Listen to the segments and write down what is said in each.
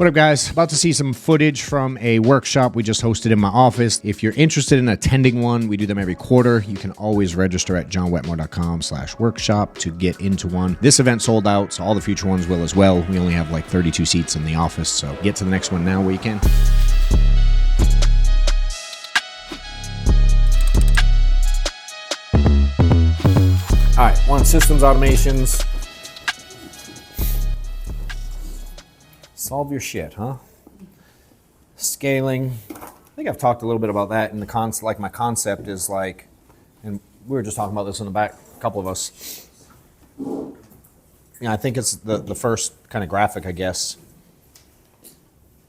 What up, guys? About to see some footage from a workshop we just hosted in my office. If you're interested in attending one, we do them every quarter. You can always register at johnwetmore.com/workshop to get into one. This event sold out, so all the future ones will as well. We only have like 32 seats in the office, so get to the next one now where you can. All right, one, systems automations. Solve your shit, huh? Scaling. I think I've talked a little bit about that in the concept. Like my concept is like, and we were just talking about this in the back, a couple of us. You know, I think it's the first kind of graphic, I guess. You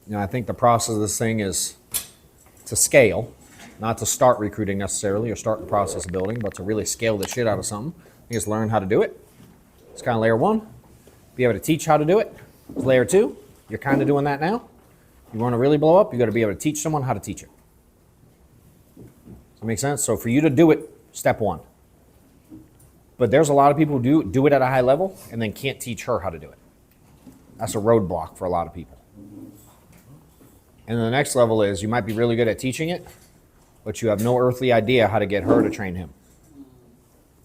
know, I think the process of this thing is to scale, not to start recruiting necessarily or start the process of building, but to really scale the shit out of something. You just learn how to do it. It's kind of layer one. Be able to teach how to do it. It's layer two. You're kind of doing that now. You want to really blow up, you got to be able to teach someone how to teach it. Does that make sense? So for you to do it, step one. But there's a lot of people who do it at a high level and then can't teach her how to do it. That's a roadblock for a lot of people. And then the next level is you might be really good at teaching it, but you have no earthly idea how to get her to train him.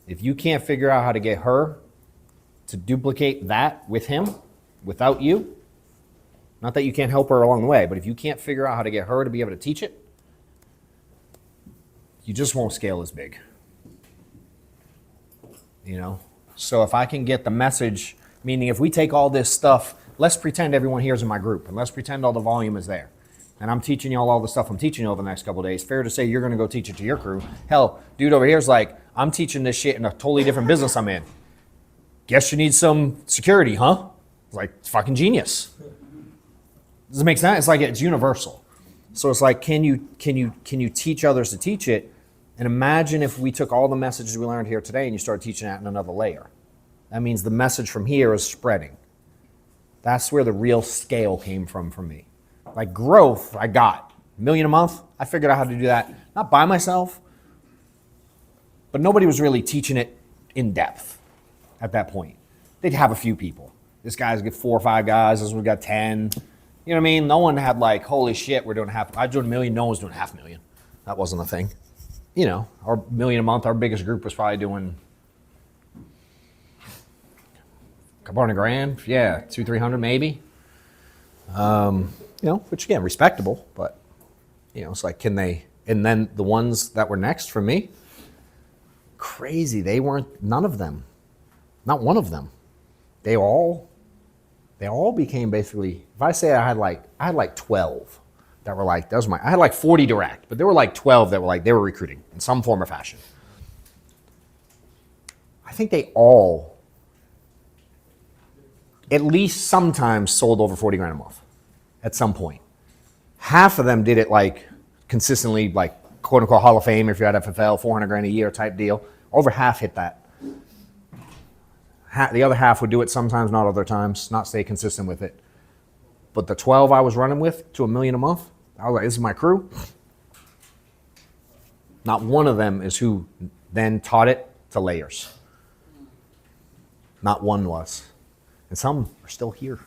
If you can't figure out how to get her to duplicate that with him, without you, not that you can't help her along the way, but if you can't figure out how to get her to be able to teach it, you just won't scale as big. You know? So if I can get the message, meaning if we take all this stuff, let's pretend everyone here is in my group, and let's pretend all the volume is there. And I'm teaching you all the stuff I'm teaching you over the next couple of days. Fair to say you're going to go teach it to your crew. Hell, dude over here is like, I'm teaching this shit in a totally different business I'm in. Guess you need some security, huh? Like, it's fucking genius. Does it make sense? It's like it's universal. So it's like, can you teach others to teach it? And imagine if we took all the messages we learned here today and you started teaching that in another layer. That means the message from here is spreading. That's where the real scale came from for me. Like growth, I got $1 million a month. I figured out how to do that, not by myself, but nobody was really teaching it in depth at that point. They'd have a few people. This guy's got 4 or 5 guys. This one got 10. You know what I mean? No one had like, holy shit, we're doing half. I was doing $1 million. No one's doing $500,000. That wasn't a thing. You know, our $1 million a month, our biggest group was probably doing a couple $100,000. Yeah, 200-300 maybe. You know, which again, respectable, but you know, it's like, can they? And then the ones that were next for me, crazy. They weren't. None of them. Not one of them. They all became basically, if I say I had like 12 that were like, I had like 40 direct, but there were like 12 that were like, they were recruiting in some form or fashion. I think they all, at least sometimes sold over 40 grand a month at some point. Half of them did it like consistently, like quote unquote Hall of Fame, if you're at FFL, 400 grand a year type deal. Over half hit that. The other half would do it sometimes, not other times, not stay consistent with it. But the 12 I was running with to $1 million a month, I was like, this is my crew. Not one of them is who then taught it to layers. Not one was. And some are still here.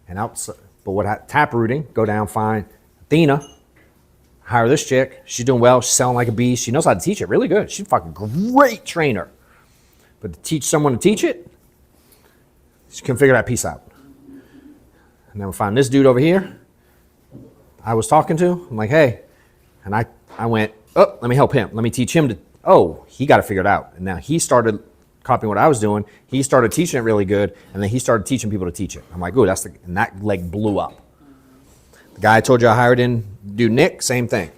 And outside, but what tap rooting, go down, find Athena, hire this chick. She's doing well. She's selling like a beast. She knows how to teach it really good. She's a fucking great trainer. But to teach someone to teach it, you can figure that piece out. And then we find this dude over here I was talking to. I'm like, hey. And I went, oh, let me help him. Let me teach him to, oh, he got to figure it out. And now he started copying what I was doing. He started teaching it really good. And then he started teaching people to teach it. I'm like, ooh, and that leg blew up. The guy I told you I hired in, dude Nick, same thing.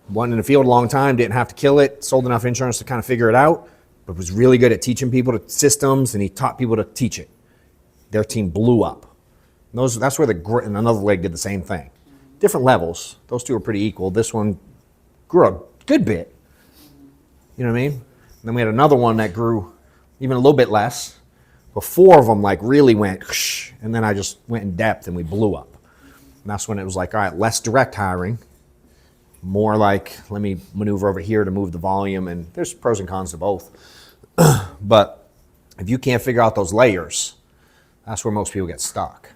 Wasn't in the field a long time, didn't have to kill it, sold enough insurance to kind of figure it out. But was really good at teaching people to systems, and he taught people to teach it. Their team blew up. That's where and another leg did the same thing. Different levels. Those two are pretty equal. This one grew a good bit. You know what I mean? And then we had another one that grew even a little bit less. But 4 of them like really went, and then I just went in depth and we blew up. And that's when it was like, all right, less direct hiring. More like, let me maneuver over here to move the volume, and there's pros and cons to both. But if you can't figure out those layers, that's where most people get stuck.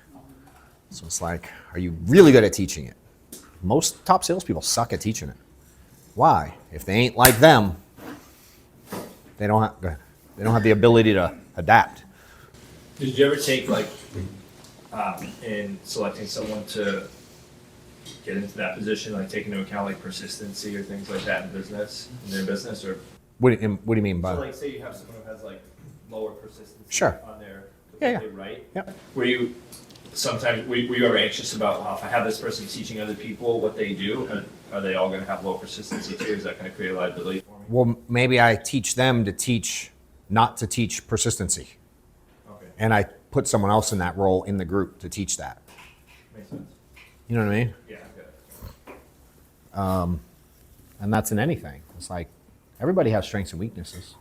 So it's like, are you really good at teaching it? Most top salespeople suck at teaching it. Why? If they ain't like them, they don't have the ability to adapt. Did you ever take in selecting someone to get into that position, like take into account like persistency or things like that in their business, or? What do you mean by? So like, say you have someone who has like lower persistency Sure. on their Yeah. they write. Yep. Were you ever anxious about, well, if I have this person teaching other people what they do, are they all going to have low persistency too? Is that going to create a liability for me? Well, maybe I teach them not to teach persistency. Okay. And I put someone else in that role in the group to teach that. Makes sense. You know what I mean? Yeah, I get it. And that's in anything. It's like everybody has strengths and weaknesses.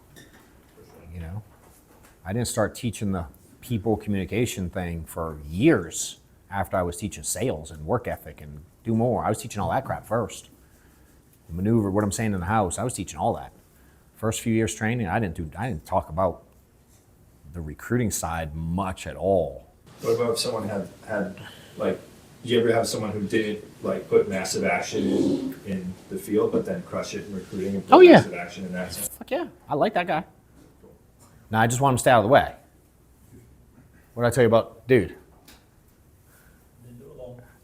You know, I didn't start teaching the people communication thing for years after I was teaching sales and work ethic and do more. I was teaching all that crap first. The maneuver, what I'm saying in the house, I was teaching all that. First few years training, I didn't talk about the recruiting side much at all. What about if someone had like, did you ever have someone who didn't like put massive action in the field, but then crush it in recruiting and put massive action in that sense? Fuck yeah, I like that guy. Now I just want him to stay out of the way. What did I tell you about, dude?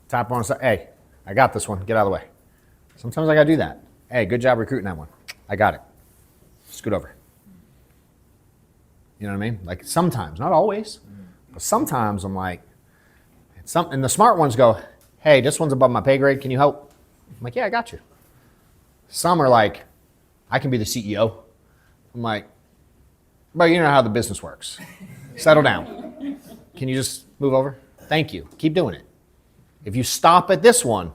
Tap on, hey, I got this one, get out of the way. Sometimes I gotta do that. Hey, good job recruiting that one. I got it. Scoot over. You know what I mean? Like sometimes, not always, but sometimes I'm like, and the smart ones go, hey, this one's above my pay grade, can you help? I'm like, yeah, I got you. Some are like, I can be the CEO. I'm like, but you know how the business works. Settle down. Can you just move over? Thank you. Keep doing it. If you stop at this one,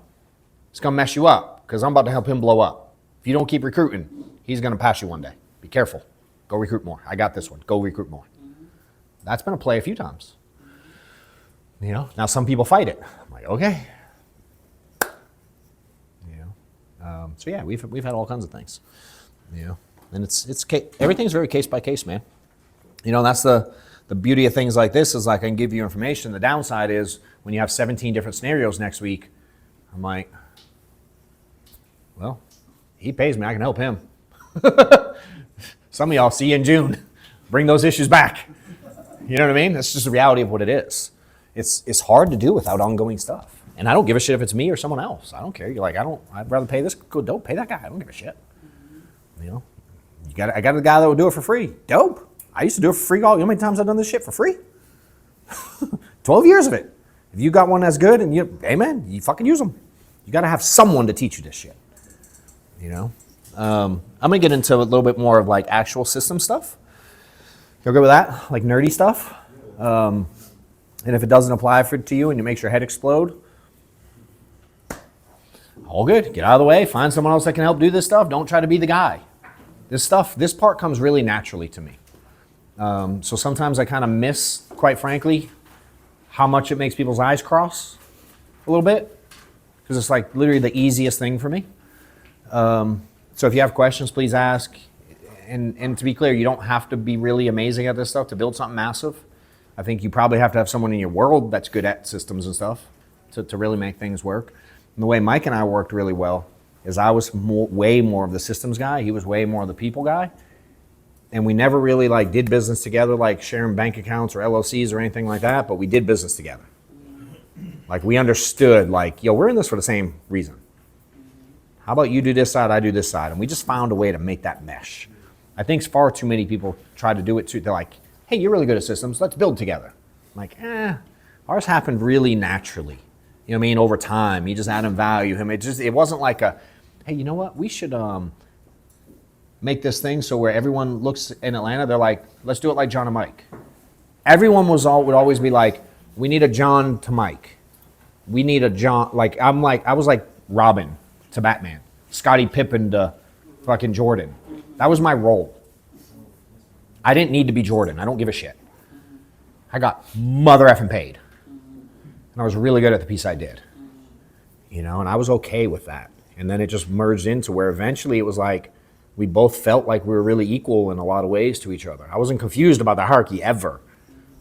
it's gonna mess you up because I'm about to help him blow up. If you don't keep recruiting, he's gonna pass you one day. Be careful. Go recruit more. I got this one. Go recruit more. That's been a play a few times. You know, now some people fight it. I'm like, okay. You know, so yeah, we've had all kinds of things. You know, and it's everything's very case by case, man. You know, that's the beauty of things like this is like I can give you information. The downside is when you have 17 different scenarios next week, I'm like, well, he pays me, I can help him. Some of y'all see you in June. Bring those issues back. You know what I mean? That's just the reality of what it is. It's hard to do without ongoing stuff. And I don't give a shit if it's me or someone else. I don't care. You're like, I'd rather pay this. Go, dope, pay that guy. I don't give a shit. You know? I got a guy that will do it for free. Dope. I used to do it for free. You know how many times I've done this shit for free? 12 years of it. If you got one that's good and amen, you fucking use them. You got to have someone to teach you this shit. You know? I'm going to get into a little bit more of like actual system stuff. You good with that? Like nerdy stuff? And if it doesn't apply to you and it makes your head explode, all good. Get out of the way. Find someone else that can help do this stuff. Don't try to be the guy. This part comes really naturally to me. So sometimes I kind of miss, quite frankly, how much it makes people's eyes cross a little bit. Because it's like literally the easiest thing for me. So if you have questions, please ask. And to be clear, you don't have to be really amazing at this stuff to build something massive. I think you probably have to have someone in your world that's good at systems and stuff to really make things work. And the way Mike and I worked really well is I was way more of the systems guy. He was way more of the people guy. And we never really like did business together, like sharing bank accounts or LLCs or anything like that, but we did business together. Like we understood like, yo, we're in this for the same reason. How about you do this side, I do this side? And we just found a way to make that mesh. I think far too many people try to do it too. They're like, hey, you're really good at systems. Let's build together. I'm like, ours happened really naturally. You know what I mean? Over time, you just add and value him. It wasn't like a, hey, you know what? We should make this thing so where everyone looks in Atlanta, they're like, let's do it like John and Mike. Everyone would always be like, we need a John to Mike. We need a John, I was like Robin to Batman, Scottie Pippen to fucking Jordan. That was my role. I didn't need to be Jordan. I don't give a shit. I got mother effing paid. And I was really good at the piece I did. You know, and I was okay with that. And then it just merged into where eventually it was like, we both felt like we were really equal in a lot of ways to each other. I wasn't confused about the hierarchy ever.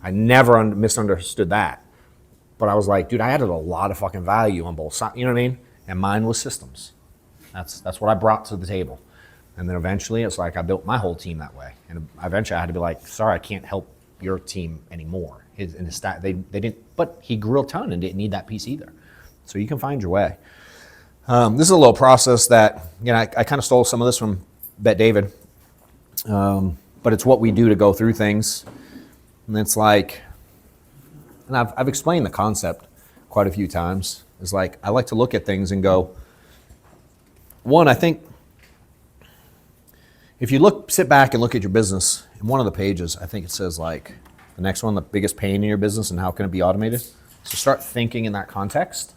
I never misunderstood that. But I was like, dude, I added a lot of fucking value on both sides. You know what I mean? And mine was systems. That's what I brought to the table. And then eventually it's like I built my whole team that way. And eventually I had to be like, sorry, I can't help your team anymore. His staff, they didn't, but he grew a ton and didn't need that piece either. So you can find your way. This is a little process that, I kind of stole some of this from Bet David. But it's what we do to go through things. And it's like, and I've explained the concept quite a few times. It's like, I like to look at things and go, one, I think, if you sit back and look at your business, in one of the pages, I think it says like, the next one, the biggest pain in your business and how can it be automated? So start thinking in that context,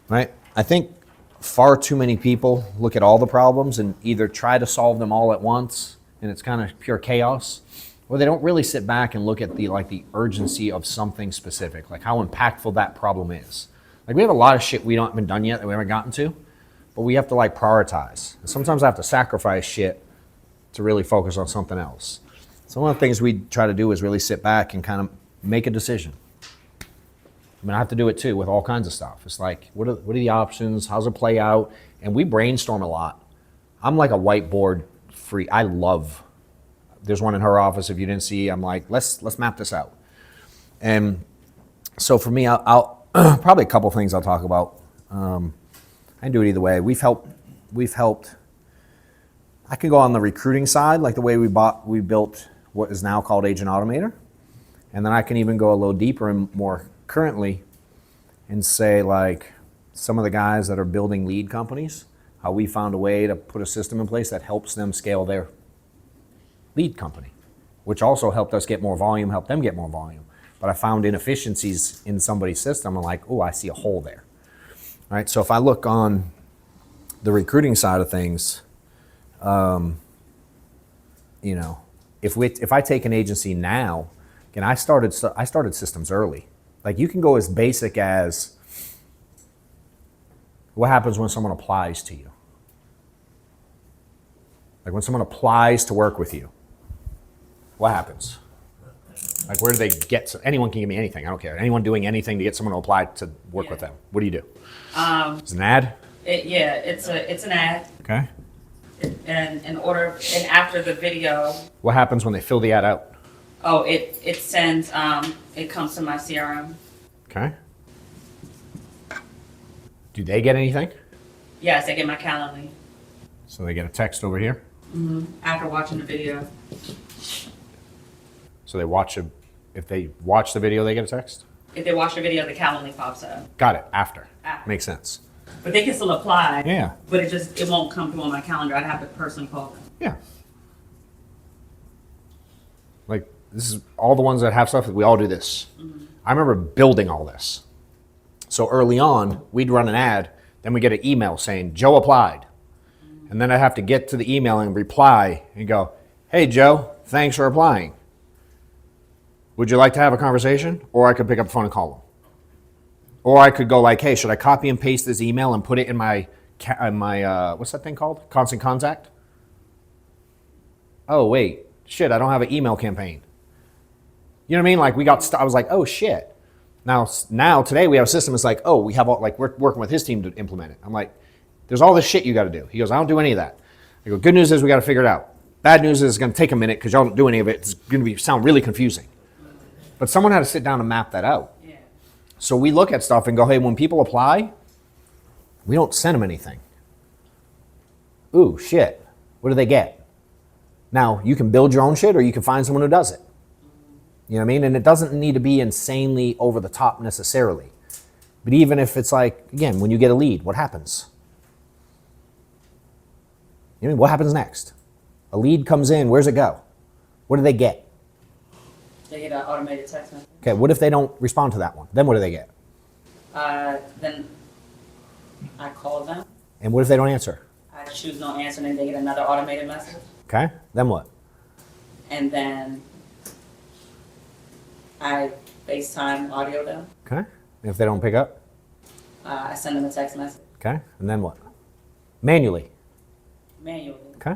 right? I think far too many people look at all the problems and either try to solve them all at once, and it's kind of pure chaos, or they don't really sit back and look at the urgency of something specific, like how impactful that problem is. Like we have a lot of shit we haven't done yet that we haven't gotten to, but we have to like prioritize. And sometimes I have to sacrifice shit to really focus on something else. So one of the things we try to do is really sit back and kind of make a decision. I mean, I have to do it too with all kinds of stuff. It's like, what are the options? How's it play out? And we brainstorm a lot. I'm like a whiteboard freak. There's one in her office. If you didn't see, I'm like, let's map this out. And so for me, I'll probably a couple things I'll talk about. I can do it either way. We've helped. I can go on the recruiting side, like the way we built what is now called Agent Automator. And then I can even go a little deeper and more currently and say like some of the guys that are building lead companies, how we found a way to put a system in place that helps them scale their lead company, which also helped us get more volume, helped them get more volume. But I found inefficiencies in somebody's system. I'm like, oh, I see a hole there. All right, so if I look on the recruiting side of things, if I take an agency now, and I started systems early. Like you can go as basic as what happens when someone applies to you. Like when someone applies to work with you, what happens? Like where do they get? Anyone can give me anything. I don't care. Anyone doing anything to get someone to apply to work with them. What do you do? It's an ad. It's an ad. Okay. And after the video, What happens when they fill the ad out? it sends it comes to my CRM. Okay. Do they get anything? Yes, I get my Calendly So they get a text over here. after watching the video. So if they watch the video, they get a text? If they watch the video, the Calendly pops up. Got it, after. After. Makes sense. But they can still apply. Yeah. But it won't come through on my calendar. I'd have the person call them. Yeah. Like, this is all the ones that have stuff, we all do this. I remember building all this. So early on, we'd run an ad, then we get an email saying, Joe applied. And then I'd have to get to the email and reply and go, hey, Joe, thanks for applying. Would you like to have a conversation? Or I could pick up the phone and call them. Or I could go like, hey, should I copy and paste this email and put it in my what's that thing called? Constant Contact? Oh, wait, shit, I don't have an email campaign. You know what I mean? Like I was like, oh shit. Now today we have a system. It's like, oh, we have we're working with his team to implement it. I'm like, there's all this shit you got to do. He goes, I don't do any of that. I go, good news is we got to figure it out. Bad news is it's going to take a minute because y'all don't do any of it. It's going to sound really confusing. But someone had to sit down and map that out. Yeah. So we look at stuff and go, hey, when people apply, we don't send them anything. Ooh, shit. What do they get? Now, you can build your own shit or you can find someone who does it. You know what I mean? And it doesn't need to be insanely over the top necessarily. But even if it's like, again, when you get a lead, what happens? You know, what happens next? A lead comes in, where's it go? What do they get? They get an automated text message. Okay, what if they don't respond to that one? Then what do they get? Then I call them. And what if they don't answer? I choose no answer, and then they get another automated message. Okay, then what? And then I FaceTime audio them. Okay, and if they don't pick up? I send them a text message Okay, and then what? Manually? manually. Okay.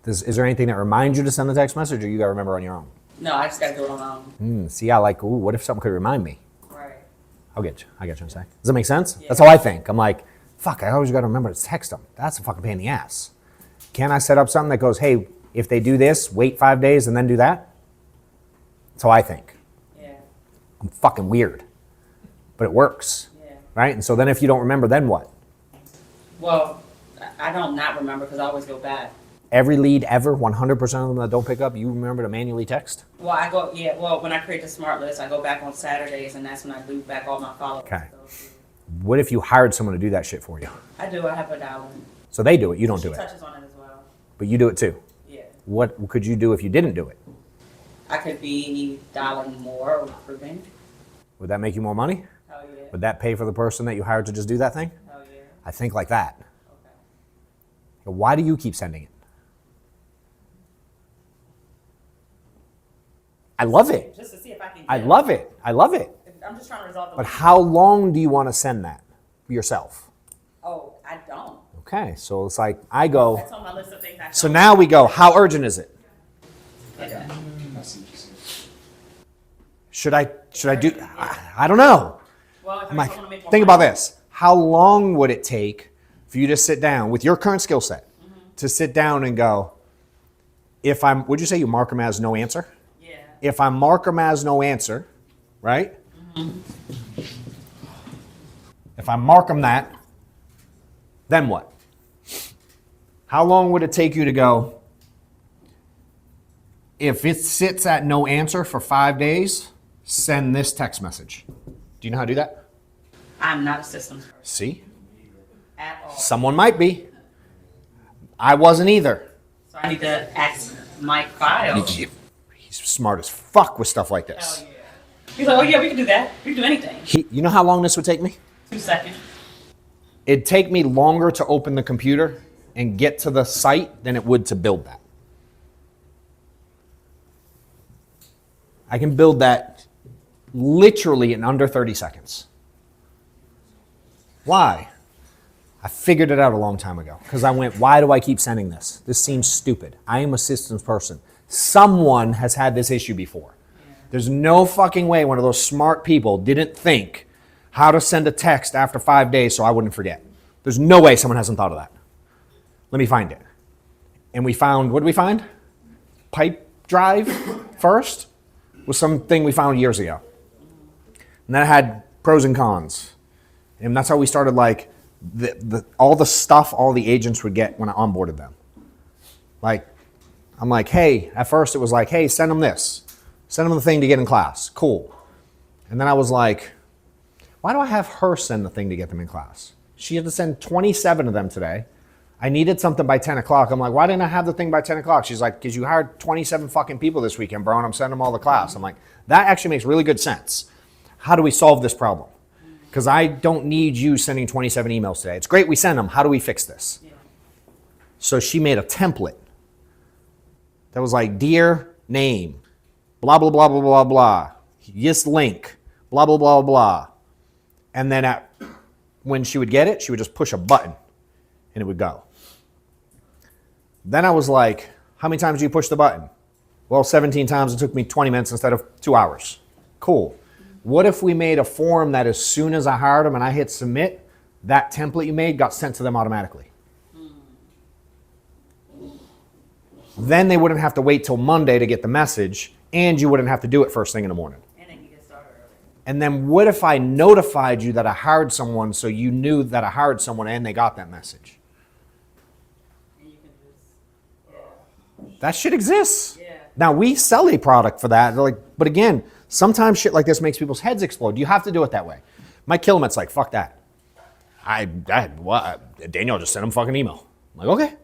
Is there anything that reminds you to send the text message or you got to remember on your own? No, I just got to do it on my own. See, I like, ooh, what if something could remind me? Right. I get you. I get you in a sec. Does that make sense? That's how I think. I'm like, fuck, I always got to remember to text them. That's a fucking pain in the ass. Can I set up something that goes, hey, if they do this, wait 5 days and then do that? That's how I think. Yeah. I'm fucking weird. But it works. Yeah. Right? And so then if you don't remember, then what? Well, I don't not remember because I always go back. Every lead ever, 100% of them that don't pick up, you remember to manually text? Well, when I create the smart list, I go back on Saturdays, and that's when I loop back all my follow-ups. Okay. What if you hired someone to do that shit for you? I do. I have a dial in. So they do it, you don't do She it. touches on it as well. But you do it too. Yeah. What could you do if you didn't do it? I could be dialing more or recruiting. Would that make you more money? Hell yeah. Would that pay for the person that you hired to just do that thing? Hell yeah. I think like that. Okay. Why do you keep sending it? I love it. Just to see if I can. I love it. I love it. I'm just trying to resolve the. But how long do you want to send that yourself? Oh, I don't. Okay, so it's like I go. That's on my list of things I don't. So now we go. How urgent is it? Okay. Should I do? I don't know. Well, if I'm I like, want to make more think about money- this. How long would it take for you to sit down with your current skill set to sit down and go? Would you say you mark them as no answer? Yeah. If I mark them as no answer, right? If I mark them that, then what? How long would it take you to go, if it sits at no answer for 5 days, send this text message? Do you know how to do that? I'm not a systems person See? at all. Someone might be. I wasn't either. So I need to ask Mike File. He's smart as fuck with stuff like this. Hell yeah. He's like, oh yeah, we can do that. We can do anything. You know how long this would take me? 2 seconds. It'd take me longer to open the computer and get to the site than it would to build that. I can build that literally in under 30 seconds. Why? I figured it out a long time ago because I went, why do I keep sending this? This seems stupid. I am a systems person. Someone has had this issue before. There's no fucking way one of those smart people didn't think how to send a text after 5 days so I wouldn't forget. There's no way someone hasn't thought of that. Let me find it. And we found, what did we find? Pipe drive first was something we found years ago. And that had pros and cons. And that's how we started, like, all the stuff all the agents would get when I onboarded them. Like, I'm like, hey, at first it was like, hey, send them this. Send them the thing to get in class. Cool. And then I was like, why do I have her send the thing to get them in class? She had to send 27 of them today. I needed something by 10 o'clock. I'm like, why didn't I have the thing by 10 o'clock? She's like, because you hired 27 fucking people this weekend, bro, and I'm sending them all to class. I'm like, that actually makes really good sense. How do we solve this problem? Because I don't need you sending 27 emails today. It's great we send them. How do we fix this? Yeah. So she made a template that was like, dear name, blah, blah, blah, blah, blah, blah. This link, blah, blah, blah, blah. And then when she would get it, she would just push a button and it would go. Then I was like, how many times do you push the button? Well, 17 times. It took me 20 minutes instead of 2 hours. Cool. What if we made a form that as soon as I hired them and I hit submit, that template you made got sent to them automatically? Then they wouldn't have to wait till Monday to get the message, and you wouldn't have to do it first thing in the morning. And then you get started early. And then what if I notified you that I hired someone so you knew that I hired someone and they got that message? And you can just, That shit exists. yeah. Now, we sell a product for that. They're like, but again, sometimes shit like this makes people's heads explode. You have to do it that way. Mike Killimet's like, fuck that. Daniel just sent him a fucking email. I'm like, okay.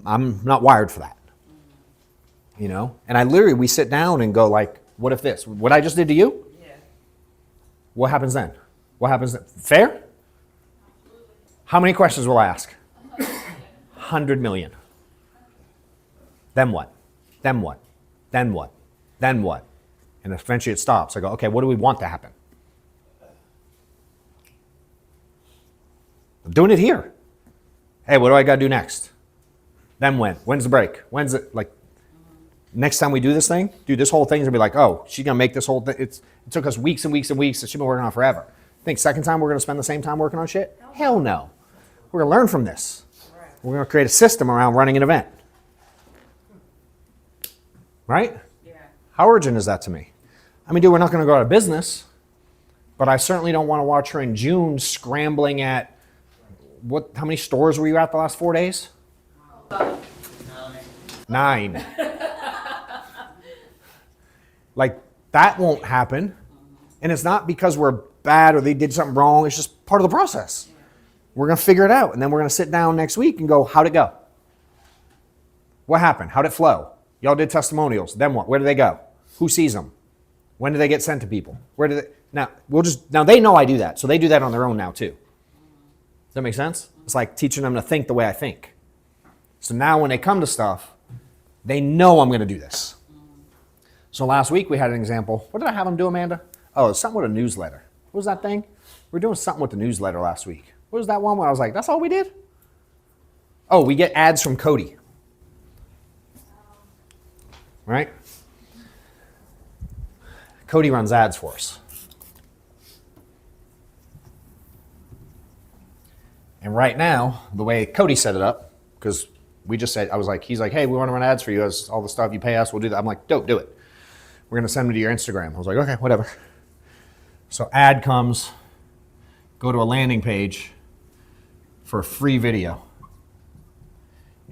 I'm not wired for that. You know? And we sit down and go like, what if this? What I just did to you? Yeah. What happens then? What happens then? Fair? How many questions will I ask? 100 million. Then what? Then what? Then what? Then what? And eventually it stops. I go, okay, what do we want to happen? I'm doing it here. Hey, what do I got to do next? Then when? When's the break? When's it? Like, Next time we do this thing, dude, this whole thing's gonna be like, oh, she's gonna make this whole thing. It took us weeks and weeks and weeks that she's been working on forever. Think second time we're gonna spend the same time working on shit? Hell no. We're gonna learn from this. We're gonna create a system around running an event. Right? Yeah. How urgent is that to me? I mean, dude, we're not gonna go out of business, but I certainly don't wanna watch her in June scrambling at, how many stores were you at the last 4 days? 9. Like, that won't happen. And it's not because we're bad or they did something wrong. It's just part of the process. We're going to figure it out. And then we're going to sit down next week and go, how'd it go? What happened? How'd it flow? Y'all did testimonials. Then what? Where do they go? Who sees them? When do they get sent to people? Where do they? Now they know I do that. So they do that on their own now too. Does that make sense? It's like teaching them to think the way I think. So now when they come to stuff, they know I'm going to do this. So last week we had an example. What did I have them do, Amanda? Oh, it's something with a newsletter. What was that thing? We were doing something with the newsletter last week. What was that one where I was like, that's all we did? Oh, we get ads from Cody. Right? Cody runs ads for us. And right now, the way Cody set it up, because we just said, he's like, hey, we want to run ads for you as all the stuff you pay us, we'll do that. I'm like, dope, do it. We're going to send them to your Instagram. I was like, okay, whatever. So ad comes, go to a landing page for a free video.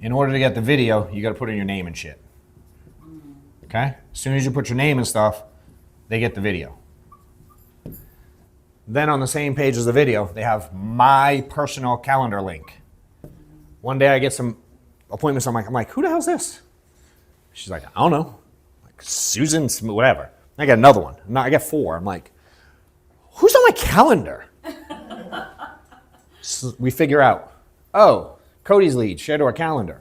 In order to get the video, you got to put in your name and shit. Okay? As soon as you put your name and stuff, they get the video. Then on the same page as the video, they have my personal calendar link. One day I get some appointments. I'm like, who the hell's this? She's like, I don't know. Like Susan, whatever. I got another one. No, I got 4. I'm like, who's on my calendar? So we figure out, oh, Cody's lead, share to our calendar.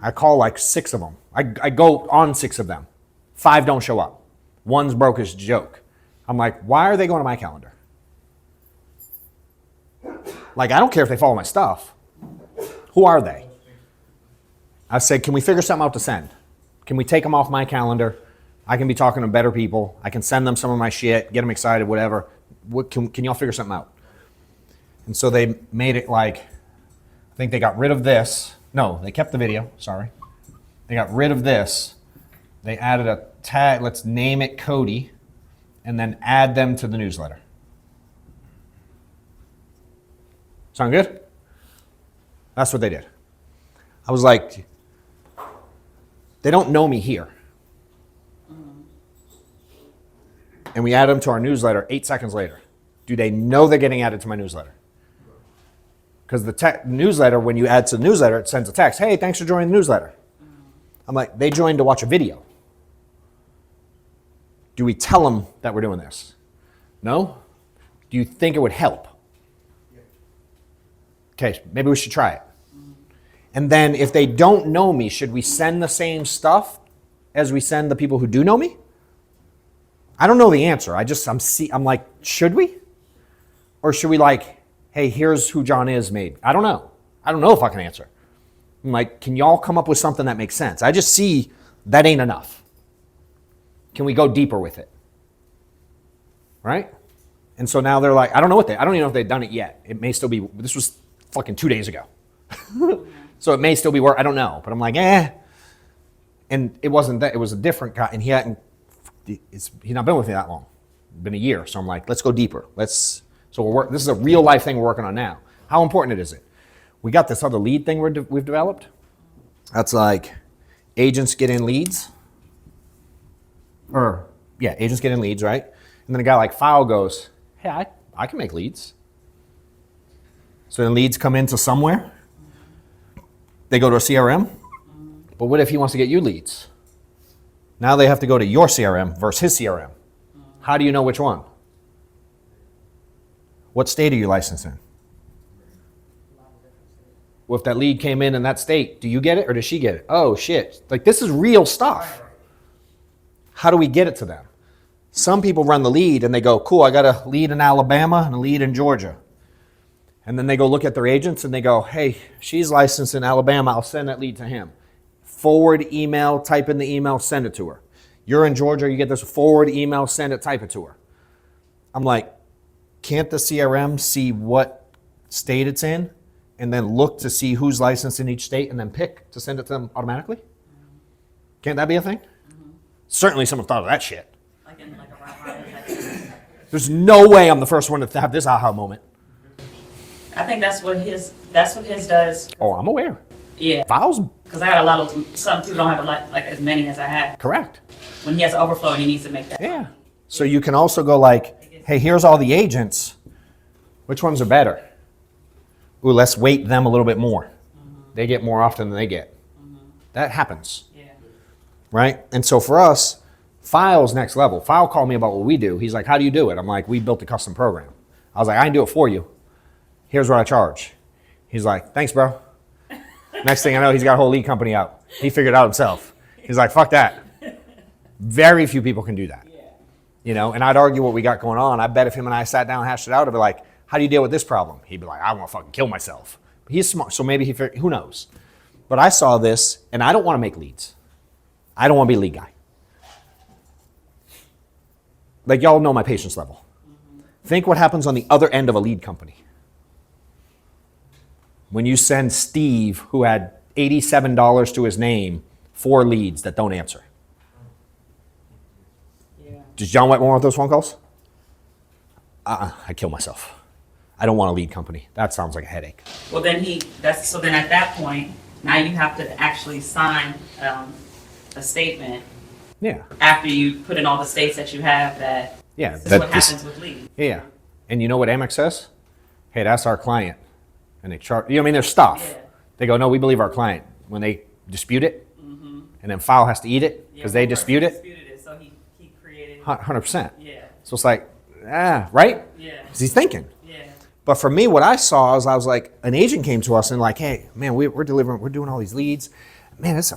I call like 6 of them. I go on 6 of them. 5 don't show up. 1's broke as a joke. I'm like, why are they going to my calendar? Like, I don't care if they follow my stuff. Who are they? I said, can we figure something out to send? Can we take them off my calendar? I can be talking to better people. I can send them some of my shit, get them excited, whatever. Can y'all figure something out? And so they made it like, I think they got rid of this. No, they kept the video, sorry. They got rid of this. They added a tag, let's name it Cody, and then add them to the newsletter. Sound good? That's what they did. I was like, they don't know me here. And we add them to our newsletter 8 seconds later. Do they know they're getting added to my newsletter? Because the newsletter, when you add to the newsletter, it sends a text, hey, thanks for joining the newsletter. I'm like, they joined to watch a video. Do we tell them that we're doing this? No? Do you think it would help? Okay, maybe we should try it. And then if they don't know me, should we send the same stuff as we send the people who do know me? I don't know the answer. I'm like, should we? Or should we like, hey, here's who John is made? I don't know. I don't know if I can answer. I'm like, can y'all come up with something that makes sense? I just see that ain't enough. Can we go deeper with it? Right? And so now they're like, I don't even know if they've done it yet. It may still be, this was fucking 2 days ago. So it may still be work. I don't know. But I'm like, And it wasn't that. It was a different guy. And he's not been with me that long. It's been a year. So I'm like, let's go deeper. This is a real life thing we're working on now. How important is it? We got this other lead thing we've developed. That's like agents get in leads. Agents get in leads, right? And then a guy like File goes, hey, I can make leads. So then leads come into somewhere. They go to a CRM. But what if he wants to get you leads? Now they have to go to your CRM versus his CRM. How do you know which one? What state are you licensed in? Well, if that lead came in that state, do you get it or does she get it? Oh, shit. Like, this is real stuff. How do we get it to them? Some people run the lead and they go, cool, I got a lead in Alabama and a lead in Georgia. And then they go look at their agents and they go, hey, she's licensed in Alabama. I'll send that lead to him. forward email, type in the email, send it to her. You're in Georgia, you get this forward email, send it, type it to her. I'm like, can't the CRM see what state it's in and then look to see who's licensed in each state and then pick to send it to them automatically? Can't that be a thing? Certainly someone thought of that shit. Like in like a round type thing. There's no way I'm the first one to have this aha moment. I think that's what his does. Oh, I'm aware. Yeah. Files, Because I got a lot of, some people don't have a lot, like as many as I have. correct. When he has overflow, he needs to make that. Yeah. So you can also go like, hey, here's all the agents. Which ones are better? Ooh, let's weight them a little bit more. They get more often than they get. That happens, Yeah. right? And so for us, File's next level. File called me about what we do. He's like, how do you do it? I'm like, we built a custom program. I was like, I can do it for you. Here's what I charge. He's like, thanks, bro. Next thing I know, he's got a whole lead company out. He figured it out himself. He's like, fuck that. Very few people can do that. You know, and I'd argue what we got going on. I bet if him and I sat down and hashed it out, I'd be like, how do you deal with this problem? He'd be like, I want to fucking kill myself. But he's smart, so maybe who knows? But I saw this, and I don't want to make leads. I don't want to be a lead guy. Like, y'all know my patience level. Think what happens on the other end of a lead company. When you send Steve, who had $87 to his name, 4 leads that don't answer. Yeah. Does John Wetmore want those phone calls? I kill myself. I don't want a lead company. That sounds like a headache. Well, then so then at that point, now you have to actually sign a statement Yeah. after you put in all the states that you have that Yeah. this is what happens with leads. Yeah. And you know what Amex says? Hey, that's our client. And they charge, you know what I mean? There's stuff. Yeah. They go, no, we believe our client. When they dispute it, and then File has to eat it because they dispute it, Disputed it, so he created. 100%. Yeah. So it's like, right? Yeah. Because he's thinking. Yeah. But for me, what I saw is I was like, an agent came to us and like, hey, man, we're delivering, we're doing all these leads. Man, it's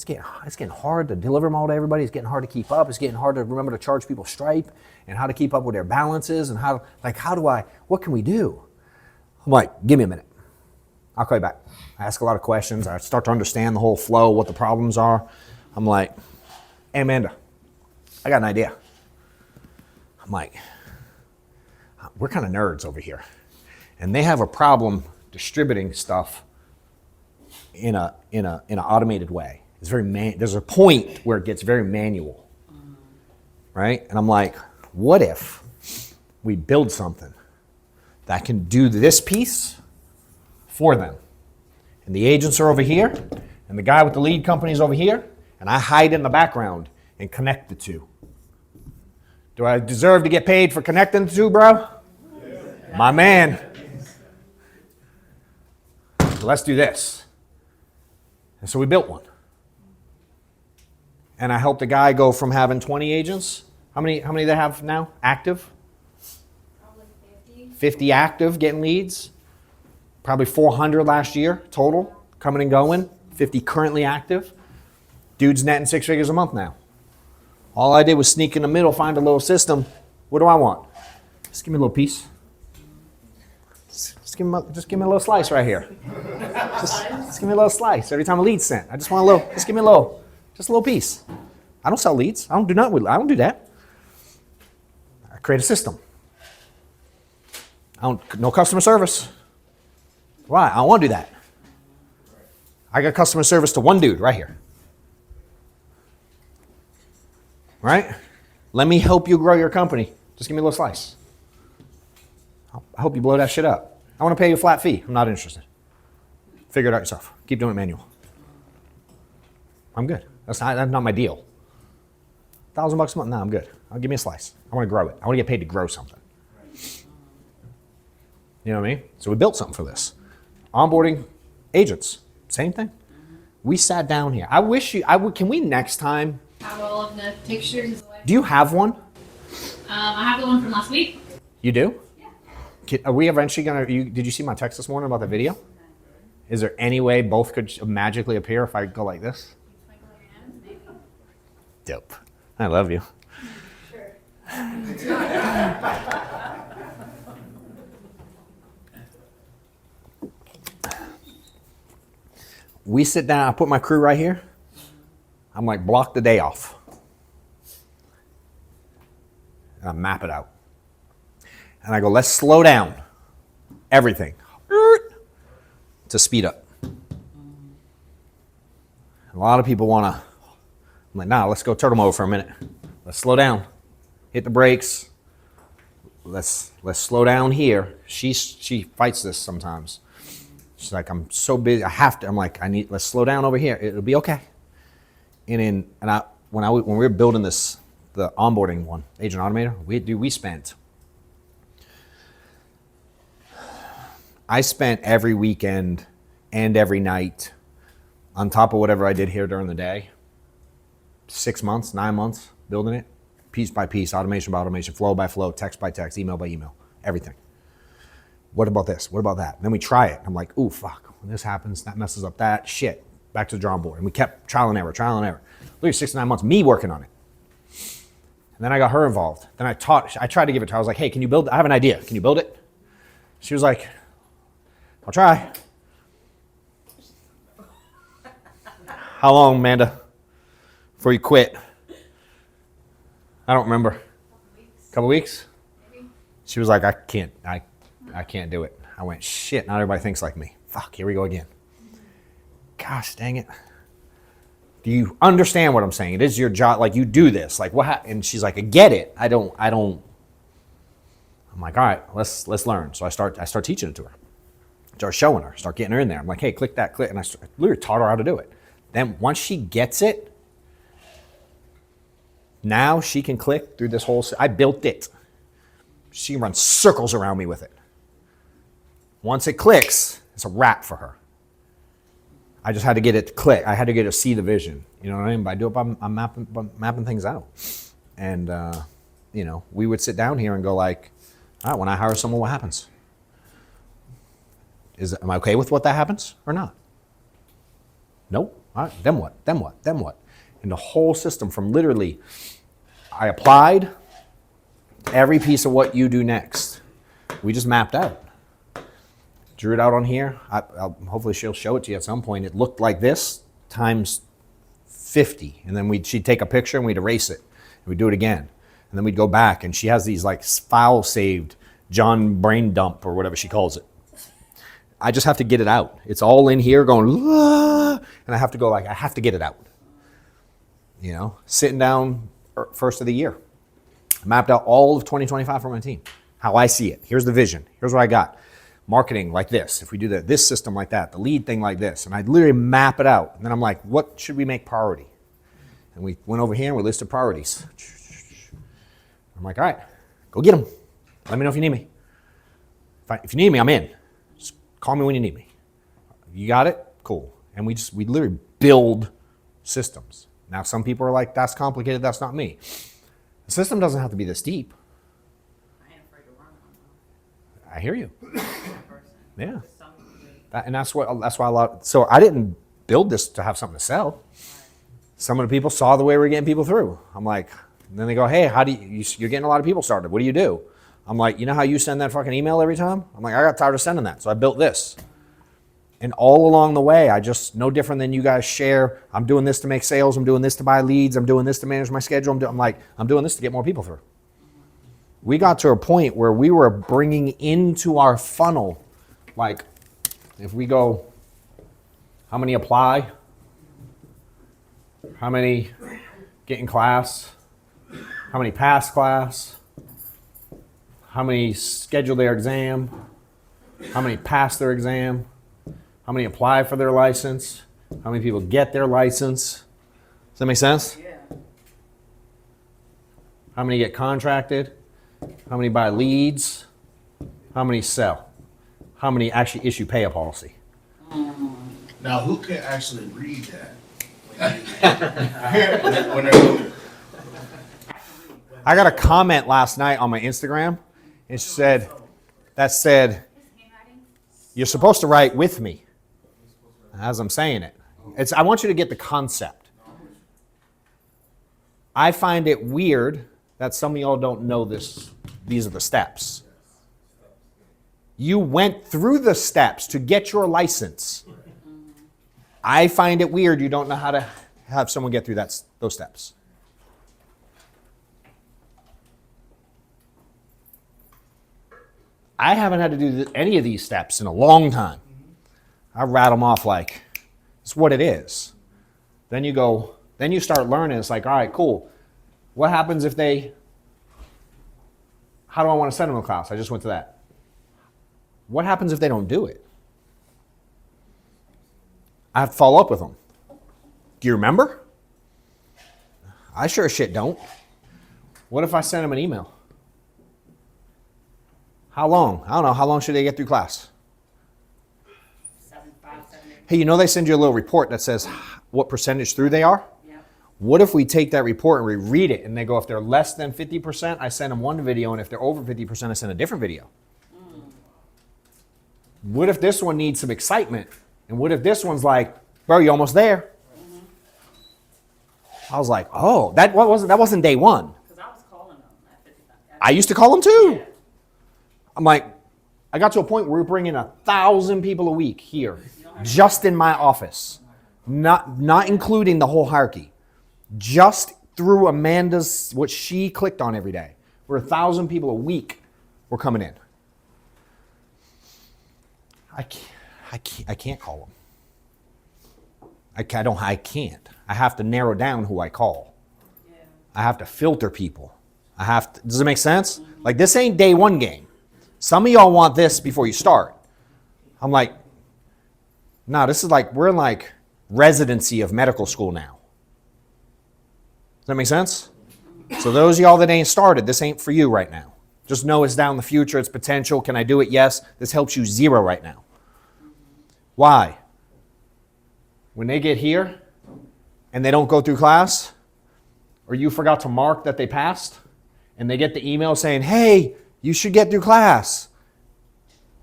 getting hard to deliver them all to everybody. It's getting hard to keep up. It's getting hard to remember to charge people Stripe and how to keep up with their balances and what can we do? I'm like, give me a minute. I'll call you back. I ask a lot of questions. I start to understand the whole flow, what the problems are. I'm like, hey, Amanda, I got an idea. I'm like, we're kind of nerds over here. And they have a problem distributing stuff in an automated way. It's there's a point where it gets very manual, right? And I'm like, what if we build something that can do this piece for them? And the agents are over here, and the guy with the lead company is over here, and I hide in the background and connect the two. Do I deserve to get paid for connecting the two, bro? Yeah. My man. Let's do this. And so we built one. And I helped a guy go from having 20 agents. How many they have now active? Probably 50. 50 active getting leads. Probably 400 last year total coming and going. 50 currently active. Dude's netting 6 figures a month now. All I did was sneak in the middle, find a little system. What do I want? Just give me a little piece. Just give me a little slice right here. Just give me a little slice every time a lead's sent. I just want a little. Just give me just a little piece. I don't sell leads. I don't do that. I create a system. No customer service. Why? I don't want to do that. I got customer service to one dude right here. Right? Let me help you grow your company. Just give me a little slice. I hope you blow that shit up. I want to pay you a flat fee. I'm not interested. Figure it out yourself. Keep doing it manual. I'm good. That's not my deal. $1,000 a month? No, I'm good. I'll give me a slice. I want to grow it. I want to get paid to grow something. You know what I mean? So we built something for this. Onboarding agents. Same thing. We sat down here. Can we next time? Have all of the pictures. Do you have one? I have the one from last week. You do? Yeah. Are we eventually did you see my text this morning about the video? Is there any way both could magically appear if I go like this? Twinkle your hands, maybe. Dope. I love you. Sure. We sit down, I put my crew right here. I'm like, block the day off. And I map it out. And I go, let's slow down everything to speed up. A lot of people want to, I'm like, nah, let's go turtle mode for a minute. Let's slow down. Hit the brakes. Let's slow down here. She fights this sometimes. She's like, I'm so busy. I have to. I'm like, let's slow down over here. It'll be okay. When we were building this, the onboarding one, Agent Automator, I spent every weekend and every night on top of whatever I did here during the day, 6 months, 9 months building it, piece by piece, automation by automation, flow by flow, text by text, email by email, everything. What about this? What about that? And then we try it. I'm like, ooh, fuck, when this happens, that messes up that, shit, back to the drawing board. And we kept trial and error. Literally 6 to 9 months, me working on it. And then I got her involved. Then I tried to give it to her. I was like, hey, can you build, I have an idea. Can you build it? She was like, I'll try. How long, Amanda, before you quit? I don't remember. A couple weeks? Maybe. She was like, I can't do it. I went, shit, not everybody thinks like me. Fuck, here we go again. Gosh, dang it. Do you understand what I'm saying? It is your job, like you do this. Like what and she's like, I get it. I don't. I'm like, all right, let's learn. So I start teaching it to her. Start showing her, start getting her in there. I'm like, hey, click that, click. And I literally taught her how to do it. Then once she gets it, now she can click through this whole, I built it. She can run circles around me with it. Once it clicks, it's a wrap for her. I just had to get it to click. I had to get her to see the vision. You know what I mean? By doing it, I'm mapping things out. And, we would sit down here and go like, all right, when I hire someone, what happens? Am I okay with what that happens or not? Nope. All right, then what? And the whole system from literally, I applied every piece of what you do next. We just mapped out. Drew it out on here. Hopefully she'll show it to you at some point. It looked like this times 50. And then she'd take a picture and we'd erase it. And we'd do it again. And then we'd go back and she has these like file saved John brain dump or whatever she calls it. I just have to get it out. It's all in here going, and I have to go like, I have to get it out. Sitting down first of the year. I mapped out all of 2025 for my team. How I see it. Here's the vision. Here's what I got. Marketing like this. If we do this system like that, the lead thing like this. And I literally map it out. And then I'm like, what should we make priority? And we went over here and we listed priorities. I'm like, all right, go get them. Let me know if you need me. If you need me, I'm in. Just call me when you need me. You got it? Cool. And we literally build systems. Now, some people are like, that's complicated. That's not me. The system doesn't have to be this deep. I ain't afraid to run on I hear you. that person. Yeah. Just something to do. That's why a lot. So I didn't build this to have something to sell. Some of the people saw the way we're getting people through. I'm like, and then they go, hey, how do you're getting a lot of people started. What do you do? I'm like, you know how you send that fucking email every time? I'm like, I got tired of sending that. So I built this. And all along the way, I just, no different than you guys share. I'm doing this to make sales. I'm doing this to buy leads. I'm doing this to manage my schedule. I'm doing this to get more people through. We got to a point where we were bringing into our funnel, like if we go, how many apply? How many get in class? How many pass class? How many schedule their exam? How many pass their exam? How many apply for their license? How many people get their license? Does that make sense? Yeah. How many get contracted? How many buy leads? How many sell? How many actually issue pay a policy? Now, who can actually read that? When they're I got a comment last night on my Instagram. It said, you're supposed to write with me as I'm saying it. I want you to get the concept. I find it weird that some of y'all don't know this. These are the steps. You went through the steps to get your license. I find it weird you don't know how to have someone get through those steps. I haven't had to do any of these steps in a long time. I rattle them off like it's what it is. Then you start learning. It's like, all right, cool. What happens if how do I want to send them to class? I just went to that. What happens if they don't do it? I have to follow up with them. Do you remember? I sure as shit don't. What if I send them an email? How long? I don't know. How long should they get through class? 7, 5, 7, 8. Hey, you know they send you a little report that says what percentage through they are? Yep. What if we take that report and we read it and they go, if they're less than 50%, I send them one video, and if they're over 50%, I send a different video. What if this one needs some excitement? And what if this one's like, bro, you're almost there? I was like, oh, that wasn't day one. Because I was calling them at 55. I used to call them too. Yeah. I'm like, I got to a point where we're bringing 1,000 people a week here, just in my office, not including the whole hierarchy, just through Amanda's, what she clicked on every day. We're 1,000 people a week were coming in. I can't call them. I can't. I have to narrow down who I call. Yeah. I have to filter people. Does it make sense? Like, this ain't day one game. Some of y'all want this before you start. I'm like, no, this is like, we're in like residency of medical school now. Does that make sense? So those of y'all that ain't started, this ain't for you right now. Just know it's down the future, it's potential. Can I do it? Yes. This helps you zero right now. Why? When they get here and they don't go through class, or you forgot to mark that they passed, and they get the email saying, hey, you should get through class.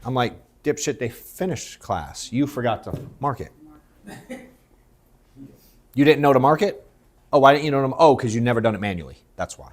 I'm like, dipshit, they finished class. You forgot to mark it. You didn't know to mark it? Oh, why didn't you know to? Oh, because you've never done it manually. That's why.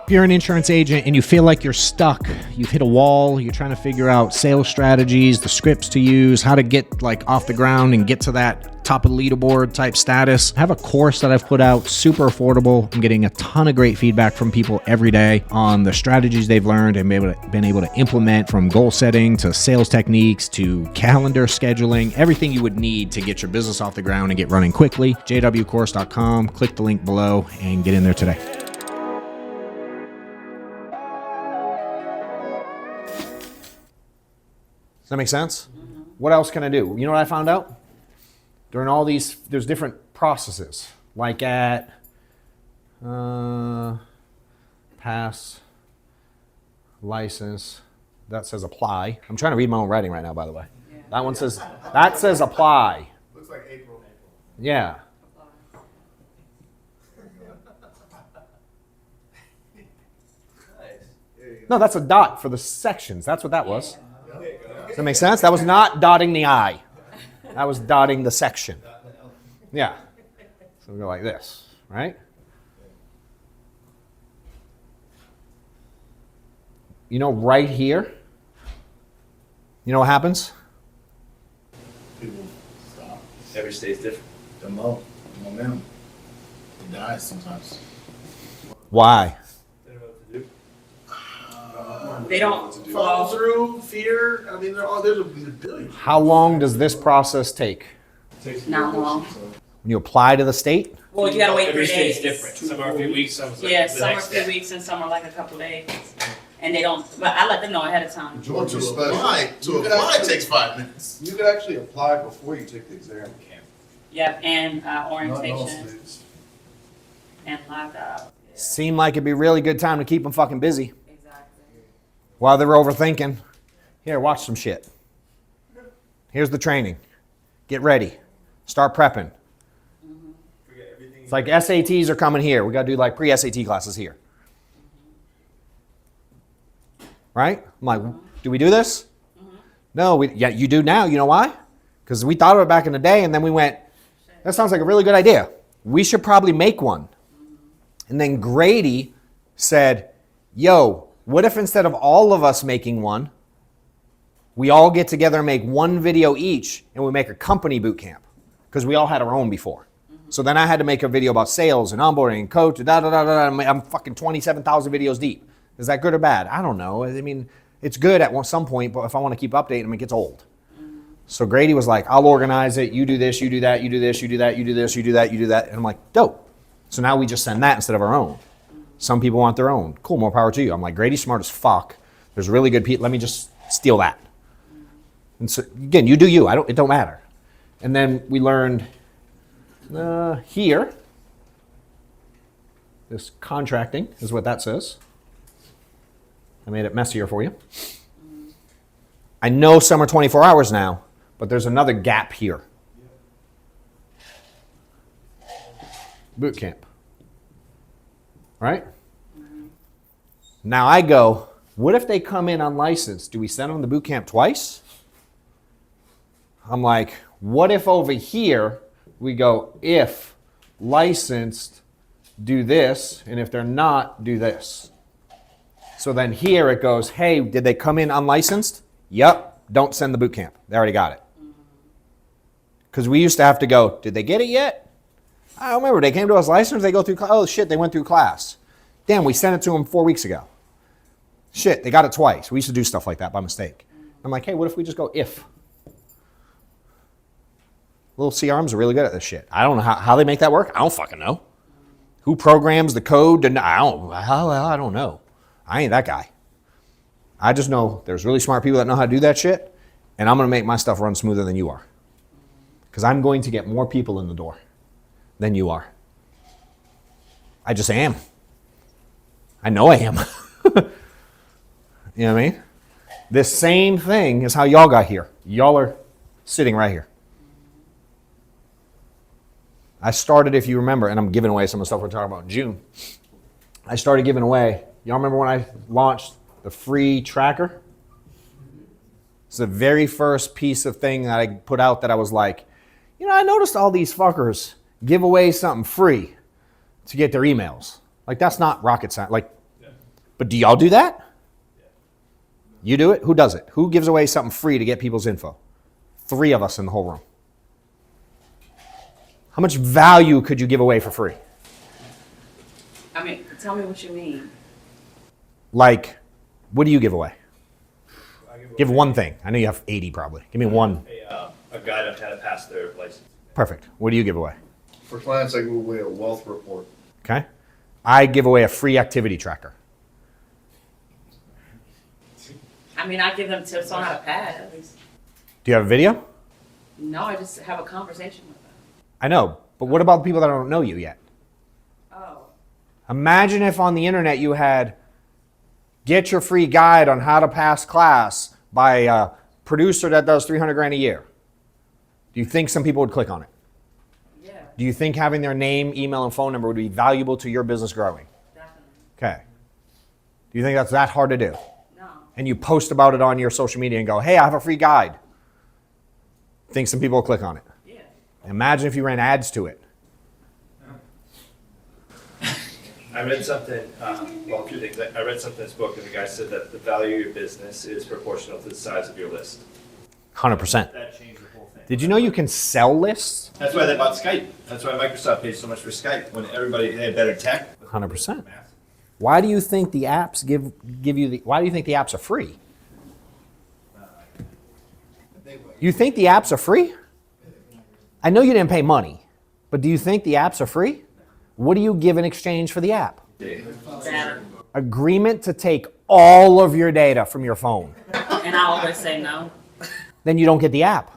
If you're an insurance agent and you feel like you're stuck, you've hit a wall, you're trying to figure out sales strategies, the scripts to use, how to get like off the ground and get to that top of the leaderboard type status, I have a course that I've put out, super affordable. I'm getting a ton of great feedback from people every day on the strategies they've learned and been able to implement, from goal setting to sales techniques to calendar scheduling, everything you would need to get your business off the ground and get running quickly. jwcourse.com, click the link below and get in there today. Does that make sense? Mm-hmm. What else can I do? You know what I found out? During all these, there's different processes. Like at pass, license, that says apply. I'm trying to read my own writing right now, by the way. Yeah. That says apply. Looks like April. Yeah. No, that's a dot for the sections. That's what that was. Does that make sense? That was not dotting the I. That was dotting the section. Yeah. So we go like this, right? You know, right here, you know what happens? People stop. Every state's different. The momentum. It dies sometimes. Why? They don't know what to do. They don't Follow through, fear. I mean, there's a billion. How long does this process take? Takes Not long. When you apply to the state? Well, you gotta wait Every 3 state's days. different. Some are a few weeks, some are Yeah, the some are a next few day. weeks and some are like a couple days. And they don't, but I let them know ahead of time. To apply takes 5 minutes. You could actually apply before you take the exam. Yep, and Not in all orientation states. and live out. Seemed like it'd be a really good time to keep them fucking busy Exactly. while they're overthinking. Here, watch some shit. Here's the training. Get ready. Start prepping. Forget everything. It's like SATs are coming here. We got to do like pre-SAT classes here. Right? I'm like, do we do this? No, yeah, you do now. You know why? Because we thought of it back in the day and then we went, that sounds like a really good idea. We should probably make one. And then Grady said, yo, what if instead of all of us making one, we all get together and make one video each and we make a company boot camp? because we all had our own before. So then I had to make a video about sales and onboarding and coach. I'm fucking 27,000 videos deep. Is that good or bad? I don't know. I mean, it's good at some point, but if I want to keep updating them, it gets old. So Grady was like, I'll organize it. You do this, you do that, you do this, you do that, you do this, you do that, you do that. And I'm like, dope. So now we just send that instead of our own. Some people want their own. Cool, more power to you. I'm like, Grady's smart as fuck. There's really good people. Let me just steal that. And so again, you do you. It don't matter. And then we learned here, this contracting is what that says. I made it messier for you. I know some are 24 hours now, but there's another gap here. Boot camp. Right? Now I go, what if they come in unlicensed? Do we send them to boot camp twice? I'm like, what if over here we go, if licensed, do this, and if they're not, do this. So then here it goes, hey, did they come in unlicensed? Yep, don't send the boot camp. They already got it. Because we used to have to go, did they get it yet? I don't remember. They came to us licensed, they go through, oh shit, they went through class. Damn, we sent it to them 4 weeks ago. Shit, they got it twice. We used to do stuff like that by mistake. I'm like, hey, what if we just go if? Little CRMs are really good at this shit. I don't know how they make that work. I don't fucking know. Who programs the code? I don't know. I ain't that guy. I just know there's really smart people that know how to do that shit, and I'm going to make my stuff run smoother than you are. Because I'm going to get more people in the door than you are. I just am. I know I am. You know what I mean? This same thing is how y'all got here. Y'all are sitting right here. I started, if you remember, and I'm giving away some of the stuff we're talking about in June. I started giving away, y'all remember when I launched the free tracker? It's the very first piece of thing that I put out that I was like, you know, I noticed all these fuckers give away something free to get their emails. Like, that's not rocket science. Like, but do y'all do that? You do it? Who does it? Who gives away something free to get people's info? 3 of us in the whole room. How much value could you give away for free? I mean, tell me what you mean. Like, what do you give away? Give one thing. I know you have 80 probably. Give me one. A guide on how to pass their license. Perfect. What do you give away? For clients, I give away a wealth report. Okay. I give away a free activity tracker. I mean, I give them tips on how to pass. Do you have a video? No, I just have a conversation with them. I know, but what about the people that don't know you yet? Oh. Imagine if on the internet you had get your free guide on how to pass class by a producer that does $300,000 a year. Do you think some people would click on it? Yeah, Do you think having their name, email, and phone number would be valuable to your business growing? definitely. Okay. Do you think that's that hard to do? No. And you post about it on your social media and go, hey, I have a free guide. Think some people will click on it. Yeah. Imagine if you ran ads to it. I read something, well, 2 things. I read something in this book, and the guy said that the value of your business is proportional to the size of your list. 100%. That changed the whole thing. Did you know you can sell lists? That's why they bought Skype. That's why Microsoft paid so much for Skype, when everybody they had better tech. 100%. Why do you think the apps give you the, why do you think the apps are free? You think the apps are free? I know you didn't pay money, but do you think the apps are free? What do you give in exchange for the app? Data. Agreement to take all of your data from your phone. And I always say no. Then you don't get the app.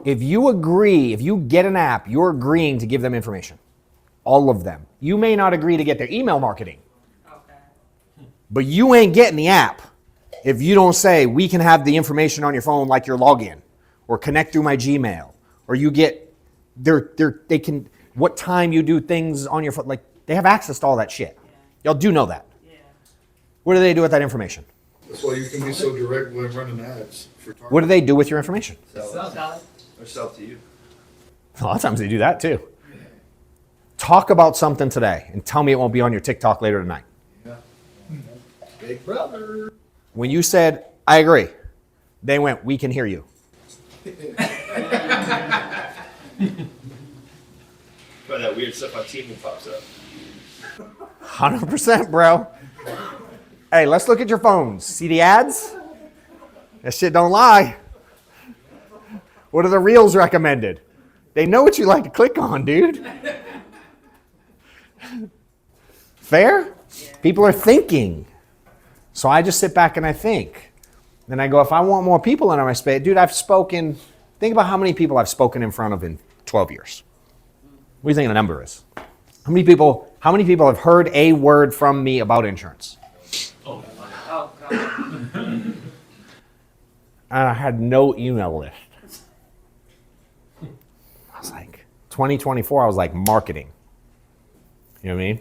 If you agree, if you get an app, you're agreeing to give them information. All of them. You may not agree to get their email marketing, Okay. but you ain't getting the app if you don't say, we can have the information on your phone like your login, or connect through my Gmail, or you get, they can, what time you do things on your phone, like, they have access to all that shit. Y'all do know that. Yeah. What do they do with that information? That's why you can be so direct when running ads. What do they do with your information? Sell or sell to you. A lot of times they do that too. Talk about something today and tell me it won't be on your TikTok later tonight. Yeah. Big brother. When you said, I agree, they went, we can hear you. But that weird stuff on TV pops up. 100%, bro. Hey, let's look at your phones. See the ads? That shit don't lie. What are the reels recommended? They know what you like to click on, dude. Fair? People are thinking. So I just sit back and I think. Then I go, if I want more people in my space, dude, think about how many people I've spoken in front of in 12 years. What do you think the number is? How many people have heard a word from me about insurance? Oh, God. And I had no email list. I was like, 2024, I was like marketing. You know what I mean?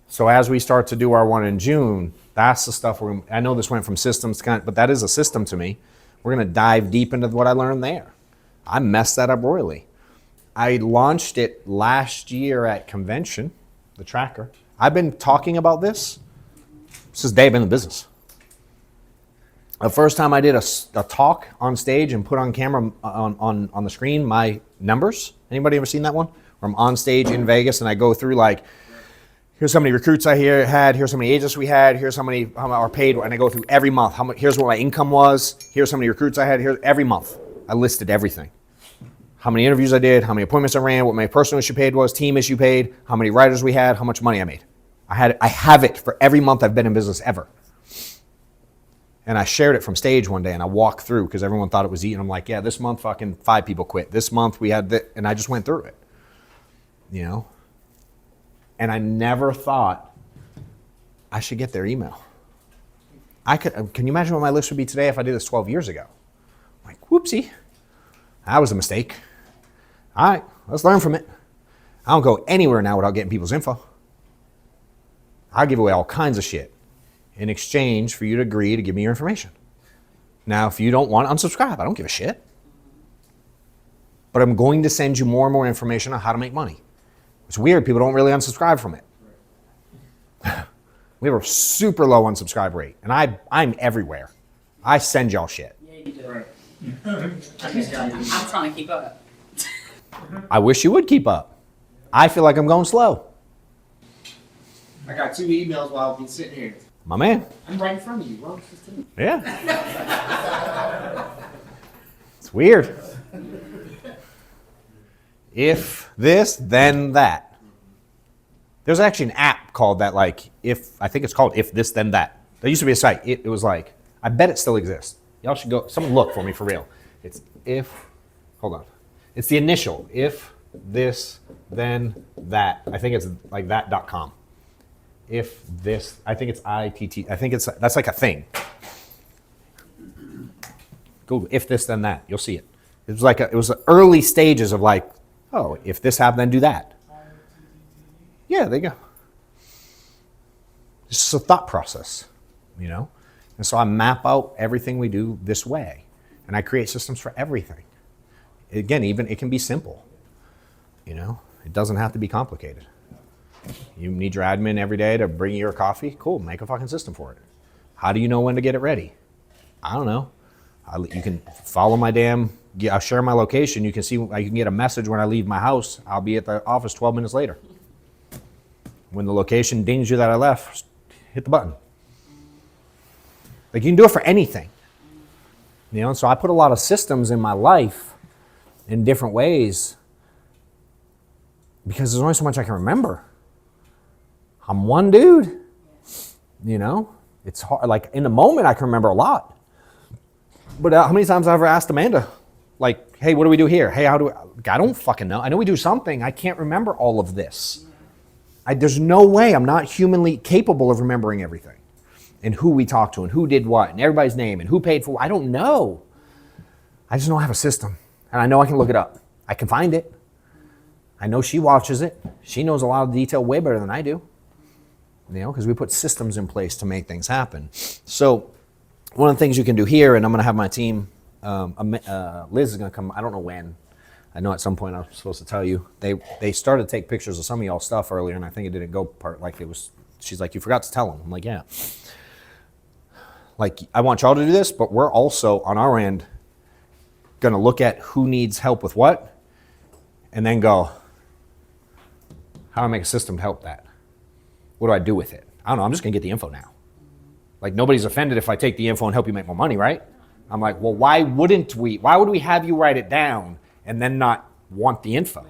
So as we start to do our one in June, that's the stuff I know this went from systems to but that is a system to me. We're going to dive deep into what I learned there. I messed that up royally. I launched it last year at convention, the tracker. I've been talking about this since day I've been in the business. The first time I did a talk on stage and put on camera on the screen my numbers. Anybody ever seen that one? Where I'm on stage in Vegas and I go through like, here's how many recruits I had, here's how many agents we had, here's how many are paid, and I go through every month. Here's what my income was, here's how many recruits I had, every month. I listed everything. How many interviews I did, how many appointments I ran, what my personal issue paid was, team issue paid, how many writers we had, how much money I made. I have it for every month I've been in business ever. And I shared it from stage one day and I walked through because everyone thought it was easy. And I'm like, yeah, this month fucking 5 people quit. This month we had that, and I just went through it. You know? And I never thought I should get their email. Can you imagine what my list would be today if I did this 12 years ago? I'm like, whoopsie. That was a mistake. All right, let's learn from it. I don't go anywhere now without getting people's info. I give away all kinds of shit in exchange for you to agree to give me your information. Now, if you don't want it, unsubscribe. I don't give a shit. But I'm going to send you more and more information on how to make money. It's weird, people don't really unsubscribe from it. We have a super low unsubscribe rate, and I'm everywhere. I send y'all shit. Yeah, you do. I'm trying to keep up. I wish you would keep up. I feel like I'm going slow. I got 2 emails while I've been sitting here. My man. I'm right in front of you, bro. Yeah. It's weird. If this, then that. There's actually an app called that, like, I think it's called If This, Then That. There used to be a site. It was like, I bet it still exists. Y'all should go, someone look for me for real. Hold on. It's the initial, if this, then that. I think it's like that.com. If this, I think it's ITT, that's like a thing. Google, if this, then that. You'll see it. It was the early stages of like, oh, if this happened, then do that. Yeah, there you go. It's just a thought process, you know? And so I map out everything we do this way. And I create systems for everything. Again, even it can be simple, you know? It doesn't have to be complicated. You need your admin every day to bring you your coffee? Cool, make a fucking system for it. How do you know when to get it ready? I don't know. You can follow my I'll share my location. You can see, I can get a message when I leave my house. I'll be at the office 12 minutes later. When the location dings you that I left, hit the button. Like, you can do it for anything. You know, and so I put a lot of systems in my life in different ways because there's only so much I can remember. I'm one dude, you know? It's hard. Like, in the moment, I can remember a lot. But how many times have I ever asked Amanda, like, hey, what do we do here? Hey, I don't fucking know. I know we do something. I can't remember all of this. There's no way I'm not humanly capable of remembering everything. And who we talked to and who did what and everybody's name and who paid for what. I don't know. I just know I have a system. And I know I can look it up. I can find it. I know she watches it. She knows a lot of detail way better than I do. You know, because we put systems in place to make things happen. So one of the things you can do here, and I'm going to have my team, Liz is going to come, I don't know when. I know at some point I'm supposed to tell you. They started to take pictures of some of y'all's stuff earlier, and I think it didn't go part like it was. She's like, you forgot to tell them. I'm like, yeah. Like, I want y'all to do this, but we're also, on our end, going to look at who needs help with what, and then go, how do I make a system to help that? What do I do with it? I don't know. I'm just going to get the info now. Like, nobody's offended if I take the info and help you make more money, right? I'm like, well, why would we have you write it down and then not want the info?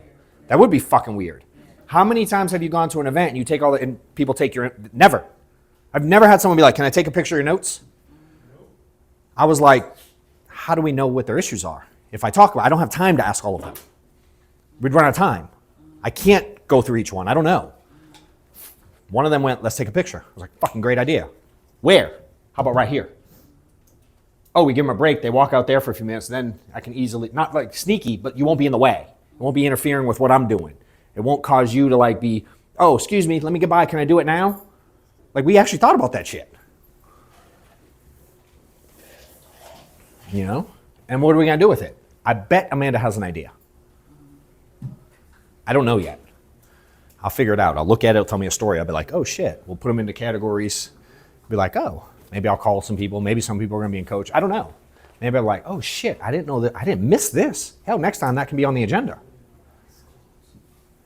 That would be fucking weird. How many times have you gone to an event and you take all the, and people take your, never. I've never had someone be like, can I take a picture of your notes? I was like, how do we know what their issues are? If I talk about, I don't have time to ask all of them. We'd run out of time. I can't go through each one. I don't know. One of them went, let's take a picture. I was like, fucking great idea. Where? How about right here? Oh, we give them a break. They walk out there for a few minutes. Then I can easily, not like sneaky, but you won't be in the way. It won't be interfering with what I'm doing. It won't cause you to like be, oh, excuse me, let me get by. Can I do it now? Like, we actually thought about that shit. You know? And what are we going to do with it? I bet Amanda has an idea. I don't know yet. I'll figure it out. I'll look at it. It'll tell me a story. I'll be like, oh, shit. We'll put them into categories. Be like, oh, maybe I'll call some people. Maybe some people are going to be in coach. I don't know. Maybe I'm like, oh, shit. I didn't know that. I didn't miss this. Hell, next time that can be on the agenda.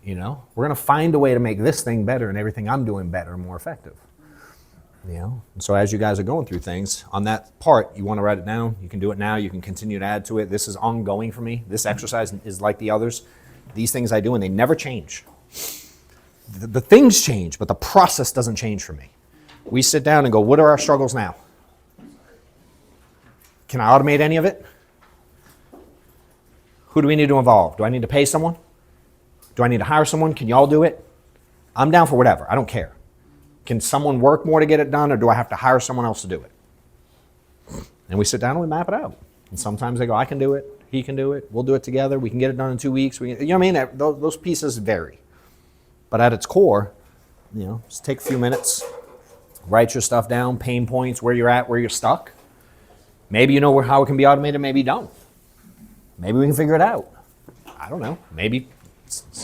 You know? We're going to find a way to make this thing better and everything I'm doing better and more effective. You know? And so as you guys are going through things, on that part, you want to write it down. You can do it now. You can continue to add to it. This is ongoing for me. This exercise is like the others. These things I do, and they never change. The things change, but the process doesn't change for me. We sit down and go, what are our struggles now? Can I automate any of it? Who do we need to involve? Do I need to pay someone? Do I need to hire someone? Can y'all do it? I'm down for whatever. I don't care. Can someone work more to get it done, or do I have to hire someone else to do it? And we sit down and we map it out. And sometimes they go, I can do it. He can do it. We'll do it together. We can get it done in 2 weeks. You know what I mean? Those pieces vary. But at its core, you know, just take a few minutes, write your stuff down, pain points, where you're at, where you're stuck. Maybe you know how it can be automated, maybe you don't. Maybe we can figure it out. I don't know. Maybe.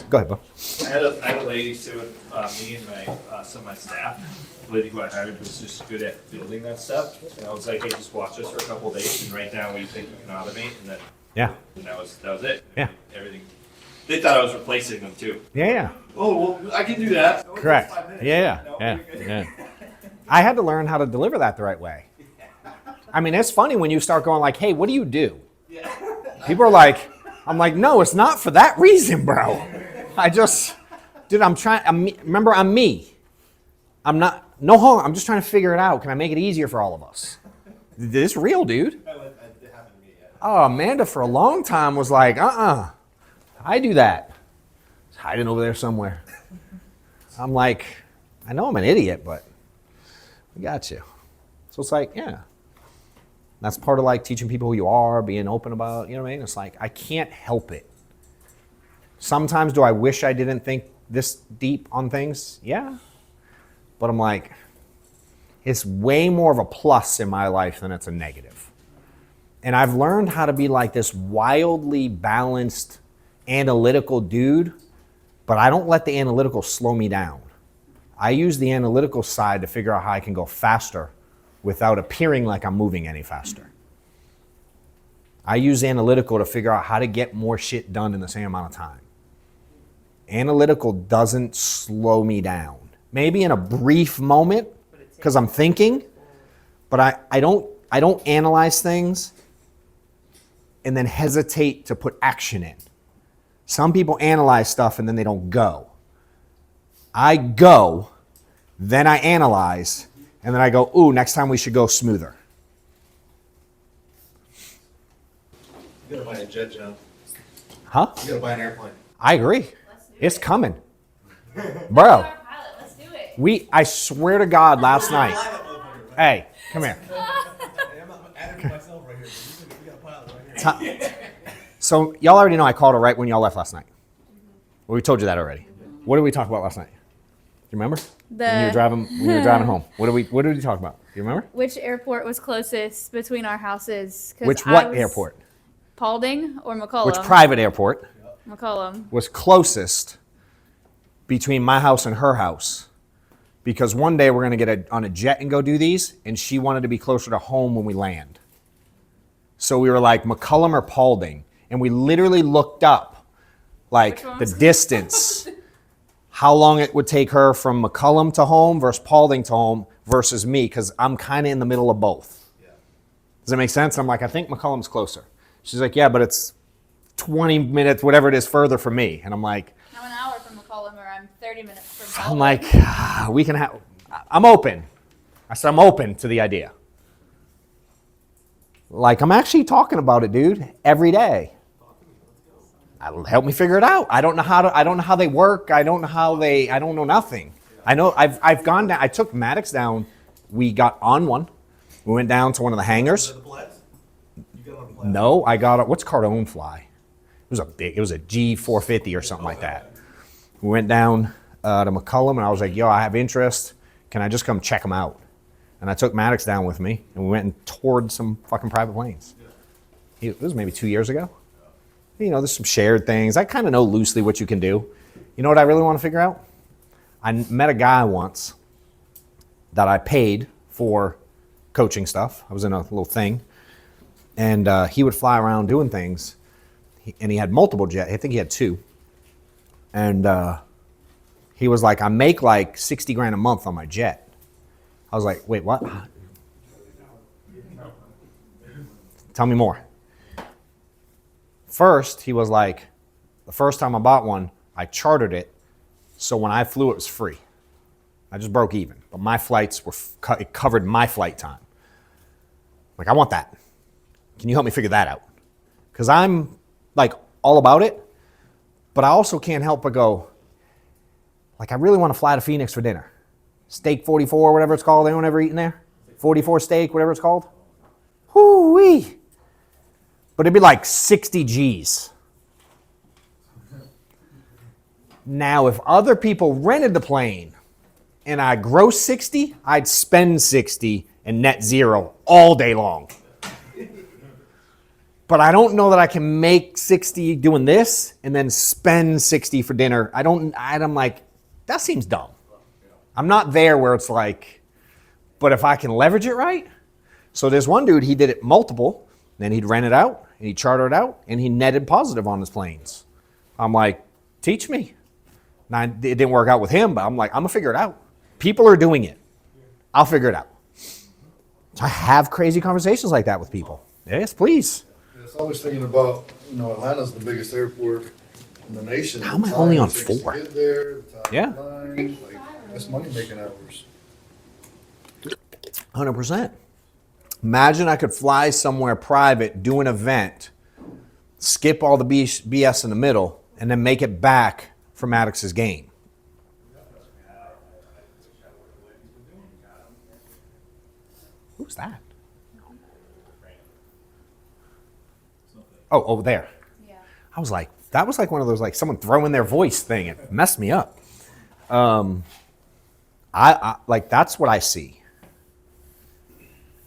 Go ahead, Bo. I had a lady too, me and some of my staff, the lady who I hired was just good at building that stuff. And I was like, hey, just watch this for a couple of days and write down what you think you can automate, and then Yeah. and that was it. Yeah. Everything. They thought I was replacing them too. Yeah. Oh, well, I can do that. Oh, Correct. 5 minutes. Yeah. No, Yeah. you're good. Yeah. I had to learn how to deliver that the right way. I mean, it's funny when you start going like, hey, what do you do? Yeah. People are like, I'm like, no, it's not for that reason, bro. Dude, remember, I'm me. I'm not, no harm. I'm just trying to figure it out. Can I make it easier for all of us? This real, dude. It happened to me, yeah. Oh, Amanda for a long time was like, I do that. It's hiding over there somewhere. I'm like, I know I'm an idiot, but we got you. So it's like, yeah. That's part of like teaching people who you are, being open about, you know what I mean? It's like, I can't help it. Sometimes do I wish I didn't think this deep on things? Yeah. But I'm like, it's way more of a plus in my life than it's a negative. And I've learned how to be like this wildly balanced, analytical dude, but I don't let the analytical slow me down. I use the analytical side to figure out how I can go faster without appearing like I'm moving any faster. I use analytical to figure out how to get more shit done in the same amount of time. Analytical doesn't slow me down. Maybe in a brief moment, because I'm thinking, but I don't analyze things and then hesitate to put action in. Some people analyze stuff and then they don't go. I go, then I analyze, and then I go, ooh, next time we should go smoother. You gotta buy a jet, John. Huh? You gotta buy an airplane. I agree. Let's do It's it. coming. Let's Bro, do our pilot. Let's do it. I swear to God, last night. Hey, come here. Hey, I'm not adding to myself right here, but you got a pilot right here. So y'all already know I called her right when y'all left last night. Well, we told you that already. What did we talk about last night? You remember? When you were driving home. What did we talk about? Do you remember? Which airport was closest between our houses? 'Cause Which I what was airport? Paulding or McCollum? Which private airport McCollum. was closest between my house and her house? Because one day we're going to get on a jet and go do these, and she wanted to be closer to home when we land. So we were like McCullum or Paulding, and we literally looked up like Which one the was- distance, how long it would take her from McCullum to home versus Paulding to home versus me, because I'm kind of in the middle of both. Does that make sense? I'm like, I think McCullum's closer. She's like, yeah, but it's 20 minutes, whatever it is, further from me. And I'm like, I'm an hour from McCollum, or I'm 30 minutes from I'm Baldwin. like, we can have, I'm open. I said, I'm open to the idea. Like, I'm actually talking about it, dude, every day. Help me figure it out. I don't know how they work. I don't know nothing. I know I've gone down, I took Maddox down. We got on one. We went down to one of the hangars. The Blitz? You got on the Blitz? No, I got what's Cardone fly? It was a G450 or something like that. We went down to McCullum and I was like, yo, I have interest. Can I just come check them out? And I took Maddox down with me and we went and toured some fucking private planes. It was maybe 2 years ago. You know, there's some shared things. I kind of know loosely what you can do. You know what I really want to figure out? I met a guy once that I paid for coaching stuff. I was in a little thing. And he would fly around doing things. And he had multiple jets. I think he had two. And he was like, I make like 60 grand a month on my jet. I was like, wait, what? Tell me more. First, he was like, the first time I bought one, I chartered it. So when I flew, it was free. I just broke even. But my flights were, it covered my flight time. Like, I want that. Can you help me figure that out? Because I'm like all about it, but I also can't help but go, like, I really want to fly to Phoenix for dinner. Steak 44, whatever it's called. Anyone ever eaten there? 44 steak, whatever it's called. Whoo-wee. But it'd be like 60 G's. Now, if other people rented the plane and I gross 60, I'd spend 60 and net zero all day long. But I don't know that I can make 60 doing this and then spend 60 for dinner. I'm like, that seems dumb. I'm not there where it's like, but if I can leverage it right. So there's one dude, he did it multiple, then he'd rent it out, and he'd charter it out, and he netted positive on his planes. I'm like, teach me. Now, it didn't work out with him, but I'm like, I'm gonna figure it out. People are doing it. I'll figure it out. So I have crazy conversations like that with people. Yes, please. It's always thinking about, Atlanta's the biggest airport in the nation. How am I The only time on it takes to 4? get there, the time Yeah. flying, like, that's money making hours. 100%. Imagine I could fly somewhere private, do an event, skip all the BS in the middle, and then make it back for Maddox's game. Who's that? Oh, over there. Yeah. I was like, that was like one of those, like someone throwing their voice thing. It messed me up. I like, that's what I see.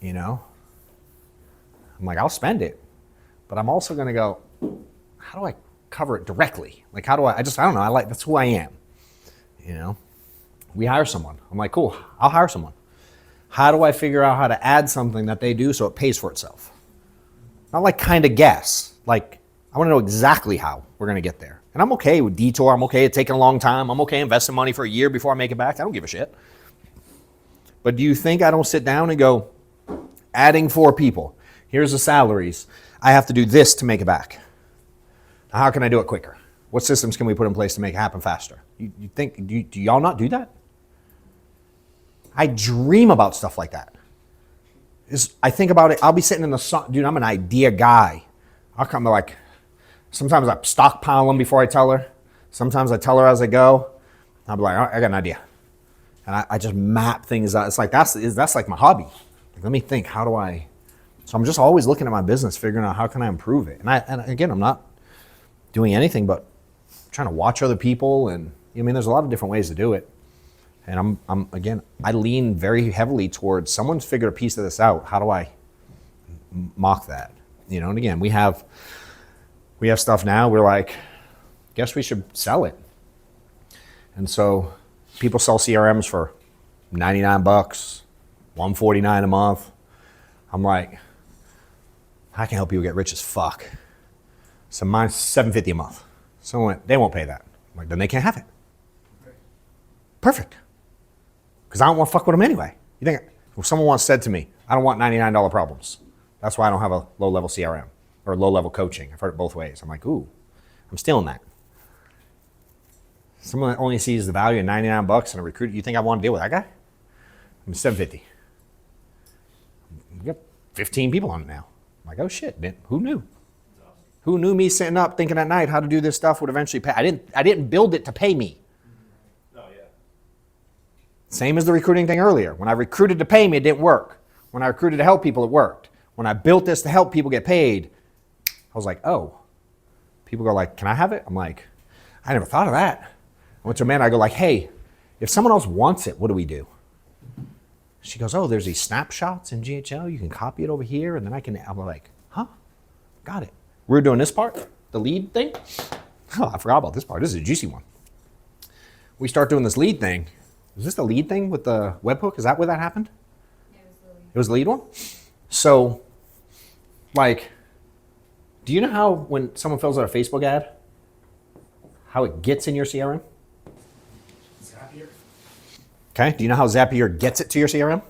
You know? I'm like, I'll spend it. But I'm also going to go, how do I cover it directly? Like, how do I don't know. That's who I am. You know? We hire someone. I'm like, cool, I'll hire someone. How do I figure out how to add something that they do so it pays for itself? Not like kind of guess. Like, I want to know exactly how we're going to get there. And I'm okay with detour. I'm okay with taking a long time. I'm okay investing money for a year before I make it back. I don't give a shit. But do you think I don't sit down and go, adding 4 people, here's the salaries. I have to do this to make it back. Now, how can I do it quicker? What systems can we put in place to make it happen faster? You think, do y'all not do that? I dream about stuff like that. I think about it, I'll be sitting in the sun. Dude, I'm an idea guy. I'll come to like, sometimes I stockpile them before I tell her. Sometimes I tell her as I go. I'll be like, all right, I got an idea. And I just map things out. It's like, that's like my hobby. Like, let me think, how do I? So I'm just always looking at my business, figuring out how can I improve it. And again, I'm not doing anything but trying to watch other people. And I mean, there's a lot of different ways to do it. And I lean very heavily towards someone's figured a piece of this out. How do I mock that? You know, and again, we have stuff now. We're like, guess we should sell it. And so people sell CRMs for $99, $149 a month. I'm like, I can help people get rich as fuck. So mine's $750 a month. Someone went, they won't pay that. I'm like, then they can't have it. Perfect. Because I don't want to fuck with them anyway. You think, if someone once said to me, I don't want $99 problems. That's why I don't have a low-level CRM or low-level coaching. I've heard it both ways. I'm like, ooh, I'm stealing that. Someone that only sees the value of $99 and a recruiter, you think I want to deal with that guy? I'm $750. We got 15 people on it now. I'm like, oh shit, man, who knew? Who knew me sitting up thinking at night how to do this stuff would eventually pay? I didn't build it to pay me. Oh, yeah. Same as the recruiting thing earlier. When I recruited to pay me, it didn't work. When I recruited to help people, it worked. When I built this to help people get paid, I was like, oh. People go like, can I have it? I'm like, I never thought of that. I went to a man, I go like, hey, if someone else wants it, what do we do? She goes, oh, there's these snapshots in GHL. You can copy it over here, and then I'm like, huh? Got it. We're doing this part, the lead thing. Oh, I forgot about this part. This is a juicy one. We start doing this lead thing. Is this the lead thing with the webhook? Is that where that happened? It was the lead one? So, like, do you know how when someone fills out a Facebook ad, how it gets in your CRM? Zapier. Okay, do you know how Zapier gets it to your CRM?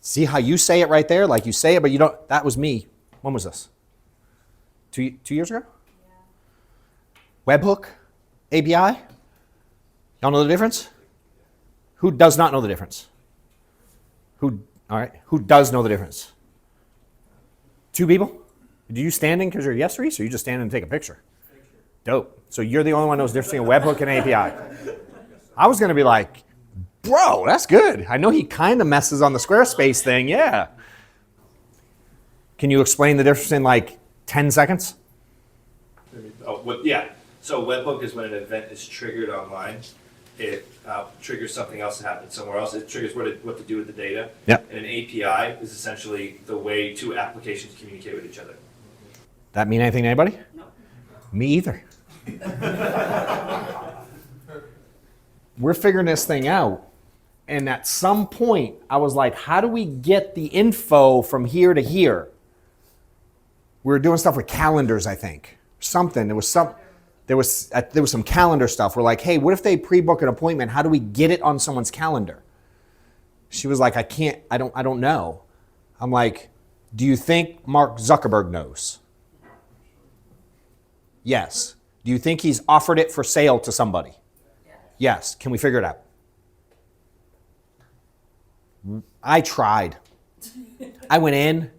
See how you say it right there? Like you say it, but you don't, that was me. When was this? Two years ago? Yeah. Webhook, API? Y'all know the difference? Who does not know the difference? All right, who does know the difference? Two people? Do you standing because you're a yes Reese, or you just standing and take a picture? Dope. So you're the only one who knows the difference between a webhook and an API. I was gonna be like, bro, that's good. I know he kind of messes on the Squarespace thing, yeah. Can you explain the difference in like 10 seconds? Yeah. So webhook is when an event is triggered online. It triggers something else that happens somewhere else. It triggers what to do with the data. Yep. And an API is essentially the way two applications communicate with each other. That mean anything to anybody? No. Me either. We're figuring this thing out. And at some point, I was like, how do we get the info from here to here? We were doing stuff with calendars, I think. Something. There was some calendar stuff. We're like, hey, what if they pre-book an appointment? How do we get it on someone's calendar? She was like, I don't know. I'm like, do you think Mark Zuckerberg knows? Yes. Do you think he's offered it for sale to somebody? Yes. Can we figure it out? I tried. I went in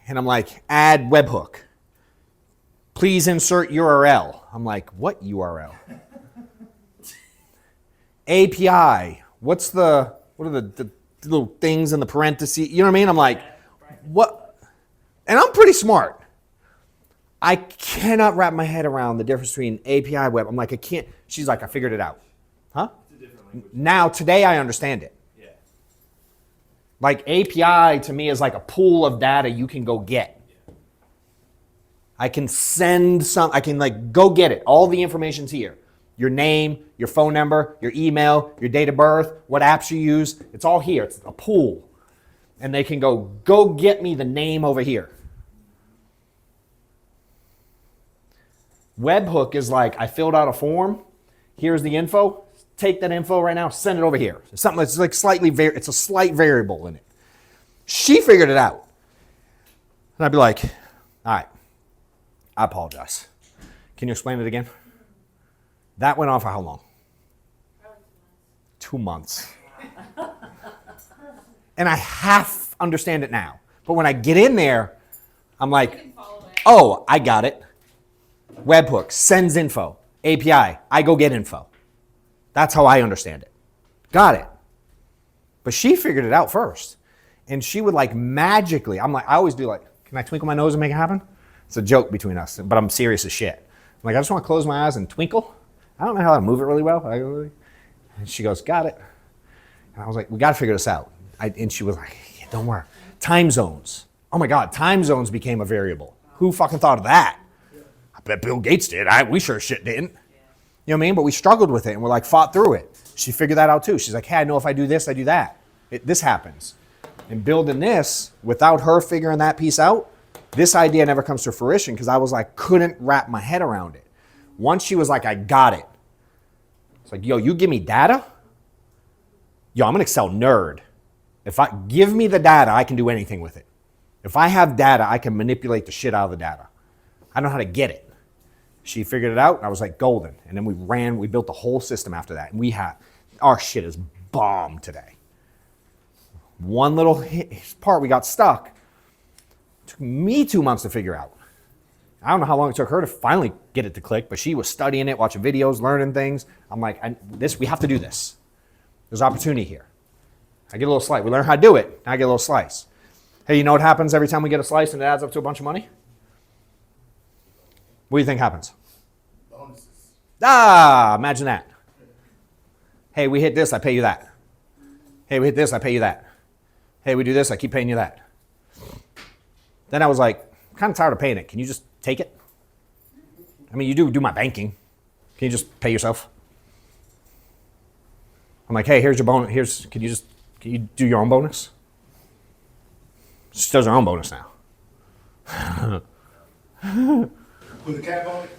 and I'm like, add webhook. Please insert URL. I'm like, what URL? API. What are the little things in the parentheses? You know what I mean? I'm like, what? And I'm pretty smart. I cannot wrap my head around the difference between API web. I'm like, I can't. She's like, I figured it out. Huh? It's a different language. Now, today I understand it. Yeah. Like API to me is like a pool of data you can go get. I can send I can like go get it. All the information's here. Your name, your phone number, your email, your date of birth, what apps you use. It's all here. It's a pool. And they can go get me the name over here. Webhook is like, I filled out a form. Here's the info. Take that info right now, send it over here. It's something that's like it's a slight variable in it. She figured it out. And I'd be like, all right, I apologize. Can you explain it again? That went on for how long? 2 months. And I half understand it now. But when I get in there, I'm like, oh, I got it. Webhook sends info. API, I go get info. That's how I understand it. Got it. But she figured it out first. And she would like magically, I'm like, I always do like, can I twinkle my nose and make it happen? It's a joke between us, but I'm serious as shit. I'm like, I just want to close my eyes and twinkle. I don't know how to move it really well. And she goes, got it. And I was like, we got to figure this out. And she was like, yeah, don't worry. Time zones. Oh my God, time zones became a variable. Who fucking thought of that? I bet Bill Gates did. We sure shit didn't. You know what I mean? But we struggled with it and we're like fought through it. She figured that out too. She's like, hey, I know if I do this, I do that. This happens. And building this without her figuring that piece out, this idea never comes to fruition because I was like, couldn't wrap my head around it. Once she was like, I got it. It's like, yo, you give me data? Yo, I'm an Excel nerd. If I give me the data, I can do anything with it. If I have data, I can manipulate the shit out of the data. I know how to get it. She figured it out, and I was like, golden. And then we built the whole system after that. And our shit is bomb today. One little part we got stuck. It took me 2 months to figure out. I don't know how long it took her to finally get it to click, but she was studying it, watching videos, learning things. I'm like, we have to do this. There's opportunity here. I get a little slice. We learn how to do it. Now I get a little slice. Hey, you know what happens every time we get a slice and it adds up to a bunch of money? What do you think happens? Bonuses. Imagine that. Hey, we hit this, I pay you that. Hey, we hit this, I pay you that. Hey, we do this, I keep paying you that. Then I was like, I'm kind of tired of paying it. Can you just take it? I mean, you do my banking. Can you just pay yourself? I'm like, hey, here's your bonus. Can you do your own bonus? She does her own bonus now. Put a cap on it?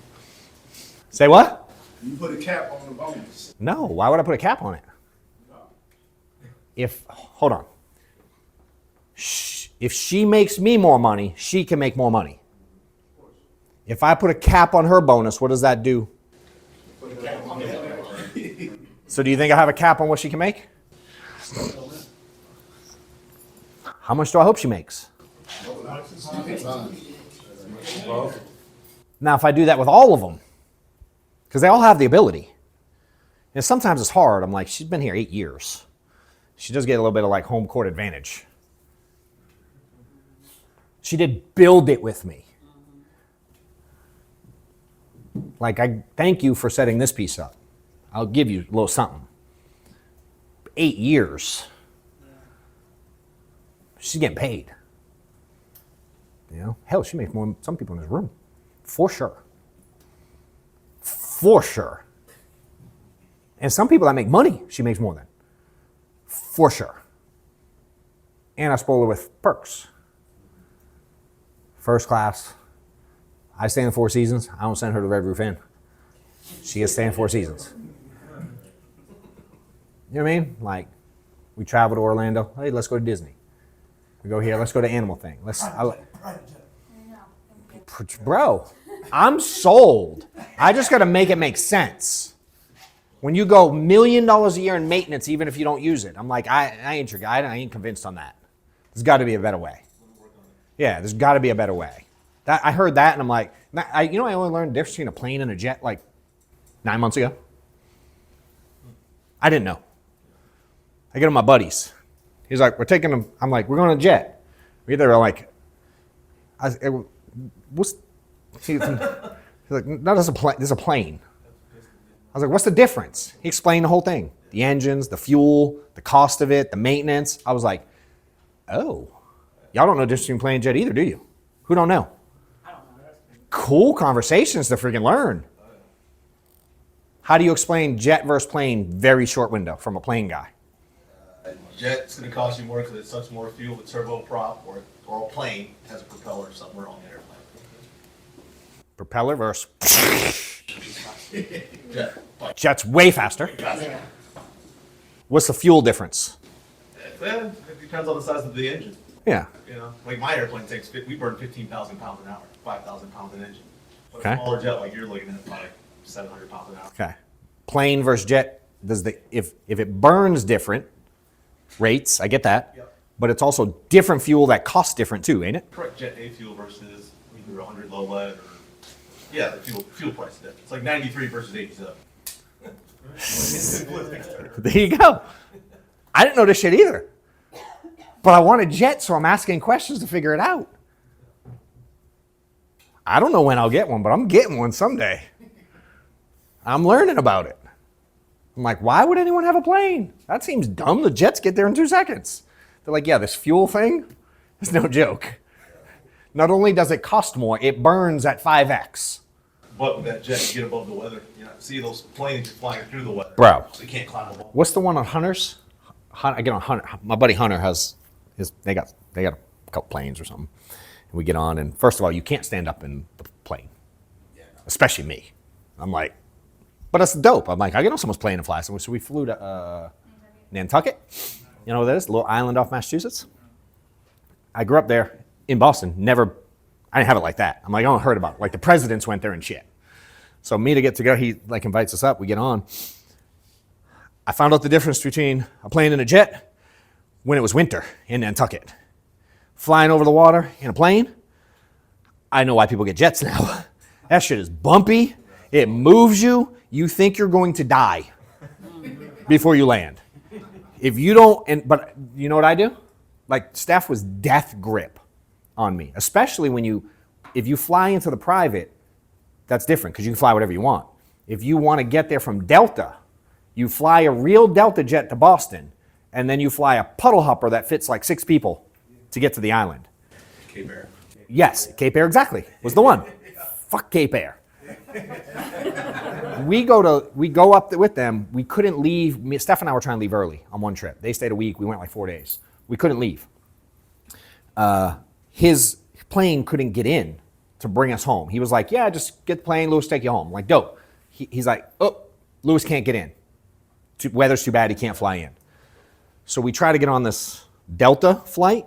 Say what? You put a cap on the bonus. No, why would I put a cap on it? Hold on. If she makes me more money, she can make more money. If I put a cap on her bonus, what does that do? So do you think I have a cap on what she can make? How much do I hope she makes? Now, if I do that with all of them, because they all have the ability, and sometimes it's hard. I'm like, she's been here 8 years. She does get a little bit of like home court advantage. She did build it with me. Like, I thank you for setting this piece up. I'll give you a little something. 8 years. She's getting paid. You know, hell, she makes more than some people in this room. For sure. For sure. And some people that make money, she makes more than. For sure. And I spoil her with perks. First class. I stay in the Four Seasons. I don't send her to Red Roof Inn. She gets to stay in Four Seasons. You know what I mean? Like, we travel to Orlando. Hey, let's go to Disney. We go here. Let's go to Animal Thing. Bro, I'm sold. I just got to make it make sense. When you go $1 million a year in maintenance, even if you don't use it, I'm like, I ain't your guy. I ain't convinced on that. There's got to be a better way. Yeah, there's got to be a better way. I heard that, and I'm like, I only learned the difference between a plane and a jet like 9 months ago. I didn't know. I get on my buddies. He's like, we're taking them. I'm like, we're going on a jet. We either are like, what's? He's like, no, there's a plane. I was like, what's the difference? He explained the whole thing. The engines, the fuel, the cost of it, the maintenance. I was like, oh, y'all don't know the difference between plane and jet either, do you? Who don't know? I don't know. Cool conversations to freaking learn. How do you explain jet versus plane? Very short window from a plane guy. Jet's gonna cost you more because it sucks more fuel with turboprop, or a plane has a propeller somewhere on the airplane. Propeller versus Jet. jet's way faster. What's the fuel difference? Well, it depends on the size of the engine. Yeah. You know, like my airplane we burn 15,000 pounds an hour, 5,000 pounds an engine. But Okay. a smaller jet like you're looking at, like 700 pounds an hour. Okay. Plane versus jet. If it burns different rates, I get that. Yep. But it's also different fuel that costs different too, ain't it? Correct. Jet A fuel versus either 100 low lead or the fuel price difference. It's like 93 versus 87. There you go. I didn't know this shit either. But I want a jet, so I'm asking questions to figure it out. I don't know when I'll get one, but I'm getting one someday. I'm learning about it. I'm like, why would anyone have a plane? That seems dumb. The jets get there in 2 seconds. They're like, yeah, this fuel thing is no joke. Not only does it cost more, it burns at 5x. But with that jet, you get above the weather. You know, see those planes are flying through the weather. Bro. So you can't climb above. What's the one on Hunter's? I get on Hunter. My buddy Hunter has They got a couple planes or something. And we get on, and first of all, you can't stand up in the plane, especially me. I'm like, but it's dope. I'm like, I know someone's playing and fly. So we flew to Nantucket. You know what that is? A little island off Massachusetts. I grew up there in Boston. I didn't have it like that. I'm like, I don't heard about it. Like the presidents went there and shit. So me to get to go, he like invites us up. We get on. I found out the difference between a plane and a jet when it was winter in Nantucket. Flying over the water in a plane, I know why people get jets now. That shit is bumpy. It moves you. You think you're going to die before you land. If you don't, but you know what I do? Like Steph was death grip on me, especially if you fly into the private, that's different because you can fly whatever you want. If you want to get there from Delta, you fly a real Delta jet to Boston, and then you fly a puddle hopper that fits like 6 people to get to the island. Cape Air. Yes, Cape Air exactly was the one. Fuck Cape Air. We go up with them. We couldn't leave. Steph and I were trying to leave early on one trip. They stayed a week. We went like 4 days. We couldn't leave. His plane couldn't get in to bring us home. He was like, yeah, just get the plane. Lewis, take you home. I'm like, dope. He's like, oh, Lewis can't get in. Weather's too bad. He can't fly in. So we try to get on this Delta flight.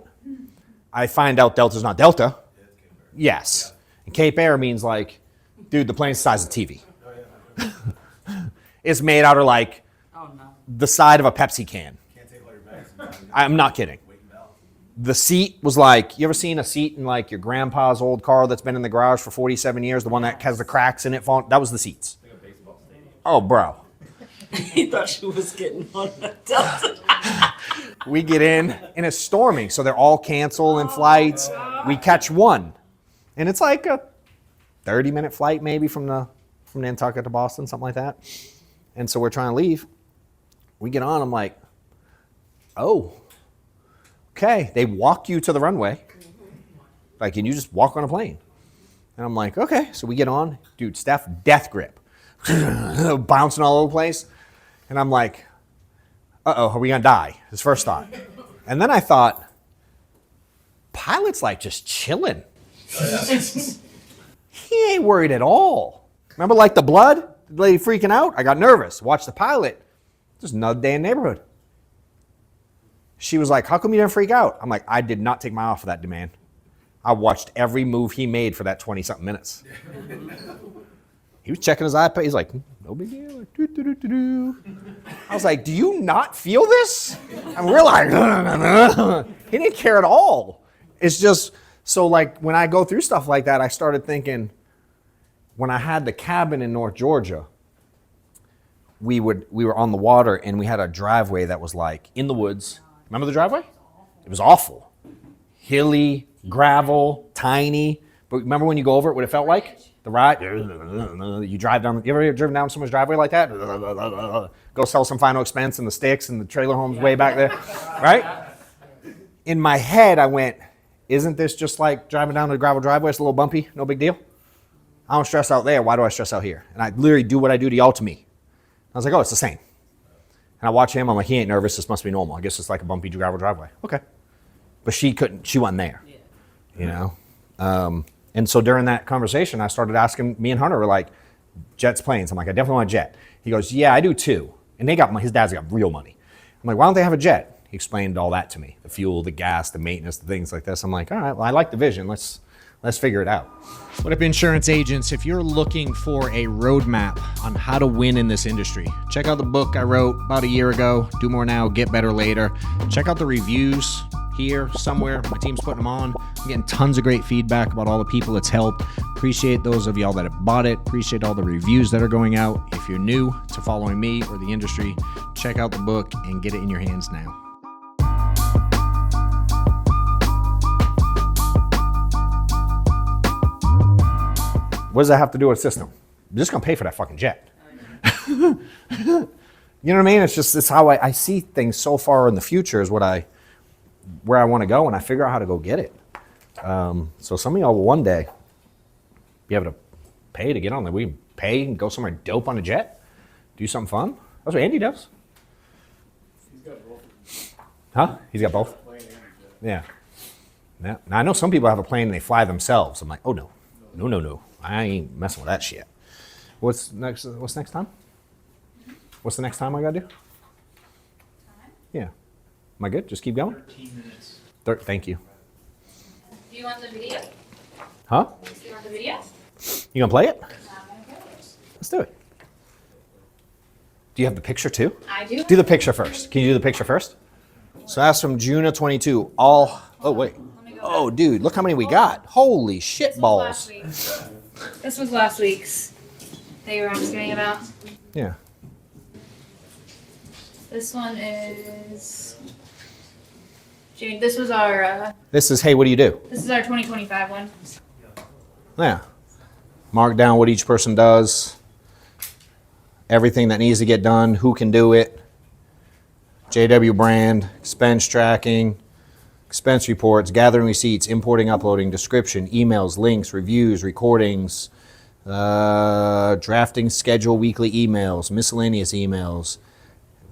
I find out Delta's not Delta. Yes. And Cape Air means like, dude, the plane's the size of TV. It's made out of like the side of a Pepsi can. Can't take all your bags. I'm not kidding. The seat was like, you ever seen a seat in like your grandpa's old car that's been in the garage for 47 years, the one that has the cracks in it? That was the seats. Like a baseball stadium. Oh, bro. He thought she was getting on the Delta. We get in, and it's storming, so they're all canceling flights. We catch one, and it's like a 30-minute flight maybe from Nantucket to Boston, something like that. And so we're trying to leave. We get on, I'm like, oh, okay. They walk you to the runway, like, and you just walk on a plane. And I'm like, okay. So we get on, dude, Steph, death grip, bouncing all over the place. And I'm like, uh-oh, are we gonna die? His first thought. And then I thought, pilot's like just chilling. He ain't worried at all. Remember like the blood? The lady freaking out? I got nervous. Watched the pilot. Just another day in the neighborhood. She was like, how come you didn't freak out? I'm like, I did not take my eye off of that demand. I watched every move he made for that 20-something minutes. He was checking his iPad. He's like, no big deal. Like, doo, doo, doo, doo, doo. I was like, do you not feel this? And we're like, he didn't care at all. It's just, so like when I go through stuff like that, I started thinking, when I had the cabin in North Georgia, we were on the water and we had a driveway that was like in the woods. Remember the driveway? It was awful. Hilly, gravel, tiny. But remember when you go over it, what it felt like? The ride, you drive down, you ever driven down someone's driveway like that? Go sell some final expense in the sticks and the trailer home's way back there, right? In my head, I went, isn't this just like driving down the gravel driveway? It's a little bumpy, no big deal. I don't stress out there, why do I stress out here? And I literally do what I do to y'all to me. I was like, oh, it's the same. And I watch him, I'm like, he ain't nervous, this must be normal. I guess it's like a bumpy gravel driveway. Okay. But she wasn't there, you know? And so during that conversation, I started asking, me and Hunter were like, jets, planes. I'm like, I definitely want a jet. He goes, yeah, I do too. And his dad's got real money. I'm like, why don't they have a jet? He explained all that to me, the fuel, the gas, the maintenance, the things like this. I'm like, all right, well, I like the vision. Let's figure it out. What up, insurance agents? If you're looking for a roadmap on how to win in this industry, check out the book I wrote about a year ago, Do More Now, Get Better Later. Check out the reviews here somewhere. My team's putting them on. I'm getting tons of great feedback about all the people it's helped. Appreciate those of y'all that have bought it. Appreciate all the reviews that are going out. If you're new to following me or the industry, check out the book and get it in your hands now. What does that have to do with system? I'm just gonna pay for that fucking jet. You know what I mean? It's how I see things so far in the future is where I want to go, and I figure out how to go get it. So some of y'all will one day be able to pay to get on there. We can pay and go somewhere dope on a jet, do something fun. That's what Andy does. He's got both. Huh? He's got both? Yeah. Yeah. Now I know some people have a plane and they fly themselves. I'm like, oh no, no, no, no. I ain't messing with that shit. What's next? What's next time? What's the next time I gotta do? Yeah. Am I good? Just keep going. 13 minutes. Thank you. Do you want the video? Huh? Do you want the video? You gonna play it? I'm gonna go. Let's do it. Do you have the picture too? I do. Do the picture first. Can you do the picture first? So that's from June of 22. All. Oh wait. Oh dude, look how many we got. Holy shit balls. This was last week's. That you were asking about. Yeah. This one is June. This was our. This is, hey, what do you do? This is our 2025 one. Yeah. Mark down what each person does, everything that needs to get done, who can do it, JW brand, expense tracking, expense reports, gathering receipts, importing, uploading, description, emails, links, reviews, recordings, drafting schedule weekly emails, miscellaneous emails,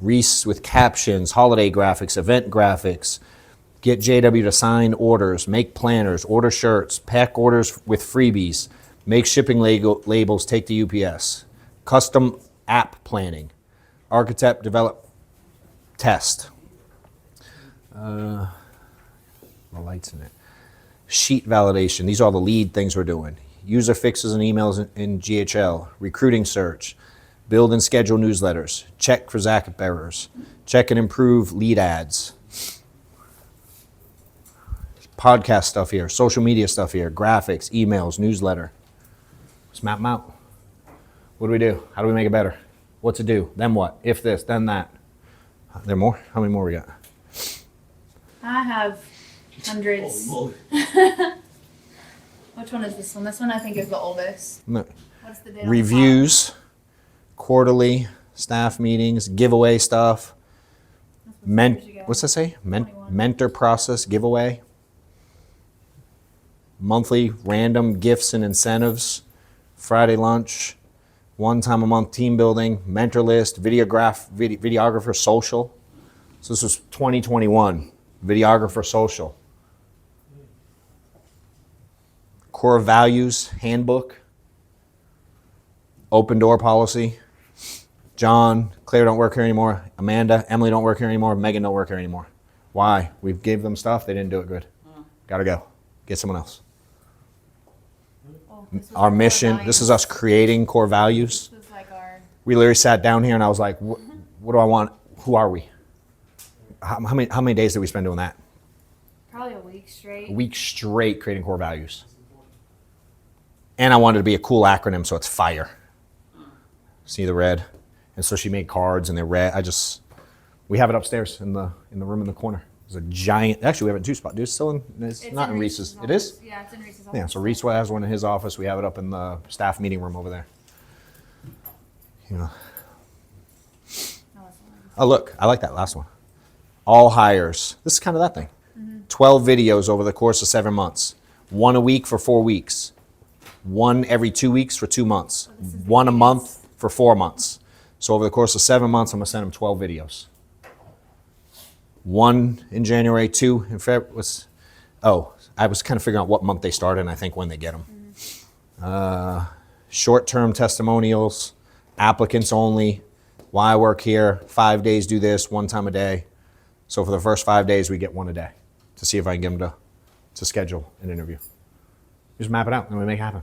Reese with captions, holiday graphics, event graphics, get JW to sign orders, make planners, order shirts, pack orders with freebies, make shipping labels, take to UPS, custom app planning, architect, develop, test. The lights in it. Sheet validation. These are all the lead things we're doing. User fixes and emails in GHL, recruiting search, build and schedule newsletters, check for Zach errors, check and improve lead ads, podcast stuff here, social media stuff here, graphics, emails, newsletter. Let's map them out. What do we do? How do we make it better? What to do? Then what? If this, then that. There more? How many more we got? I have hundreds. Holy Which one is this one? This one I think is the oldest. No. What's the date? on the Reviews, quarterly, staff meetings, giveaway stuff. top? That's what years ago. What's that say? 21. Mentor process giveaway. Monthly random gifts and incentives. Friday lunch. One time a month team building. Mentor list. Videographer social. So this was 2021. Videographer social. Core values handbook. Open door policy. John, Claire don't work here anymore. Amanda, Emily don't work here anymore. Megan don't work here anymore. Why? We gave them stuff. They didn't do it good. Gotta go. Get someone else. Oh, this was Our core mission, this is us creating core values. This was like our. We literally sat down here and I was like, what do I want? Who are we? How many days did we spend doing that? Probably a week straight. A week straight creating core values. And I wanted to be a cool acronym, so it's FIRE. See the red? And so she made cards and they're red. We have it upstairs in the room in the corner. There's a giant, actually we have it in two spots. It's not in Reese's. It is? office. Yeah, it's in Reese's office. Yeah, so Reese has one in his office. We have it up in the staff meeting room over there. You know. No, that's not. Oh, look, I like that last one. All hires. This is kind of that thing. 12 videos over the course of 7 months. 1 a week for 4 weeks. 1 every 2 weeks for 2 months. 1 a month for 4 months. So over the course of 7 months, I'm going to send them 12 videos. 1 in January, 2 in February. I was kind of figuring out what month they started and I think when they get them. Short-term testimonials, applicants only, why I work here, 5 days do this, 1 time a day. So for the first 5 days, we get 1 a day to see if I can get them to schedule an interview. Just map it out and we make it happen.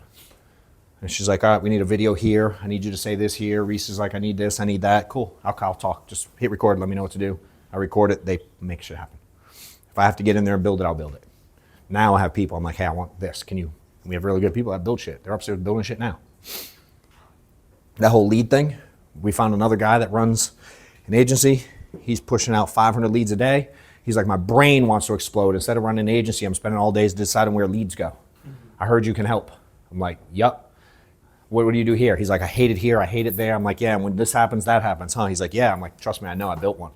And she's like, all right, we need a video here. I need you to say this here. Reese is like, I need this, I need that. Cool, I'll talk. Just hit record, let me know what to do. I record it, they make shit happen. If I have to get in there and build it, I'll build it. Now I have people, I'm like, hey, I want this. Can you? We have really good people that build shit. They're upstairs building shit now. That whole lead thing, we found another guy that runs an agency. He's pushing out 500 leads a day. He's like, my brain wants to explode. Instead of running an agency, I'm spending all days deciding where leads go. I heard you can help. I'm like, yup. What do you do here? He's like, I hate it here, I hate it there. I'm like, yeah, and when this happens, that happens, huh? He's like, yeah. I'm like, trust me, I know, I built one.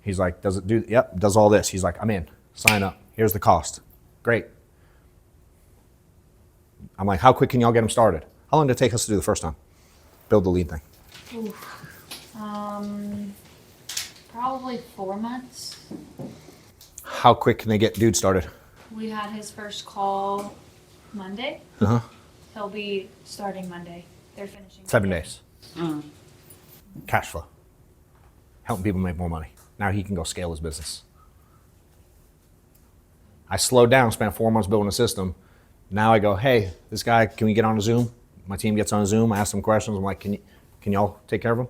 He's like, does it do, yep, does all this. He's like, I'm in, sign up. Here's the cost. Great. I'm like, how quick can y'all get them started? How long did it take us to do the first time? Build the lead thing. Probably 4 months. How quick can they get dude started? We had his first call Monday. Uh-huh. He'll be starting Monday. They're finishing. 7 Monday. days. Cash flow. Helping people make more money. Now he can go scale his business. I slowed down, spent 4 months building a system. Now I go, hey, this guy, can we get on a Zoom? My team gets on a Zoom. I ask them questions. I'm like, can y'all take care of him?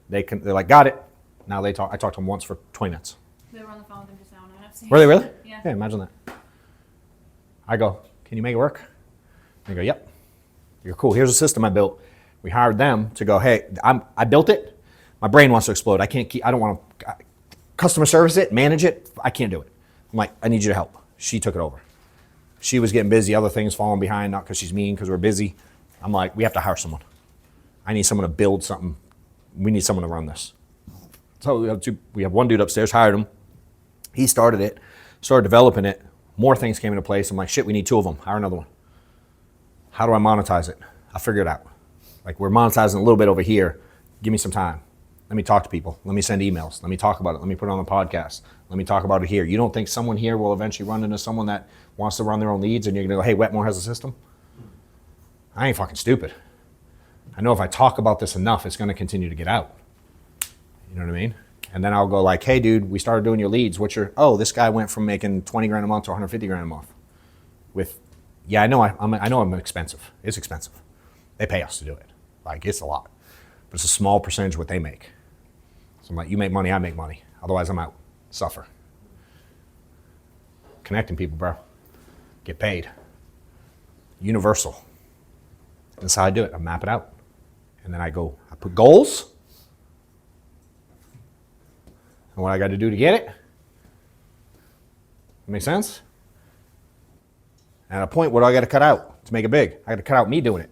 They're like, got it. Now they talk. I talked to them once for 20 minutes. They were on the phone with him just now. And I've seen. Were they really? Yeah. Yeah, imagine that. I go, can you make it work? They go, yep. You're cool. Here's a system I built. We hired them to go, hey, I built it. My brain wants to explode. I don't want to customer service it, manage it. I can't do it. I'm like, I need you to help. She took it over. She was getting busy, other things falling behind, not because she's mean, because we're busy. I'm like, we have to hire someone. I need someone to build something. We need someone to run this. So we have one dude upstairs, hired him. He started it, started developing it. More things came into place. I'm like, shit, we need 2 of them. Hire another one. How do I monetize it? I figured it out. Like, we're monetizing a little bit over here. Give me some time. Let me talk to people. Let me send emails. Let me talk about it. Let me put it on the podcast. Let me talk about it here. You don't think someone here will eventually run into someone that wants to run their own leads and you're going to go, hey, Wetmore has a system? I ain't fucking stupid. I know if I talk about this enough, it's going to continue to get out. You know what I mean? And then I'll go like, hey, dude, we started doing your leads. This guy went from making 20 grand a month to 150 grand a month. I know I'm expensive. It's expensive. They pay us to do it. Like, it's a lot. But it's a small percentage of what they make. So I'm like, you make money, I make money. Otherwise, I'm out. Suffer. Connecting people, bro. Get paid. Universal. That's how I do it. I map it out. And then I put goals. And what I got to do to get it. Make sense? And at a point, what do I got to cut out to make it big? I got to cut out me doing it.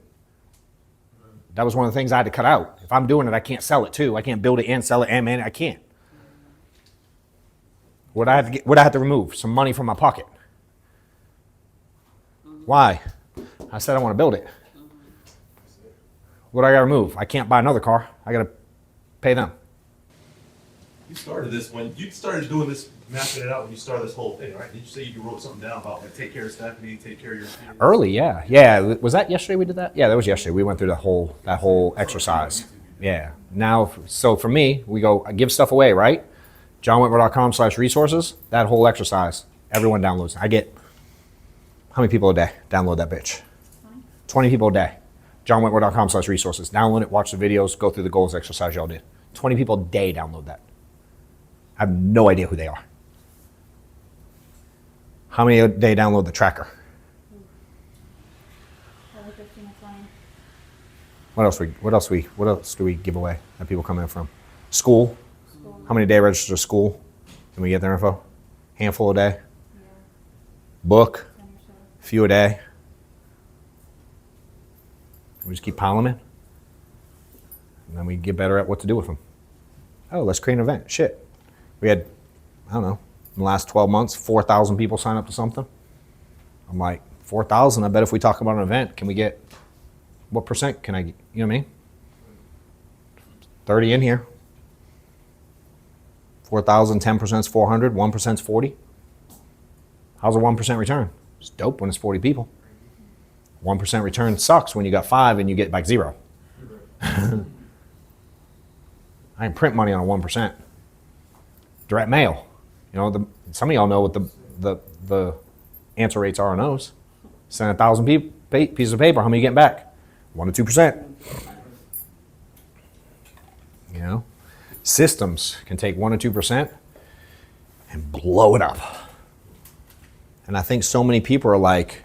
That was one of the things I had to cut out. If I'm doing it, I can't sell it too. I can't build it and sell it and man, I can't. What I have to remove? Some money from my pocket. Why? I said I want to build it. What do I got to remove? I can't buy another car. I got to pay them. You started this when you started doing this, mapping it out when you started this whole thing, right? Did you say you wrote something down about like take care of Stephanie, take care of your team? Early, yeah. Yeah, was that yesterday we did that? Yeah, that was yesterday. We went through that whole exercise. Yeah. Now, so for me, we go give stuff away, right? johnwentworth.com/resources, that whole exercise, everyone downloads it. I get, how many people a day download that bitch? 20 people a day. johnwentworth.com/resources. Download it, watch the videos, go through the goals exercise y'all did. 20 people a day download that. I have no idea who they are. How many a day download the tracker? Probably 15 or 20. What else do we give away that people come in from? School. How many a day register school? Can we get their info? Handful a day. Yeah. Book. 10 or so. Few a day. We just keep piling them in. And then we get better at what to do with them. Oh, let's create an event. Shit. We had, I don't know, in the last 12 months, 4,000 people sign up to something. I'm like, 4,000, I bet if we talk about an event, can we get, what percent can I get? You know what I mean? 30 in here. 4,000, 10% is 400, 1% is 40. How's a 1% return? It's dope when it's 40 people. 1% return sucks when you got 5 and you get back 0. I can print money on a 1%. Direct mail. You know, some of y'all know what the answer rates are on those. Send 1,000 pieces of paper. How many you getting back? 1 to 2%. You know, systems can take 1 to 2% and blow it up. And I think so many people are like,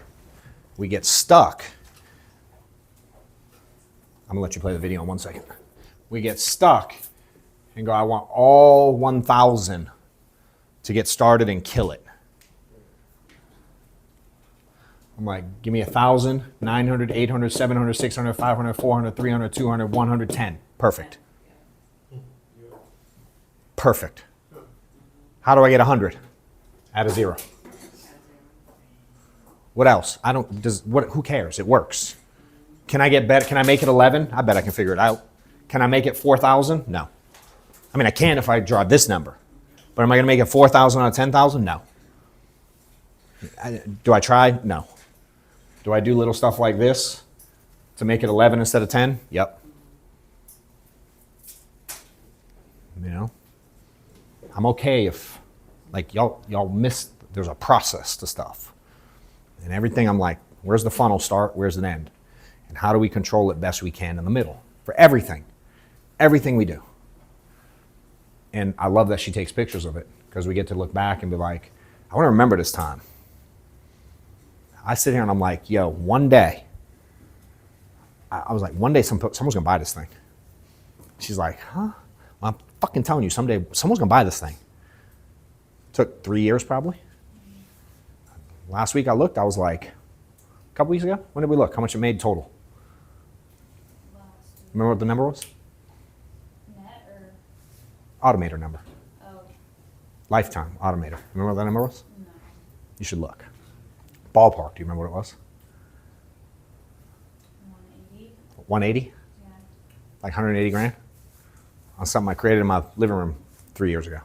we get stuck. I'm gonna let you play the video in 1 second. We get stuck and go, I want all 1,000 to get started and kill it. I'm like, give me 1,000, 900, 800, 700, 600, 500, 400, 300, 200, 110. Perfect. Perfect. How do I get 100? Add a 0. What else? Who cares? It works. Can I get better? Can I make it 11? I bet I can figure it out. Can I make it 4,000? No. I mean, I can if I draw this number. But am I going to make it 4,000 out of 10,000? No. Do I try? No. Do I do little stuff like this to make it 11 instead of 10? Yep. You know, I'm okay if, like, y'all miss, there's a process to stuff. And everything I'm like, where's the funnel start? Where's it end? And how do we control it best we can in the middle? For everything we do. And I love that she takes pictures of it because we get to look back and be like, I want to remember this time. I sit here and I'm like, yo, one day, I was like, one day someone's going to buy this thing. She's like, huh? Well, I'm fucking telling you, someday someone's going to buy this thing. Took 3 years probably. Last week I looked, I was like, a couple weeks ago, when did we look? How much it made total? Remember what the number was? Net or? Automator number. Oh, Lifetime automator. Remember what that number was? no. You should look. Ballpark, do you remember what it was? 180? 180? Yeah. Like 180 grand? On something I created in my living room 3 years ago.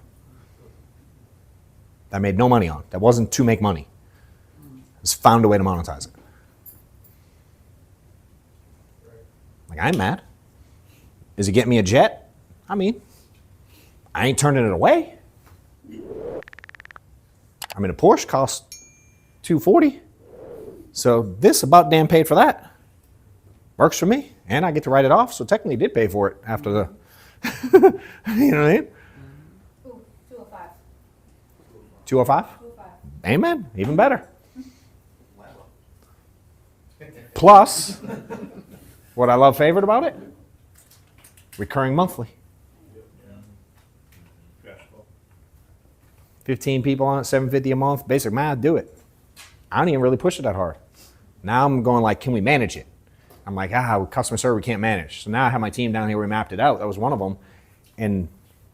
That I made no money on. That wasn't to make money. I just found a way to monetize it. Like, I ain't mad. Is it getting me a jet? I mean, I ain't turning it away. I mean, a Porsche costs $240. So this about damn paid for that. Works for me. And I get to write it off, so technically did pay for it after the, you know what I mean? Ooh, 205. 205? 205. Amen. Even better. Plus, what I love favorite about it, recurring monthly. 15 people on it, $750 a month, basic math, do it. I don't even really push it that hard. Now I'm going like, can we manage it? I'm like, with customer service we can't manage. So now I have my team down here, we mapped it out. That was one of them. And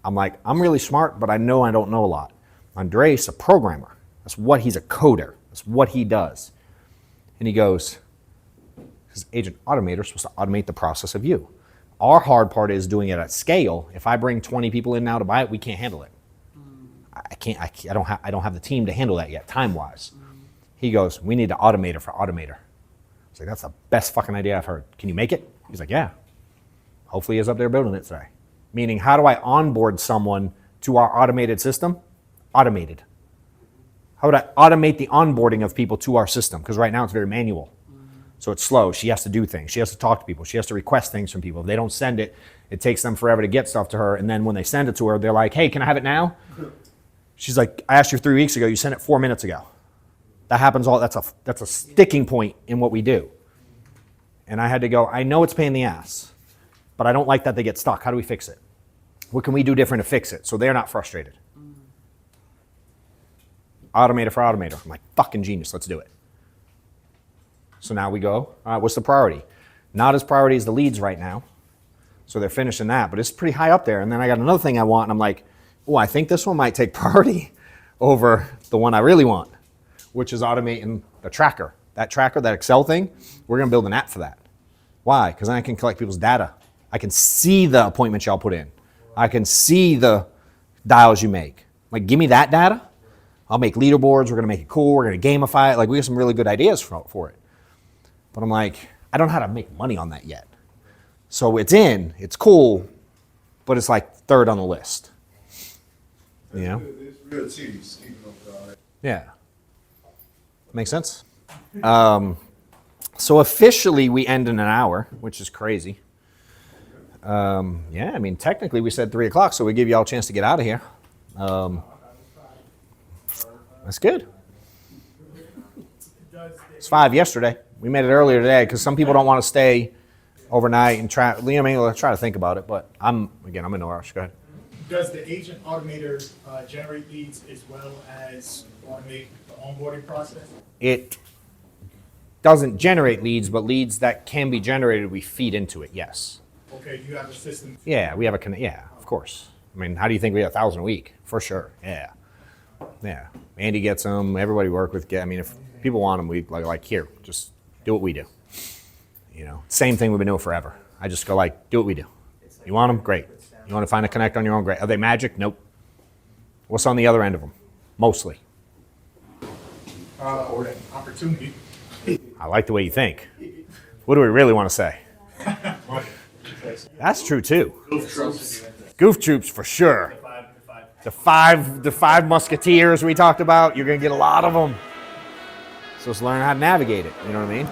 I'm like, I'm really smart, but I know I don't know a lot. Andres, a programmer. That's what he's a coder. That's what he does. And he goes, because Agent Automator is supposed to automate the process of you. Our hard part is doing it at scale. If I bring 20 people in now to buy it, we can't handle it. I don't have the team to handle that yet, time-wise. He goes, we need to automate it for Automator. I was like, that's the best fucking idea I've heard. Can you make it? He's like, yeah. Hopefully he's up there building it today. Meaning, how do I onboard someone to our automated system? Automated. How would I automate the onboarding of people to our system? Because right now it's very manual. So it's slow. She has to do things. She has to talk to people. She has to request things from people. If they don't send it, it takes them forever to get stuff to her. And then when they send it to her, they're like, hey, can I have it now? She's like, I asked you 3 weeks ago. You sent it 4 minutes ago. That happens all, that's a sticking point in what we do. And I had to go, I know it's a pain in the ass, but I don't like that they get stuck. How do we fix it? What can we do different to fix it so they're not frustrated? Automator for Automator. I'm like, fucking genius, let's do it. So now we go, all right, what's the priority? Not as priority as the leads right now. So they're finishing that, but it's pretty high up there. And then I got another thing I want, and I'm like, oh, I think this one might take priority over the one I really want, which is automating the tracker. That tracker, that Excel thing, we're gonna build an app for that. Why? Because I can collect people's data. I can see the appointments y'all put in. I can see the dials you make. Like, give me that data. I'll make leaderboards. We're gonna make it cool. We're gonna gamify it. Like, we have some really good ideas for it. But I'm like, I don't know how to make money on that yet. So it's cool, but it's like third on the list. You know? It's real cheap, keeping up. Yeah. Make sense? So officially we end in an hour, which is crazy. Yeah, I mean, technically we said 3 o'clock, so we give you all a chance to get out of here. That's good. It's 5 yesterday. We made it earlier today because some people don't want to stay overnight and try. Liam, try to think about it, but I'm in no rush. Go ahead. Does the agent automator generate leads as well as automate the onboarding process? It doesn't generate leads, but leads that can be generated, we feed into it, yes. Okay, you have a system. Yeah, we have yeah, of course. I mean, how do you think we have 1,000 a week? For sure, yeah. Yeah, Andy gets them, everybody we work with I mean, if people want them, we like here, just do what we do. You know, same thing we've been doing forever. I just go like, do what we do. You want them? Great. You want to find a connect on your own? Great. Are they magic? Nope. What's on the other end of them? Mostly. Opportunity. I like the way you think. What do we really want to say? That's true too. Goof troops for sure. The five musketeers we talked about, you're gonna get a lot of them. So let's learn how to navigate it. You know what I mean?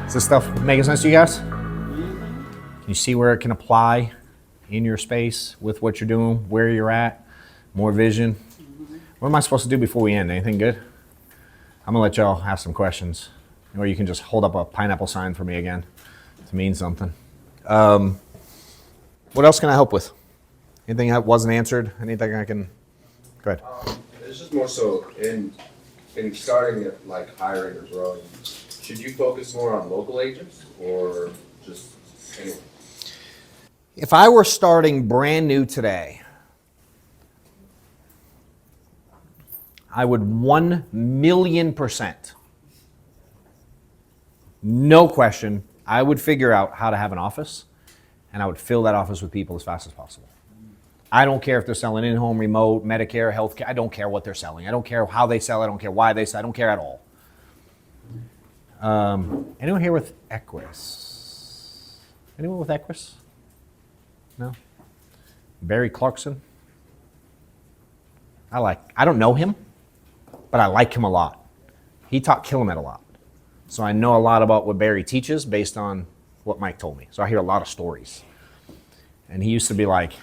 Is this stuff making sense to you guys? Can you see where it can apply in your space with what you're doing, where you're at, more vision? What am I supposed to do before we end? Anything good? I'm gonna let y'all ask some questions, or you can just hold up a pineapple sign for me again to mean something. What else can I help with? Anything that wasn't answered? Anything I can? Go ahead. It's just more so in starting at like hiring or growing. Should you focus more on local agents or just anyone? If I were starting brand new today, I would 1,000,000%, no question, I would figure out how to have an office, and I would fill that office with people as fast as possible. I don't care if they're selling in-home, remote, Medicare, healthcare. I don't care what they're selling. I don't care how they sell. I don't care why they sell. I don't care at all. Anyone here with Equus? Anyone with Equus? No? Barry Clarkson? I don't know him, but I like him a lot. He taught Killamet a lot. So I know a lot about what Barry teaches based on what Mike told me. So I hear a lot of stories. And he used to be like,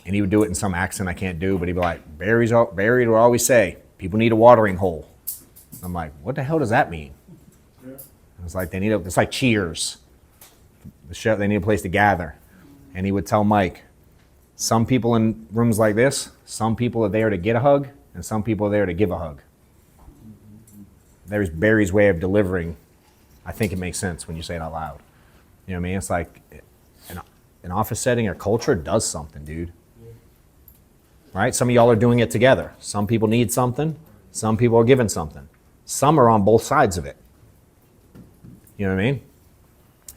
and he would do it in some accent I can't do, but he'd be like, Barry would always say, people need a watering hole. I'm like, what the hell does that mean? It's like it's like Cheers. The show, they need a place to gather. And he would tell Mike, some people in rooms like this, some people are there to get a hug, and some people are there to give a hug. There's Barry's way of delivering. I think it makes sense when you say it out loud. You know what I mean? It's like an office setting or culture does something, dude. Right? Some of y'all are doing it together. Some people need something. Some people are given something. Some are on both sides of it. You know what I mean?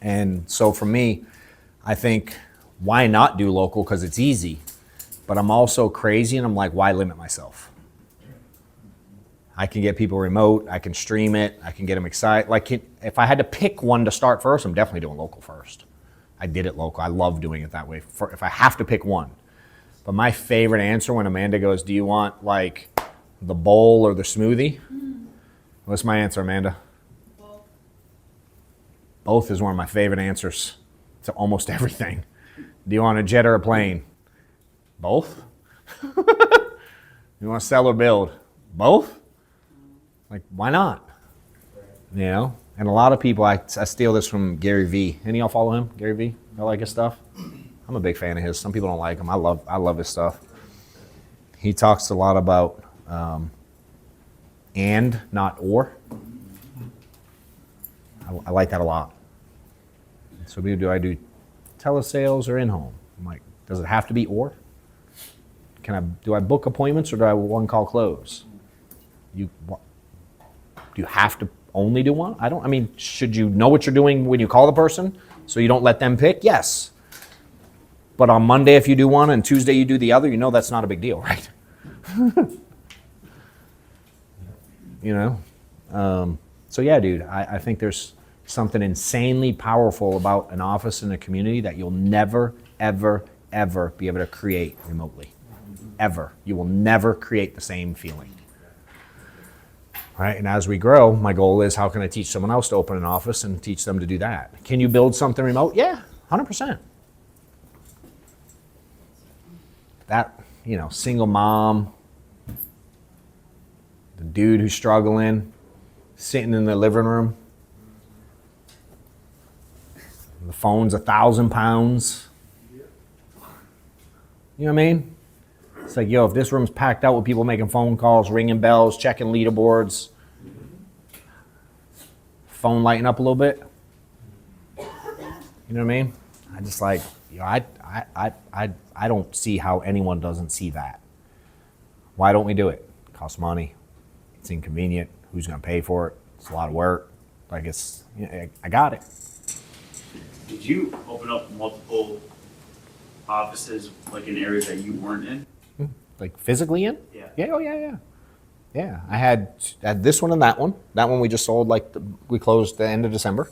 And so for me, I think, why not do local? Because it's easy. But I'm also crazy, and I'm like, why limit myself? I can get people remote. I can stream it. I can get them excited. Like, if I had to pick one to start first, I'm definitely doing local first. I did it local. I love doing it that way. If I have to pick one. But my favorite answer when Amanda goes, do you want like the bowl or the smoothie? What's my answer, Amanda? Both is one of my favorite answers to almost everything. Do you want a jet or a plane? Both? You want to sell or build? Both? Like, why not? You know? And a lot of people, I steal this from Gary Vee. Any of y'all follow him? Gary Vee? Y'all like his stuff? I'm a big fan of his. Some people don't like him. I love his stuff. He talks a lot about and, not or. I like that a lot. So do I do telesales or in-home? I'm like, does it have to be or? Do I book appointments or do I one call close? Do you have to only do one? I mean, should you know what you're doing when you call the person so you don't let them pick? Yes. But on Monday, if you do one and Tuesday you do the other, you know that's not a big deal, right? You know? So yeah, dude, I think there's something insanely powerful about an office in a community that you'll never, ever, ever be able to create remotely. Ever. You will never create the same feeling. Right? And as we grow, my goal is how can I teach someone else to open an office and teach them to do that? Can you build something remote? Yeah, 100%. That, you know, single mom, the dude who's struggling, sitting in the living room, the phone's 1,000 pounds. You know what I mean? It's like, yo, if this room's packed out with people making phone calls, ringing bells, checking leaderboards, phone lighting up a little bit. You know what I mean? I just like, you know, I don't see how anyone doesn't see that. Why don't we do it? It costs money. It's inconvenient. Who's going to pay for it? It's a lot of work. Like I got it. Did you open up multiple offices, like in areas that you weren't in? Like physically in? Yeah. Yeah. Oh yeah. Yeah. I had this one and that one. That one we just sold. We closed the end of December.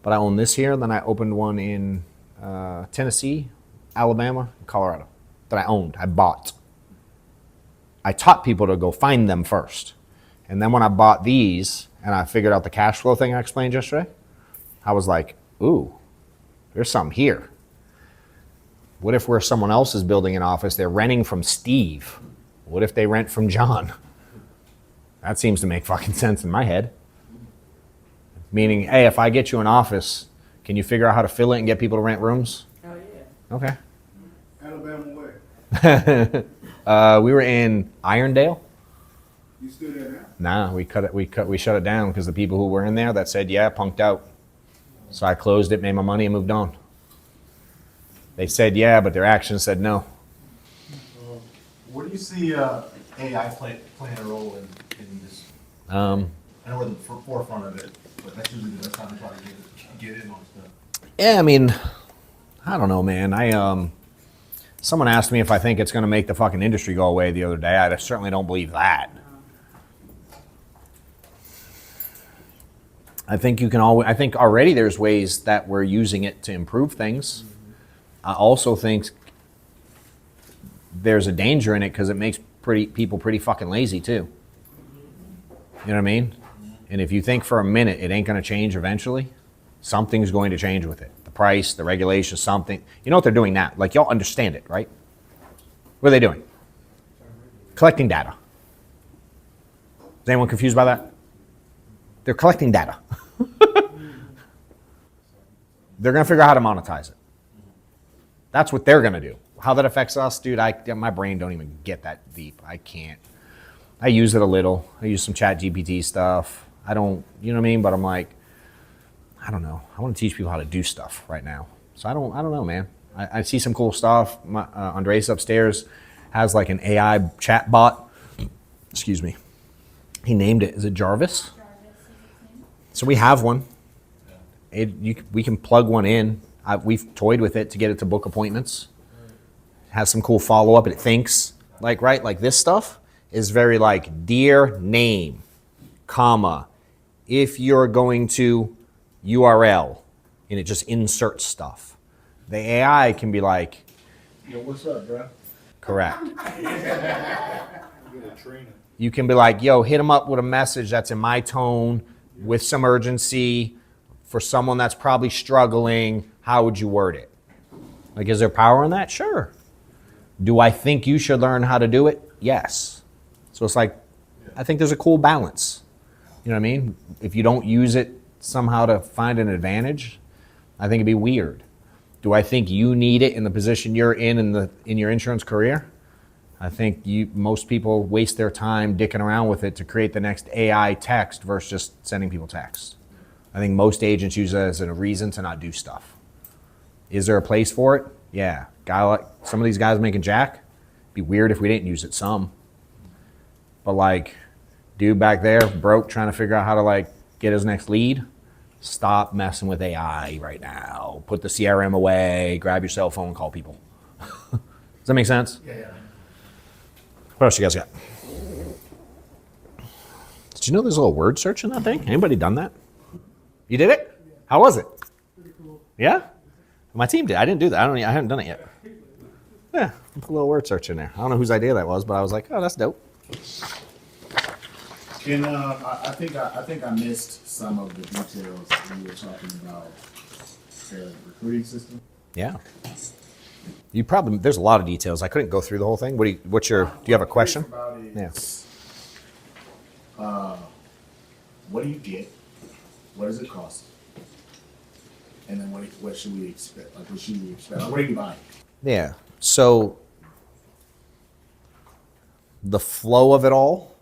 But I own this here. And then I opened one in Tennessee, Alabama, and Colorado. That I owned. I bought. I taught people to go find them first. And then when I bought these and I figured out the cash flow thing I explained yesterday, I was like, ooh, there's something here. What if where someone else is building an office, they're renting from Steve? What if they rent from John? That seems to make fucking sense in my head. Meaning, hey, if I get you an office, can you figure out how to fill it and get people to rent rooms? Oh, yeah. Okay. Alabama way. We were in Irondale. You still there now? Nah, we shut it down because the people who were in there that said, yeah, punked out. So I closed it, made my money, and moved on. They said yeah, but their actions said no. Where do you see AI playing a role in this? I know we're the forefront of it, but that's usually the best time to try to get in on stuff. Yeah, I mean, I don't know, man. Someone asked me if I think it's going to make the fucking industry go away the other day. I certainly don't believe that. I think I think already there's ways that we're using it to improve things. I also think there's a danger in it because it makes people pretty fucking lazy too. You know what I mean? And if you think for a minute it ain't going to change eventually, something's going to change with it. The price, the regulation, something. You know what they're doing now? Like, y'all understand it, right? What are they doing? Collecting data. Is anyone confused by that? They're collecting data. They're going to figure out how to monetize it. That's what they're going to do. How that affects us, dude, my brain don't even get that deep. I can't. I use it a little. I use some chat GPT stuff. I don't, you know what I mean? But I'm like, I don't know. I want to teach people how to do stuff right now. So I don't know, man. I see some cool stuff. Andres upstairs has like an AI chat bot. Excuse me. He named it. Is it Jarvis? So we have one. We can plug one in. We've toyed with it to get it to book appointments. Has some cool follow-up. It thinks, like this stuff is very like, dear name, comma, if you're going to URL, and it just inserts stuff. The AI can be like, Yo, what's up, bro? correct. You can be like, yo, hit them up with a message that's in my tone with some urgency for someone that's probably struggling. How would you word it? Like, is there power in that? Sure. Do I think you should learn how to do it? Yes. So it's like, I think there's a cool balance. You know what I mean? If you don't use it somehow to find an advantage, I think it'd be weird. Do I think you need it in the position you're in your insurance career? I think most people waste their time dicking around with it to create the next AI text versus just sending people texts. I think most agents use it as a reason to not do stuff. Is there a place for it? Yeah. Some of these guys making jack, it'd be weird if we didn't use it some. But like, dude back there broke trying to figure out how to like get his next lead. Stop messing with AI right now. Put the CRM away, grab your cell phone, call people. Does that make sense? Yeah. What else you guys got? Did you know there's a little word search in that thing? Anybody done that? You did it? How was it? Pretty cool. Yeah? My team did. I didn't do that. I haven't done it yet. Yeah, put a little word search in there. I don't know whose idea that was, but I was like, oh, that's dope. And I think I missed some of the details when you were talking about the recruiting system. Yeah. There's a lot of details. I couldn't go through the whole thing. Do you have a question? Yeah. What do you get? What does it cost? And then what should we expect? Like, what should we expect? Like, what are you buying? Yeah. So the flow of it all,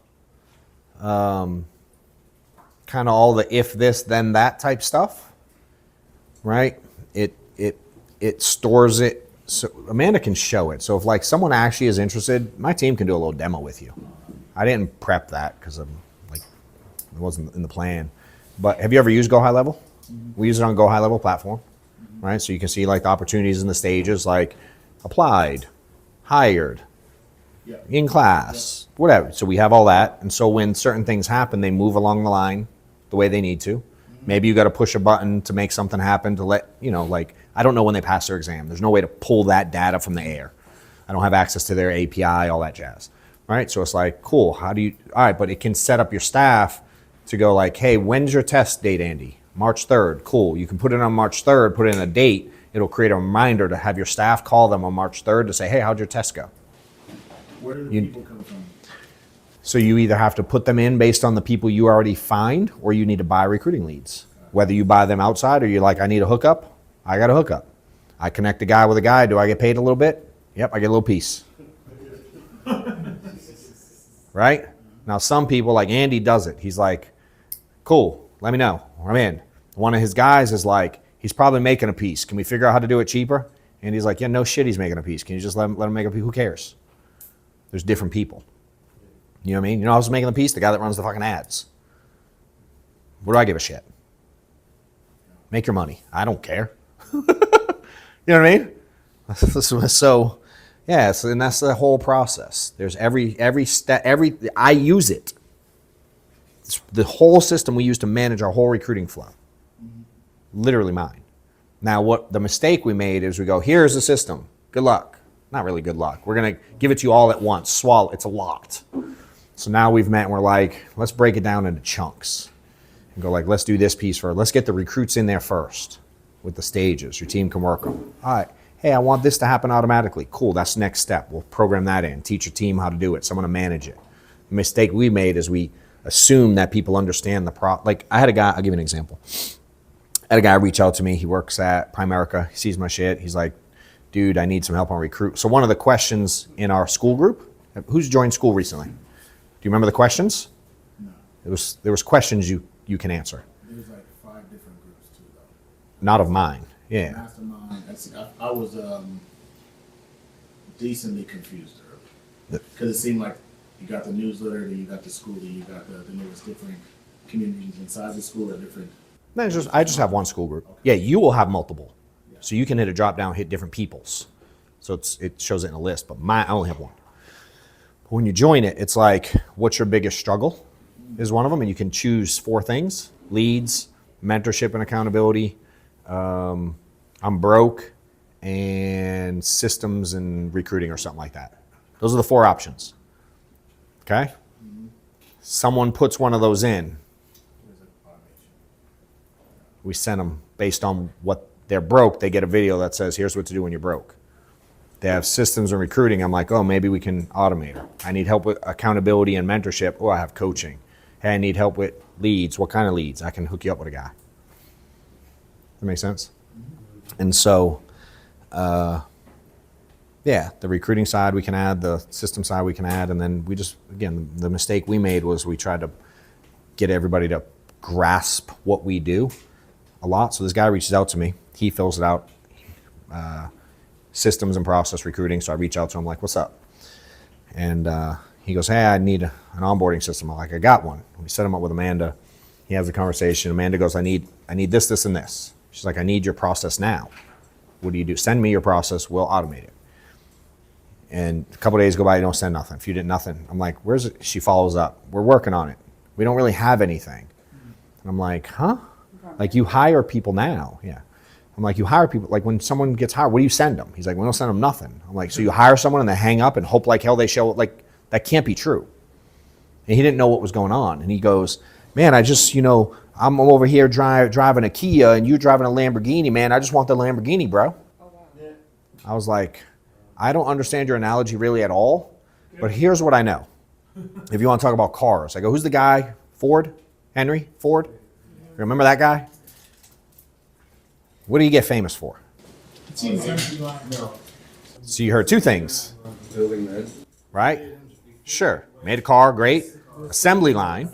kind of all the if this then that type stuff, right? It stores it. So Amanda can show it. So if like someone actually is interested, my team can do a little demo with you. I didn't prep that because It wasn't in the plan. But have you ever used Go High Level? We use it on Go High Level platform, right? So you can see like the opportunities in the stages, like applied, hired, Yeah. in class, whatever. So we have all that. And so when certain things happen, they move along the line the way they need to. Maybe you got to push a button to make something happen to let, like, I don't know when they pass their exam. There's no way to pull that data from the air. I don't have access to their API, all that jazz, right? So it's like, cool, all right, but it can set up your staff to go like, hey, when's your test date, Andy? March 3rd, cool. You can put it on March 3rd, put it in a date. It'll create a reminder to have your staff call them on March 3rd to say, hey, how'd your test go? Where do the people come from? So you either have to put them in based on the people you already find, or you need to buy recruiting leads. Whether you buy them outside or you're like, I need a hookup, I got a hookup. I connect a guy with a guy, do I get paid a little bit? Yep, I get a little piece. Right? Now some people, like Andy does it. He's like, cool, let me know, I'm in. One of his guys is like, he's probably making a piece. Can we figure out how to do it cheaper? And he's like, yeah, no shit, he's making a piece. Can you just let him make a piece? Who cares? There's different people. You know what I mean? You know, I was making the piece, the guy that runs the fucking ads. What do I give a shit? Make your money. I don't care. You know what I mean? So, yeah, and that's the whole process. There's every step, I use it. It's the whole system we use to manage our whole recruiting flow. Literally mine. Now, what the mistake we made is we go, here's the system. Good luck. Not really good luck. We're going to give it to you all at once. Swallow. It's a lot. So now we've met and we're like, let's break it down into chunks. And go like, let's do this piece first. Let's get the recruits in there first with the stages. Your team can work them. All right. Hey, I want this to happen automatically. Cool. That's the next step. We'll program that in. Teach your team how to do it. Someone to manage it. The mistake we made is we assume that people understand the like I had a guy, I'll give you an example. I had a guy reach out to me. He works at Primerica. He sees my shit. He's like, dude, I need some help on recruit. So one of the questions in our school group, who's joined school recently? Do you remember the questions? No. There was questions you can answer. There's like 5 different groups too, though. Not of mine. Yeah. Mastermind. I was decently confused earlier because it seemed like you got the newsletter, then you got the school, then you got the newest different communities inside the school or different. No, I just have one school group. Okay. Yeah, you will have multiple. Yeah. So you can hit a drop down, hit different people's. So it shows it in a list, but I only have one. But when you join it, it's like, what's your biggest struggle is one of them, and you can choose 4 things: leads, mentorship and accountability, I'm broke, and systems and recruiting or something like that. Those are the 4 options. Okay? Someone puts one of those in. We send them based on what they're broke. They get a video that says, here's what to do when you're broke. They have systems and recruiting. I'm like, oh, maybe we can automate it. I need help with accountability and mentorship. Oh, I have coaching. Hey, I need help with leads. What kind of leads? I can hook you up with a guy. That makes sense? And so, yeah, the recruiting side we can add, the system side we can add, and then we just, again, the mistake we made was we tried to get everybody to grasp what we do a lot. So this guy reaches out to me. He fills it out, systems and process recruiting. So I reach out to him like, what's up? And he goes, hey, I need an onboarding system. I'm like, I got one. We set him up with Amanda. He has a conversation. Amanda goes, I need this, this, and this. She's like, I need your process now. What do you do? Send me your process. We'll automate it. And a couple of days go by, you don't send nothing. If you did nothing, I'm like, where's it? She follows up. We're working on it. We don't really have anything. And I'm like, huh? Like, you hire people now. Yeah. I'm like, you hire people. Like, when someone gets hired, what do you send them? He's like, we don't send them nothing. I'm like, so you hire someone and they hang up and hope like hell they show, like, that can't be true. And he didn't know what was going on. And he goes, man, I just, I'm over here driving a Kia and you're driving a Lamborghini, man. I just want the Lamborghini, bro. I was like, I don't understand your analogy really at all, but here's what I know. If you want to talk about cars, I go, who's the guy? Ford? Henry Ford? Remember that guy? What do you get famous for? So you heard 2 things. Building that. Right? Sure. Made a car, great. Assembly line,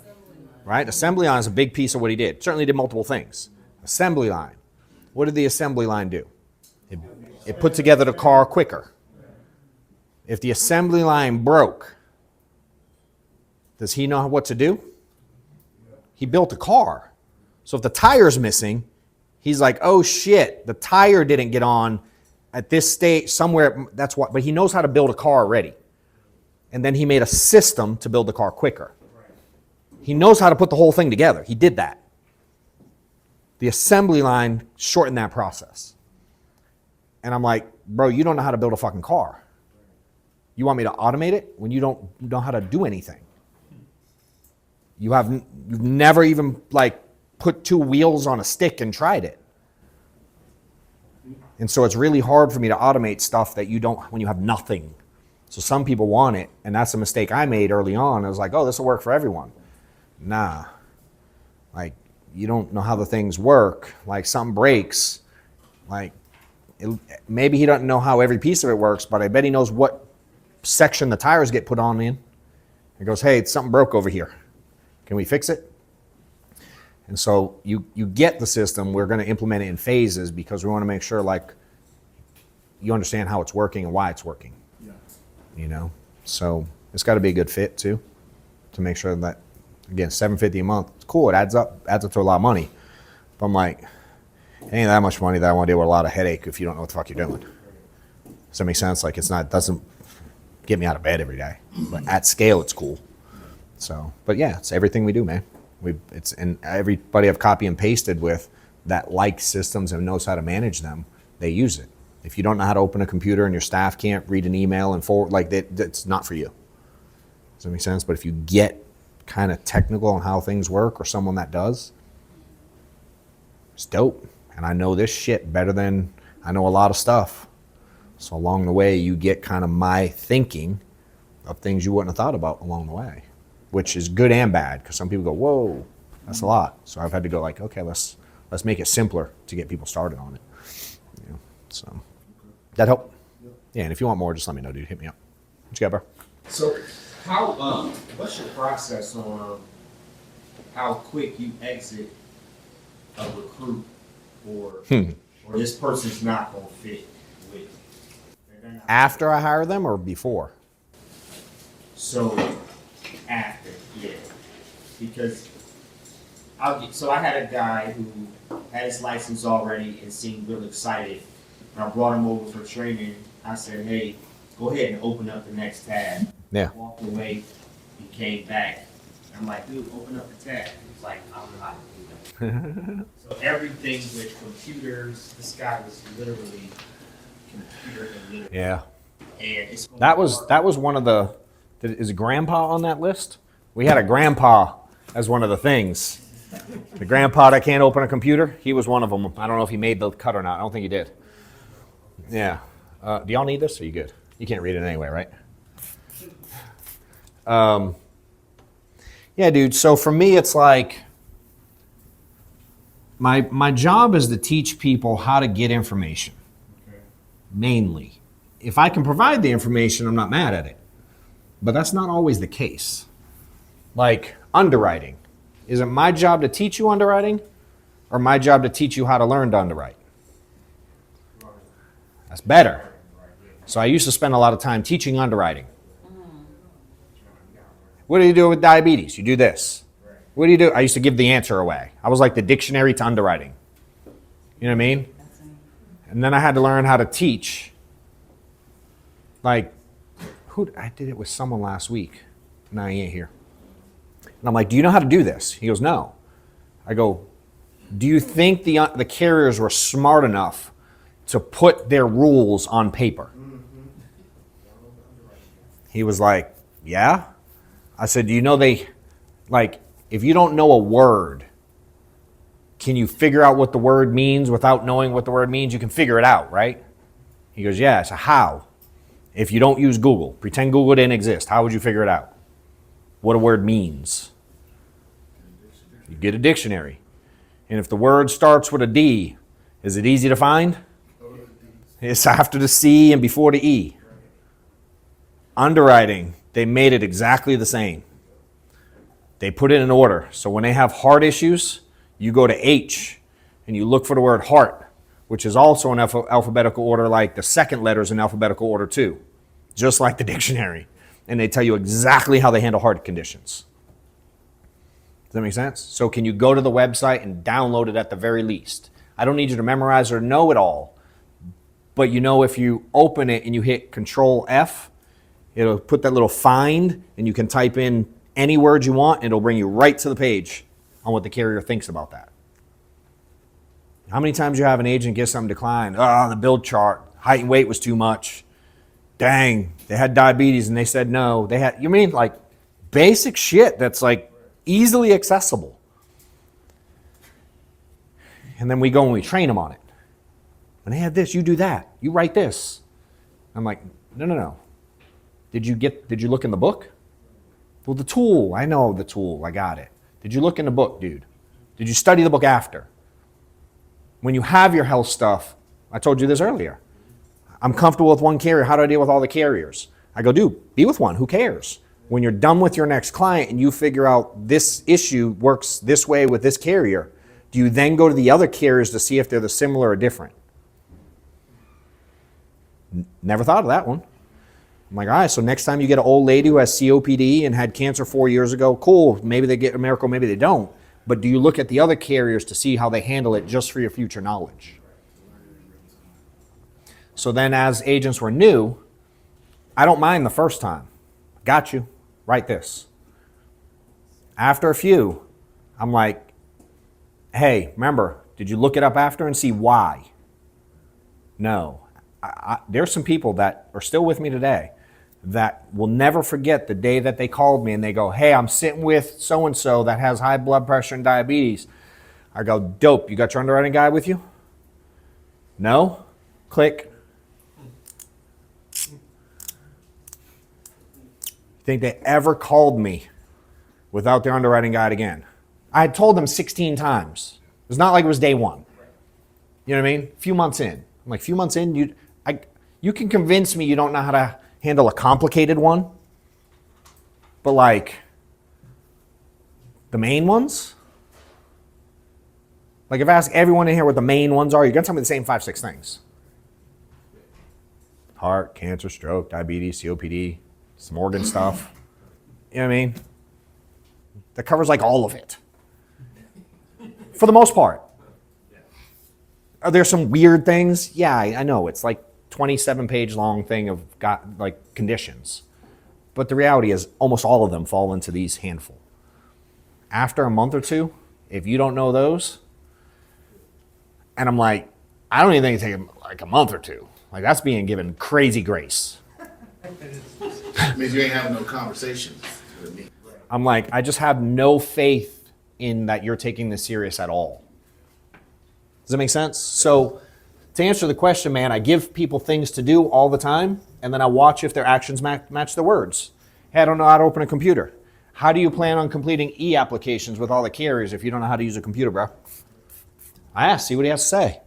right? Assembly line is a big piece of what he did. Certainly did multiple things. Assembly line. What did the assembly line do? It put together the car quicker. If the assembly line broke, does he know what to do? he built a car. So if the tire's missing, he's like, oh shit, the tire didn't get on at this stage somewhere. That's what, but he knows how to build a car already. And then he made a system to build the car quicker. He knows how to put the whole thing together. He did that. The assembly line shortened that process. And I'm like, bro, you don't know how to build a fucking car. You want me to automate it when you don't know how to do anything? You've never even like put two wheels on a stick and tried it. And so it's really hard for me to automate stuff that you don't, when you have nothing. So some people want it, and that's a mistake I made early on. I was like, oh, this will work for everyone. Nah. Like, you don't know how the things work. Like, something breaks. Like, maybe he doesn't know how every piece of it works, but I bet he knows what section the tires get put on in. He goes, hey, something broke over here. Can we fix it? And so you get the system. We're going to implement it in phases because we want to make sure, like, you understand how it's working and why it's working. Yeah. You know? So it's got to be a good fit, too, to make sure that, again, $750 a month, it's cool. It adds up to a lot of money. But I'm like, it ain't that much money that I want to deal with a lot of headache if you don't know what the fuck you're doing. Does that make sense? Like, it doesn't get me out of bed every day. But at scale, it's cool. So, but yeah, it's everything we do, man. And everybody I've copy and pasted with that likes systems and knows how to manage them, they use it. If you don't know how to open a computer and your staff can't read an email and forward, like that's not for you. Does that make sense? But if you get kind of technical on how things work or someone that does, it's dope. And I know this shit better than I know a lot of stuff. So along the way, you get kind of my thinking of things you wouldn't have thought about along the way, which is good and bad, because some people go, whoa, that's a lot. So I've had to go like, okay, let's make it simpler to get people started on it. You know, so that help? Yeah, and if you want more, just let me know, dude. Hit me up. What you got, bro? So what's your process on how quick you exit a recruit or this person's not gonna fit with? After I hire them or before? So after, yeah, because I had a guy who had his license already and seemed real excited. And I brought him over for training. I said, hey, go ahead and open up the next tab. Yeah. Walked away. He came back. I'm like, dude, open up the tab. He's like, I don't know how to do that. So everything with computers, this guy was literally computer illiterate. Yeah. And it's That was one of the. Is grandpa on that list? We had a grandpa as one of the things. The grandpa that can't open a computer, he was one of them. I don't know if he made the cut or not. I don't think he did. Yeah. Do y'all need this? Or are you good? You can't read it anyway, right? Yeah, dude. So for me, it's like my job is to teach people how to get information. Mainly. If I can provide the information, I'm not mad at it. But that's not always the case. Like underwriting. Is it my job to teach you underwriting or my job to teach you how to learn to underwrite? That's better. So I used to spend a lot of time teaching underwriting. What do you do with diabetes? You do this. What do you do? I used to give the answer away. I was like the dictionary to underwriting. You know what I mean? And then I had to learn how to teach. Like, I did it with someone last week. No, he ain't here. And I'm like, do you know how to do this? He goes, no. I go, do you think the carriers were smart enough to put their rules on paper? He was like, yeah. I said, do you know if you don't know a word, can you figure out what the word means without knowing what the word means? You can figure it out, right? He goes, yeah. So how? If you don't use Google, pretend Google didn't exist, how would you figure it out? What a word means. You get a dictionary. And if the word starts with a D, is it easy to find? It's after the C and before the E. Underwriting, they made it exactly the same. They put it in order. So when they have heart issues, you go to H and you look for the word heart, which is also in alphabetical order, like the second letter is in alphabetical order too, just like the dictionary. And they tell you exactly how they handle heart conditions. Does that make sense? So can you go to the website and download it at the very least? I don't need you to memorize or know it all. But you know, if you open it and you hit Control F, it'll put that little find, and you can type in any word you want, and it'll bring you right to the page on what the carrier thinks about that. How many times you have an agent get something declined? The build chart, height and weight was too much. Dang, they had diabetes and they said no. They had, you mean like basic shit that's like easily accessible. And then we go and we train them on it. When they have this, you do that. You write this. I'm like, no. Did you look in the book? Well, the tool, I know the tool, I got it. Did you look in the book, dude? Did you study the book after? When you have your health stuff, I told you this earlier. I'm comfortable with one carrier. How do I deal with all the carriers? I go, dude, be with one. Who cares? When you're done with your next client and you figure out this issue works this way with this carrier, do you then go to the other carriers to see if they're the similar or different? Never thought of that one. I'm like, all right, so next time you get an old lady who has COPD and had cancer 4 years ago, cool. Maybe they get a miracle, maybe they don't. But do you look at the other carriers to see how they handle it just for your future knowledge? So then as agents were new, I don't mind the first time. Got you. Write this. After a few, I'm like, hey, remember, did you look it up after and see why? No. There's some people that are still with me today that will never forget the day that they called me and they go, hey, I'm sitting with so-and-so that has high blood pressure and diabetes. I go, dope, you got your underwriting guy with you? No? Click. Think they ever called me without their underwriting guide again? I had told them 16 times. It's not like it was day one. You know what I mean? A few months in. I'm like, few months in, you can convince me you don't know how to handle a complicated one, but like the main ones? Like if I ask everyone in here what the main ones are, you're going to tell me the same 5-6 things. Heart, cancer, stroke, diabetes, COPD, some organ stuff. You know what I mean? That covers like all of it. For the most part. Are there some weird things? Yeah, I know. It's like 27-page long thing of like conditions. But the reality is almost all of them fall into these handful. After a month or two, if you don't know those, and I'm like, I don't even think it takes like a month or two. Like that's being given crazy grace. Means you ain't having no conversations with me. I'm like, I just have no faith in that you're taking this serious at all. Does that make sense? So to answer the question, man, I give people things to do all the time, and then I watch if their actions match their words. Hey, I don't know how to open a computer. How do you plan on completing e-applications with all the carriers if you don't know how to use a computer, bro? I ask, see what he has to say.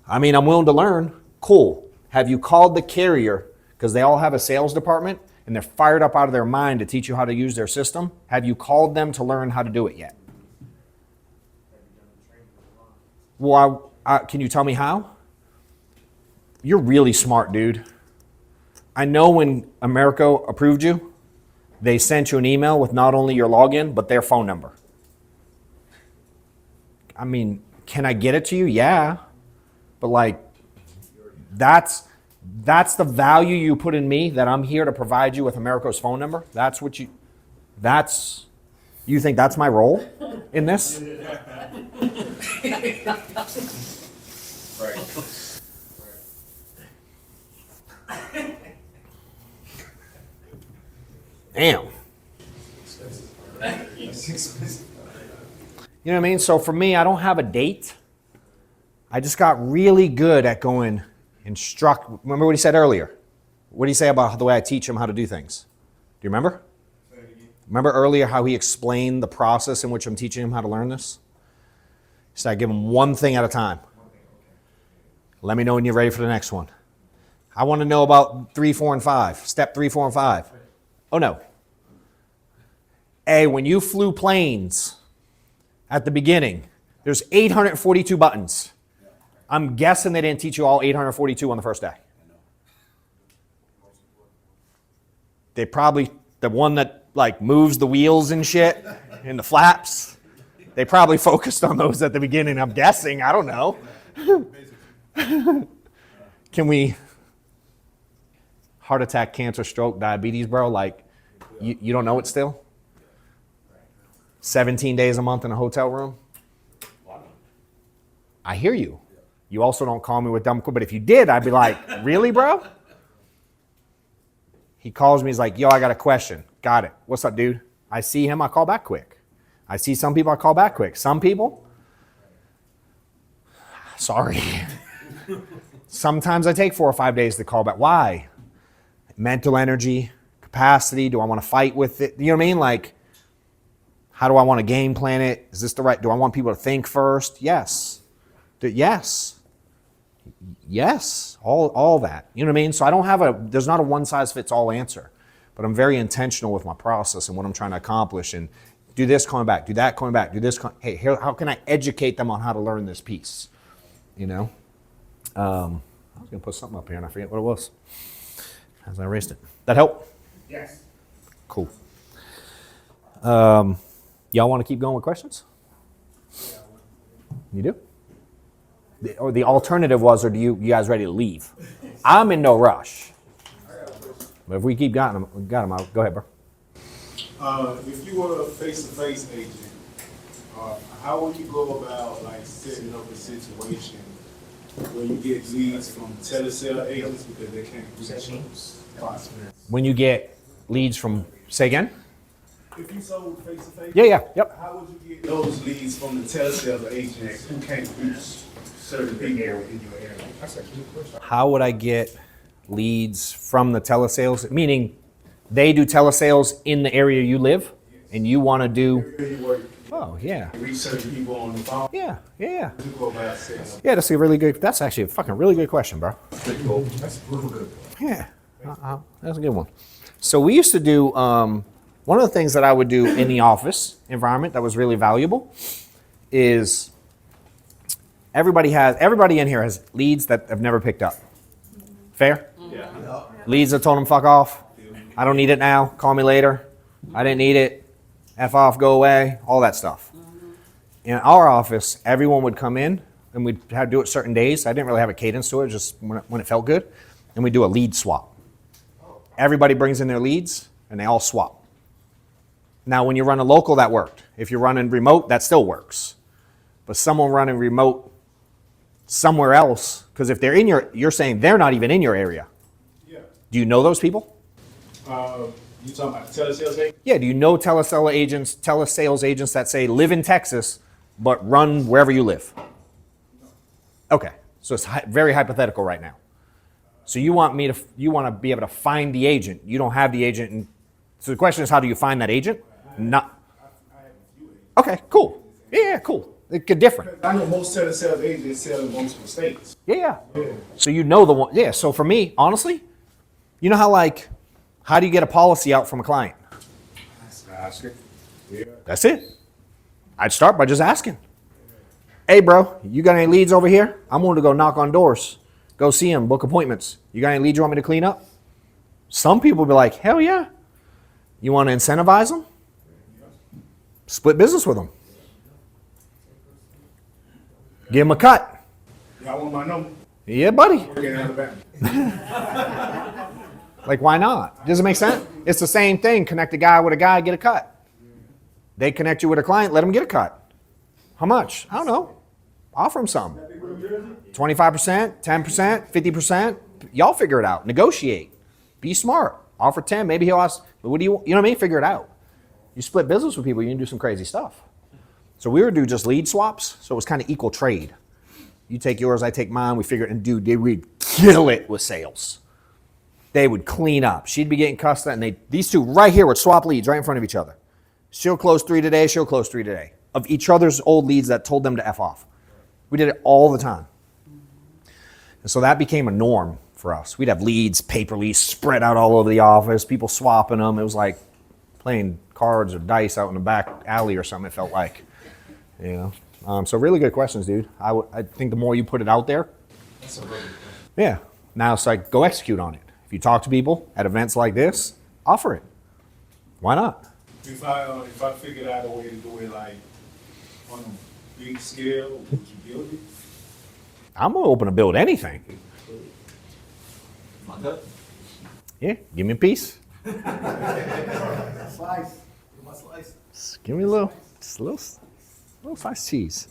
I mean, I'm willing to learn. Cool. Have you called the carrier, because they all have a sales department, and they're fired up out of their mind to teach you how to use their system? Have you called them to learn how to do it yet? Well, can you tell me how? You're really smart, dude. I know when America approved you, they sent you an email with not only your login, but their phone number. I mean, can I get it to you? Yeah. But like, that's the value you put in me, that I'm here to provide you with America's phone number. You think that's my role in this? Damn. You know what I mean? So for me, I don't have a date. I just got really good at going instruct. Remember what he said earlier? What did he say about the way I teach him how to do things? Do you remember? Remember earlier how he explained the process in which I'm teaching him how to learn this? He said, I give him one thing at a time. Let me know when you're ready for the next one. I want to know about 3, 4, and 5. Step 3, 4, and 5. Oh, no. A, when you flew planes at the beginning, there's 842 buttons. I'm guessing they didn't teach you all 842 on the first day. They probably, the one that like moves the wheels and shit and the flaps, They probably focused on those at the beginning, I'm guessing. I don't know. Can we, heart attack, cancer, stroke, diabetes, bro, like, you don't know it still? 17 days a month in a hotel room? I hear you. You also don't call me with dumb, but if you did, I'd be like, really, bro? He calls me, he's like, yo, I got a question. Got it. What's up, dude? I see him, I call back quick. I see some people, I call back quick. Some people, sorry. Sometimes I take 4 or 5 days to call back. Why? Mental energy, capacity, do I want to fight with it? You know what I mean? Like, how do I want to game plan it? Is this the right, do I want people to think first? Yes. Yes. Yes. All that. You know what I mean? So I don't have there's not a one size fits all answer, but I'm very intentional with my process and what I'm trying to accomplish, and do this, coming back, do that, coming back, do this. Hey, here, how can I educate them on how to learn this piece? You know? I was going to put something up here and I forget what it was as I erased it. That help? Yes. Cool. Y'all want to keep going with questions? You do? Or the alternative was, or do you guys ready to leave? I'm in no rush. But if we keep got them, go ahead, bro. If you were a face-to-face agent, how would you go about like setting up a situation where you get leads from telesale agents because they can't reach When you get leads from, say again? If you sold face-to-face, Yep. how would you get those leads from the telesale agents who can't reach certain people in your area? That's a good question. How would I get leads from the telesales? Meaning they do telesales in the area you live and you want to do, oh yeah. Reach certain people on the phone. Yeah. You go about setting up. Yeah, that's actually a fucking really good question, bro. That's real good. Yeah, that's a good one. So we used to do, one of the things that I would do in the office environment that was really valuable is everybody in here has leads that have never picked up. Fair? Yeah. Leads that told them fuck off. I don't need it now. Call me later. I didn't need it. F off, go away. All that stuff. In our office, everyone would come in and we'd have to do it certain days. I didn't really have a cadence to it, just when it felt good. And we'd do a lead swap. Everybody brings in their leads and they all swap. Now, when you run a local, that worked. If you're running remote, that still works. But someone running remote somewhere else, because if they're in you're saying they're not even in your area. Yeah. Do you know those people? You talking about telesales agents? Yeah, do you know telesales agents that say live in Texas, but run wherever you live? Okay, so it's very hypothetical right now. So you want to be able to find the agent. You don't have the agent. And so the question is, how do you find that agent? Okay, cool. Yeah, cool. It could different. I know most telesales agents sell in multiple states. Yeah. So you know the one. Yeah, so for me, honestly, you know how do you get a policy out from a client? That's it. I'd start by just asking. Hey, bro, you got any leads over here? I'm willing to go knock on doors, go see them, book appointments. You got any leads you want me to clean up? Some people will be like, hell yeah. You want to incentivize them? Split business with them. Give them a cut. Y'all want my number? Yeah, buddy. Working in Alabama. Like, why not? Does it make sense? It's the same thing. Connect a guy with a guy, get a cut. They connect you with a client, let them get a cut. How much? I don't know. Offer them some. 25%, 10%, 50%. Y'all figure it out. Negotiate. Be smart. Offer 10. Maybe he'll ask, what do you know what I mean? Figure it out. You split business with people, you can do some crazy stuff. So we would do just lead swaps. So it was kind of equal trade. You take yours, I take mine. We figure it, and dude, we'd kill it with sales. They would clean up. She'd be getting cussed at, and these two right here would swap leads right in front of each other. She'll close 3 today, she'll close 3 today. Of each other's old leads that told them to F off. We did it all the time. And so that became a norm for us. We'd have leads, paper leads, spread out all over the office, people swapping them. It was like playing cards or dice out in the back alley or something, it felt like. You know? So really good questions, dude. I think the more you put it out there, yeah. Now it's like, go execute on it. If you talk to people at events like this, offer it. Why not? If I figured out a way to do it like on a big scale, would you build it? I'm open to build anything. My gut. Yeah, give me a piece. Slice. My slice. Just give me just a little sliced cheese.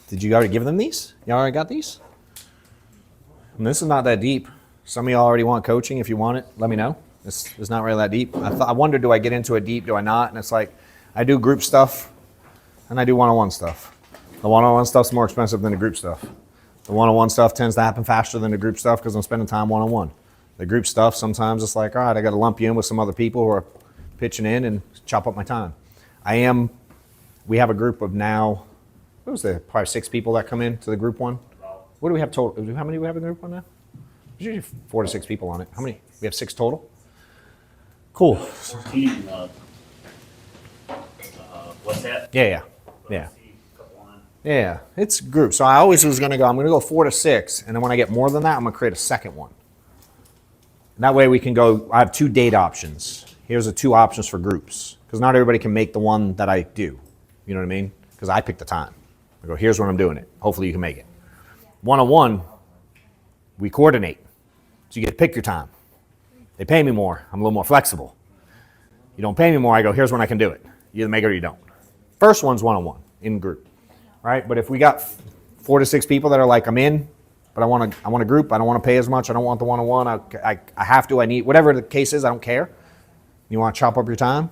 Did you already give them these? Y'all already got these? And this is not that deep. Some of y'all already want coaching. If you want it, let me know. It's not really that deep. I wonder, do I get into it deep? Do I not? And it's like, I do group stuff and I do one-on-one stuff. The one-on-one stuff's more expensive than the group stuff. The one-on-one stuff tends to happen faster than the group stuff because I'm spending time one-on-one. The group stuff, sometimes it's like, all right, I got to lump you in with some other people who are pitching in and chop up my time. We have a group of now, what was there, probably 6 people that come in to the group one. What do we have total? How many do we have in the group one now? There's usually 4 to 6 people on it. How many? We have 6 total? Cool. 14, what's that? Yeah. Yeah, it's group. So I always was gonna go 4 to 6, and then when I get more than that, I'm gonna create a second one. And that way we can go, I have 2 date options. Here's the 2 options for groups. Because not everybody can make the one that I do. You know what I mean? Because I pick the time. I go, here's when I'm doing it. Hopefully you can make it. One-on-one, we coordinate. So you get to pick your time. They pay me more, I'm a little more flexible. You don't pay me more, I go, here's when I can do it. You either make it or you don't. First one's one-on-one, in group. Right? But if we got 4 to 6 people that are like, I'm in, but I want a group, I don't want to pay as much, I don't want the one-on-one, I have to, I need, whatever the case is, I don't care. You want to chop up your time?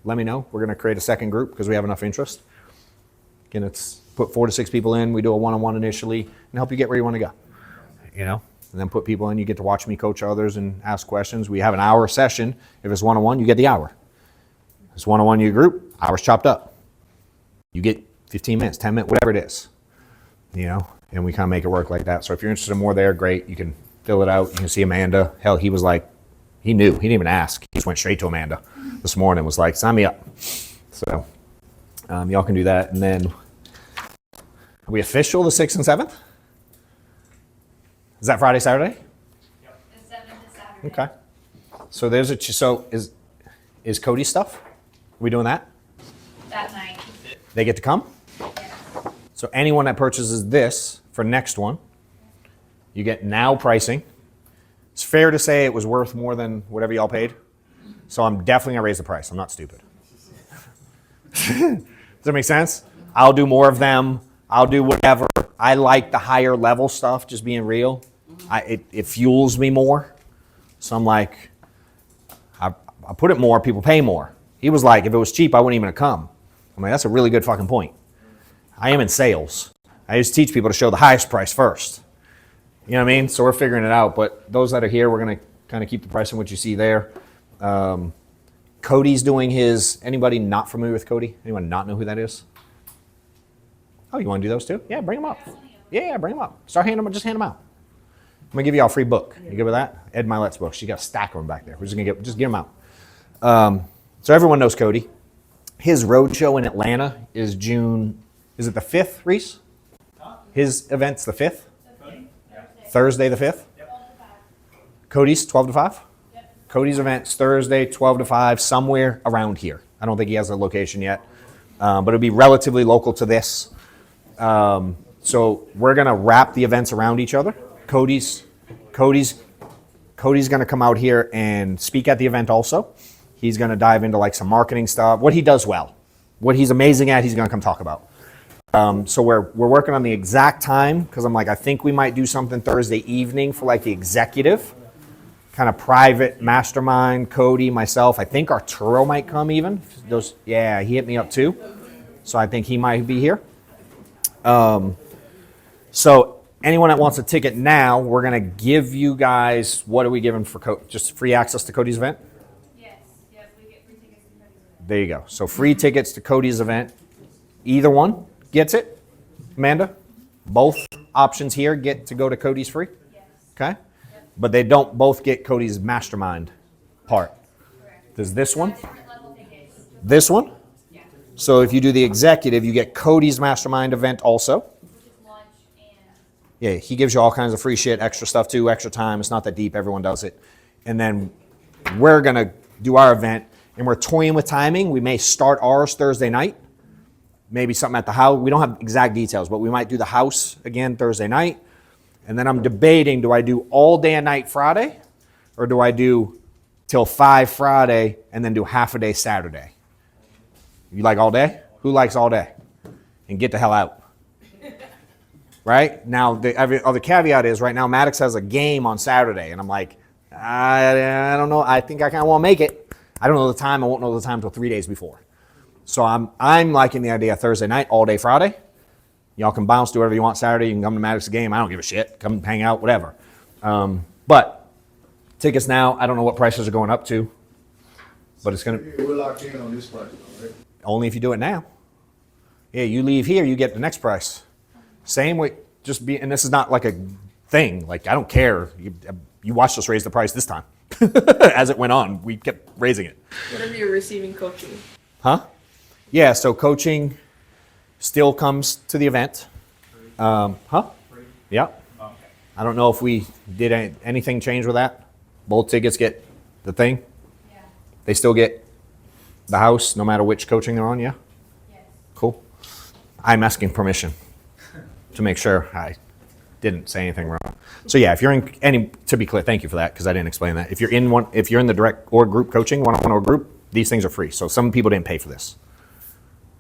Let me know. We're going to create a second group because we have enough interest. Again, it's put 4 to 6 people in, we do a one-on-one initially, and help you get where you want to go. You know? And then put people in, you get to watch me coach others and ask questions. We have an hour session. If it's one-on-one, you get the hour. If it's one-on-one, you group, hours chopped up. You get 15 minutes, 10 minutes, whatever it is, you know, and we kind of make it work like that. So if you're interested in more there, great. You can fill it out. You can see Amanda. Hell, he was like, he knew. He didn't even ask. He just went straight to Amanda this morning, was like, sign me up. So y'all can do that. And then, are we official the 6th and 7th? Is that Friday, Saturday? Yep. The 7th is Saturday. Okay. So there's is Cody's stuff? Are we doing that? That night. They get to come? Yes. So anyone that purchases this for next one, you get now pricing. It's fair to say it was worth more than whatever y'all paid. So I'm definitely gonna raise the price. I'm not stupid. Does that make sense? I'll do more of them. I'll do whatever. I like the higher level stuff, just being real. It fuels me more. So I'm like, I put it more, people pay more. He was like, if it was cheap, I wouldn't even have come. I'm like, that's a really good fucking point. I am in sales. I just teach people to show the highest price first. You know what I mean? So we're figuring it out. But those that are here, we're going to kind of keep the price in what you see there. Cody's doing his, anybody not familiar with Cody? Anyone not know who that is? Oh, you want to do those too? Yeah, bring them up. Yeah, bring them up. Start handing them, just hand them out. I'm going to give you all a free book. You good with that? Ed Milet's book. She got a stack of them back there. We're just going to just get them out. So everyone knows Cody. His road show in Atlanta is June, is it the 5th, Reese? His event's the 5th? Thursday the 5th? Cody's 12 to 5? Cody's event's Thursday, 12 to 5, somewhere around here. I don't think he has a location yet, but it'll be relatively local to this. So we're gonna wrap the events around each other. Cody's gonna come out here and speak at the event also. He's gonna dive into like some marketing stuff, what he does well. What he's amazing at, he's gonna come talk about. So we're working on the exact time, because I'm like, I think we might do something Thursday evening for like the executive, kind of private mastermind, Cody, myself. I think Arturo might come even. Yeah, he hit me up too. So I think he might be here. So anyone that wants a ticket now, we're gonna give you guys, what are we giving for just free access to Cody's event? Yes, we get free tickets to Cody's event. There you go. So free tickets to Cody's event. Either one gets it. Amanda, both options here get to go to Cody's free? Yes. Okay? Yep. But they don't both get Cody's mastermind part. Correct. Does this one? This one? Yeah. So if you do the executive, you get Cody's mastermind event also. Which is lunch and... Yeah, he gives you all kinds of free shit, extra stuff too, extra time. It's not that deep. Everyone does it. And then we're going to do our event. and we're toying with timing, we may start ours Thursday night. Maybe something at the house. We don't have exact details, but we might do the house again Thursday night. And then I'm debating, do I do all day and night Friday? Or do I do till 5 Friday and then do half a day Saturday? You like all day? Who likes all day? And get the hell out. Right? Now, the other caveat is right now Maddox has a game on Saturday. And I'm like, I don't know. I think I kind of want to make it. I don't know the time. I won't know the time until 3 days before. So I'm liking the idea of Thursday night, all day Friday. Y'all can bounce, do whatever you want Saturday. You can come to Maddox's game. I don't give a shit. Come hang out, whatever. But tickets now, I don't know what prices are going up to. But it's going to... We're locked in on this price, though, right? Only if you do it now. Yeah, you leave here, you get the next price. Same way, and this is not like a thing. Like, I don't care. You watched us raise the price this time. As it went on, we kept raising it. What if you're receiving coaching? Huh? Yeah, so coaching still comes to the event. Huh? Yeah. I don't know if we did anything change with that. Both tickets get the thing. Yeah. They still get the house no matter which coaching they're on, yeah? Yes. Cool. I'm asking permission to make sure I didn't say anything wrong. So yeah, if you're in any, to be clear, thank you for that because I didn't explain that. If you're in the direct or group coaching, one-on-one or group, these things are free. So some people didn't pay for this,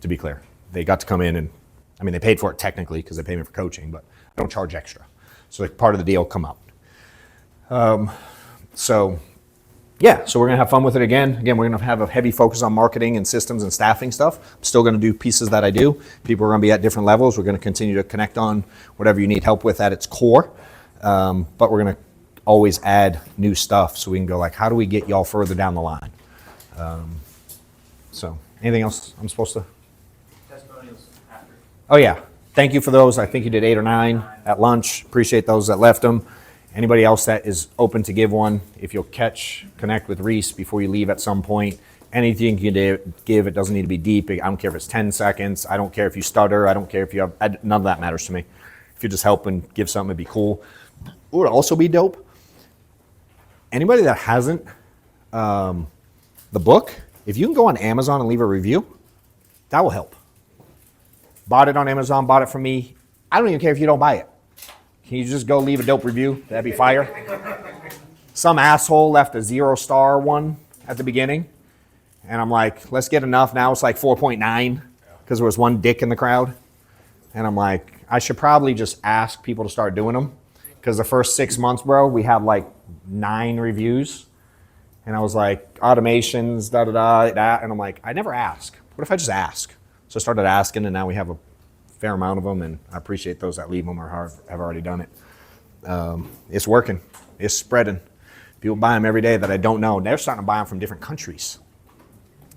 to be clear. They got to come in and, I mean, they paid for it technically because they paid me for coaching, but I don't charge extra. So part of the deal come up. So yeah, so we're gonna have fun with it again. Again, we're gonna have a heavy focus on marketing and systems and staffing stuff. I'm still gonna do pieces that I do. People are gonna be at different levels. We're gonna continue to connect on whatever you need help with at its core. But we're gonna always add new stuff so we can go like, how do we get y'all further down the line? So anything else I'm supposed to? Testimonials after. Oh yeah, thank you for those. I think you did 8 or 9 at lunch. Appreciate those that left them. Anybody else that is open to give one, if you'll connect with Reese before you leave at some point. Anything you can give, it doesn't need to be deep. I don't care if it's 10 seconds. I don't care if you stutter. I don't care if you have, none of that matters to me. If you just help and give something, it'd be cool. What would also be dope? Anybody that hasn't, the book, if you can go on Amazon and leave a review, that will help. Bought it on Amazon, bought it from me. I don't even care if you don't buy it. Can you just go leave a dope review? That'd be fire. Some asshole left a 0-star one at the beginning. And I'm like, let's get enough. Now it's like 4.9 because there was one dick in the crowd. And I'm like, I should probably just ask people to start doing them. Because the first 6 months, bro, we had like 9 reviews. And I was like, automations, da. And I'm like, I never ask. What if I just ask? So I started asking, and now we have a fair amount of them, and I appreciate those that leave them or have already done it. It's working. It's spreading. People buy them every day that I don't know. They're starting to buy them from different countries.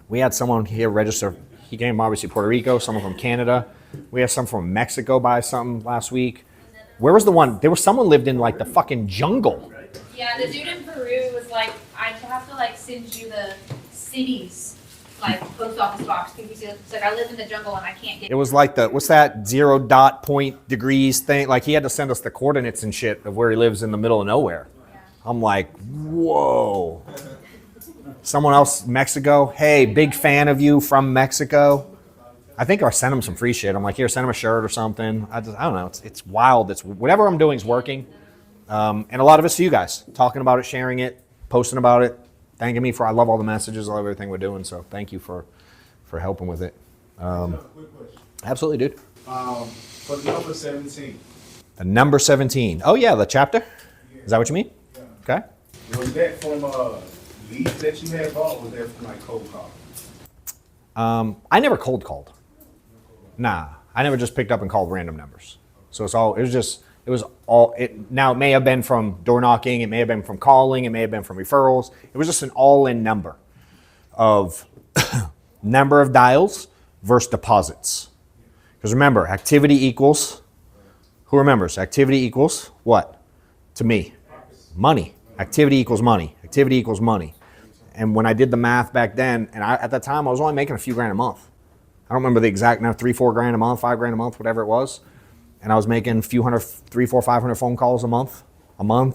We had someone here register. He came obviously Puerto Rico, someone from Canada. We had some from Mexico buy something last week. Where was the one? There was someone lived in like the fucking jungle. Yeah, the dude in Peru was like, I have to like send you the cities like post office box because it's like I live in the jungle and I can't get. It was like the what's that 0 degrees thing? Like he had to send us the coordinates and shit of where he lives in the middle of nowhere. Yeah. I'm like, whoa. Someone else, Mexico. Hey, big fan of you from Mexico. I think I sent him some free shit. I'm like, here, send him a shirt or something. I don't know. It's wild. It's whatever I'm doing is working. And a lot of it's to you guys, talking about it, sharing it, posting about it, thanking me for, I love all the messages, all everything we're doing. So thank you for helping with it. Quick question. Absolutely, dude. For the number 17. The number 17. Oh yeah, the chapter? Is that what you mean? Yeah. Okay. Was that from leads that you had bought, or was that from like cold call? I never cold called. Nah, I never just picked up and called random numbers. So now it may have been from door knocking, it may have been from calling, it may have been from referrals. It was just an all-in number of number of dials versus deposits. Because remember, activity equals, who remembers? Activity equals what? To me, money. Activity equals money. Activity equals money. And when I did the math back then, and at that time I was only making a few grand a month. I don't remember the exact number, 3-4 grand a month, 5 grand a month, whatever it was. And I was making 500 phone calls a month. John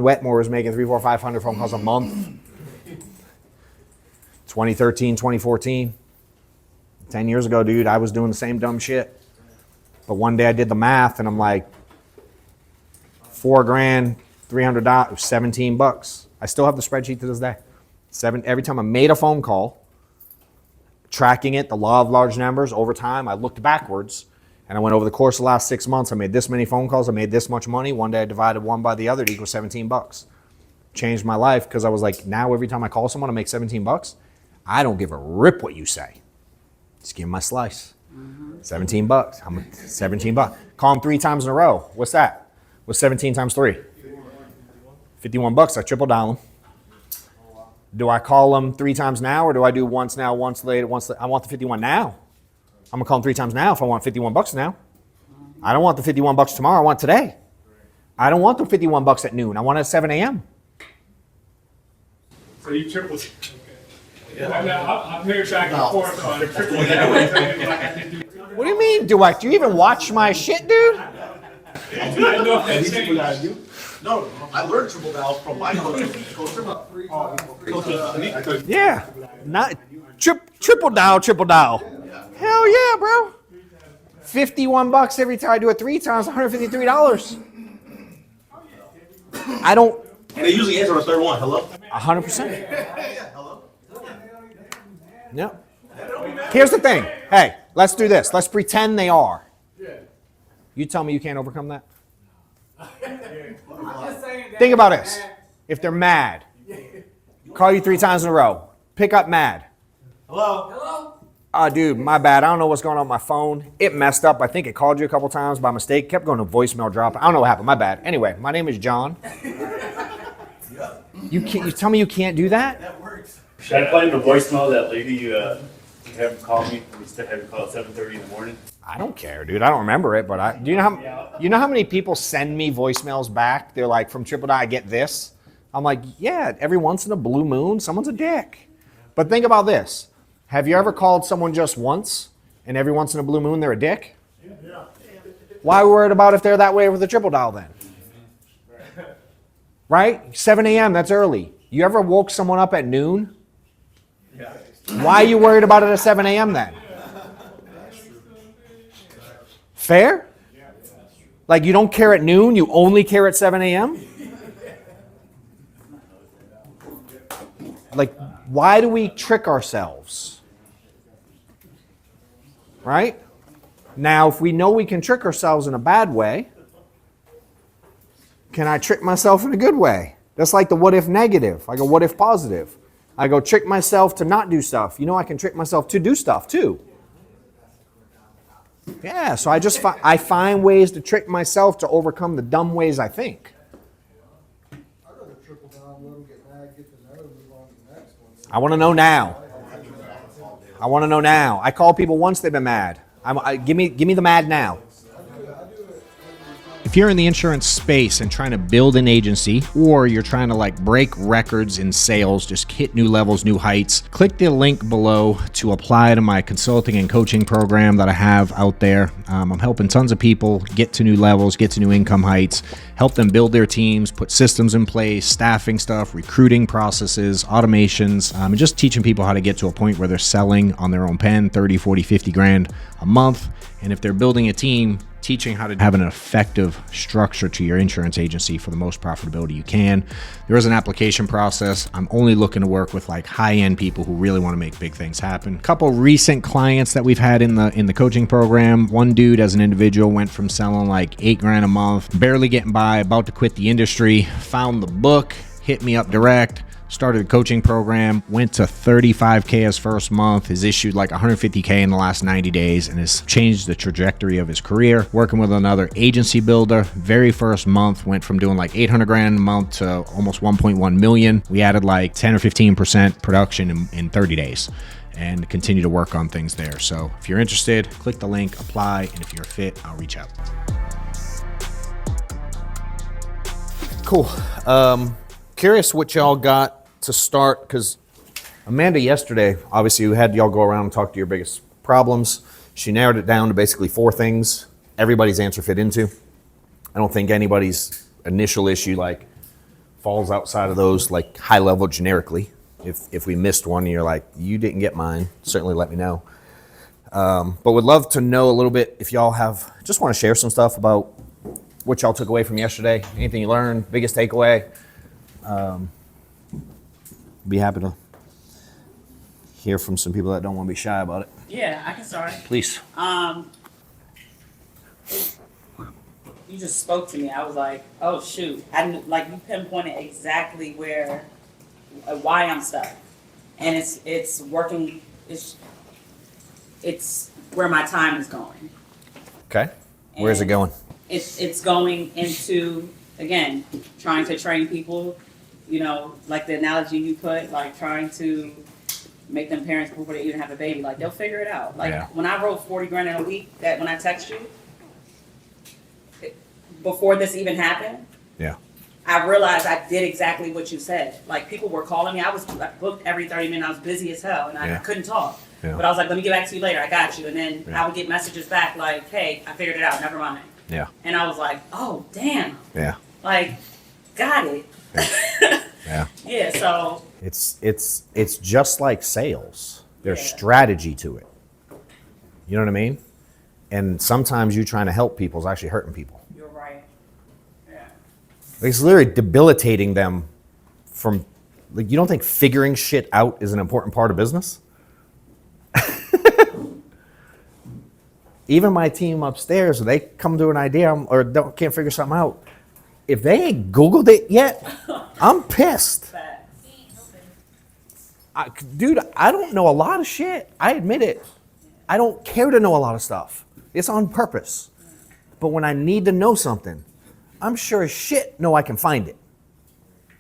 Wetmore was making 500 phone calls a month. 2013, 2014. 10 years ago, dude, I was doing the same dumb shit. But one day I did the math and I'm like, $4,000, $300, $17. I still have the spreadsheet to this day. Every time I made a phone call, tracking it, the law of large numbers, over time, I looked backwards and I went over the course of the last 6 months, I made this many phone calls, I made this much money. One day I divided one by the other to equal $17. Changed my life because I was like, now every time I call someone, I make $17. I don't give a rip what you say. Just give me my slice. $17. I'm $17. Call them 3 times in a row. What's that? What's 17 times 3? $51. I triple down them. Do I call them 3 times now, or do I do once now, once later, once later? I want the 51 now. I'm gonna call them 3 times now if I want $51 now. I don't want the $51 tomorrow. I want it today. I don't want the $51 at noon. I want it at 7 a.m. So you triple. Okay. I'm here back and forth on triple that. What do you mean? Do you even watch my shit, dude? No, I learned triple down from my coach. Yeah, not triple dial. Hell yeah, bro. $51 every time I do it 3 times, $153. I don't. And they usually answer on the third one. Hello? 100%. Yep. Here's the thing. Hey, let's do this. Let's pretend they are. You tell me you can't overcome that? Think about this. If they're mad, call you 3 times in a row, pick up mad. Hello? Oh, dude, my bad. I don't know what's going on with my phone. It messed up. I think it called you a couple times by mistake. Kept going to voicemail drop. I don't know what happened. My bad. Anyway, my name is John. You tell me you can't do that? That works. Should I play the voicemail that lady you have him call me? Instead have him call at 7:30 in the morning. I don't care, dude. I don't remember it, but do you know how many people send me voicemails back? They're like, from Triple I get this. I'm like, yeah, every once in a blue moon, someone's a dick. But think about this. Have you ever called someone just once, and every once in a blue moon they're a dick? Yeah. Why are we worried about if they're that way with a triple dial then? Right? 7 a.m., that's early. You ever woke someone up at noon? Yeah. Why are you worried about it at 7 a.m. then? Fair? Like you don't care at noon, you only care at 7 a.m.? Like, why do we trick ourselves? Right? Now, if we know we can trick ourselves in a bad way, can I trick myself in a good way? That's like the what if negative. I go, what if positive? I go trick myself to not do stuff. You know, I can trick myself to do stuff too. Yeah, so I find ways to trick myself to overcome the dumb ways I think. I want to know now. I want to know now. I call people once they've been mad. Give me the mad now. If you're in the insurance space and trying to build an agency, or you're trying to like break records in sales, just hit new levels, new heights, click the link below to apply to my consulting and coaching program that I have out there. I'm helping tons of people get to new levels, get to new income heights, help them build their teams, put systems in place, staffing stuff, recruiting processes, automations, and just teaching people how to get to a point where they're selling on their own pen, 30, 40, 50 grand a month. And if they're building a team, teaching how to have an effective structure to your insurance agency for the most profitability you can. There is an application process. I'm only looking to work with like high-end people who really want to make big things happen. A couple recent clients that we've had in the coaching program. One dude as an individual went from selling like 8 grand a month, barely getting by, about to quit the industry, found the book, hit me up direct, started a coaching program, went to 35K his first month, has issued like 150K in the last 90 days and has changed the trajectory of his career. Working with another agency builder, very first month went from doing like 800 grand a month to almost 1.1 million. We added like 10 or 15% production in 30 days and continue to work on things there. So if you're interested, click the link, apply, and if you're a fit, I'll reach out. Cool. Curious what y'all got to start, because Amanda yesterday, obviously we had y'all go around and talk to your biggest problems. She narrowed it down to basically 4 things everybody's answer fit into. I don't think anybody's initial issue like falls outside of those like high level generically. If we missed one and you're like, you didn't get mine, certainly let me know. But would love to know a little bit if y'all just want to share some stuff about what y'all took away from yesterday, anything you learned, biggest takeaway. Be happy to hear from some people that don't want to be shy about it. Yeah, I can start. Please. You just spoke to me. I was like, oh shoot. You pinpointed exactly why I'm stuck. And it's working, it's where my time is going. Okay. Where's it going? It's going into, again, trying to train people, like the analogy you put, like trying to make them parents before they even have a baby. Like, they'll figure it out. When I wrote 40 grand in a week, that when I text you, before this even happened, Yeah. I realized I did exactly what you said. Like, people were calling me. I was booked every 30 minutes. I was busy as hell, and I couldn't talk. Yeah. But I was like, let me get back to you later. I got you. And then I would get messages back like, hey, I figured it out. Never mind. Yeah. And I was like, oh, damn. Yeah. Like, got it. Yeah. Yeah, so. It's just like sales. There's strategy to it. You know what I mean? And sometimes you trying to help people is actually hurting people. You're right. Yeah. It's literally debilitating them from, like, you don't think figuring shit out is an important part of business? Even my team upstairs, if they come to an idea or can't figure something out, if they ain't Googled it yet, I'm pissed. Dude, I don't know a lot of shit. I admit it. I don't care to know a lot of stuff. It's on purpose. But when I need to know something, I'm sure as shit know I can find it.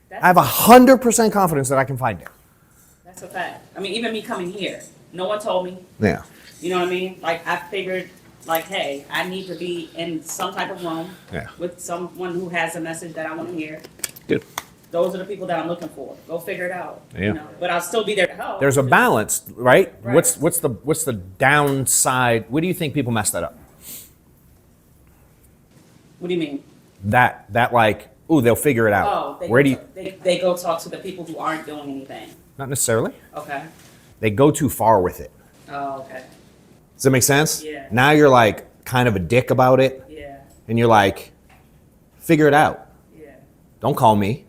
I have 100% confidence that I can find it. That's a fact. I mean, even me coming here, no one told me. Yeah. You know what I mean? Like, I figured, like, hey, I need to be in some type of room with someone who has a message that I want to hear. Good. Those are the people that I'm looking for. Go figure it out. Yeah. But I'll still be there to help. There's a balance, right? Right. What's the downside? Where do you think people mess that up? What do you mean? That like, ooh, they'll figure it out. Oh, Where do you? They go talk to the people who aren't doing anything. Not necessarily. Okay. They go too far with it. Oh, okay. Does that make sense? Yeah. Now you're like kind of a dick about it. Yeah. And you're like, figure it out. Yeah. Don't call me.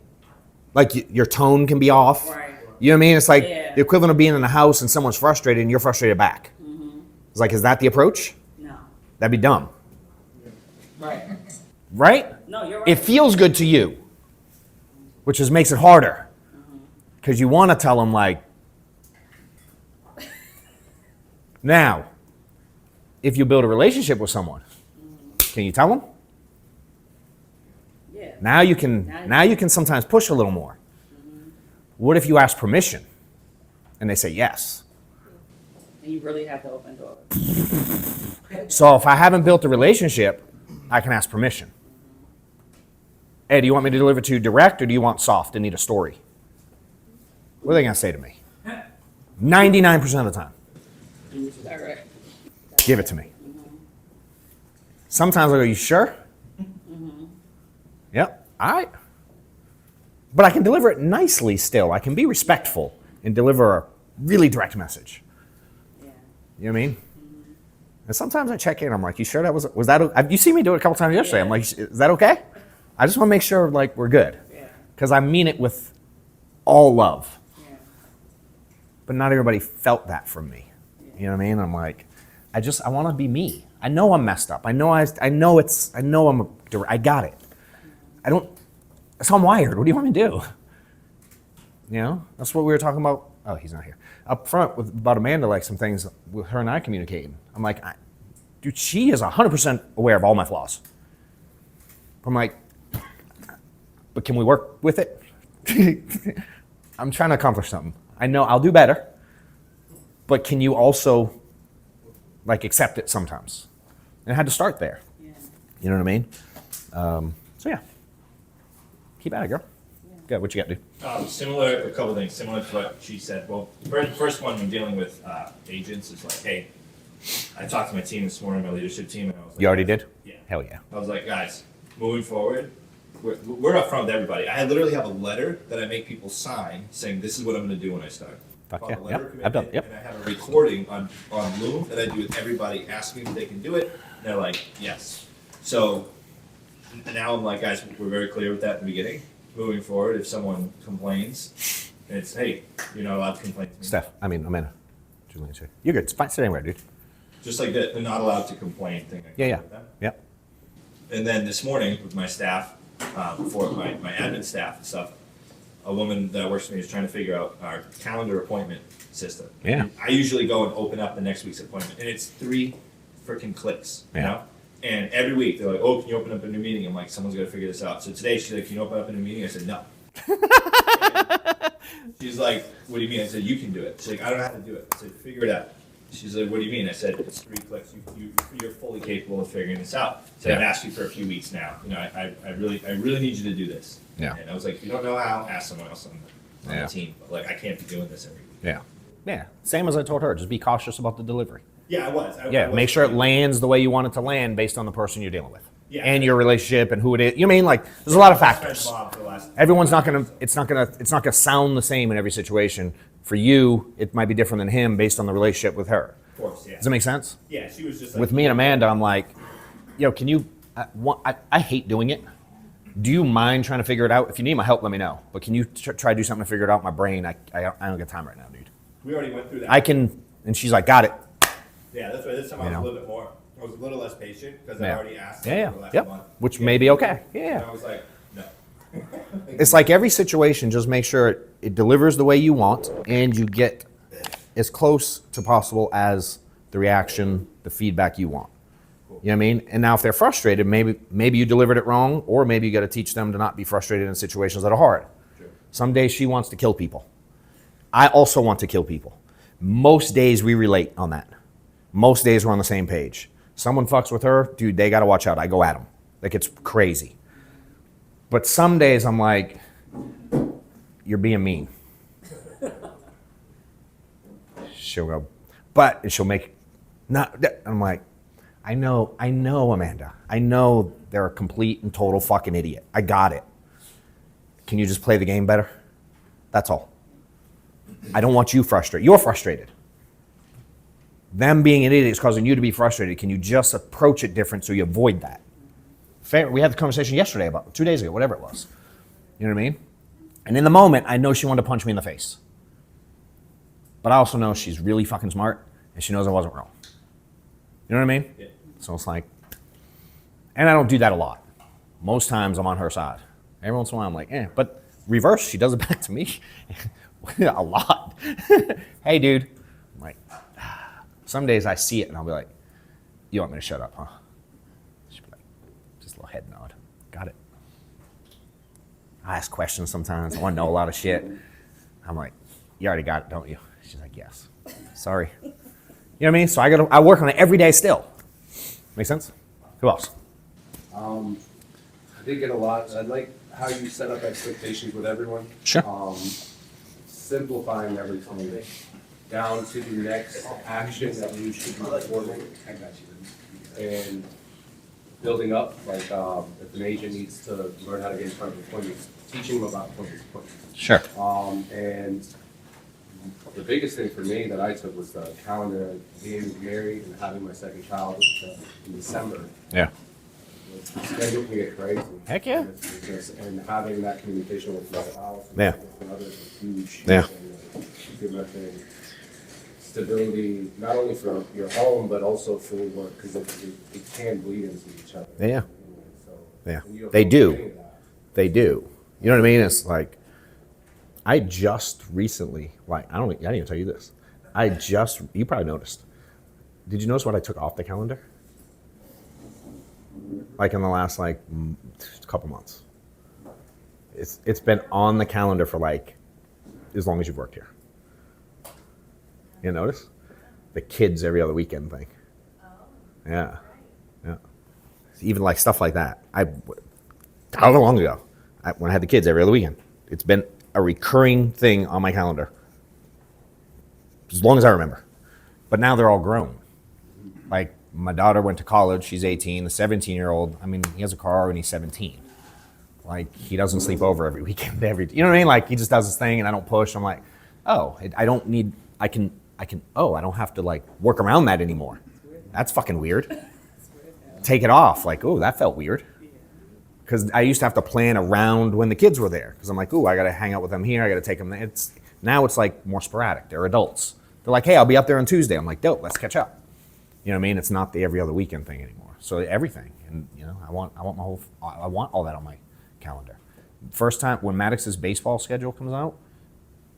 Like your tone can be off. Right. You know what I mean? It's like the equivalent of being in a house and someone's frustrated and you're frustrated back. Mm-hmm. It's like, is that the approach? No. That'd be dumb. Right. Right? No, you're right. It feels good to you, which just makes it harder. Because you want to tell them, like, now, if you build a relationship with someone, can you tell them? Yeah. Now you can sometimes push a little more. What if you ask permission and they say yes? And you really have to open doors. So if I haven't built a relationship, I can ask permission. Hey, do you want me to deliver to you direct or do you want soft and need a story? What are they going to say to me? 99% of the time. Direct. Give it to me. Sometimes I go, you sure? Yep. All right. But I can deliver it nicely still. I can be respectful and deliver a really direct message. Yeah. You know what I mean? And sometimes I check in. I'm like, you sure that was that? You see me do it a couple times yesterday. I'm like, is that okay? I just want to make sure like we're good. Because I mean it with all love. Yeah. But not everybody felt that from me. You know what I mean? I'm like, I want to be me. I know I'm messed up. I know I got it. That's how I'm wired. What do you want me to do? You know? That's what we were talking about. Oh, he's not here. Up front about Amanda, like some things with her and I communicating. I'm like, dude, she is 100% aware of all my flaws. I'm like, but can we work with it? I'm trying to accomplish something. I know I'll do better, but can you also like accept it sometimes? And I had to start there. Yeah. You know what I mean? So yeah, keep at it, girl. Good. What you got to do? Similar, a couple things similar to what she said. Well, first one when dealing with agents is like, hey, I talked to my team this morning, my leadership team, and I was like, You already did? Yeah. Hell yeah. I was like, guys, moving forward, we're upfront with everybody. I literally have a letter that I make people sign saying this is what I'm gonna do when I start. Fuck Called yeah, a letter yep, of I've done, commitment, yep. And I have a recording on Loom that I do with everybody asking me if they can do it. And they're like, yes. So now I'm like, guys, we're very clear with that in the beginning. Moving forward, if someone complains, it's, hey, you're not allowed to complain to me. Steph, Amanda. Julian, sorry. You're good. It's fine. Sit anywhere, dude. Just like that, they're not allowed to complain thing. Yeah. Yep. And then this morning with my staff, before my admin staff and stuff, a woman that works for me is trying to figure out our calendar appointment system. Yeah. And I usually go and open up the next week's appointment, and it's 3 freaking clicks, you Yeah. know? And every week they're like, oh, can you open up a new meeting? I'm like, someone's got to figure this out. So today she's like, can you open up a new meeting? I said, no. She's like, what do you mean? I said, you can do it. She's like, I don't know how to do it. I said, figure it out. She's like, what do you mean? I said, it's 3 clicks. You're fully capable of figuring this out. So I've asked you for a few weeks now. You know, I really need you to do this. Yeah. And I was like, if you don't know how, ask someone else on Yeah. the team. But like, I can't be doing this every week. Yeah. Yeah. Same as I told her. Just be cautious about the delivery. Yeah, I was. Yeah. Make sure it lands the way you want it to land based on the person you're dealing with. Yeah. And your relationship and who it is. You know what I mean? Like, there's a lot of factors. Mom for the last Everyone's not gonna. It's not gonna sound the same in every situation. For you, it might be different than him based on the relationship with her. Of course, yeah. Does that make sense? Yeah, she was just like, With me and Amanda, I'm like, yo, can you? I hate doing it. Do you mind trying to figure it out? If you need my help, let me know. But can you try to do something to figure it out? My brain, I don't get time right now, dude. we already went through that. I can, and she's like, got it. Yeah, that's why this time I was a little bit more. I was a little less patient because I Yeah. already asked. Yeah, for the last yep. month. Which may be okay. Yeah. And I was like, no. It's like every situation, just make sure it delivers the way you want and you get as close to possible as the reaction, the feedback you want. You know what I mean? And now if they're frustrated, maybe you delivered it wrong, or maybe you got to teach them to not be frustrated in situations that are hard. Sure. Some days she wants to kill people. I also want to kill people. Most days we relate on that. Most days we're on the same page. Someone fucks with her, dude, they got to watch out. I go at them. Like, it's crazy. But some days I'm like, you're being mean. She'll go, and she'll make, not, I'm like, I know, Amanda. I know they're a complete and total fucking idiot. I got it. Can you just play the game better? That's all. I don't want you frustrated. You're frustrated. Them being an idiot is causing you to be frustrated. Can you just approach it different so you avoid that? Fair. We had the conversation yesterday 2 days ago, whatever it was. You know what I mean? And in the moment, I know she wanted to punch me in the face. But I also know she's really fucking smart, and she knows I wasn't wrong. You know what I mean? Yeah. So it's like, and I don't do that a lot. Most times I'm on her side. Every once in a while I'm like, but reverse, she does it back to me a lot. Hey, dude. I'm like, some days I see it and I'll be like, you want me to shut up, huh? She'll be like, just a little head nod. Got it. I ask questions sometimes. I want to know a lot of shit. I'm like, you already got it, don't you? She's like, yes. Sorry. You know what I mean? So I work on it every day still. Make sense? Who else? I did get a lot. I like how you set up expectations with everyone. Sure. Simplifying everything down to the next action that you should be performing. And building up, like if an agent needs to learn how to get in front of appointments, teaching them about appointments. Sure. And the biggest thing for me that I took was the calendar, being married and having my second child in December. Yeah. The schedule can get crazy. Heck yeah. And having that communication with my spouse and others is huge. Yeah. And, you mentioned stability, not only for your home, but also for work, because it can bleed into each other. Yeah. So, Yeah. and They do. They do. You know what I mean? It's like, I just recently, I didn't even tell you this. You probably noticed. Did you notice what I took off the calendar? Like in the last couple months. It's been on the calendar for as long as you've worked here. You notice? The kids every other weekend thing. Yeah. Yeah. Even stuff like that. How long ago? When I had the kids every other weekend. It's been a recurring thing on my calendar. As long as I remember. But now they're all grown. My daughter went to college, she's 18. The 17-year-old, he has a car and he's 17. Like, he doesn't sleep over every weekend, you know what I mean? Like, he just does his thing and I don't push. I'm like, oh, I don't need, I don't have to like work around that anymore. That's fucking weird. Take it off. Like, oh, that felt weird. Because I used to have to plan around when the kids were there. Because I'm like, ooh, I got to hang out with them here. I got to take them there. Now it's like more sporadic. They're adults. They're like, hey, I'll be up there on Tuesday. I'm like, dope, let's catch up. You know what I mean? It's not the every other weekend thing anymore. So everything. And, you know, I want all that on my calendar. First time when Maddox's baseball schedule comes out,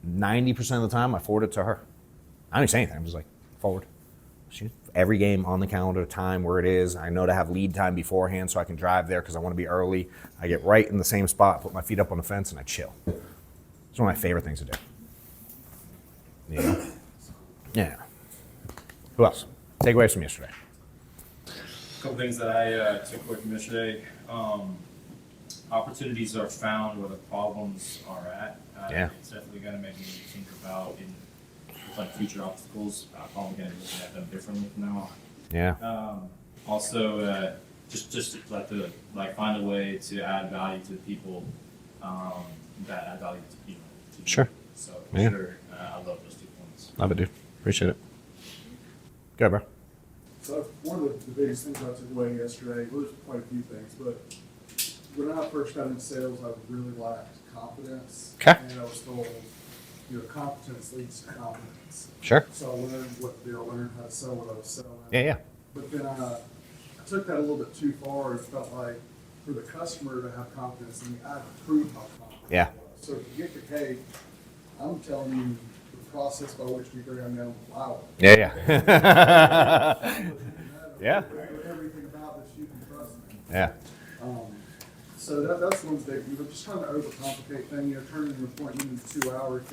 90% of the time I forward it to her. I don't even say anything. I'm just like, forward. Every game on the calendar, time where it is. I know to have lead time beforehand so I can drive there because I want to be early. I get right in the same spot, put my feet up on the fence, and I chill. It's one of my favorite things to do. You know? Yeah. Who else? Takeaways from yesterday. A couple things that I took away from yesterday. Opportunities are found where the problems are at. Yeah. It's definitely going to make me think about like future obstacles. I'm probably going to be looking at them differently from now on. Yeah. Also, just to find a way to add value to the people that add value to people. Sure. So Yeah. sure, I love those 2 points. Love it, dude. Appreciate it. Go, bro. So one of the biggest things I took away yesterday, well, there's quite a few things, but when I first got into sales, I really lacked confidence. Okay. And I was told, you know, competence leads to confidence. Sure. So I learned learned how to sell what I was selling. Yeah. But then I took that a little bit too far and felt like for the customer to have confidence in me, I had to prove how confident Yeah. I was. So to get the cake, I'm telling you the process by which we bring them down the flower. Yeah. Yeah. Everything about this, you can trust me. Yeah. So that's one thing. You're just trying to overcomplicate things. You know, turning an appointment into 2 hours,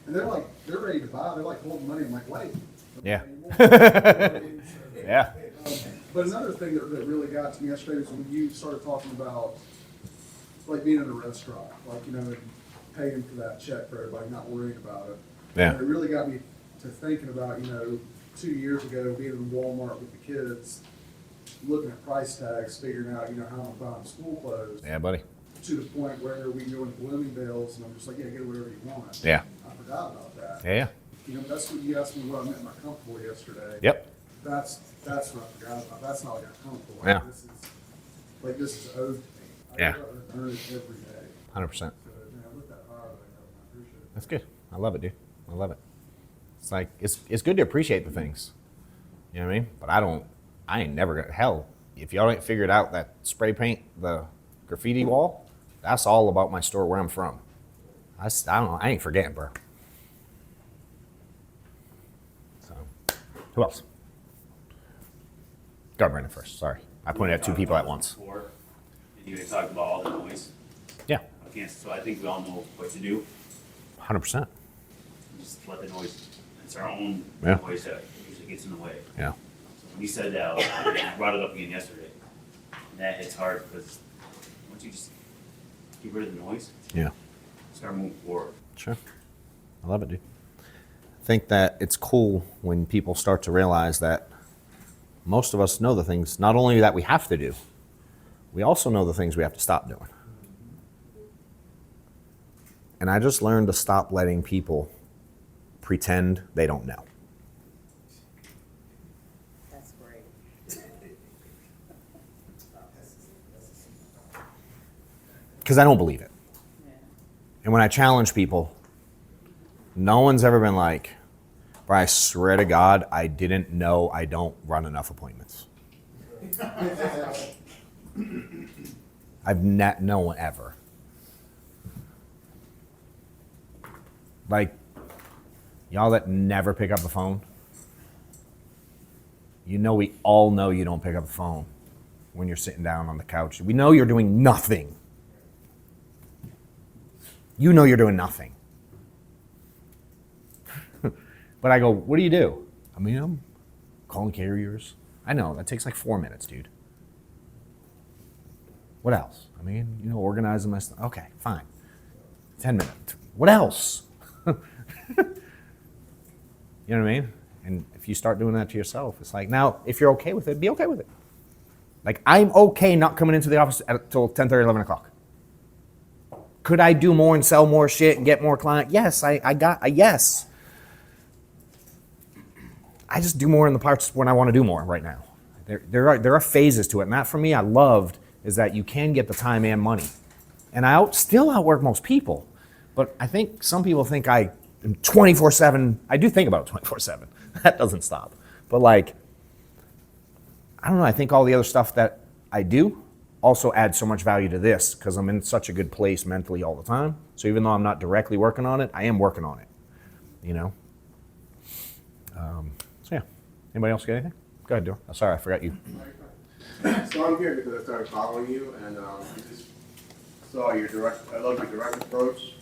and they're ready to buy. They're like holding money. I'm like, wait. Yeah. So, Yeah. but another thing that really got to me yesterday was when you started talking about like being in a restaurant, like, you know, and paying for that check for everybody, not worrying about it. Yeah. And it really got me to thinking about, you know, 2 years ago being in Walmart with the kids, looking at price tags, figuring out, you know, how I'm buying school clothes. Yeah, buddy. To the point where we go into Bloomingdale's and I'm just like, yeah, get whatever you want. Yeah. I forgot about that. Yeah. You know, that's what you asked me what I meant by comfortable yesterday. Yep. That's what I forgot about. That's not like I'm comfortable. Yeah. This is owed to me. Yeah. I earn it every day. 100%. So, man, I looked that hard, I appreciate it. That's good. I love it, dude. I love it. It's like, it's good to appreciate the things. You know what I mean? But I ain't never gonna, hell, if y'all ain't figured out that spray paint, the graffiti wall, that's all about my store where I'm from. I don't know, I ain't forgetting, bro. So, who else? Go, Brandon, first, sorry. I pointed at 2 people at once. Before, and you had talked about all the noise. Yeah. So I think we all know what to do. 100%. Just let the noise, it's our own Yeah. noise that usually gets in the way. Yeah. So when you said that, I brought it up again yesterday. And that hits hard because once you just get rid of the noise, Yeah. start moving forward. Sure. I love it, dude. I think that it's cool when people start to realize that most of us know the things, not only that we have to do, we also know the things we have to stop doing. And I just learned to stop letting people pretend they don't know. That's great. Because I don't believe it. Yeah. And when I challenge people, no one's ever been like, bro, I swear to God, I didn't know I don't run enough appointments. No one ever. Like, y'all that never pick up the phone, you know we all know you don't pick up the phone when you're sitting down on the couch. We know you're doing nothing. You know you're doing nothing. But I go, what do you do? I mean, I'm calling carriers. I know, that takes like 4 minutes, dude. What else? I mean, you know, organizing my stuff. Okay, fine. 10 minutes. What else? You know what I mean? And if you start doing that to yourself, it's like, now, if you're okay with it, be okay with it. Like, I'm okay not coming into the office until 10:30, 11 o'clock. Could I do more and sell more shit and get more clients? Yes, I got a yes. I just do more in the parts when I want to do more right now. There are phases to it. And that for me, I loved is that you can get the time and money. And I still outwork most people. But I think some people think I am 24/7. I do think about it 24/7. That doesn't stop. But like, I don't know. I think all the other stuff that I do also adds so much value to this because I'm in such a good place mentally all the time. So even though I'm not directly working on it, I am working on it. You know? So yeah. Anybody else got anything? Go ahead, Dor. Oh, sorry, I forgot you. So I'm here because I started following you, and I just saw your I love your direct approach,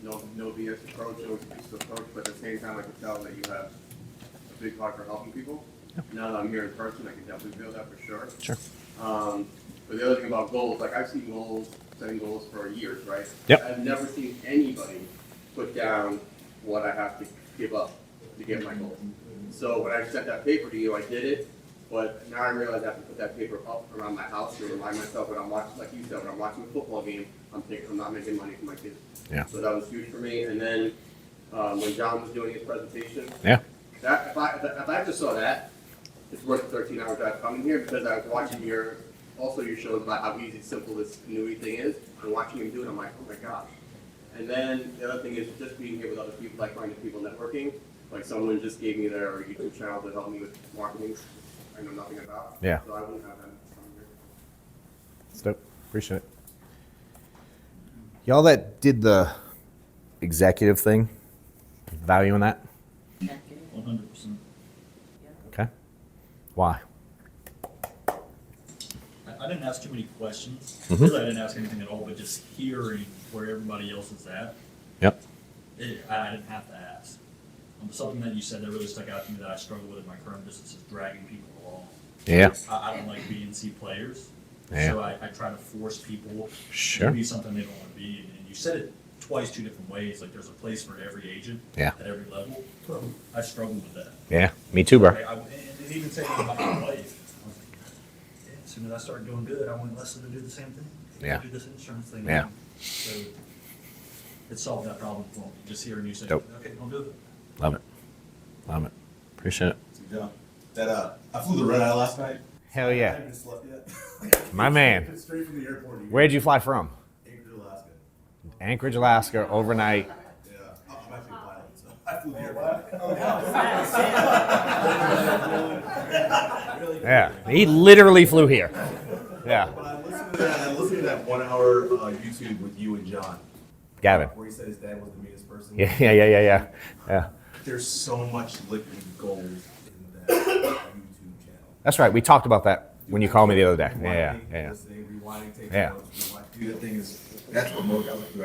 no BS approach, no excuses approach, but at the same time I can tell that you have a big heart for helping people. Now that I'm here in person, I can definitely feel that for sure. Sure. But the other thing about goals, like I've seen setting goals for years, right? Yep. I've never seen anybody put down what I have to give up to get my goal. So when I sent that paper to you, I did it, but now I realize I have to put that paper up around my house to remind myself when I'm watching, like you said, when I'm watching a football game, I'm not making money for my kids. Yeah. So that was huge for me. And then when John was doing his presentation, Yeah. that if I just saw that, it's worth the 13-hour drive coming here because I was watching your shows about how easy, simple this annuity thing is, and watching him do it, I'm like, oh my gosh. And then the other thing is just being here with other people, like-minded people networking. Like someone just gave me their YouTube channel to help me with marketing I know nothing about. Yeah. So I wouldn't have them coming here. That's dope. Appreciate it. Y'all that did the executive thing, value in that? 100%. Okay. Why? I didn't ask too many questions. Mhm. Really, I didn't ask anything at all, but just hearing where everybody else is at, Yep. I didn't have to ask. Something that you said that really stuck out to me that I struggle with in my current business is dragging people along. Yeah. I don't like B and C players. Yeah. So I try to force people Sure. to be something they don't want to be. And you said it twice, two different ways. Like there's a place for every agent Yeah. at every level. I struggle with that. Yeah. Me too, bro. And even saying about my wife, I was like, yeah, as soon as I start doing good, I want Leslie to do the same thing. Yeah. Do this insurance thing. Yeah. So it solved that problem for me. Just hearing you say, Dope. okay, don't do it. Love it. Love it. Appreciate it. Yeah. I flew the red eye last night. Hell I yeah. haven't even slept yet. My man. Straight from the airport. Where'd you fly from? Anchorage, Alaska. Anchorage, Alaska, overnight. Yeah, I'm actually a pilot, so I flew the airport. Yeah. He literally flew here. Yeah. But I listened to that 1 hour YouTube with you and John. Gavin. Where he said his dad was the meanest person. Yeah. There's so much liquid gold in that YouTube channel. That's right. We talked about that when you called me the other day. Yeah. Rewinding, taking Yeah. notes, dude, that thing is, that's what most guys like to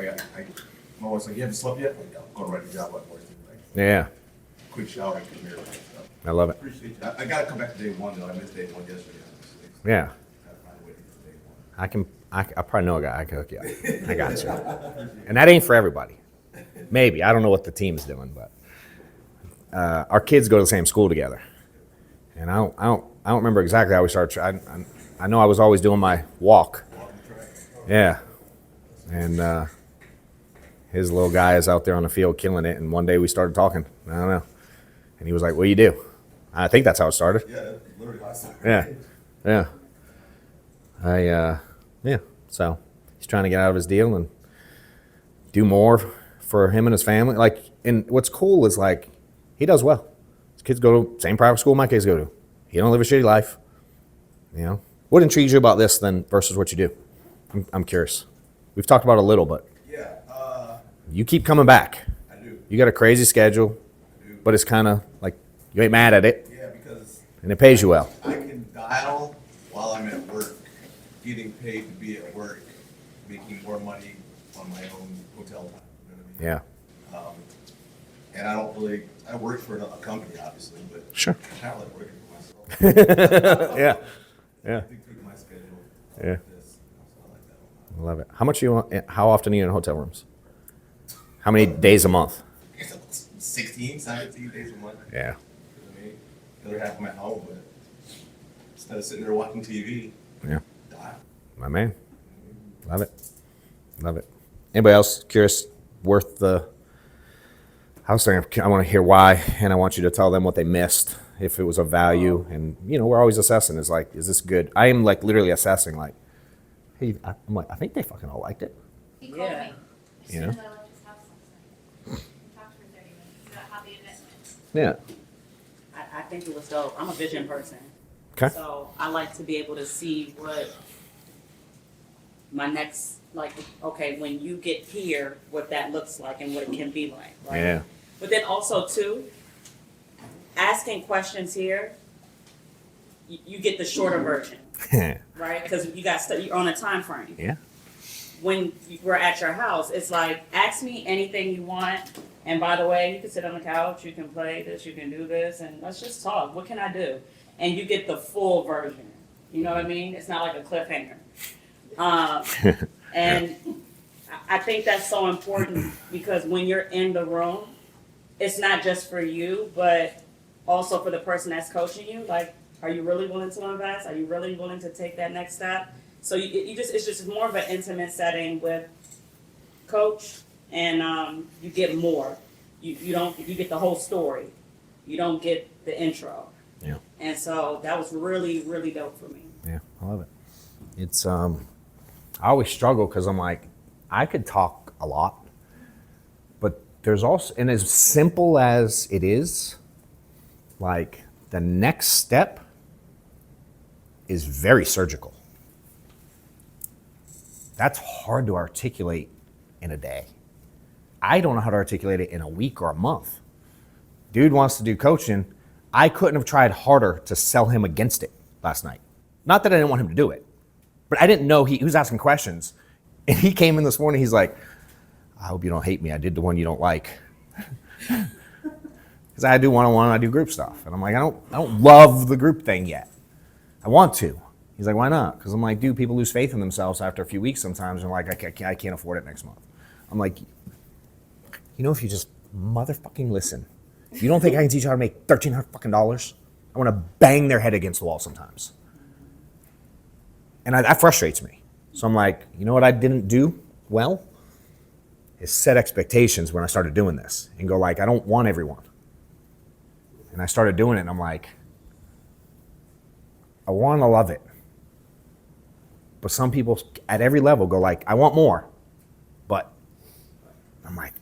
do. I'm always like, you haven't slept yet? Like, I'm going to write a job like Yeah. quick shower and come here. And stuff. I love it. Appreciate you. I got to come back to day one, though. I missed day one yesterday. Yeah. Gotta find a way to get to day one. I probably know a guy I can hook you up. I got you. And that ain't for everybody. Maybe. I don't know what the team is doing, but our kids go to the same school together. And I don't remember exactly how we started. I know I was always doing my walk. Yeah. And his little guy is out there on the field killing it. And one day we started talking. I don't know. And he was like, "What do you do?" I think that's how it started. Yeah, literally last time. Yeah. So he's trying to get out of his deal and do more for him and his family. Like, and what's cool is like, he does well. His kids go to same private school my kids go to. He don't live a shitty life. You know, what intrigues you about this then versus what you do? I'm curious. We've talked about it a little, but you keep coming back. I do. You got a crazy schedule, but it's kind of like you ain't mad at it. Yeah, because and it pays you well. I can dial while I'm at work, getting paid to be at work, making more money on my own hotel time. You know what I mean? Yeah. And I don't really, I work for a company, obviously, but Sure. I kind of like working for myself. Yeah. I dictate my schedule. Yeah. This, so I like that a lot. I love it. How much you want? How often are you in hotel rooms? How many days a month? 16, 17 days a month. Yeah. You know what I mean? The other half I'm at home, but instead of sitting there watching TV, Yeah. dial. My man. Love it. Love it. Anybody else curious? Worth the? I was thinking, I want to hear why, and I want you to tell them what they missed, if it was of value. And we're always assessing. Is like, is this good? I am like literally assessing. Like, hey, I'm like, I think they fucking all liked it. He called me. As You soon know? as I left his house last night. We talked for 30 minutes about how the event went. Yeah. I think it was dope. I'm a vision person. Okay. So I like to be able to see what my next, like, okay, when you get here, what that looks like and what it can be like, right? Yeah. But then also too, asking questions here, you get the shorter version, right? Because you're on a time frame. Yeah. When we're at your house, it's like, ask me anything you want. And by the way, you can sit on the couch, you can play this, you can do this, and let's just talk. What can I do? And you get the full version. You know what I mean? It's not like a cliffhanger. And I think that's so important because when you're in the room, it's not just for you, but also for the person that's coaching you. Like, are you really willing to invest? Are you really willing to take that next step? So it's just more of an intimate setting with coach, and you get more. You get the whole story. You don't get the intro. Yeah. And so that was really, really dope for me. Yeah, I love it. It's I always struggle because I'm like, I could talk a lot, but there's also, and as simple as it is, like the next step is very surgical. That's hard to articulate in a day. I don't know how to articulate it in a week or a month. Dude wants to do coaching. I couldn't have tried harder to sell him against it last night. Not that I didn't want him to do it, but I didn't know he was asking questions. And he came in this morning, he's like, I hope you don't hate me. I did the one you don't like. Because I do one-on-one, I do group stuff. And I'm like, I don't love the group thing yet. I want to. He's like, why not? Because I'm like, dude, people lose faith in themselves after a few weeks sometimes. And like, I can't afford it next month. I'm like, if you just motherfucking listen, you don't think I can teach you how to make $1,300 fucking dollars? I want to bang their head against the wall sometimes. And that frustrates me. So I'm like, you know what I didn't do well? Is set expectations when I started doing this and go like, I don't want everyone. And I started doing it and I'm like, I want to love it. But some people at every level go like, I want more. But I'm like,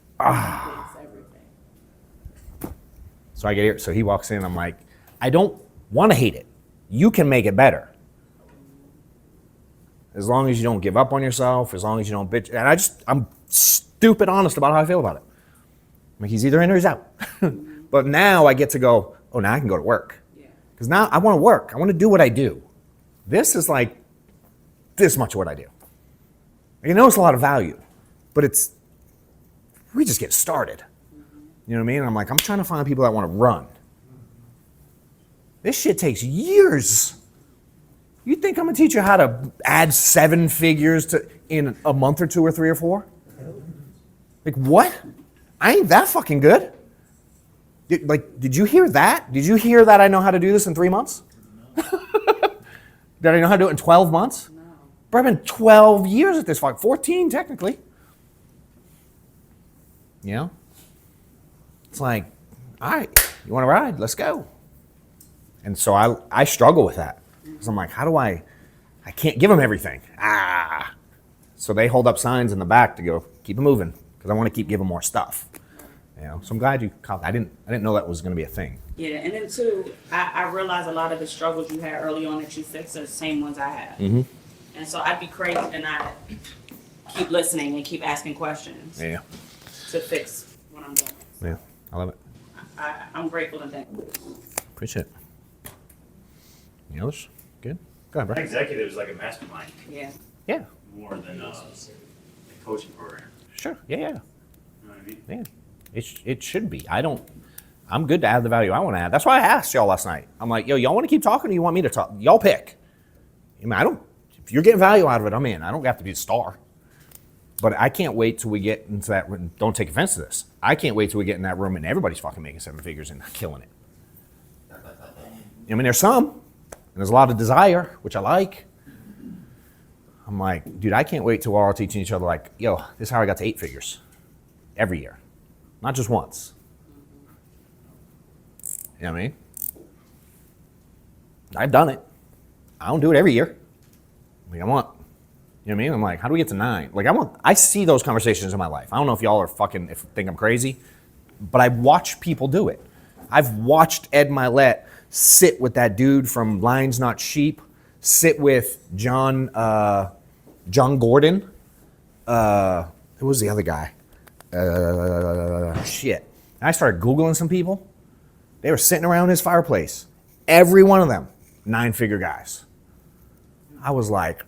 So I get here. So he walks in. I'm like, I don't want to hate it. You can make it better. As long as you don't give up on yourself, as long as you don't bitch. And I'm stupid honest about how I feel about it. I'm like, he's either in or he's out. But now I get to go, oh, now I can go to work. Because now I want to work. I want to do what I do. This is like this much of what I do. I know it's a lot of value, but we just get started. You know what I mean? I'm like, I'm trying to find people that want to run. This shit takes years. You think I'm gonna teach you how to add 7 figures in a month or 2 or 3 or 4? Like what? I ain't that fucking good. Did you hear that? Did you hear that I know how to do this in 3 months? Did I know how to do it in 12 months? No. But I've been 12 years at this, 14 technically. You know? It's like, all right, you want to ride? Let's go. And so I struggle with that. Because I'm like, how do I can't give them everything. So they hold up signs in the back to go, keep it moving. Because I want to keep giving more stuff. So I'm glad you caught that. I didn't know that was going to be a thing. Yeah, and then too, I realized a lot of the struggles you had early on that you fixed are the same ones I had. Mm-hmm. And so I'd be crazy to not keep listening and keep asking questions. Yeah. To fix what I'm doing. Yeah, I love it. I'm grateful and thankful. Appreciate it. Any others? Good? Go ahead, bro. Executive is like a mastermind. Yeah. Yeah. More than a coaching program. Sure. Yeah. You know what I mean? Yeah. It should be. I'm good to add the value I want to add. That's why I asked y'all last night. I'm like, yo, y'all want to keep talking or you want me to talk? Y'all pick. I mean, if you're getting value out of it, I'm in. I don't have to be the star. But I can't wait till we get into that room. Don't take offense to this. I can't wait till we get in that room and everybody's fucking making 7 figures and killing it. I mean, there's some, and there's a lot of desire, which I like. I'm like, dude, I can't wait till we're all teaching each other like, yo, this is how I got to 8 figures every year, not just once. You know what I mean? I've done it. I don't do it every year. Like I want, you know what I mean? I'm like, how do we get to 9? Like I see those conversations in my life. I don't know if y'all are think I'm crazy, but I watch people do it. I've watched Ed Milet sit with that dude from Lions Not Sheep, sit with John Gordon. Who was the other guy? Shit. And I started Googling some people. They were sitting around his fireplace. Every one of them, 9-figure guys. I was like,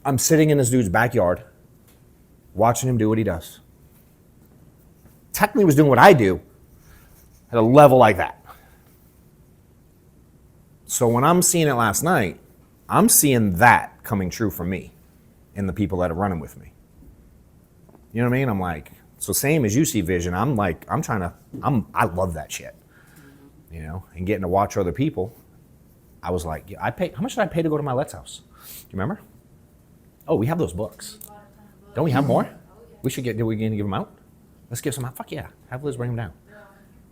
I'm sitting in this dude's backyard, watching him do what he does. Technically was doing what I do at a level like that. So when I'm seeing it last night, I'm seeing that coming true for me and the people that are running with me. You know what I mean? I'm like, so same as you see vision, I love that shit. You know, and getting to watch other people. I was like, how much did I pay to go to my Let's house? Do you remember? Oh, we have those books. Don't we have more? We should did we going to give them out? Let's give some out. Fuck yeah. Have Liz bring them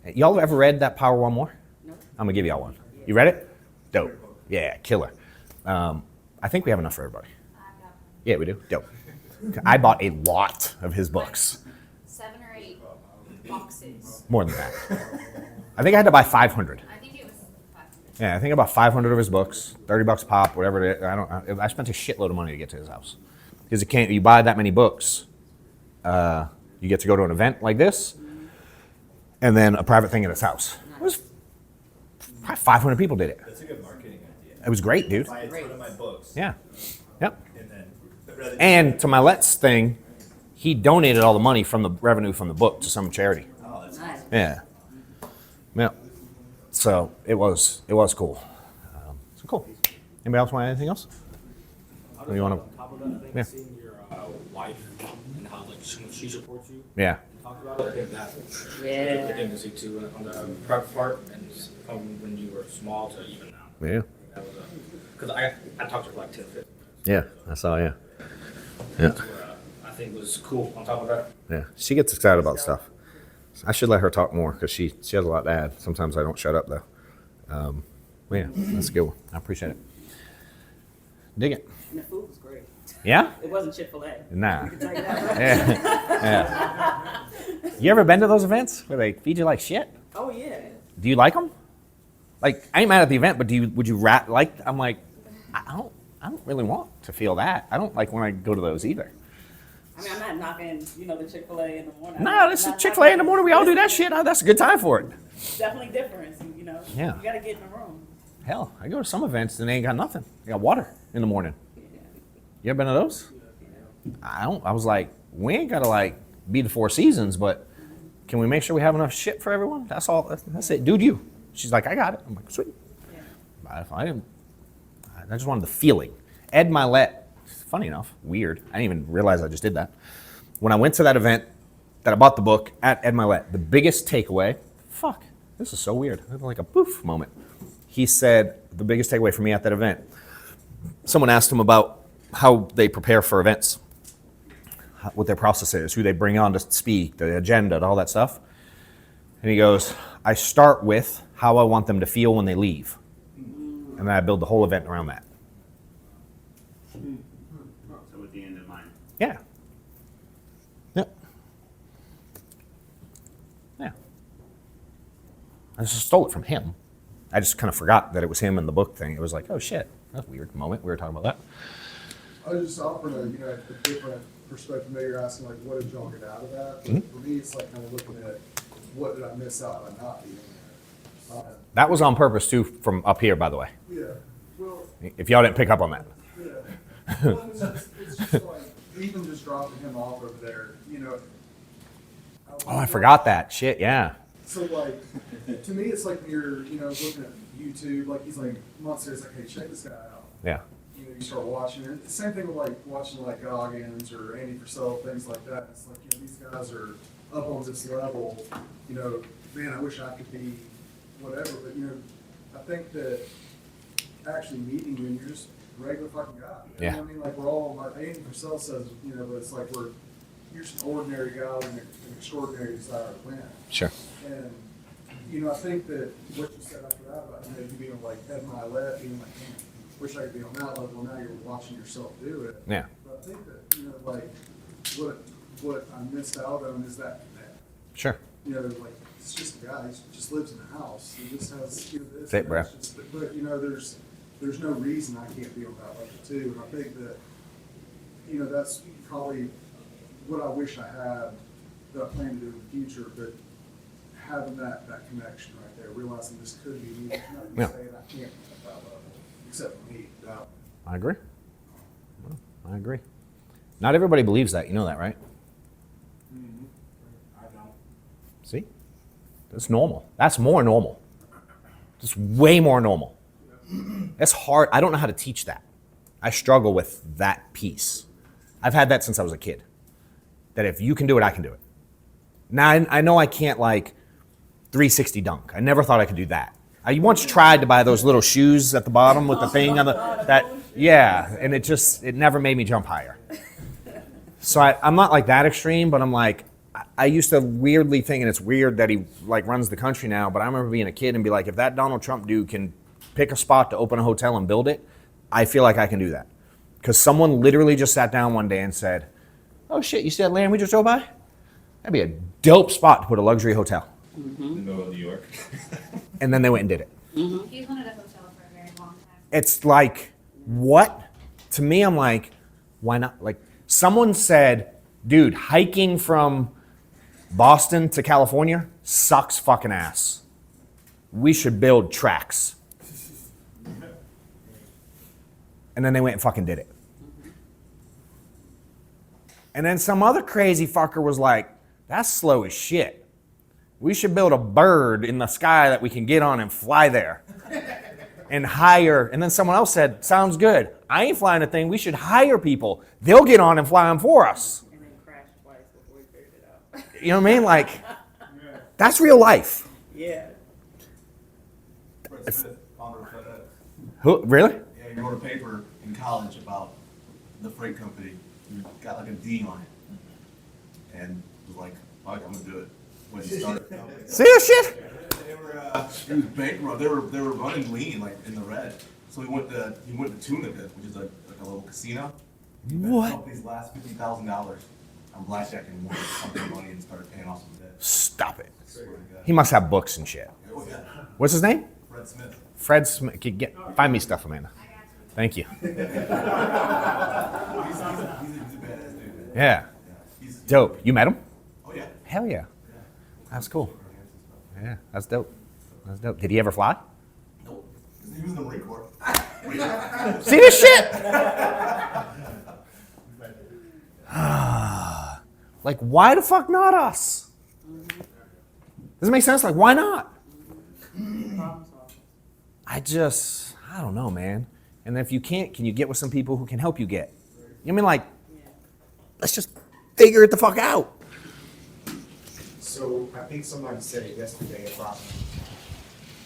down. Y'all ever read that Power One More? No. I'm going to give y'all one. You read it? Dope. Yeah, killer. I think we have enough for everybody. Yeah, we do. Dope. I bought a lot of his books. 7 or 8 boxes. More than that. I think I had to buy 500. I think it was 500. Yeah, I think about 500 of his books, $30 a pop, whatever it is. I spent a shitload of money to get to his house. Because you buy that many books, you get to go to an event like this, and then a private thing at his house. It was probably 500 people did it. That's a good marketing idea. It was great, dude. Buy a ton of my books. Yeah. Yep. And And to my Let's thing, he donated all the money from the revenue from the book to some charity. Oh, that's nice. Yeah. Yeah. So it was cool. So cool. Anybody else want anything else? Or you want to? Top of that, I think Yeah. seeing your wife and how like she supports you. Yeah. Talk about it. I think that's Yeah. a good thing to see too on the prep part and from when you were small to even now. Yeah. That was because I talked to her for like 10 15. Yeah. I saw. Yeah. Yeah. That's what I think was cool on top of that. Yeah. She gets excited about stuff. I should let her talk more because she has a lot to add. Sometimes I don't shut up though. Yeah, that's a good one. I appreciate it. Dig it. And the food was great. Yeah? It wasn't Chick-fil-A. Nah. I can tell you that, right? Yeah. You ever been to those events where they feed you like shit? Oh yeah. Do you like them? Like, I ain't mad at the event, but would you I'm like, I don't really want to feel that. I don't like when I go to those either. I mean, I'm not knocking, the Chick-fil-A in the morning. No, this is Chick-fil-A in the morning. We all do that shit. That's a good time for it. Definitely different, Yeah. You gotta get in the room. Hell, I go to some events and they ain't got nothing. They got water in the morning. You ever been to those? I was like, we ain't gotta like be the Four Seasons, but can we make sure we have enough shit for everyone? That's all. That's it. Dude, you. She's like, I got it. I'm like, sweet. Yeah. I just wanted the feeling. Ed Milet, funny enough, weird. I didn't even realize I just did that. When I went to that event that I bought the book at Ed Milet, the biggest takeaway, fuck, this is so weird. It was like a poof moment. He said the biggest takeaway for me at that event, someone asked him about how they prepare for events, what their process is, who they bring on to speak, the agenda, all that stuff. And he goes, I start with how I want them to feel when they leave. And then I build the whole event around that. So with the end in mind. Yeah. Yep. Yeah. I just stole it from him. I just kind of forgot that it was him in the book thing. It was like, oh shit, that's a weird moment. We were talking about that. I was just offering a different perspective. Maybe you're asking, like, what did y'all get out of that? But Mm-hmm. for me, it's like kind of looking at what did I miss out by not being there. That was on purpose too, from up here, by the way. Yeah. Well, If y'all didn't pick up on that. yeah. Well, it's just like, even just dropping him off over there, Oh, I forgot that. Shit, yeah. So, like, to me, it's like when you're, looking at YouTube, like, he's like, monsters, like, hey, check this guy out. Yeah. You start watching it. The same thing with, like, watching, like, Goggins or Andy Purcell, things like that. It's like, these guys are up on this level, man, I wish I could be whatever. But, I think that actually meeting you and you're just regular fucking guy. You Yeah. know what I mean? Like, we're all, like Andy Purcell says, you know, but it's like you're just an ordinary guy with an extraordinary desire to win. Sure. And, you know, I think that what you said after that about, you know, you being like head and eye left, being like, man, wish I could be on that level. Now you're watching yourself do it. Yeah. But I think that, you know, like, what I missed out on is that, Sure. you know, like, it's just a guy, he just lives in a house, he just has, you know, this. That's it, bro. But, you know, there's no reason I can't be on that level too, and I think that, you know, that's probably what I wish I had, that I plan to do in the future, but having that connection right there, realizing this could be me, there's nothing to Yeah. say that I can't be at that level, except for me, doubt. I agree. I agree. Not everybody believes that. You know that, right? I don't. See? That's normal. That's more normal. Just way more normal. That's hard. I don't know how to teach that. I struggle with that piece. I've had that since I was a kid. That if you can do it, I can do it. Now, I know I can't like 360 dunk. I never thought I could do that. I once tried to buy those little shoes at the bottom with the thing on yeah, and it never made me jump higher. So I'm not like that extreme, but I'm like, I used to weirdly think, and it's weird that he like runs the country now, but I remember being a kid and be like, if that Donald Trump dude can pick a spot to open a hotel and build it, I feel like I can do that. Because someone literally just sat down one day and said, oh shit, you see that land we just drove by? That'd be a dope spot to put a luxury hotel. In the middle of New York. And then they went and did it. He's wanted a hotel for a very long time. It's like, what? To me, I'm like, why not? Like, someone said, dude, hiking from Boston to California sucks fucking ass. We should build tracks. And then they went and fucking did it. And then some other crazy fucker was like, that's slow as shit. We should build a bird in the sky that we can get on and fly there. And hire, and then someone else said, sounds good. I ain't flying a thing. We should hire people. They'll get on and fly them for us. And then crash twice before we figured it out. You know what I mean? Like, that's real life. Yeah. Fred Smith, founder of FedEx. Who, really? Yeah, he wrote a paper in college about the freight company. He got like a D on it. And was like, all right, I'm gonna do it. When he started the company. See that shit? They were, he was bankrupt. They were running lean, like in the red. So he went to Tunica, which is like a little casino. He bet What? the company's last $50,000 on blackjack and won some money and started paying off some debt. Stop it. Swear to God. He must have books and shit. Oh, yeah. What's his name? Fred Smith. Fred Smith. Find me stuff, Amanda. Thank you. He's a badass dude, man. Yeah. He's Dope. You met him? Oh yeah. Hell yeah. That's cool. Yeah, that's dope. That's dope. Did he ever fly? Nope. He was in the Marine Corps. See this shit? Like, why the fuck not us? Does it make sense? Like, why not? I don't know, man. And if you can't, can you get with some people who can help you get? You know what I mean? Like, let's just figure it the fuck out. So I think somebody said it yesterday about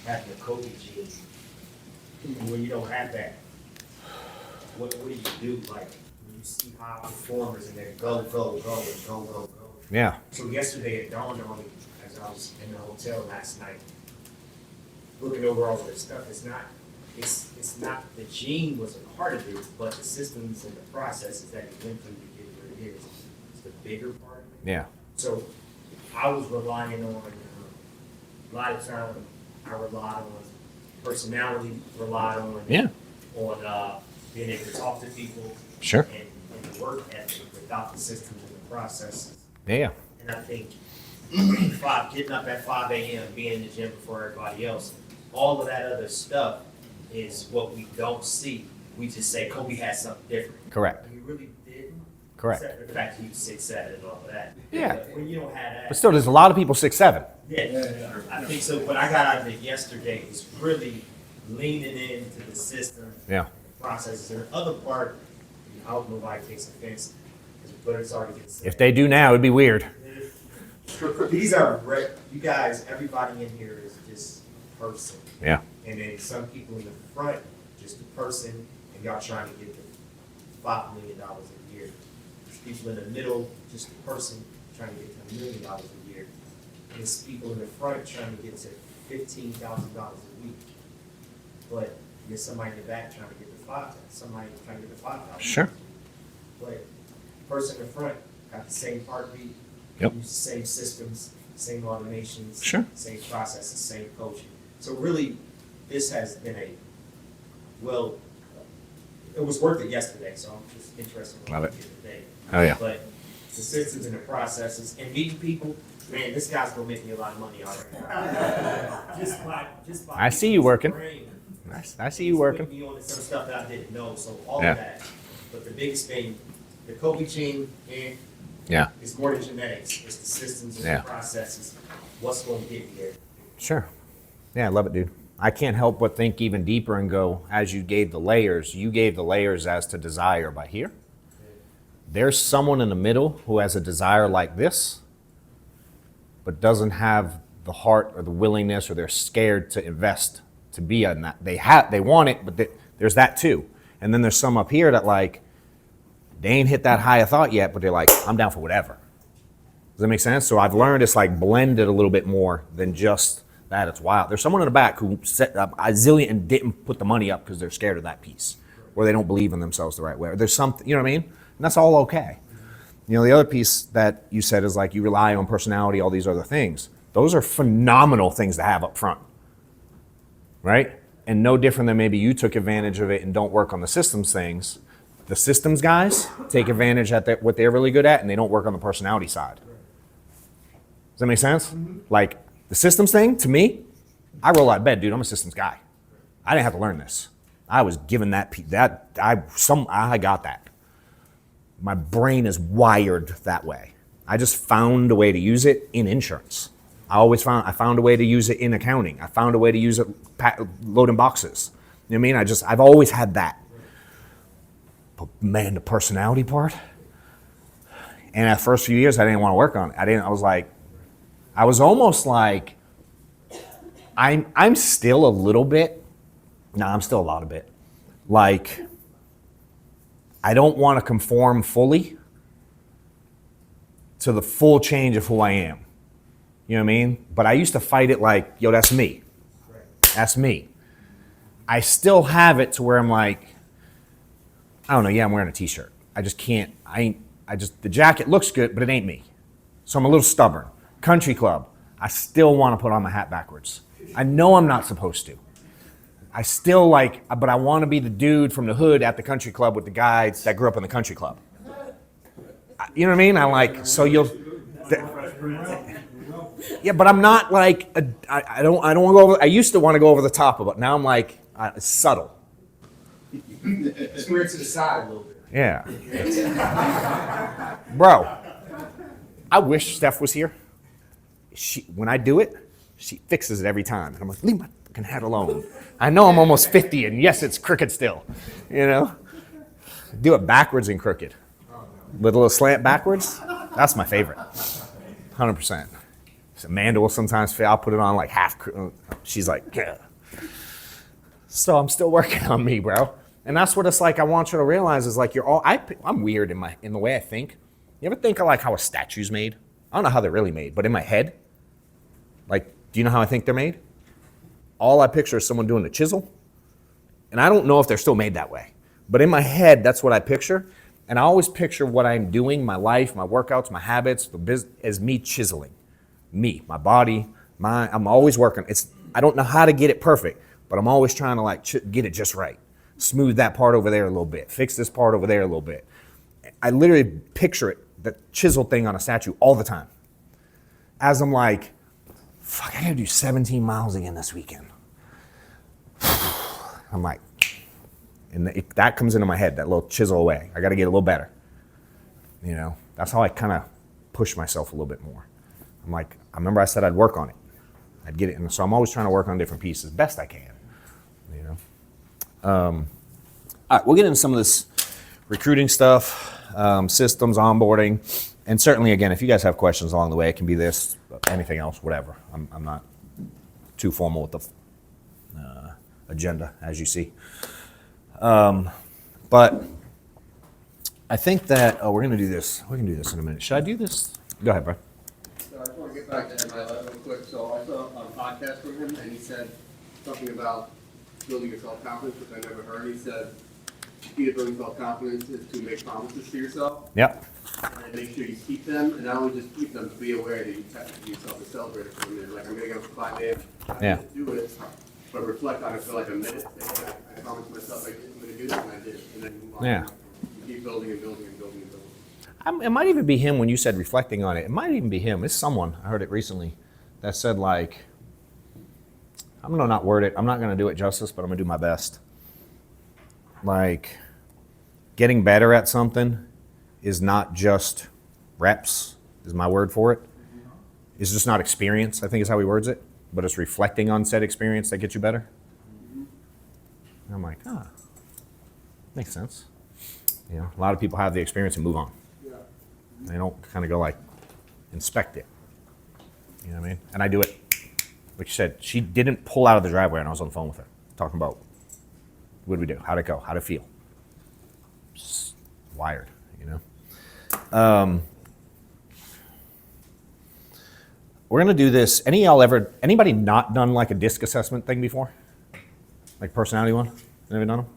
having a Kobe gene. When you don't have that, what do you do? Like when you see high performers and they go, and go. Yeah. So yesterday it dawned on me as I was in the hotel last night, looking over all of this stuff. It's not the gene was a part of it, but the systems and the processes that it went through to get where it is. It's the bigger part of it. Yeah. So I was relying on, a lot of time, I relied on personality, relied on, Yeah. on being able to talk to people. Sure. And the work ethic without the systems and the processes. Yeah. And I think getting up at 5 a.m., being in the gym before everybody else, all of that other stuff is what we don't see. We just say Kobe had something different. Correct. And he really didn't. Correct. Except for the fact he was 6'7" and all of that. Yeah. But when you don't have that. But still, there's a lot of people 6'7". Yeah, I think so. What I got out of it yesterday is really leaning into the system, Yeah. processes, and the other part. I hope nobody takes offense, but it's already been said. If they do now, it'd be weird. These are you guys. Everybody in here is just a person. Yeah. And then some people in the front, just a person, and y'all trying to get to $5 million a year. There's people in the middle, just a person trying to get to $1 million a year. And there's people in the front trying to get to $15,000 a week. But there's somebody in the back trying to get to somebody trying to get to $5,000. Sure. But the person in the front got the same heartbeat, Yep. use the same systems, same automations, Sure. same processes, same coaching. So really, this has been well, it was worth it yesterday, so I'm just interested in Love what it. we did today. Oh, yeah. But the systems and the processes and meeting people, man, this guy's gonna make me a lot of money already. just by I see you working. brain. I see you working. Put me on to some stuff that I didn't know, so all Yeah. of that. But the biggest thing, the coaching and Yeah. it's more than genetics. It's the systems and Yeah. the processes. What's going to get you there? Sure. Yeah, I love it, dude. I can't help but think even deeper and go, as you gave the layers as to desire by here. There's someone in the middle who has a desire like this, but doesn't have the heart or the willingness, or they're scared to invest to be on that. They want it, but there's that too. And then there's some up here that like, they ain't hit that high of thought yet, but they're like, I'm down for whatever. Does that make sense? So I've learned it's like blended a little bit more than just that. It's wild. There's someone in the back who set up a zillion and didn't put the money up because they're scared of that piece, or they don't believe in themselves the right way. Or there's something, you know what I mean? And that's all okay. You know, the other piece that you said is like you rely on personality, all these other things. Those are phenomenal things to have up front, right? And no different than maybe you took advantage of it and don't work on the systems things. The systems guys take advantage at what they're really good at, and they don't work on the personality side. Does that make sense? Mm-hmm. Like the systems thing, to me, I roll out of bed, dude. I'm a systems guy. I didn't have to learn this. I was given I got that. My brain is wired that way. I just found a way to use it in insurance. I found a way to use it in accounting. I found a way to use it loading boxes. You know what I mean? I've always had that. But man, the personality part. And at the first few years, I didn't want to work on it. I was almost like, I'm still a little bit, I'm still a lot of it. Like, I don't want to conform fully to the full change of who I am. You know what I mean? But I used to fight it like, yo, that's me. That's me. I still have it to where I'm like, I don't know, yeah, I'm wearing a t-shirt. I just can't, the jacket looks good, but it ain't me. So I'm a little stubborn. Country club, I still want to put on my hat backwards. I know I'm not supposed to. I still but I want to be the dude from the hood at the country club with the guys that grew up in the country club. You know what I mean? Yeah, but I'm not like, I don't want to go over, I used to want to go over the top of it. Now I'm like, it's subtle. Square to the side a little bit. Yeah. Bro, I wish Steph was here. When I do it, she fixes it every time. And I'm like, leave my fucking hat alone. I know I'm almost 50, and yes, it's crooked still. You know? Do it backwards and crooked. With a little slant backwards, that's my favorite. 100%. So Amanda will sometimes fail. I'll put it on like half. She's like, yeah. So I'm still working on me, bro. And that's what it's like. I want you to realize is like I'm weird in the way I think. You ever think of like how a statue's made? I don't know how they're really made, but in my head, like, do you know how I think they're made? All I picture is someone doing a chisel. And I don't know if they're still made that way. But in my head, that's what I picture. And I always picture what I'm doing, my life, my workouts, my habits, the business, as me chiseling. Me, my body, I'm always working. I don't know how to get it perfect, but I'm always trying to like get it just right. Smooth that part over there a little bit. Fix this part over there a little bit. I literally picture it, the chisel thing on a statue all the time. As I'm like, fuck, I gotta do 17 miles again this weekend. I'm like, and that comes into my head, that little chisel away. I gotta get a little better. You know, that's how I kind of push myself a little bit more. I'm like, I remember I said I'd work on it. I'd get it. And so I'm always trying to work on different pieces, best I can, you know. All right, we'll get into some of this recruiting stuff, systems, onboarding, and certainly, again, if you guys have questions along the way, it can be this, anything else, whatever. I'm not too formal with the agenda, as you see. But I think that, oh, we're going to do this. We're going to do this in a minute. Should I do this? Go ahead, bro. So I just want to get back to MI real quick. So I saw a podcast from him, and he said something about building your self-confidence, which I never heard. He said, the key to building self-confidence is to make promises to yourself. Yep. And make sure you keep them, and not only just keep them, but be aware that you have to give yourself a celebrator for a minute. Like, I'm gonna get up at 5 a.m. Yeah. Do it, but reflect on it for like a minute. Say, hey, I promised myself I'm gonna do this, and I did. And then move on. Yeah. You keep building and building and building and building. It might even be him when you said reflecting on it. It might even be him. It's someone, I heard it recently, that said like, I'm going to not word it. I'm not going to do it justice, but I'm going to do my best. Like, getting better at something is not just reps, is my word for it. It's just not experience, I think is how he words it. But it's reflecting on said experience that gets you better. And I'm like, makes sense. You know, a lot of people have the experience and move on. They don't kind of go like, inspect it. You know what I mean? And I do it. Like she said, she didn't pull out of the driveway and I was on the phone with her, talking about what did we do? How'd it go? How'd it feel? Just wired, you know? We're gonna do this. Anybody not done like a DISC assessment thing before? Like personality one? Anybody done them?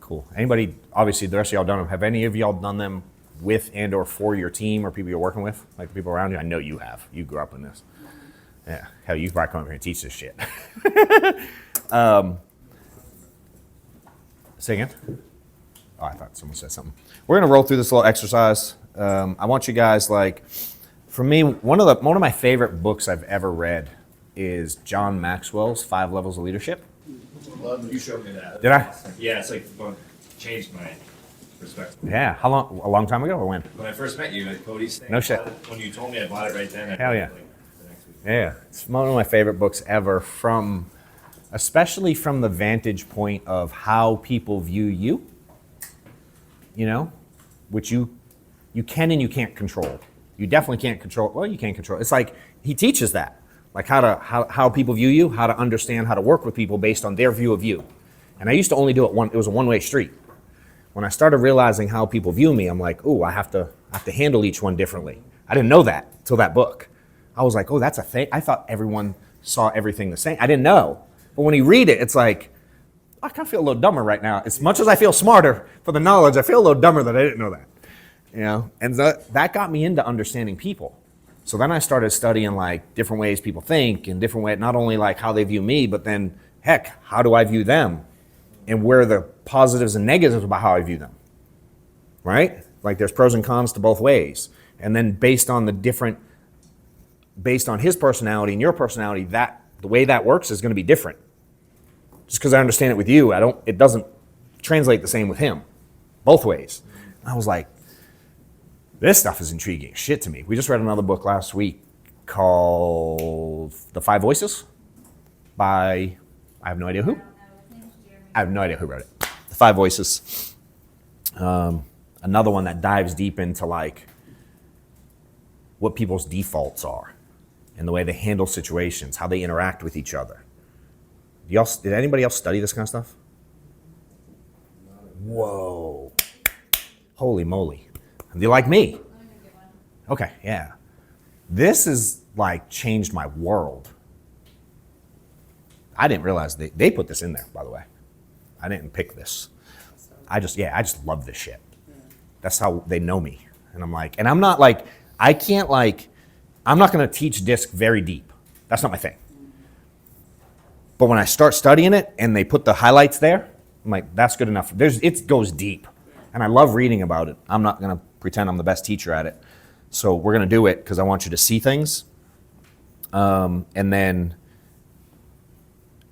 Cool. Anybody, obviously the rest of y'all done them. Have any of y'all done them with and or for your team or people you're working with? Like the people around you? I know you have. You grew up in this. Yeah. Hell, you probably come up here and teach this shit. Say again? Oh, I thought someone said something. We're gonna roll through this little exercise. I want you guys, like, for me, one of my favorite books I've ever read is John Maxwell's 5 Levels of Leadership. You showed me that. Did I? Yeah, it's like changed my perspective. Yeah. How long? A long time ago or when? When I first met you at Cody's thing. No shit. When you told me I bought it right then. Hell yeah. Yeah, it's one of my favorite books ever, especially from the vantage point of how people view you, you know, which you can and you can't control. You definitely can't control, well, you can't control. It's like, he teaches that, like how people view you, how to understand how to work with people based on their view of you. And I used to only do it it was a one-way street. When I started realizing how people view me, I'm like, ooh, I have to handle each one differently. I didn't know that till that book. I was like, oh, that's a thing. I thought everyone saw everything the same. I didn't know. But when you read it, it's like, I kind of feel a little dumber right now. As much as I feel smarter for the knowledge, I feel a little dumber that I didn't know that. You know, and that got me into understanding people. So then I started studying like different ways people think and different ways, not only like how they view me, but then heck, how do I view them? And where are the positives and negatives about how I view them, right? Like there's pros and cons to both ways. And then based on his personality and your personality, the way that works is going to be different. Just because I understand it with you, it doesn't translate the same with him, both ways. And I was like, this stuff is intriguing shit to me. We just read another book last week called The 5 Voices by, I have no idea who. I have no idea who wrote it. The 5 Voices. Another one that dives deep into like what people's defaults are and the way they handle situations, how they interact with each other. Did anybody else study this kind of stuff? Whoa. Holy moly. Do you like me? Okay, yeah. This is like changed my world. I didn't realize they put this in there, by the way. I didn't pick this. I just love this shit. That's how they know me. And I'm like, and I'm not like, I'm not gonna teach DISC very deep. That's not my thing. But when I start studying it and they put the highlights there, I'm like, that's good enough. It goes deep. And I love reading about it. I'm not gonna pretend I'm the best teacher at it. So we're gonna do it because I want you to see things. And then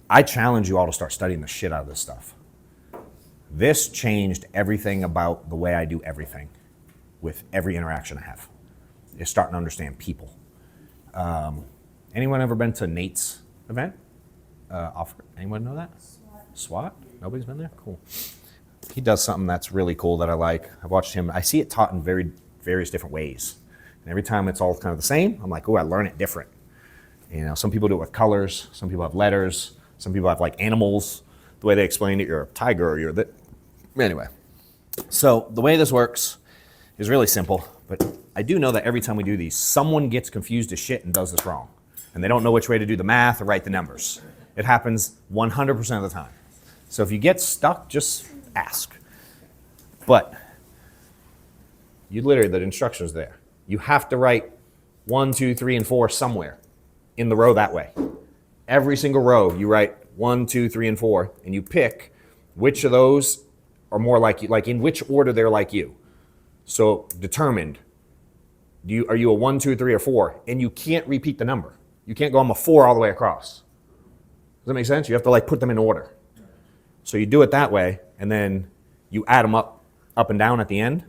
I challenge you all to start studying the shit out of this stuff. This changed everything about the way I do everything with every interaction I have. Is starting to understand people. Anyone ever been to Nate's event? Anyone know that? SWAT? Nobody's been there? Cool. He does something that's really cool that I like. I've watched him. I see it taught in various different ways. And every time it's all kind of the same, I'm like, oh, I learn it different. You know, some people do it with colors. Some people have letters. Some people have like animals. The way they explain it, you're a tiger or you're that. Anyway, so the way this works is really simple, but I do know that every time we do these, someone gets confused as shit and does this wrong. And they don't know which way to do the math or write the numbers. It happens 100% of the time. So if you get stuck, just ask. But you literally, the instructions there. You have to write 1, 2, 3, and 4 somewhere in the row that way. Every single row, you write 1, 2, 3, and 4, and you pick which of those are more like you, like in which order they're like you. So determined. Are you a 1, 2, 3, or 4? And you can't repeat the number. You can't go, I'm a 4 all the way across. Does that make sense? You have to like put them in order. So you do it that way, and then you add them up and down at the end,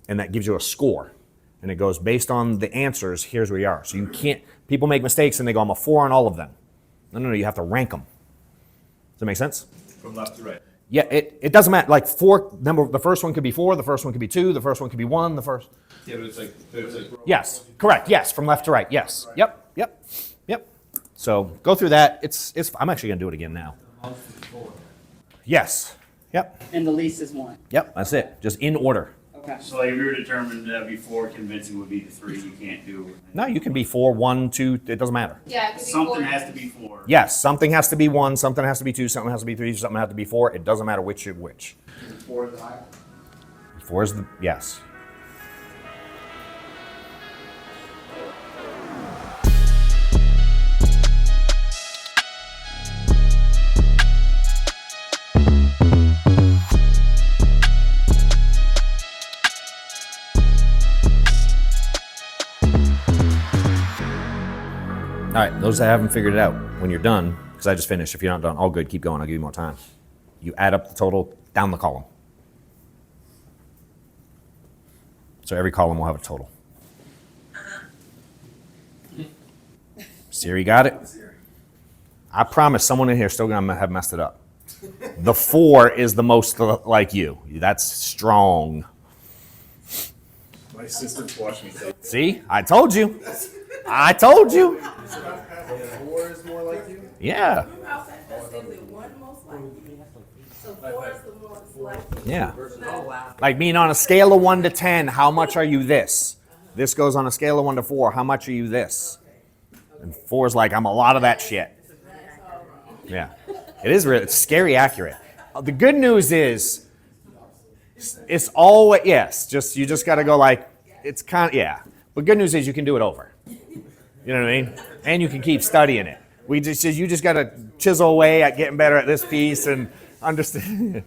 and that gives you a score. And it goes based on the answers, here's where you are. So you can't, people make mistakes and they go, I'm a 4 on all of them. No, you have to rank them. Does that make sense? From left to right. Yeah, it doesn't matter. Like 4, the first one could be 4, the first one could be 2, the first one could be 1, the first. Yeah, but it's like Yes, correct. Yes, from left to right. Yes. Yep. So go through that. It's. I'm actually gonna do it again now. Yes. Yep. And the least is 1. Yep. That's it. Just in order. Okay. So like if we were determined that before convincing would be the 3, you can't do. No, you can be 4, 1, 2. It doesn't matter. Yeah, it could be Something 4. has to be 4. Yes, something has to be 1, something has to be 2, something has to be 3, something has to be 4. It doesn't matter which is which. 4 is the high. 4 is the yes. All right, those that haven't figured it out, when you're done, because I just finished, if you're not done, all good, keep going, I'll give you more time. You add up the total down the column. So every column will have a total. Siri got it? I promise someone in here is still gonna have messed it up. The 4 is the most like you. That's strong. My sister's watching me say. See, I told you. I told you. 4 is more like you? Yeah. So 4 is the most likely. Yeah. Like being on a scale of 1 to 10, how much are you this? This goes on a scale of 1 to 4, how much are you this? And 4 is like, I'm a lot of that shit. Yeah. It is really, it's scary accurate. The good news is, it's always, yes, you just got to go like, it's kind of, yeah. But good news is you can do it over. You know what I mean? And you can keep studying it. You just got to chisel away at getting better at this piece and understand.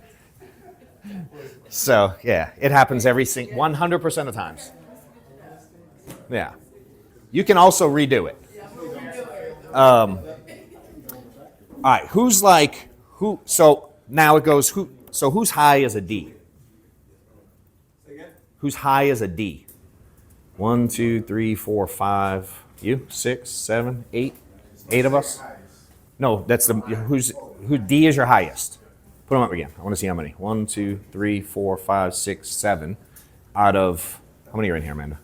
So, yeah, it happens 100% of times. Yeah. You can also redo it. All right, so now it goes, who's high as a D? Who's high as a D? 1, 2, 3, 4, 5. You? 6, 7, 8? 8 of us? No, that's who D is your highest. Put them up again. I want to see how many. 1, 2, 3, 4, 5, 6, 7. Out of, how many are in here, Amanda?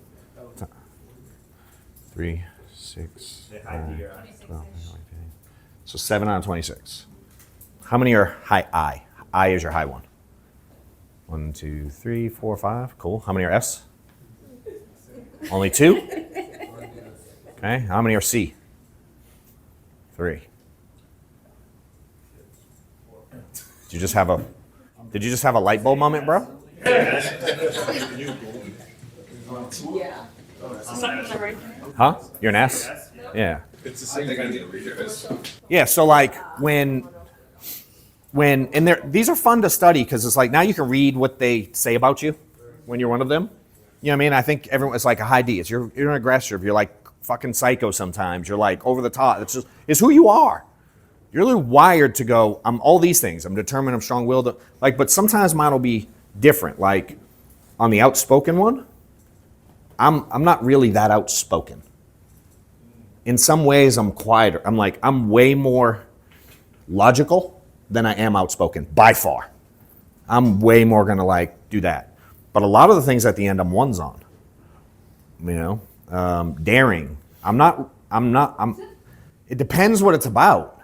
3, 6, 9, 12, 15. So 7 out of 26. How many are high I? I is your high one. 1, 2, 3, 4, 5. Cool. How many are S? Only 2? Okay. How many are C? 3. Did you just have a light bulb moment, bro? Yeah. Huh? You're an S? Yeah. It's the same thing I did readers. Yeah, so like when and these are fun to study because it's like now you can read what they say about you when you're one of them. You know what I mean? I think it's like a high D. You're an aggressive. You're like fucking psycho sometimes. You're like over the top. It's who you are. You're really wired to go, I'm all these things. I'm determined, I'm strong-willed. But sometimes mine will be different. Like on the outspoken one, I'm not really that outspoken. In some ways, I'm quieter. I'm way more logical than I am outspoken, by far. I'm way more gonna do that. But a lot of the things at the end, I'm ones on. You know, daring. It depends what it's about.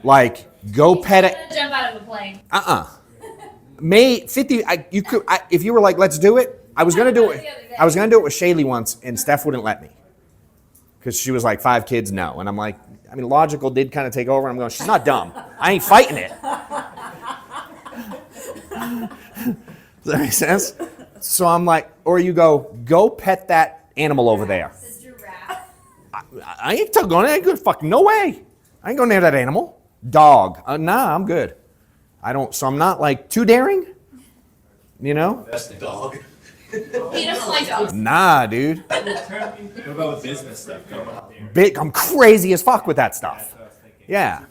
Like, go pet it. Jump out of a plane. May 50. You could if you were like, let's do it. I was gonna do it. I was gonna do it with Shaylee once, and Steph wouldn't let me because she was like 5 kids, no. And I'm like, I mean, logical did kind of take over. I'm going, she's not dumb. I ain't fighting it. Does that make sense? So I'm like, or you go pet that animal over there. The giraffe. I ain't going. I ain't good. Fucking no way. I ain't going near that animal. Dog. Nah, I'm good. I don't. So I'm not like too daring. You know? That's the dog. He doesn't like dogs. Nah, dude. What about business stuff? I'm crazy as fuck with that stuff. Yeah.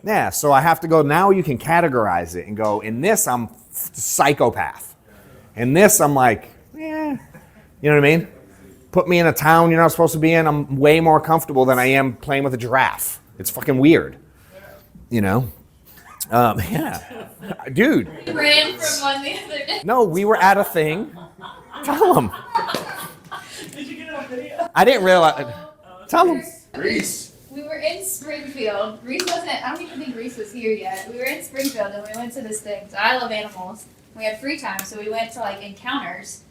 Yeah. So I have to go. Now you can categorize it and go. In this, I'm psychopath. In this, I'm like, yeah. You know what I mean? Put me in a town you're not supposed to be in. I'm way more comfortable than I am playing with a giraffe. It's fucking weird. You know? Yeah. Dude. We ran from one the other day. No, we were at a thing. Tell them. Did you get it on video? I didn't realize. Tell them. Reese. We were in Springfield. Reese wasn't, I don't even think Reese was here yet. We were in Springfield and we went to this thing. So I love animals. We had free time, so we went to like encounters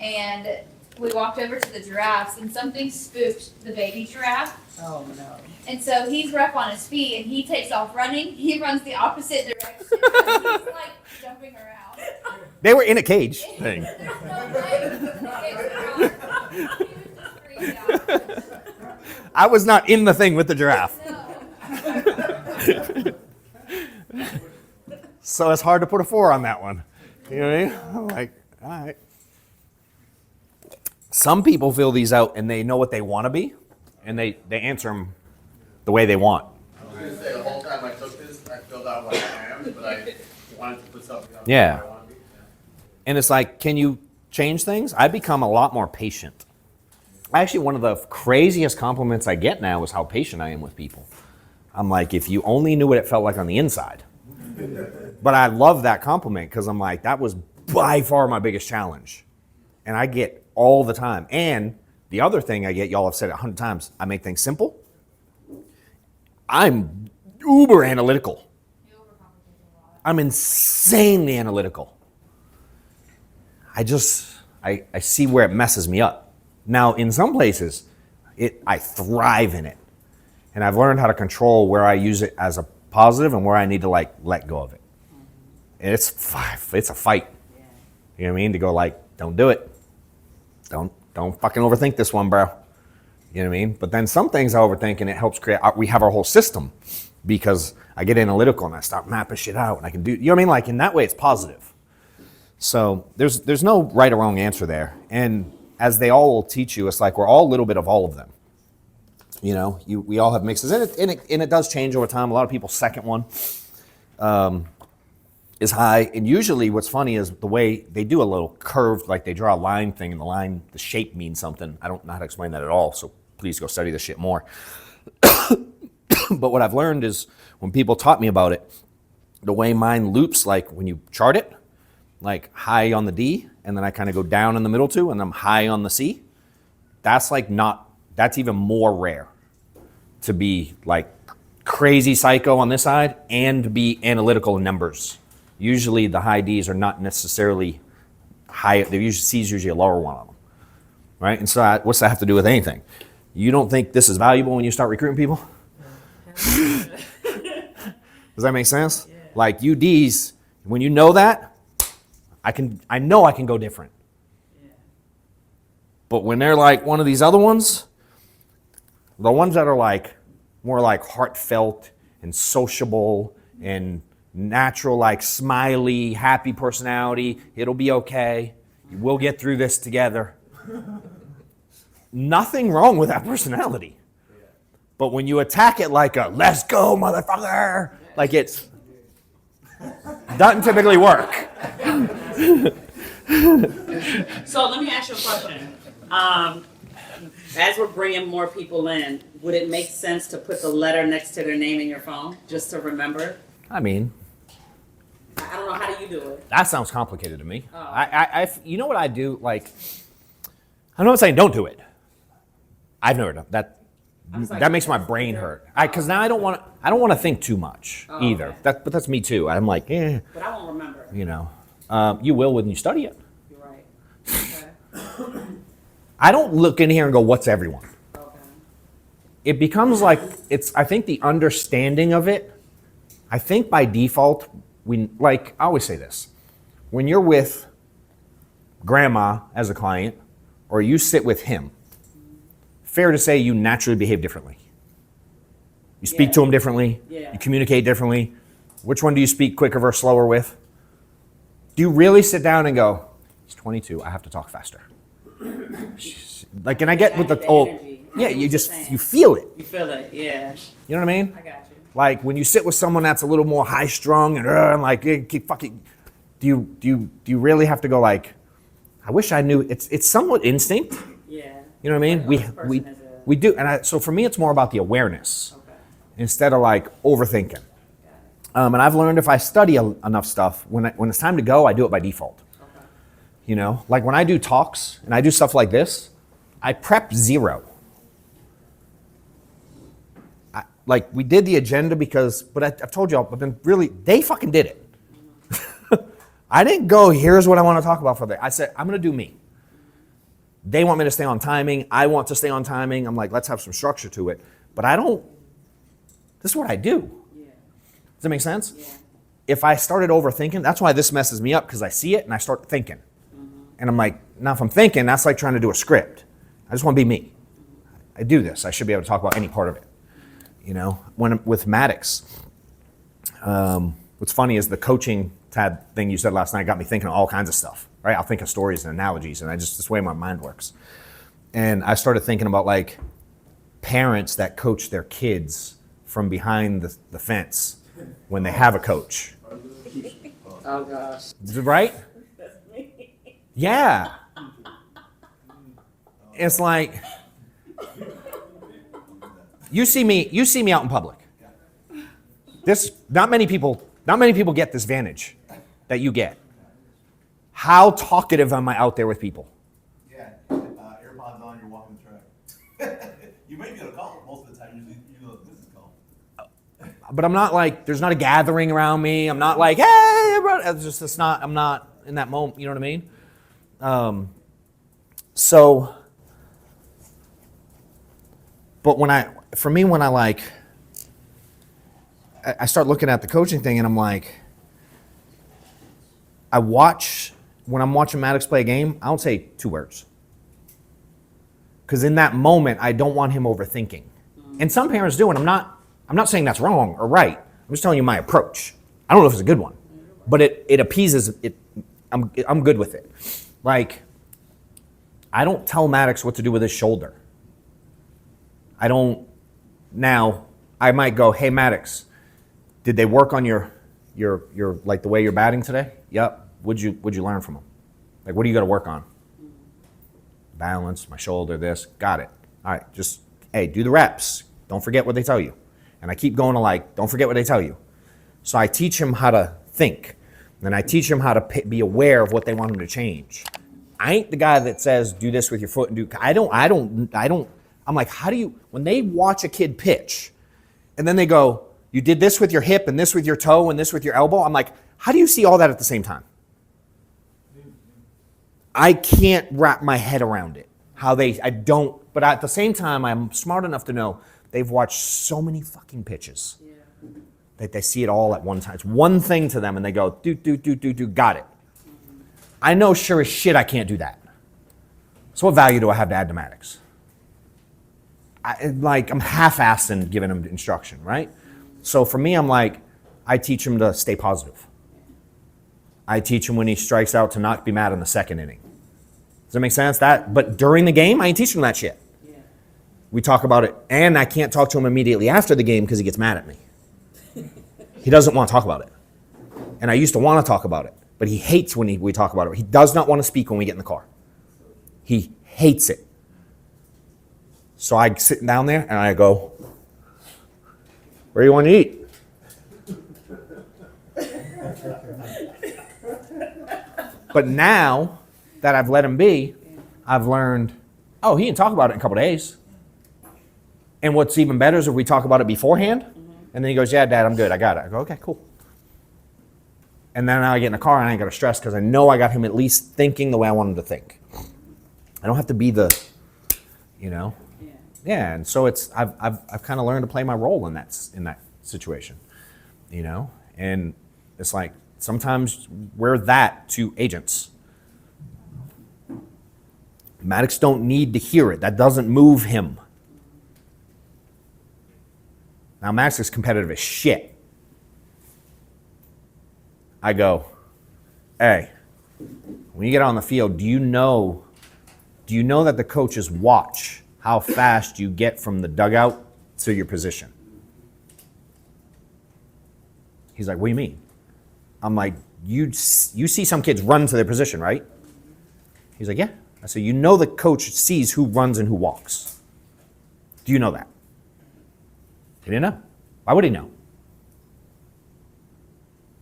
and we walked over to the giraffes and something spooked the baby giraffe. Oh no. And so he's rough on his feet and he takes off running. He runs the opposite direction. He's like jumping around. They were in a cage thing. There's no way. He was just freaked out. I was not in the thing with the giraffe. No. So it's hard to put a 4 on that one. You know what I mean? I'm like, all right. Some people fill these out and they know what they want to be, and they answer them the way they want. I was gonna say, the whole time I took this, I filled out what I am, but I wanted to put something else. Yeah. What I want to be. And it's like, can you change things? I become a lot more patient. Actually, one of the craziest compliments I get now is how patient I am with people. I'm like, if you only knew what it felt like on the inside. But I love that compliment because I'm like, that was by far my biggest challenge. And I get all the time. And the other thing I get, y'all have said it 100 times, I make things simple. I'm uber analytical. I'm insanely analytical. I see where it messes me up. Now, in some places, I thrive in it. And I've learned how to control where I use it as a positive and where I need to like let go of it. And it's a fight. You know what I mean? To go like, don't do it. Don't fucking overthink this one, bro. You know what I mean? But then some things I overthink and it helps create, we have our whole system because I get analytical and I start mapping shit out and I can do, you know what I mean? Like in that way, it's positive. So there's no right or wrong answer there. And as they all will teach you, it's like we're all a little bit of all of them. You know, we all have mixes, and it does change over time. A lot of people's second one is high, and usually what's funny is the way they do a little curved, like they draw a line thing, and the shape means something. I don't know how to explain that at all, so please go study this shit more. But what I've learned is when people taught me about it, the way mine loops, like when you chart it, like high on the D, and then I kind of go down in the middle too, and I'm high on the C. That's even more rare to be like crazy psycho on this side and be analytical in numbers. Usually the high Ds are not necessarily high, C's usually a lower one on them, right? And so what's that have to do with anything? You don't think this is valuable when you start recruiting people? Does that make sense? Yeah. Like you Ds, when you know that, I know I can go different. Yeah. But when they're like one of these other ones, the ones that are like more like heartfelt and sociable and natural, like smiley, happy personality, it'll be okay. We'll get through this together. Nothing wrong with that personality. But when you attack it like a let's go, motherfucker, like it doesn't typically work. So let me ask you a question. As we're bringing more people in, would it make sense to put the letter next to their name in your phone just to remember? I mean, I don't know, how do you do it? that sounds complicated to me. Oh. You know what I do? Like, I'm not saying don't do it. I've never done that. That makes my brain hurt. Because now I don't want to think too much either. Okay. But that's me too. I'm like, But I won't remember. you know. You will when you study it. You're right. Okay. I don't look in here and go, what's everyone? Okay. It becomes like, I think the understanding of it, I think by default, I always say this, when you're with grandma as a client, or you sit with him, fair to say you naturally behave differently. You speak to him differently, you communicate differently. Which one do you speak quicker versus slower with? Do you really sit down and go, he's 22, I have to talk faster? Like, and I get with the old, yeah, you feel it. You feel it, yeah. You know what I mean? I got you. Like when you sit with someone that's a little more high strung and like, fucking, do you really have to go like, I wish I knew, it's somewhat instinct. Yeah. You know what I mean? We do, and so for me, it's more about the awareness instead of like overthinking. And I've learned if I study enough stuff, when it's time to go, I do it by default. Okay. You know, like when I do talks and I do stuff like this, I prep zero. Like we did the agenda but I've told y'all, but then really, they fucking did it. I didn't go, here's what I want to talk about for the day. I said, I'm going to do me. They want me to stay on timing. I want to stay on timing. I'm like, let's have some structure to it. But this is what I do. Yeah. Does that make sense? Yeah. If I started overthinking, that's why this messes me up, because I see it and I start thinking. And I'm like, now if I'm thinking, that's like trying to do a script. I just want to be me. I do this. I should be able to talk about any part of it. You know, with Maddox, what's funny is the coaching thing you said last night got me thinking of all kinds of stuff, right? I'll think of stories and analogies, and this is the way my mind works. And I started thinking about like parents that coach their kids from behind the fence when they have a coach. Oh gosh. Right? That's me. Yeah. It's like, you see me out in public. Not many people get this vantage that you get. How talkative am I out there with people? Yeah, AirPods on, you're walking the track. You may be able to call most of the time. You know the business call. But I'm not like, there's not a gathering around me. I'm not like, hey, everybody. I'm not in that moment. You know what I mean? But when I start looking at the coaching thing and I'm like, when I'm watching Maddox play a game, I don't say 2 words. Because in that moment, I don't want him overthinking. And some parents do, and I'm not saying that's wrong or right. I'm just telling you my approach. I don't know if it's a good one, but it appeases it. I'm good with it. Like, I don't tell Maddox what to do with his shoulder. Now, I might go, hey Maddox, did they work on your like the way you're batting today? Yep. What'd you learn from them? Like, what do you got to work on? Balance, my shoulder, this, got it. All right, hey, do the reps. Don't forget what they tell you. And I keep going to like, don't forget what they tell you. So I teach him how to think. And I teach him how to be aware of what they want him to change. I ain't the guy that says, do this with your foot and do, I'm like, when they watch a kid pitch and then they go, you did this with your hip and this with your toe and this with your elbow. I'm like, how do you see all that at the same time? I can't wrap my head around it. But at the same time, I'm smart enough to know they've watched so many fucking pitches that they see it all at one time. It's one thing to them and they go, do, got it. I know sure as shit I can't do that. So what value do I have to add to Maddox? I'm half-assing giving him instruction, right? So for me, I'm like, I teach him to stay positive. I teach him when he strikes out to not be mad in the second inning. Does that make sense? But during the game, I ain't teaching him that shit. Yeah. We talk about it, and I can't talk to him immediately after the game because he gets mad at me. He doesn't want to talk about it. And I used to want to talk about it, but he hates when we talk about it. He does not want to speak when we get in the car. He hates it. So I sit down there and I go, where do you want to eat? But now that I've let him be, I've learned, oh, he can talk about it in a couple days. And what's even better is if we talk about it beforehand, and then he goes, yeah, Dad, I'm good, I got it. I go, okay, cool. And then now I get in the car and I ain't got to stress because I know I got him at least thinking the way I want him to think. I don't have to be the, you know. Yeah, and so it's I've kind of learned to play my role in that situation, you know. And it's like sometimes we're that to agents. Maddox don't need to hear it. That doesn't move him. Now Maddox is competitive as shit. I go, hey, when you get on the field, do you know that the coaches watch how fast you get from the dugout to your position? He's like, what do you mean? I'm like, you see some kids run to their position, right? He's like, yeah. I said, you know the coach sees who runs and who walks. Do you know that? He didn't know. Why would he know?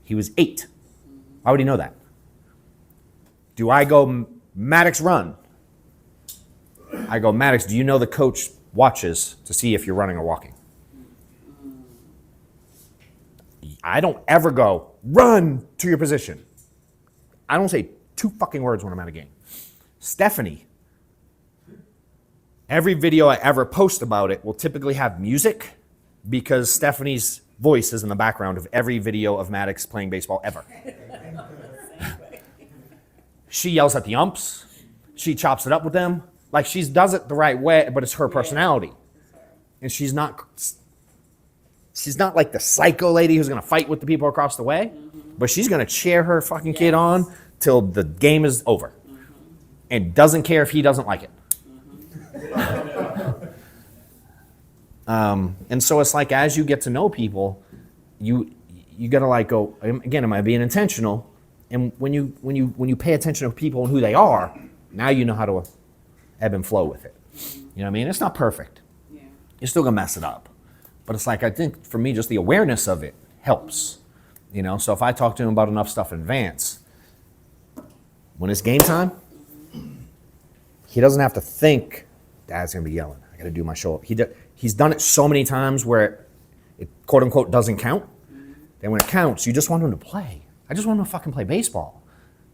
He was 8. Why would he know that? Do I go, Maddox, run? I go, Maddox, do you know the coach watches to see if you're running or walking? I don't ever go, run to your position. I don't say 2 fucking words when I'm at a game. Stephanie, every video I ever post about it will typically have music because Stephanie's voice is in the background of every video of Maddox playing baseball ever. She yells at the umps. She chops it up with them. Like, she does it the right way, but it's her personality. And she's not like the psycho lady who's going to fight with the people across the way, but she's going to cheer her fucking kid on till the game is over. And doesn't care if he doesn't like it. And so it's like, as you get to know people, you got to like go, again, am I being intentional? And when you pay attention to people and who they are, now you know how to ebb and flow with it. You know what I mean? It's not perfect. Yeah. You're still gonna mess it up. But it's like, I think for me, just the awareness of it helps. You know, so if I talk to him about enough stuff in advance, when it's game time, he doesn't have to think, Dad's gonna be yelling. I gotta do my show up. He's done it so many times where it quote unquote doesn't count. Then when it counts, you just want him to play. I just want him to fucking play baseball.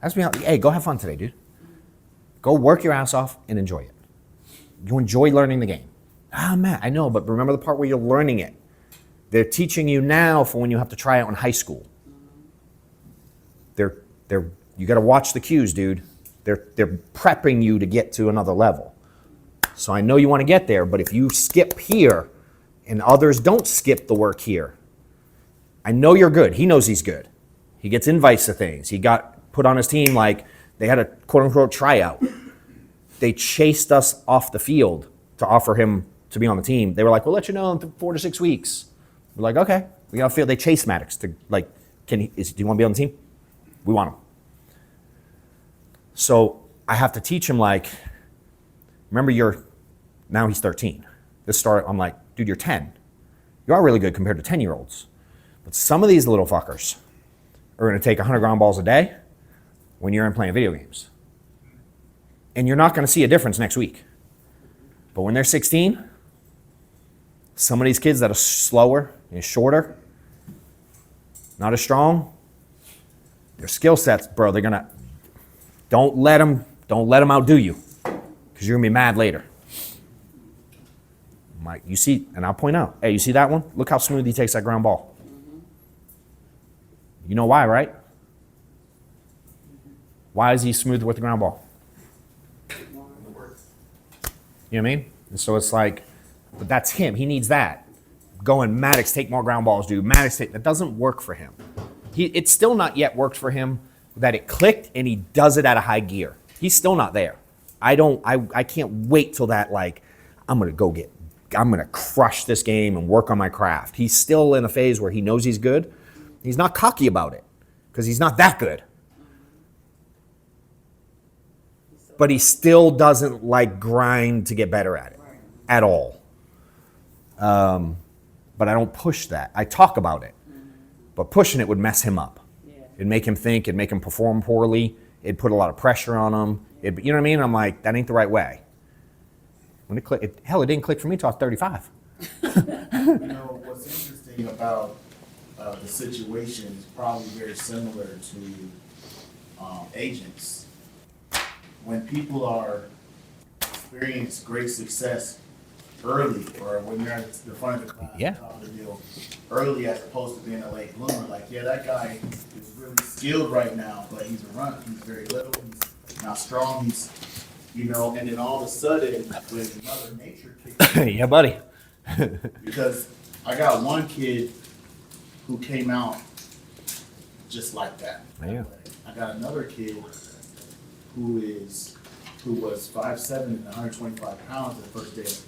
That's me. Hey, go have fun today, dude. Go work your ass off and enjoy it. You enjoy learning the game. Matt, I know, but remember the part where you're learning it. They're teaching you now for when you have to try it in high school. You got to watch the cues, dude. They're prepping you to get to another level. So I know you want to get there, but if you skip here and others don't skip the work here, I know you're good. He knows he's good. He gets invites to things. He got put on his team like they had a quote-unquote tryout. They chased us off the field to offer him to be on the team. They were like, we'll let you know in 4 to 6 weeks. We're like, okay. We got a field. They chased Maddox to like, do you want to be on the team? We want him. So I have to teach him like, remember now he's 13. I'm like, dude, you're 10. You are really good compared to 10-year-olds. But some of these little fuckers are going to take 100 ground balls a day when you're in playing video games. And you're not going to see a difference next week. But when they're 16, some of these kids that are slower and shorter, not as strong, their skill sets, bro, they're going to, don't let them outdo you because you're going to be mad later. Mike, you see, and I'll point out, hey, you see that one? Look how smooth he takes that ground ball. You know why, right? Why is he smooth with the ground ball? You know what I mean? And so it's like, but that's him. He needs that. Going, Maddox, take more ground balls, dude. Maddox, that doesn't work for him. It's still not yet worked for him that it clicked and he does it at a high gear. He's still not there. I can't wait till that, like, I'm going to crush this game and work on my craft. He's still in a phase where he knows he's good. He's not cocky about it because he's not that good. But he still doesn't like grind to get better at it at all. But I don't push that. I talk about it. But pushing it would mess him up. It'd make him think, it'd make him perform poorly. It'd put a lot of pressure on him. You know what I mean? I'm like, that ain't the right way. When it clicked, hell, it didn't click for me till I was 35. You know, what's interesting about the situation is probably very similar to agents. When people are experience great success early, or when they're at the front of the class, Yeah. top of the deal, early as opposed to being a late bloomer, like, yeah, that guy is really skilled right now, but he's very little, he's not strong, he's, and then all of a sudden, there's another nature kicks in. Yeah, buddy. Because I got one kid who came out just like that. Yeah. I got another kid who was 5'7" and 125 pounds the first day of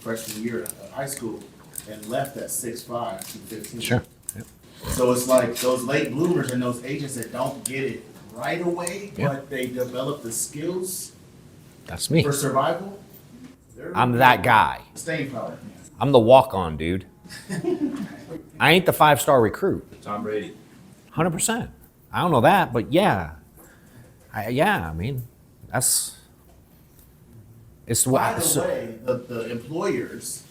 freshman year of high school and left at 6'5", 215. Sure. Yep. So it's like those late bloomers and those agents that don't get it right away, Yeah. but they develop the skills That's me. for survival. I'm that guy. Staying power. I'm the walk-on, dude. I ain't the 5-star recruit. Tom Brady. 100%. I don't know that, but yeah. I mean, it's By what. the way, the employers,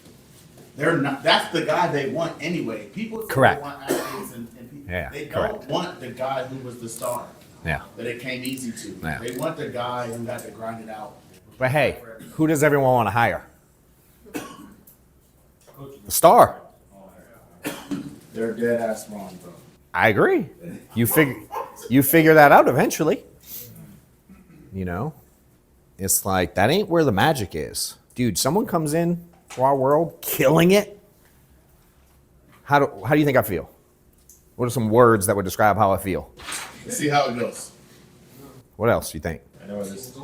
they're not. That's the guy they want anyway. People say Correct. they want athletes and people. Yeah, They correct. don't want the guy who was the star Yeah. that it came easy to. Yeah. They want the guy who had to grind it out. But hey, who does everyone want to hire? The star. They're dead ass wrong, bro. I agree. You figure that out eventually. It's like that ain't where the magic is, dude. Someone comes in to our world killing it. How do you think I feel? What are some words that would describe how I feel? Let's see how it goes. What else do you think? I know where this is.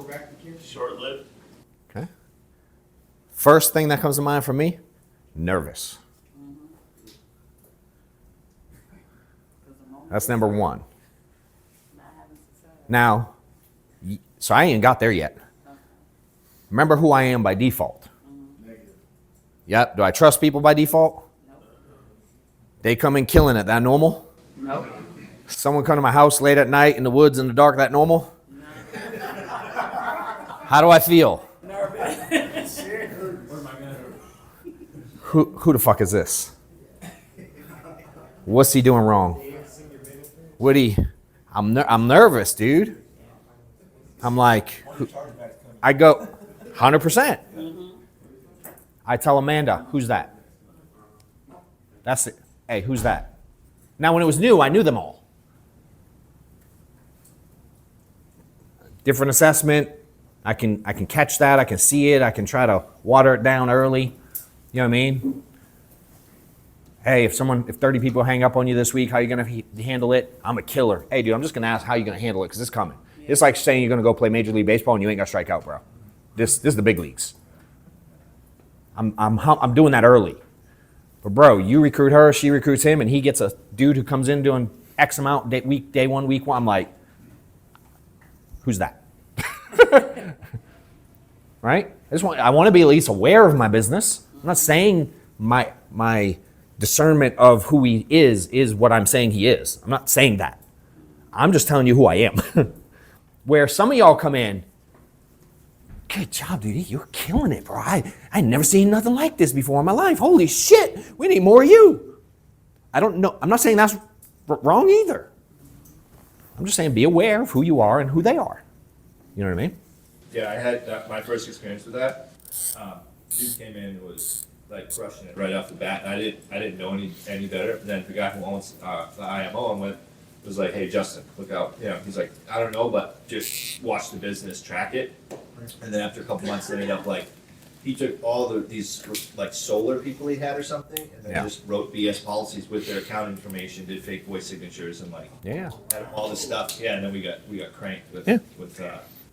Short-lived. Okay. First thing that comes to mind for me, nervous. That's number one. Now, so I ain't got there yet. Remember who I am by default. Yep. Do I trust people by default? They come in killing it. That normal? Nope. Someone come to my house late at night in the woods in the dark. That normal? How do I feel? Who the fuck is this? What's he doing wrong? I'm nervous, dude. I'm like, I go 100%. I tell Amanda, who's that? That's it. Hey, who's that? Now, when it was new, I knew them all. Different assessment. I can catch that. I can see it. I can try to water it down early. You know what I mean? Hey, if 30 people hang up on you this week, how are you going to handle it? I'm a killer. Hey, dude, I'm just going to ask how you're going to handle it because it's coming. It's like saying you're going to go play Major League Baseball and you ain't going to strike out, bro. This is the big leagues. I'm doing that early. But, bro, you recruit her, she recruits him, and he gets a dude who comes in doing X amount day one, week one. I'm like, who's that? Right? I want to be at least aware of my business. I'm not saying my discernment of who he is what I'm saying he is. I'm not saying that. I'm just telling you who I am. Where some of y'all come in, good job, dude. You're killing it, bro. I never seen nothing like this before in my life. Holy shit. We need more of you. I don't know. I'm not saying that's wrong either. I'm just saying be aware of who you are and who they are. You know what I mean? Yeah, I had my first experience with that. Dude came in and was like crushing it right off the bat. And I didn't know any better. And then the guy who owns the IMO I'm with was like, "Hey, Justin, look out." He's like, "I don't know, but just watch the business, track it." And then after a couple months, it ended up like he took all these like solar people he had or something, and then just wrote BS policies with their account information, did fake voice signatures, and like had all this stuff. Yeah, and then we got cranked with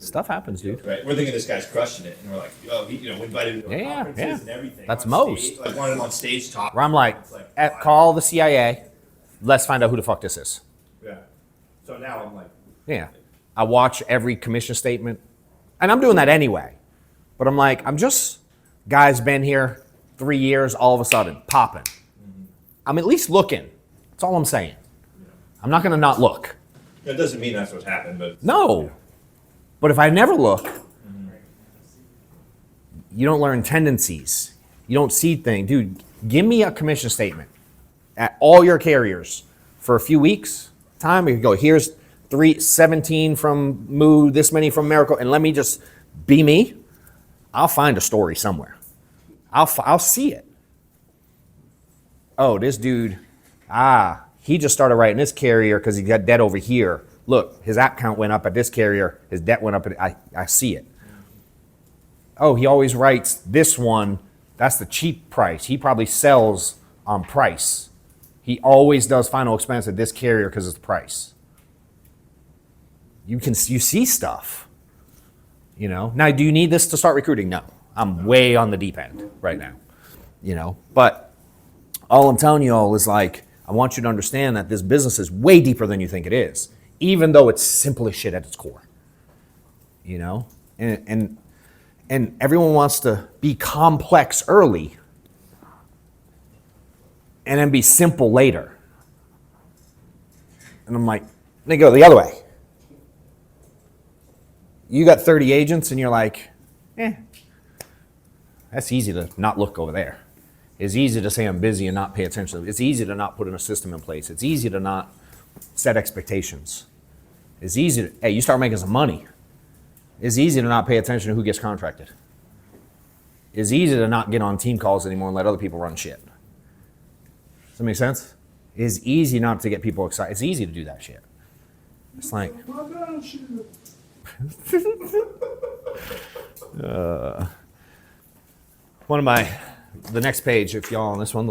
stuff happens, dude. Right, we're thinking this guy's crushing it, and we're like, oh, we invited him to conferences and everything. That's on most. Stage. Like wanted him on stage talking. Where I'm like, call the CIA. Let's find out who the fuck this is. Yeah. So now I'm like, yeah. I watch every commission statement, and I'm doing that anyway. But I'm like, guy's been here 3 years, all of a sudden, popping. I'm at least looking. That's all I'm saying. I'm not going to not look. that doesn't mean that's what's happened, but No. But if I never look, you don't learn tendencies. You don't see things. Dude, give me a commission statement at all your carriers for a few weeks time. We could go, here's 17 from Moo, this many from Miracle, and let me just be me. I'll find a story somewhere. I'll see it. Oh, this dude, he just started writing this carrier because he got debt over here. Look, his app count went up at this carrier. His debt went up. I see it. Oh, he always writes this one. That's the cheap price. He probably sells on price. He always does final expense at this carrier because it's the price. You see stuff. You know. Now, do you need this to start recruiting? No. I'm way on the deep end right now. You know. But all I'm telling you all is like, I want you to understand that this business is way deeper than you think it is, even though it's simple as shit at its core. You know? And everyone wants to be complex early and then be simple later. And I'm like, they go the other way. You got 30 agents and you're like, that's easy to not look over there. It's easy to say I'm busy and not pay attention. It's easy to not put in a system in place. It's easy to not set expectations. It's easy to, hey, you start making some money. It's easy to not pay attention to who gets contracted. It's easy to not get on team calls anymore and let other people run shit. Does that make sense? It's easy not to get people excited. It's easy to do that shit. It's like, the next page, if y'all on this one,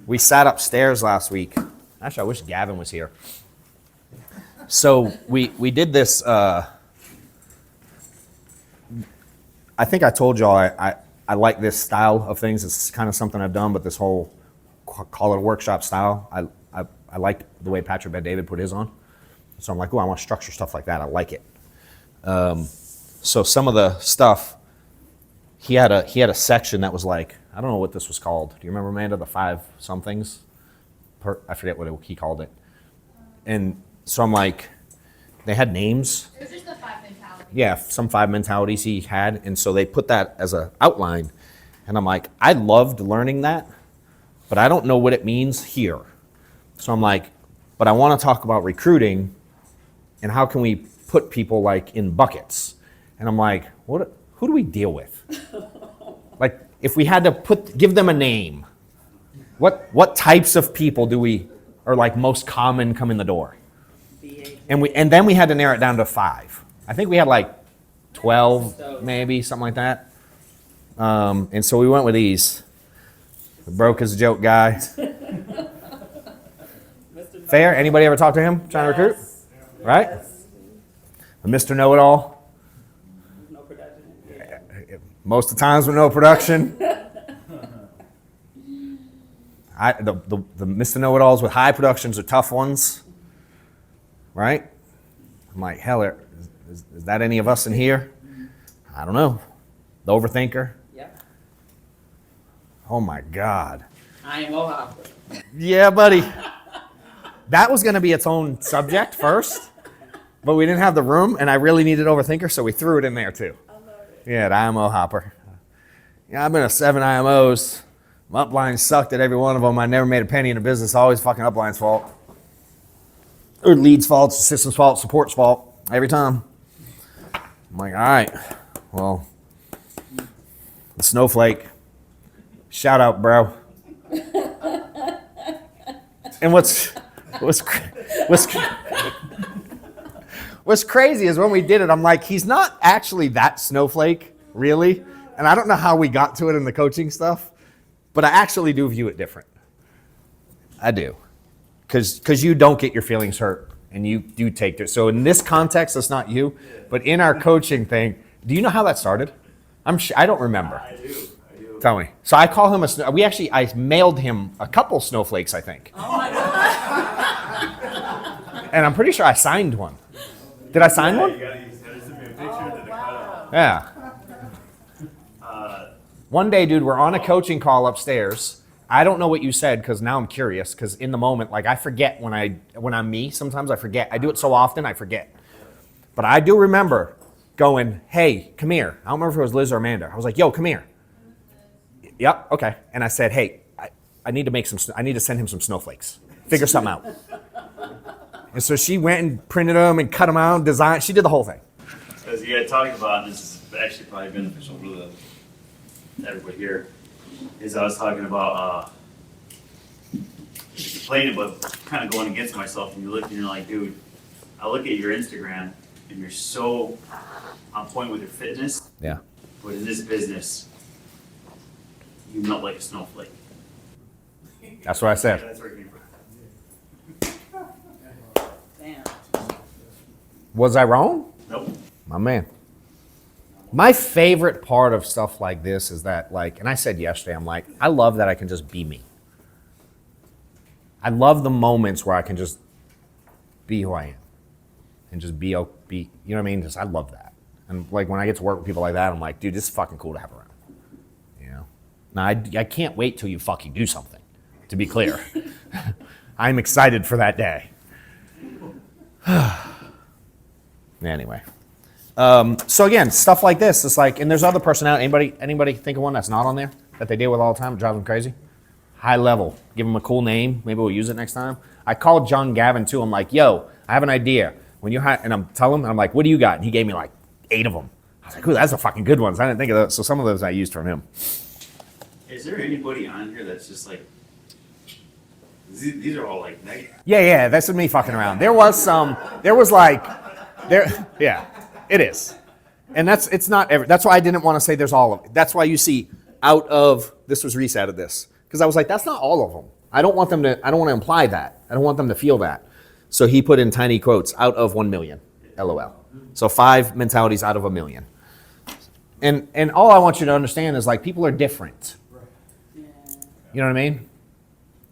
we sat upstairs last week. Actually, I wish Gavin was here. So we did this, I think I told y'all I like this style of things. It's kind of something I've done, but this whole call it a workshop style, I like the way Patrick Bet-David put his on. So I'm like, oh, I want to structure stuff like that. I like it. So some of the stuff, he had a section that was like, I don't know what this was called. Do you remember, Amanda, the 5 somethings? I forget what he called it. And so I'm like, they had names. It was just the 5 mentality. Yeah, some 5 mentalities he had. And so they put that as an outline. And I'm like, I loved learning that, but I don't know what it means here. So I'm like, but I want to talk about recruiting and how can we put people like in buckets. And I'm like, who do we deal with? Like, if we had to give them a name, what types of people are like most common come in the door? And then we had to narrow it down to 5. I think we had like 12, maybe, something like that. And so we went with these. The broke as a joke guy. Fair? Anybody ever talk to him trying to recruit? Right? Mr. Know-It-All. No production. Most of the times with no production. The Mr. Know-It-Alls with high productions are tough ones. Right? I'm like, hell, is that any of us in here? I don't know. The overthinker. Yep. Oh my God. I am Ohio. Yeah, buddy. That was going to be its own subject first, but we didn't have the room, and I really needed overthinker, so we threw it in there too. I love it. Yeah, the IMO hopper. Yeah, I've been to 7 IMOs. My upline sucked at every one of them. I never made a penny in a business. Always fucking upline's fault. Or lead's fault, system's fault, support's fault. Every time. I'm like, all right, well, the snowflake. Shout out, bro. And what's crazy is when we did it, I'm like, he's not actually that snowflake, really. And I don't know how we got to it in the coaching stuff, but I actually do view it different. I do. Because you don't get your feelings hurt and you do take it. So in this context, it's not you, but in our coaching thing, do you know how that started? I don't remember. I do. Tell me. So I call him I mailed him a couple snowflakes, I think. Oh my God. And I'm pretty sure I signed one. Did I sign one? You gotta send me a picture of the cutout. Yeah. One day, dude, we're on a coaching call upstairs. I don't know what you said because now I'm curious because in the moment, like I forget when I'm me, sometimes I forget. I do it so often, I forget. But I do remember going, hey, come here. I don't remember if it was Liz or Amanda. I was like, yo, come here. Yep, okay. And I said, hey, I need to send him some snowflakes. Figure something out. And so she went and printed them and cut them out and designed. She did the whole thing. Because you had talked about, and this is actually probably beneficial for everybody here, is I was talking about complaining, but kind of going against myself. And you look and you're like, dude, I look at your Instagram and you're so on point with your fitness. Yeah. But in this business, you melt like a snowflake. That's what I said. That's where it came from. Damn. Was I wrong? Nope. My man. My favorite part of stuff like this is that, like, and I said yesterday, I'm like, I love that I can just be me. I love the moments where I can just be who I am and just be, you know what I mean? Just, I love that. And like when I get to work with people like that, I'm like, dude, this is fucking cool to have around. You know? Now, I can't wait till you fucking do something, to be clear. I'm excited for that day. Anyway. So again, stuff like this, it's like, and there's other personality. Anybody think of one that's not on there that they deal with all the time? It drives them crazy. High level. Give them a cool name. Maybe we'll use it next time. I called John Gavin too. I'm like, yo, I have an idea. When you and I'm telling him, I'm like, what do you got? And he gave me like 8 of them. I was like, ooh, that's a fucking good ones. I didn't think of those. So some of those I used from him. Is there anybody on here that's just like, these are all like negative? Yeah, that's me fucking around. There was yeah, it is. And it's not every, that's why I didn't want to say there's all of it. That's why you see out of, this was Reese out of this. Because I was like, that's not all of them. I don't want to imply that. I don't want them to feel that. So he put in tiny quotes, out of 1 million, LOL. So 5 mentalities out of 1 million. And all I want you to understand is like people are different. You know what I mean?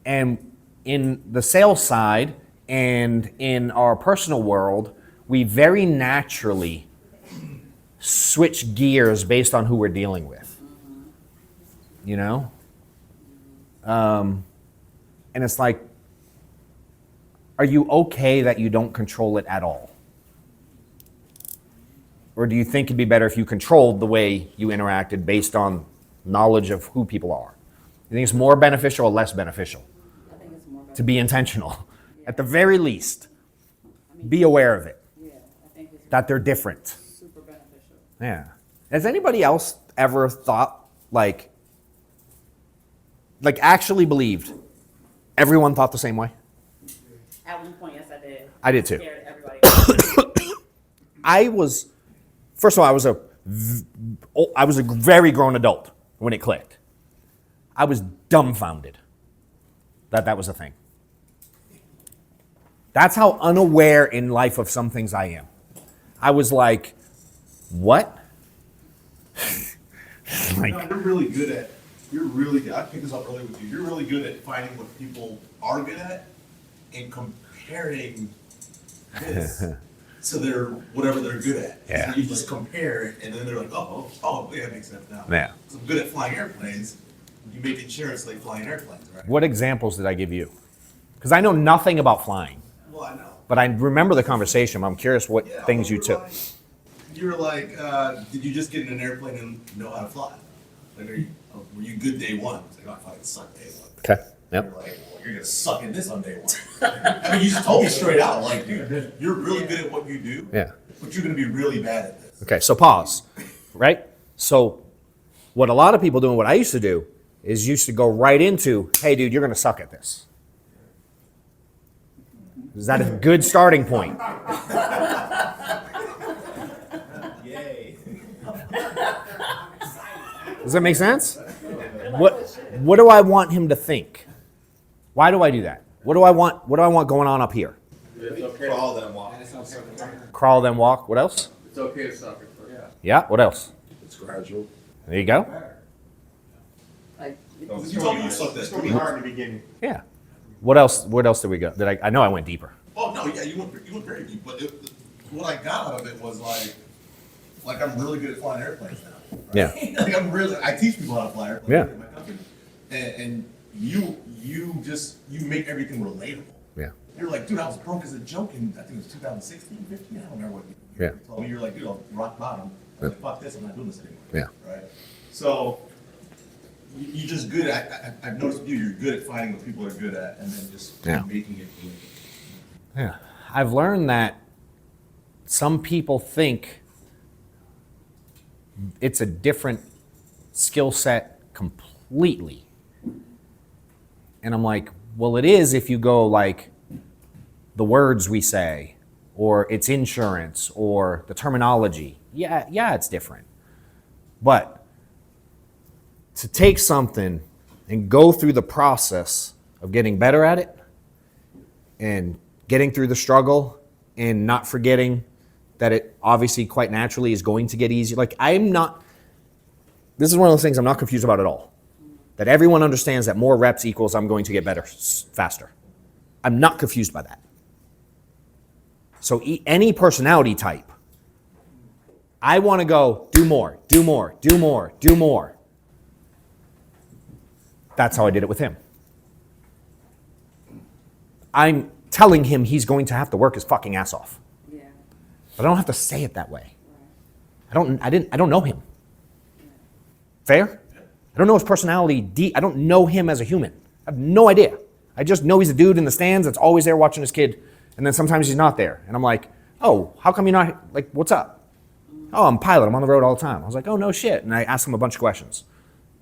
And in the sales side and in our personal world, we very naturally switch gears based on who we're dealing with. You know? And it's like, are you okay that you don't control it at all? Or do you think it'd be better if you controlled the way you interacted based on knowledge of who people are? You think it's more beneficial or less beneficial? I think it's more To be intentional. At the very least, be aware of it. Yeah, I think it's That they're different. super beneficial. Yeah. Has anybody else ever thought, like actually believed everyone thought the same way? At one point, yes, I did. I did too. Scared everybody. First of all, I was a very grown adult when it clicked. I was dumbfounded that was a thing. That's how unaware in life of some things I am. I was like, what? Like, no, you're really good, I picked this up earlier with you, you're really good at finding what people are good at and comparing this to their, whatever they're good at. Yeah. So you just compare it and then they're like, oh, yeah, that makes sense now. Yeah. So I'm good at flying airplanes, you make insurance like flying airplanes, right? What examples did I give you? Because I know nothing about flying. Well, I know. But I remember the conversation. I'm curious what things you took. You were like, did you just get in an airplane and know how to fly? Like, were you good day one? It's like, oh, I fucking suck day one. Okay. Yep. You're like, well, you're gonna suck at this on day one. I mean, you just told me straight out, like, dude, you're really good at what you do, Yeah. but you're gonna be really bad at this. Okay, so pause, right? So what a lot of people do and what I used to do is used to go right into, hey, dude, you're going to suck at this. Is that a good starting point? Yay. Does that make sense? What do I want him to think? Why do I do that? What do I want going on up here? It's okay. Crawl then walk. Crawl, then walk. What else? It's okay to suck at first. Yeah, what else? It's gradual. There you go. Like, You told me you sucked at It's gonna be hard in the beginning. Yeah. What else did we go? I know I went deeper. Oh, no, yeah, you went very deep, but what I got out of it was like I'm really good at flying airplanes now. Right? Yeah. Like I teach people how to fly airplanes Yeah. in my company. And you make everything relatable. Yeah. You're like, dude, I was broke as a joke in, I think it was 2016, 15, I don't remember what you Yeah. told me. You're like, dude, I'll rock bottom. I was like, fuck this, I'm not doing this anymore. Yeah. Right? So, you're just good at, I've noticed with you're good at finding what people are good at and then just Yeah. making it relatable. Yeah. I've learned that some people think it's a different skill set completely. And I'm like, well, it is if you go like the words we say, or it's insurance, or the terminology. Yeah, it's different. But to take something and go through the process of getting better at it and getting through the struggle and not forgetting that it obviously quite naturally is going to get easier. Like this is one of those things I'm not confused about at all. That everyone understands that more reps equals I'm going to get better faster. I'm not confused by that. So any personality type, I want to go do more, do more, do more, do more. That's how I did it with him. I'm telling him he's going to have to work his fucking ass off. Yeah. But I don't have to say it that way. I don't know him. Fair? I don't know his personality. I don't know him as a human. I have no idea. I just know he's a dude in the stands that's always there watching his kid, and then sometimes he's not there. And I'm like, oh, how come you're not, like, what's up? Oh, I'm a pilot. I'm on the road all the time. I was like, oh, no shit. And I asked him a bunch of questions.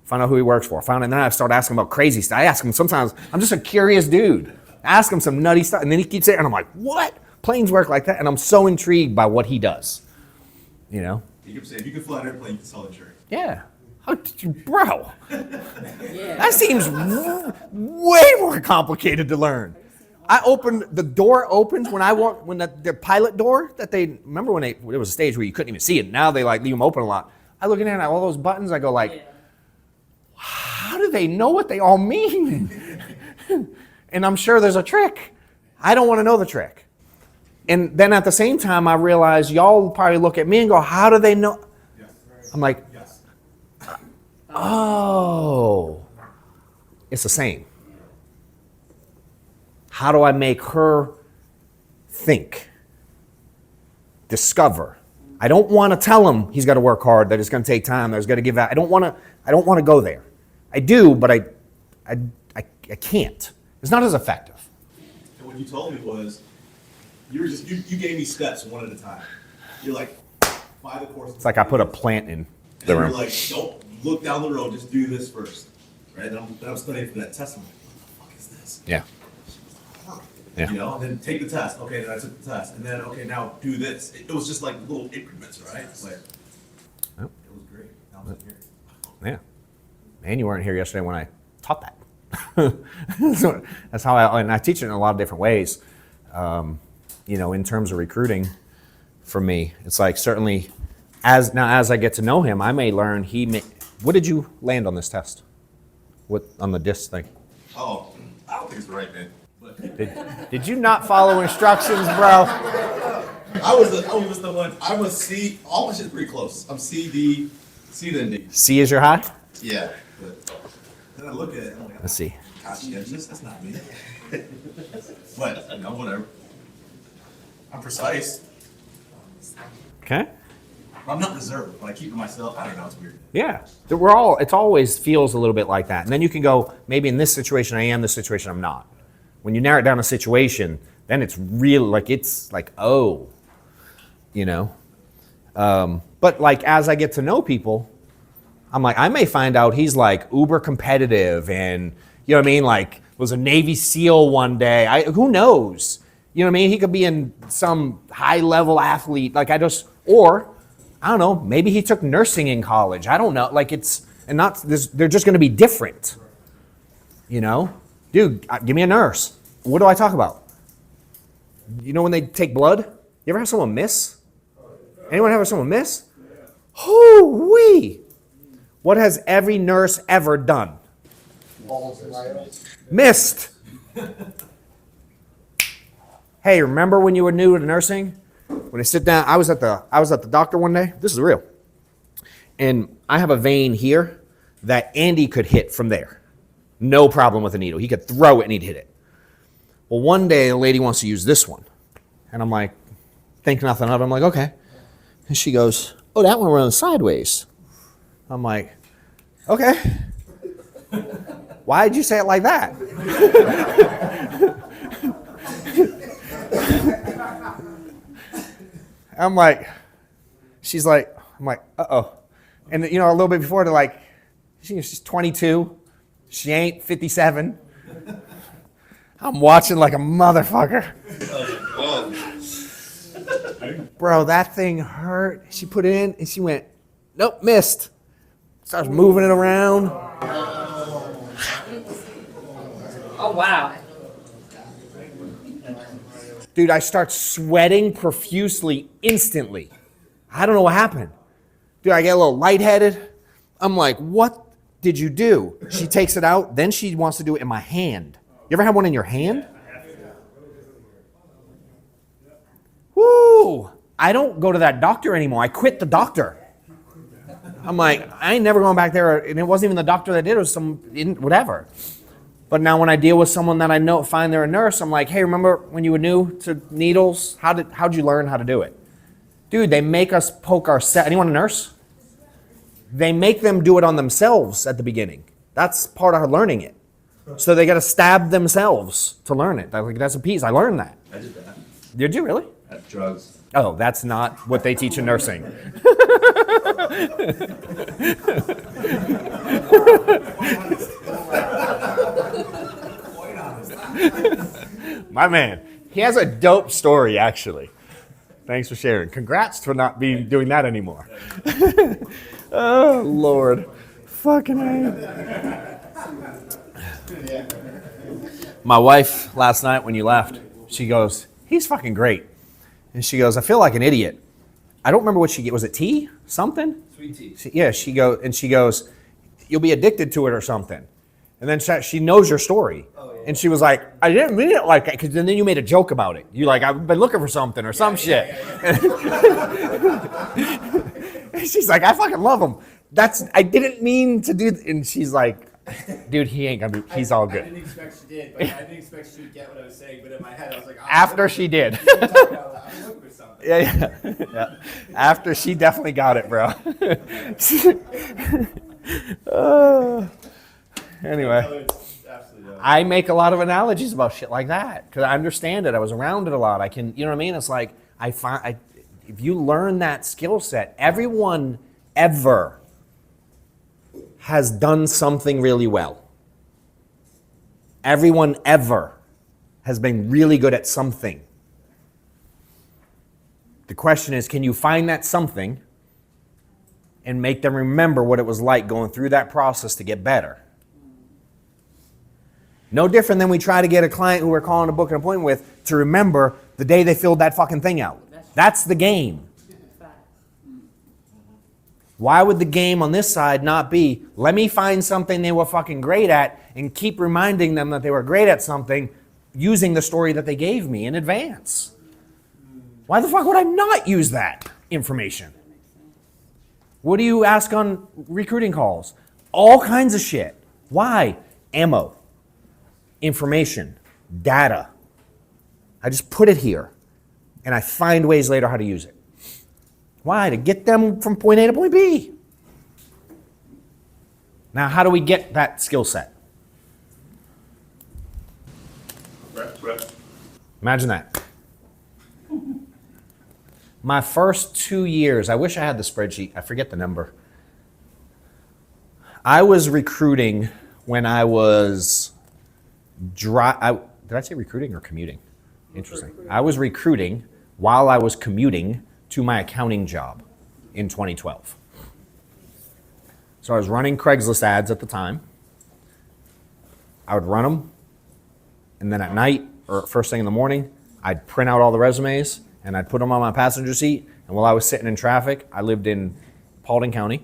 Find out who he works for. And then I start asking him about crazy stuff. I ask him sometimes, I'm just a curious dude. Ask him some nutty stuff, and then he keeps saying, and I'm like, what? Planes work like that? And I'm so intrigued by what he does. You know? You can say, if you can fly an airplane, you can sell insurance. Yeah. How did you, bro? That seems way more complicated to learn. The door opens when I walk, when the pilot door that they, remember when it was a stage where you couldn't even see it. Now they like leave them open a lot. I look in there and all those buttons, I go like, how do they know what they all mean? And I'm sure there's a trick. I don't want to know the trick. And then at the same time, I realize y'all probably look at me and go, how do they know? I'm like, oh, it's the same. How do I make her think, discover? I don't want to tell him he's got to work hard, that it's going to take time, that it's going to give out. I don't want to go there. I do, but I can't. It's not as effective. And what you told me was, you gave me steps one at a time. You're like, buy the course. It's like I put a plant in the room. And you're like, don't look down the road, just do this first. Right? Then I'm studying for that test. I'm like, what the fuck is this? Yeah. Yeah. You know, and then take the test. Okay, then I took the test. And then, okay, now do this. It was just like little increments, right? It's like, it was great. Now I'm here. Yeah. Man, you weren't here yesterday when I taught that. So that's how I teach it in a lot of different ways. You know, in terms of recruiting, for me, it's like certainly as I get to know him, I may learn what did you land on this test? What on the DISC thing? Oh, I don't think it's the right man. Did you not follow instructions, bro? I was the one. I'm a C. All my shit's pretty close. I'm C, D, C then D. C is your high? Yeah. But then I look at it and I'm like, let's see. Conscientious, that's not me. But, you know, whatever. I'm precise. Okay. I'm not reserved, but I keep it myself. I don't know, it's weird. Yeah. It always feels a little bit like that. And then you can go, maybe in this situation I am, this situation I'm not. When you narrow it down a situation, then it's real, like it's like, oh, you know. But like as I get to know people, I'm like, I may find out he's like uber competitive and, you know what I mean, like was a Navy SEAL one day. Who knows? You know what I mean? He could be in some high level athlete. Like or I don't know, maybe he took nursing in college. I don't know. Like they're just going to be different. You know? Dude, give me a nurse. What do I talk about? You know when they take blood? You ever have someone miss? Anyone ever have someone miss? Hoo-wee! What has every nurse ever done? Missed. Hey, remember when you were new to nursing? When I sit down, I was at the doctor one day. This is real. And I have a vein here that Andy could hit from there. No problem with a needle. He could throw it and he'd hit it. Well, one day a lady wants to use this one. And I'm like, think nothing of it. I'm like, okay. And she goes, oh, that one runs sideways. I'm like, okay. Why did you say it like that? I'm like, she's like, I'm like, uh-oh. And a little bit before, they're like, she's 22. She ain't 57. I'm watching like a motherfucker. Bro, that thing hurt. She put it in and she went, nope, missed. Starts moving it around. Oh, wow. Dude, I start sweating profusely instantly. I don't know what happened. Dude, I get a little lightheaded. I'm like, what did you do? She takes it out, then she wants to do it in my hand. You ever had one in your hand? Woo! I don't go to that doctor anymore. I quit the doctor. I'm like, I ain't never going back there. And it wasn't even the doctor that did it. It was whatever. But now when I deal with someone that I know, find they're a nurse, I'm like, hey, remember when you were new to needles? How'd you learn how to do it? Dude, they make us poke ourselves. Anyone a nurse? They make them do it on themselves at the beginning. That's part of learning it. So they got to stab themselves to learn it. That's a piece. I learned that. I did that. Did you really? That's drugs. Oh, that's not what they teach in nursing. My man, he has a dope story, actually. Thanks for sharing. Congrats for not doing that anymore. Oh, Lord. Fucking A. My wife, last night when you left, she goes, he's fucking great. And she goes, I feel like an idiot. I don't remember what she, was it tea? Something? Sweet tea. She goes, you'll be addicted to it or something. And then she knows your story. Oh, yeah. And she was like, I didn't mean it like that, because then you made a joke about it. You like, I've been looking for something or some shit. And she's like, I fucking love him. I didn't mean to do, and she's like, dude, he ain't gonna be, he's all good. I didn't expect she did, but I didn't expect she would get what I was saying, but in my head I was like, after she did. Yeah. After she definitely got it, bro. Anyway, I make a lot of analogies about shit like that because I understand it. I was around it a lot. I can, you know what I mean? It's like if you learn that skill set, everyone ever has done something really well. Everyone ever has been really good at something. The question is, can you find that something and make them remember what it was like going through that process to get better? No different than we try to get a client who we're calling to book an appointment with to remember the day they filled that fucking thing out. That's the game. Why would the game on this side not be, let me find something they were fucking great at and keep reminding them that they were great at something using the story that they gave me in advance? Why the fuck would I not use that information? What do you ask on recruiting calls? All kinds of shit. Why? Ammo, information, data. I just put it here and I find ways later how to use it. Why? To get them from point A to point B. Now, how do we get that skill set? Imagine that. My first 2 years, I wish I had the spreadsheet. I forget the number. I was recruiting when I was did I say recruiting or commuting? Interesting. I was recruiting while I was commuting to my accounting job in 2012. So I was running Craigslist ads at the time. I would run them, and then at night or first thing in the morning, I'd print out all the resumes and I'd put them on my passenger seat. And while I was sitting in traffic, I lived in Paulding County,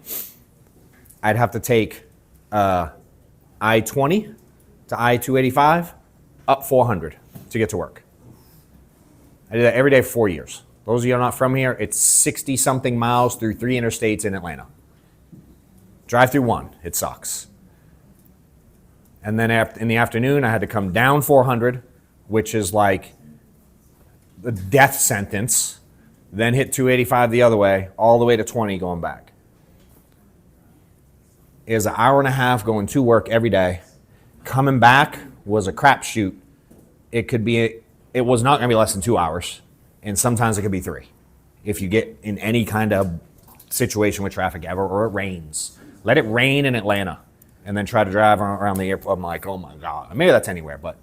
I'd have to take I-20 to I-285 up 400 to get to work. I did that every day for 4 years. Those of you who are not from here, it's 60-something miles through 3 interstates in Atlanta. Drive through one, it sucks. And then in the afternoon, I had to come down 400, which is like the death sentence, then hit 285 the other way, all the way to 20 going back. It was an hour and a half going to work every day. Coming back was a crapshoot. It was not going to be less than 2 hours, and sometimes it could be 3. if you get in any kind of situation with traffic ever, or it rains. Let it rain in Atlanta and then try to drive around the airport. I'm like, oh my God. Maybe that's anywhere, but.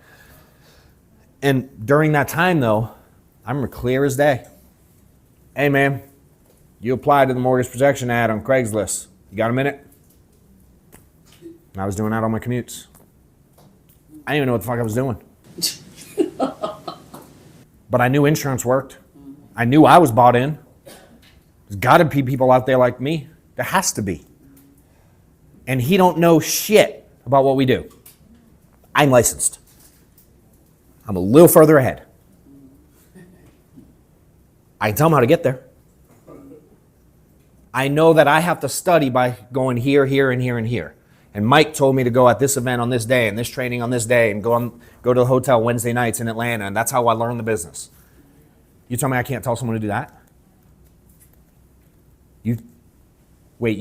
And during that time though, I remember clear as day. Hey man, you applied to the mortgage protection ad on Craigslist. You got a minute? And I was doing that on my commutes. I didn't even know what the fuck I was doing. But I knew insurance worked. I knew I was bought in. There's got to be people out there like me. There has to be. And he don't know shit about what we do. I'm licensed. I'm a little further ahead. I can tell him how to get there. I know that I have to study by going here, here, and here, and here. And Mike told me to go at this event on this day and this training on this day and go to the hotel Wednesday nights in Atlanta, and that's how I learned the business. You tell me I can't tell someone to do that? You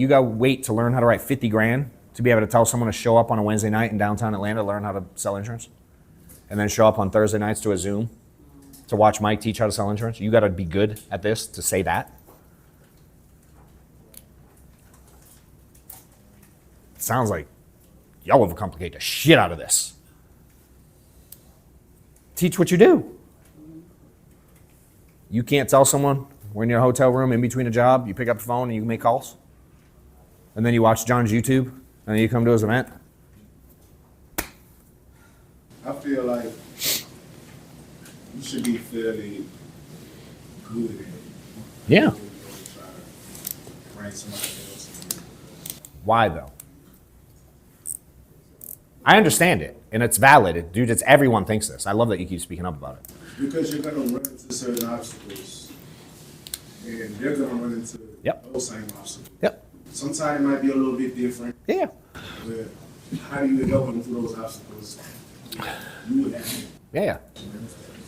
got to wait to learn how to write 50 grand to be able to tell someone to show up on a Wednesday night in downtown Atlanta to learn how to sell insurance? And then show up on Thursday nights to a Zoom to watch Mike teach how to sell insurance? You got to be good at this to say that? It sounds like y'all overcomplicate the shit out of this. Teach what you do. You can't tell someone we're in your hotel room in between a job, you pick up the phone and you make calls? And then you watch John's YouTube, and then you come to his event? I feel like you should be fairly good at it. Yeah. Rank somebody else. Why though? I understand it, and it's valid. Dude, it's everyone thinks this. I love that you keep speaking up about it. Because you're gonna run into certain obstacles, and they're gonna run into those same obstacles. Yep. Sometimes it might be a little bit different. Yeah. But how do you help them through those obstacles? You would have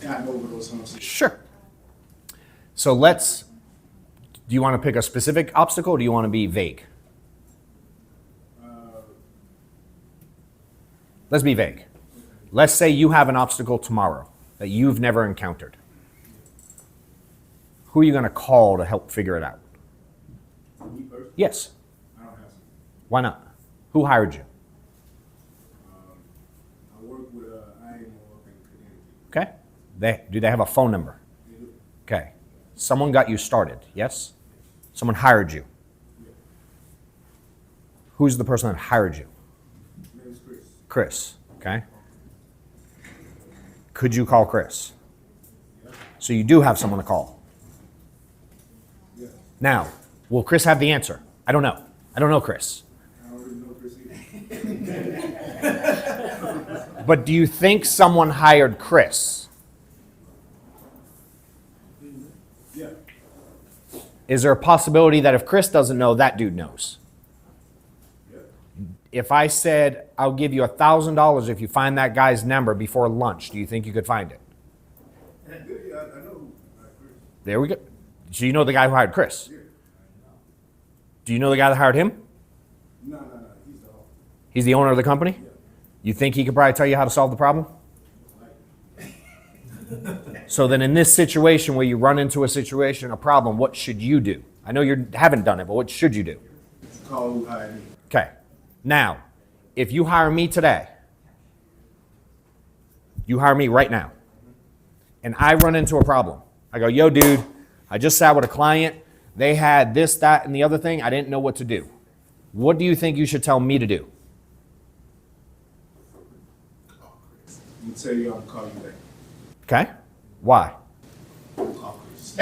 gotten over those humps. Sure. So do you want to pick a specific obstacle or do you want to be vague? Let's be vague. Let's say you have an obstacle tomorrow that you've never encountered. Who are you going to call to help figure it out? Me personally? Yes. I don't have to. Why not? Who hired you? I work with IMO up in Attendee. Okay. Do they have a phone number? They do. Okay. Someone got you started, yes? Someone hired you. Yeah. Who's the person that hired you? My name is Chris. Chris, okay? Could you call Chris? Yeah. So you do have someone to call. Yeah. Now, will Chris have the answer? I don't know. I don't know Chris. I don't really know Chris either. But do you think someone hired Chris? Yeah. Is there a possibility that if Chris doesn't know, that dude knows? Yeah. If I said, I'll give you $1,000 if you find that guy's number before lunch, do you think you could find it? Yeah, I know Chris. There we go. So you know the guy who hired Chris? Yeah. Do you know the guy that hired him? No. He's the owner. He's the owner of the company? Yeah. You think he could probably tell you how to solve the problem? So then in this situation where you run into a problem, what should you do? I know you haven't done it, but what should you do? Call who hired me. Okay. Now, if you hire me today, you hire me right now, and I run into a problem. I go, yo, dude, I just sat with a client. They had this, that, and the other thing. I didn't know what to do. What do you think you should tell me to do? I'm gonna tell you I'm gonna call you back. Okay. Why? Call Chris.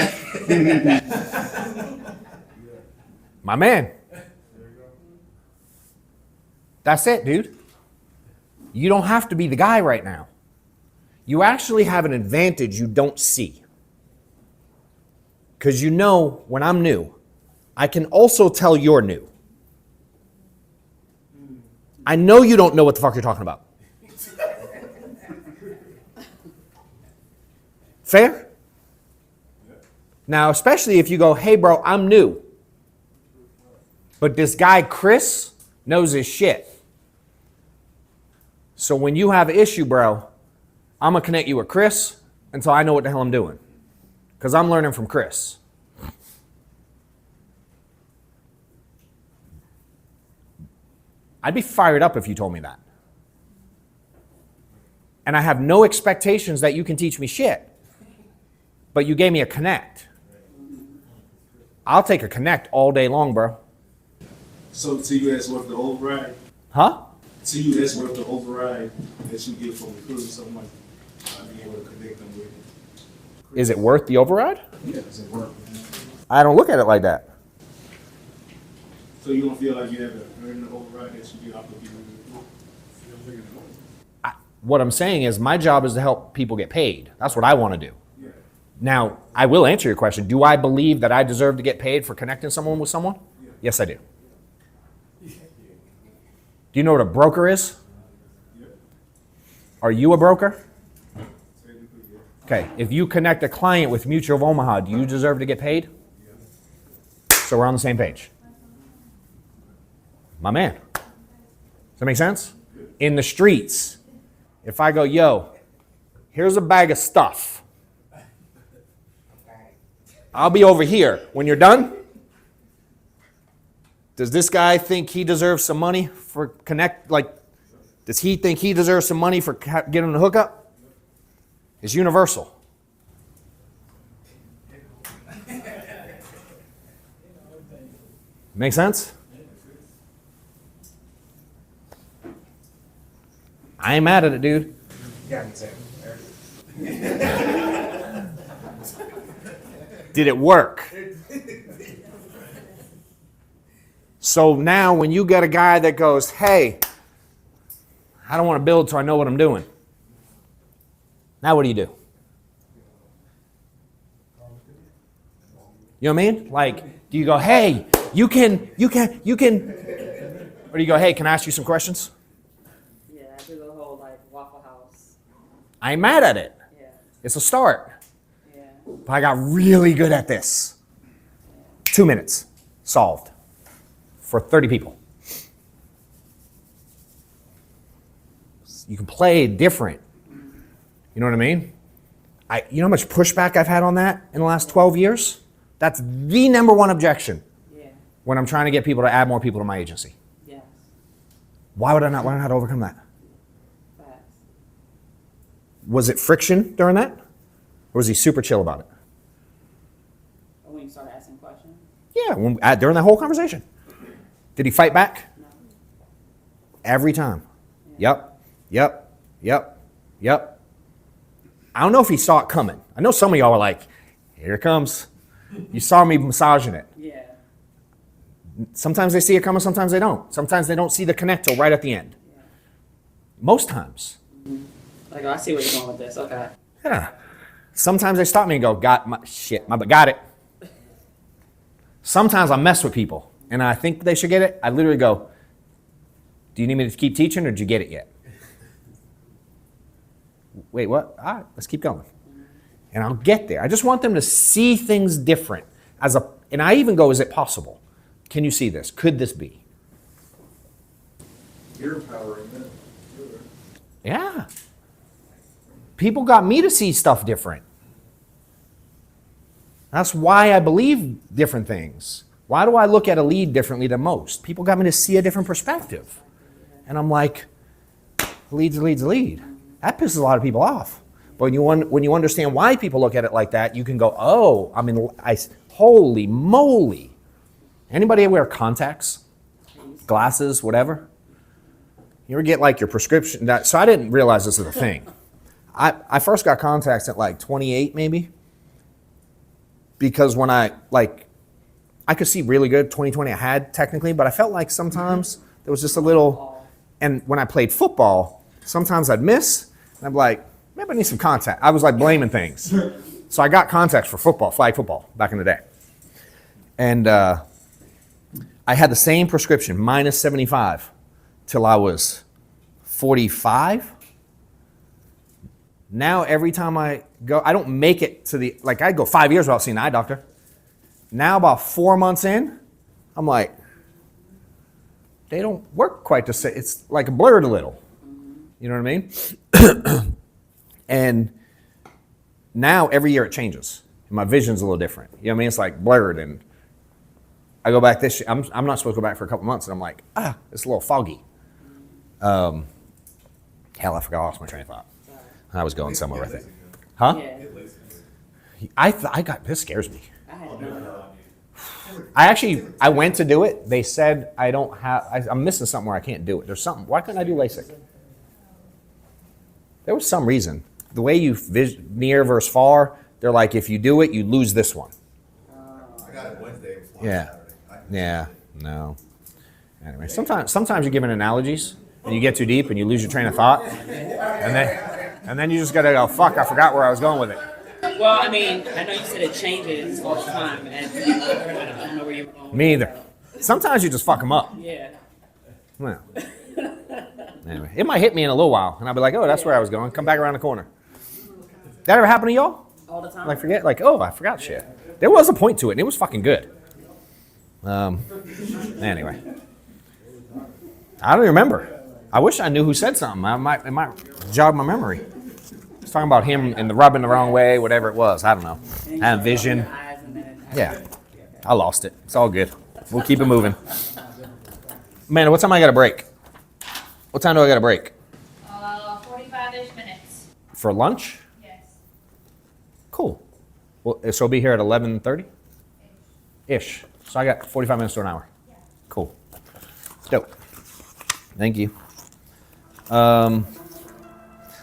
My man. That's it, dude. You don't have to be the guy right now. You actually have an advantage you don't see. Because you know when I'm new, I can also tell you're new. I know you don't know what the fuck you're talking about. Fair? Now, especially if you go, hey, bro, I'm new. But this guy, Chris, knows his shit. So when you have an issue, bro, I'm going to connect you with Chris until I know what the hell I'm doing. Because I'm learning from Chris. I'd be fired up if you told me that. And I have no expectations that you can teach me shit. But you gave me a connect. I'll take a connect all day long, bro. So to you, that's worth the override? Huh? To you, that's worth the override that you get from recruiting someone, being able to connect them with it? Is it worth the override? Yeah, is it worth? I don't look at it like that. So you don't feel like you have to earn the override that you get off of people? What I'm saying is my job is to help people get paid. That's what I want to do. Yeah. Now, I will answer your question. Do I believe that I deserve to get paid for connecting someone with someone? Yeah. Yes, I do. Do you know what a broker is? Yeah. Are you a broker? Technically, yeah. Okay, if you connect a client with Mutual of Omaha, do you deserve to get paid? Yeah. So we're on the same page. My man. Does that make sense? In the streets, if I go, yo, here's a bag of stuff. I'll be over here. When you're done, does this guy think he deserves some money for connect? Like, does he think he deserves some money for getting the hookup? It's universal. Make sense? I ain't mad at it, dude. Yeah, me too. Did it work? So now when you get a guy that goes, hey, I don't want to build till I know what I'm doing. Now what do? You know what I mean? Like, do you go, hey, you can, or do you go, hey, can I ask you some questions? Yeah, I do the whole like Waffle House. I ain't mad at it. Yeah. It's a start. Yeah. But I got really good at this. 2 minutes, solved, for 30 people. You can play different. You know what I mean? You know how much pushback I've had on that in the last 12 years? That's the number one objection when I'm trying to get people to add more people to my agency. Yes. Why would I not learn how to overcome that? Facts. Was it friction during that? Or was he super chill about it? Or when you start asking questions? Yeah, during that whole conversation. Did he fight back? No. Every time. Yep. I don't know if he saw it coming. I know some of y'all were like, here it comes. You saw me massaging it. Yeah. Sometimes they see it coming, sometimes they don't. Sometimes they don't see the connect till right at the end. Yeah. Most times. Mm-hmm. Like, oh, I see where you're going with this. Okay. Yeah. Sometimes they stop me and go, got it. Sometimes I mess with people and I think they should get it. I literally go, do you need me to keep teaching or did you get it yet? Wait, what? All right, let's keep going. And I'll get there. I just want them to see things different. And I even go, is it possible? Can you see this? Could this be? You're empowering them. Yeah. People got me to see stuff different. That's why I believe different things. Why do I look at a lead differently than most? People got me to see a different perspective. And I'm like, lead's a lead. That pisses a lot of people off. But when you understand why people look at it like that, you can go, oh, holy moly. Anybody wear contacts, glasses, whatever? You ever get like your prescription? So I didn't realize this was a thing. I first got contacts at like 28 maybe. Because when I could see really good, 20/20 I had technically, but I felt like sometimes there was just a little, and when I played football, sometimes I'd miss, and I'm like, maybe I need some contact. I was like blaming things. So I got contacts for football, flag football, back in the day. And I had the same prescription, minus 75, till I was 45. Now every time I go, I don't make it to I'd go 5 years without seeing an eye doctor. Now about 4 months in, I'm like, they don't work quite the same. It's like blurred a little. You know what I mean? And now every year it changes. My vision's a little different. You know what I mean? It's like blurred, and I go back this year. I'm not supposed to go back for a couple months, and I'm like, it's a little foggy. Hell, I forgot, I lost my train of thought. I was going somewhere with it. Huh? Yeah. This scares me. I had no. I went to do it. They said I'm missing something where I can't do it. There's something. Why couldn't I do LASIK? There was some reason. The way you near versus far, they're like, if you do it, you lose this one. I got it Wednesday. It was Yeah. Saturday. Yeah. No. Anyway, sometimes you give an analogies and you get too deep and you lose your train of thought, and then you just gotta go, fuck, I forgot where I was going with it. Well, I mean, I know you said it changes all the time, and I don't know where you were going. Me either. Sometimes you just fuck them up. Yeah. Well. Anyway, it might hit me in a little while, and I'll be like, oh, that's where I was going. Come back around the corner. That ever happen to y'all? All the time. Like forget, like, oh, I forgot shit. There was a point to it, and it was fucking good. Anyway, I don't remember. I wish I knew who said something. It might jog my memory. I was talking about him and the rubbing the wrong way, whatever it was. I don't know. I had vision. Yeah, I lost it. It's all good. We'll keep it moving. Man, what time I got to break? What time do I got to break? 45-ish minutes. For lunch? Yes. Cool. Well, so I'll be here at 11:30? Ish. So I got 45 minutes to an hour. Yeah. Cool. Dope. Thank you.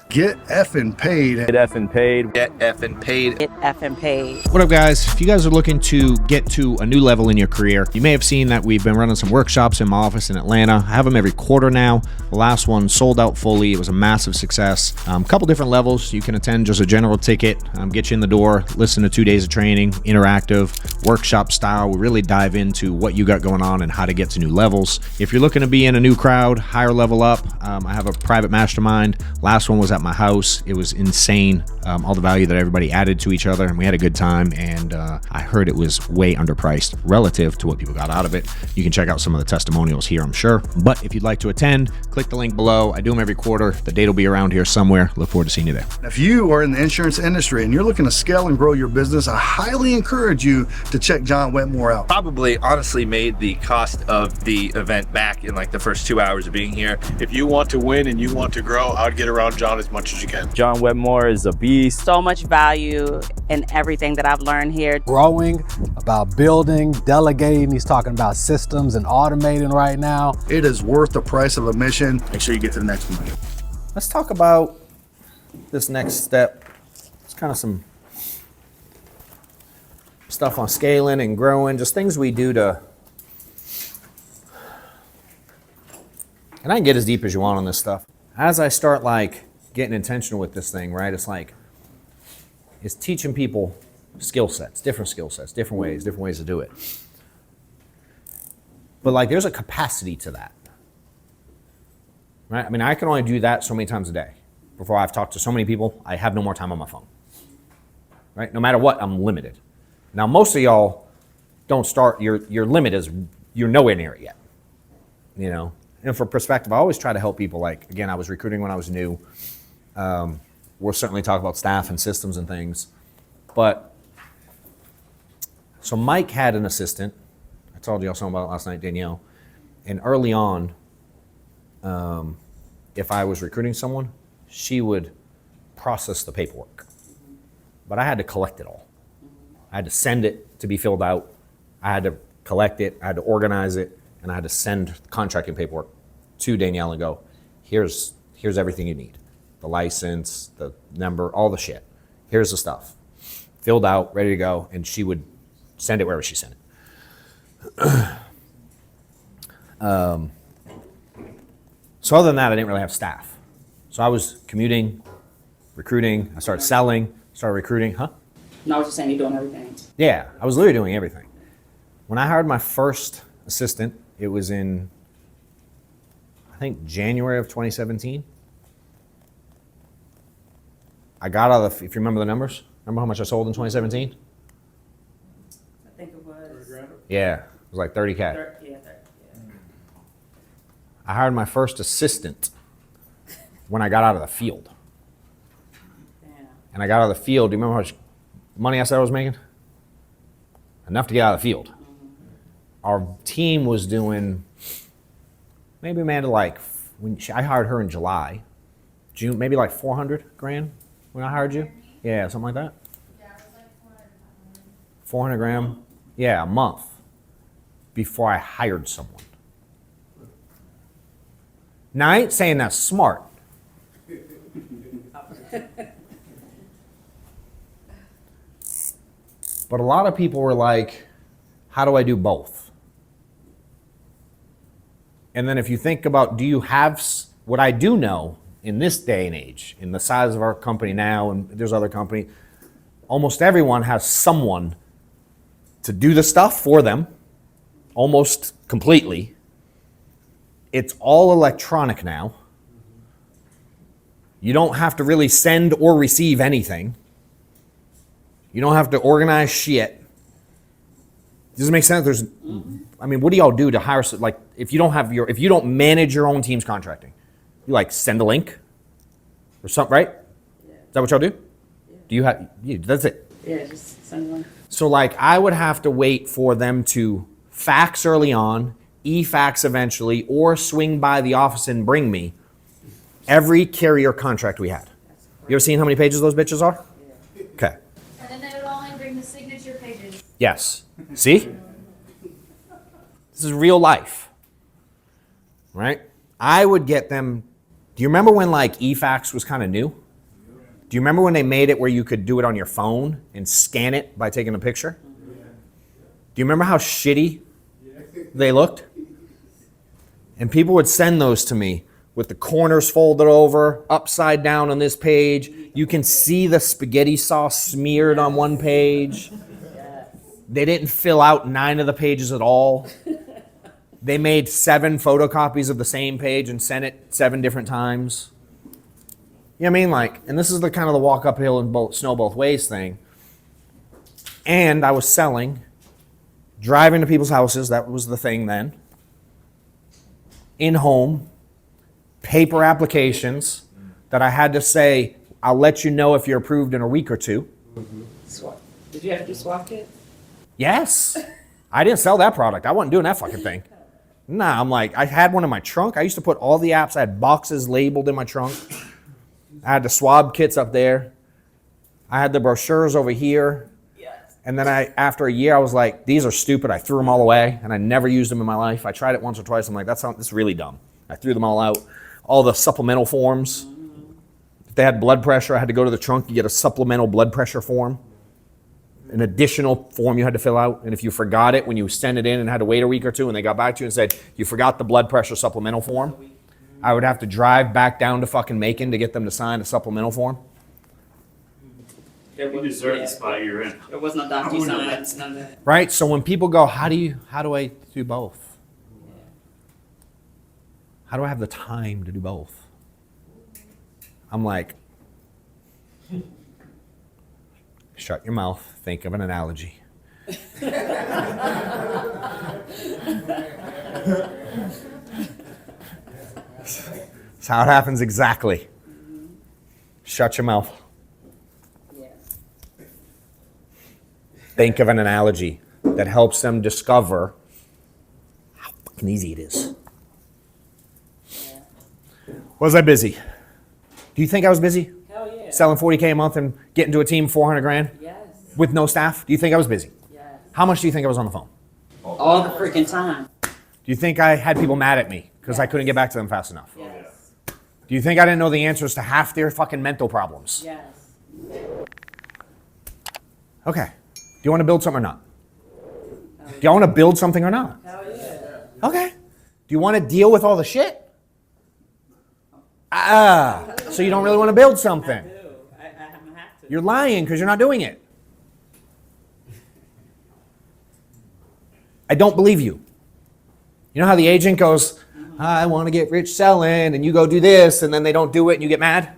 Get effing paid. Get effing paid. Get effing paid. Get effing paid. What up, guys? If you guys are looking to get to a new level in your career, you may have seen that we've been running some workshops in my office in Atlanta. I have them every quarter now. The last one sold out fully. It was a massive success. A couple different levels. You can attend just a general ticket, get you in the door, listen to 2 days of training, interactive, workshop style. We really dive into what you got going on and how to get to new levels. If you're looking to be in a new crowd, higher level up, I have a private mastermind. Last one was at my house. It was insane, all the value that everybody added to each other, and we had a good time, and I heard it was way underpriced relative to what people got out of it. You can check out some of the testimonials here, I'm sure, but if you'd like to attend, click the link below. I do them every quarter. The date will be around here somewhere. Look forward to seeing you there. If you are in the insurance industry and you're looking to scale and grow your business, I highly encourage you to check John Wetmore out. Probably honestly made the cost of the event back in like the first 2 hours of being here. If you want to win and you want to grow, I'd get around John as much as you can. John Wetmore is a beast. So much value in everything that I've learned here. Growing, about building, delegating. He's talking about systems and automating right now. It is worth the price of admission. Make sure you get to the next one. Let's talk about this next step. It's kind of some stuff on scaling and growing, just things we do to, and I can get as deep as you want on this stuff. As I start like getting intentional with this thing, right? It's teaching people skill sets, different ways to do it. But like there's a capacity to that, right? I mean, I can only do that so many times a day. Before I've talked to so many people, I have no more time on my phone, right? No matter what, I'm limited. Now, most of y'all don't start, your limit is, you're nowhere near it yet, you know? And for perspective, I always try to help people. Like, again, I was recruiting when I was new. We'll certainly talk about staff and systems and things. But, so Mike had an assistant. I told you all something about it last night, Danielle. And early on, if I was recruiting someone, she would process the paperwork. But I had to collect it all. I had to send it to be filled out. I had to collect it. I had to organize it. And I had to send contracting paperwork to Danielle and go, here's everything you need. The license, the number, all the shit. Here's the stuff. Filled out, ready to go. And she would send it wherever she sent it. So other than that, I didn't really have staff. So I was commuting, recruiting. I started selling, started recruiting. Huh? No, I was just saying you're doing everything. Yeah, I was literally doing everything. When I hired my first assistant, it was in, I think, January of 2017. I got out of the, if you remember the numbers, remember how much I sold in 2017? I think it was. Yeah, it was like 30K. Yeah. I hired my first assistant when I got out of the field. And I got out of the field, do you remember how much money I said I was making? Enough to get out of the field. Our team was doing maybe, man, to like I hired her in July, June, maybe like 400 grand when I hired you. Yeah, something like that. Yeah, it was like 400. 400 grand. Yeah, a month before I hired someone. Now I ain't saying that's smart. But a lot of people were like, how do I do both? And then if you think about, do you have what I do know in this day and age, in the size of our company now, and there's other companies, almost everyone has someone to do the stuff for them, almost completely. It's all electronic now. You don't have to really send or receive anything. You don't have to organize shit. Does it make sense? I mean, what do y'all do to hire, like, if you don't manage your own team's contracting? You like send a link or something, right? Yeah. Is that what y'all do? Yeah. Do you have, that's it. Yeah, just send one. So like I would have to wait for them to fax early on, e-fax eventually, or swing by the office and bring me every carrier contract we had. You ever seen how many pages those bitches are? Yeah. Okay. And then they would only bring the signature pages. Yes. See? This is real life. Right? I would get them. Do you remember when like e-fax was kind of new? Do you remember when they made it where you could do it on your phone and scan it by taking a picture? Do you remember how shitty they looked? And people would send those to me with the corners folded over, upside down on this page. You can see the spaghetti sauce smeared on one page. They didn't fill out 9 of the pages at all. They made 7 photocopies of the same page and sent it 7 different times. You know what I mean? Like, and this is the kind of the walk uphill and snow both ways thing. And I was selling, driving to people's houses, that was the thing then. In home, paper applications that I had to say, I'll let you know if you're approved in a week or 2. Swap. Did you have to do swap kit? Yes. I didn't sell that product. I wasn't doing that fucking thing. Nah, I'm like, I had one in my trunk. I used to put all the apps, I had boxes labeled in my trunk. I had the swab kits up there. I had the brochures over here. Yes. And then after a year, I was like, these are stupid. I threw them all away, and I never used them in my life. I tried it once or twice. I'm like, that's really dumb. I threw them all out. All the supplemental forms. If they had blood pressure, I had to go to the trunk and get a supplemental blood pressure form. An additional form you had to fill out. And if you forgot it when you sent it in and had to wait a week or 2, and they got back to you and said, you forgot the blood pressure supplemental form, I would have to drive back down to fucking Macon to get them to sign a supplemental form. You deserve the spot you're in. There was no DocuSigns, none of that. Right? So when people go, how do I do both? How do I have the time to do both? I'm like, shut your mouth, think of an analogy. That's how it happens exactly. Shut your mouth. Think of an analogy that helps them discover how fucking easy it is. Was I busy? Do you think I was busy? Hell yeah. Selling 40K a month and getting to a team 400 grand? Yes. With no staff? Do you think I was busy? Yes. How much do you think I was on the phone? All the freaking time. Do you think I had people mad at me because I couldn't get back to them fast enough? Yes. Do you think I didn't know the answers to half their fucking mental problems? Yes. Okay. Do you want to build something or not? Do y'all want to build something or not? Hell yeah. Okay. Do you want to deal with all the shit? So you don't really want to build something. I do. I haven't had to. You're lying because you're not doing it. I don't believe you. You know how the agent goes, I want to get rich selling, and you go do this, and then they don't do it, and you get mad?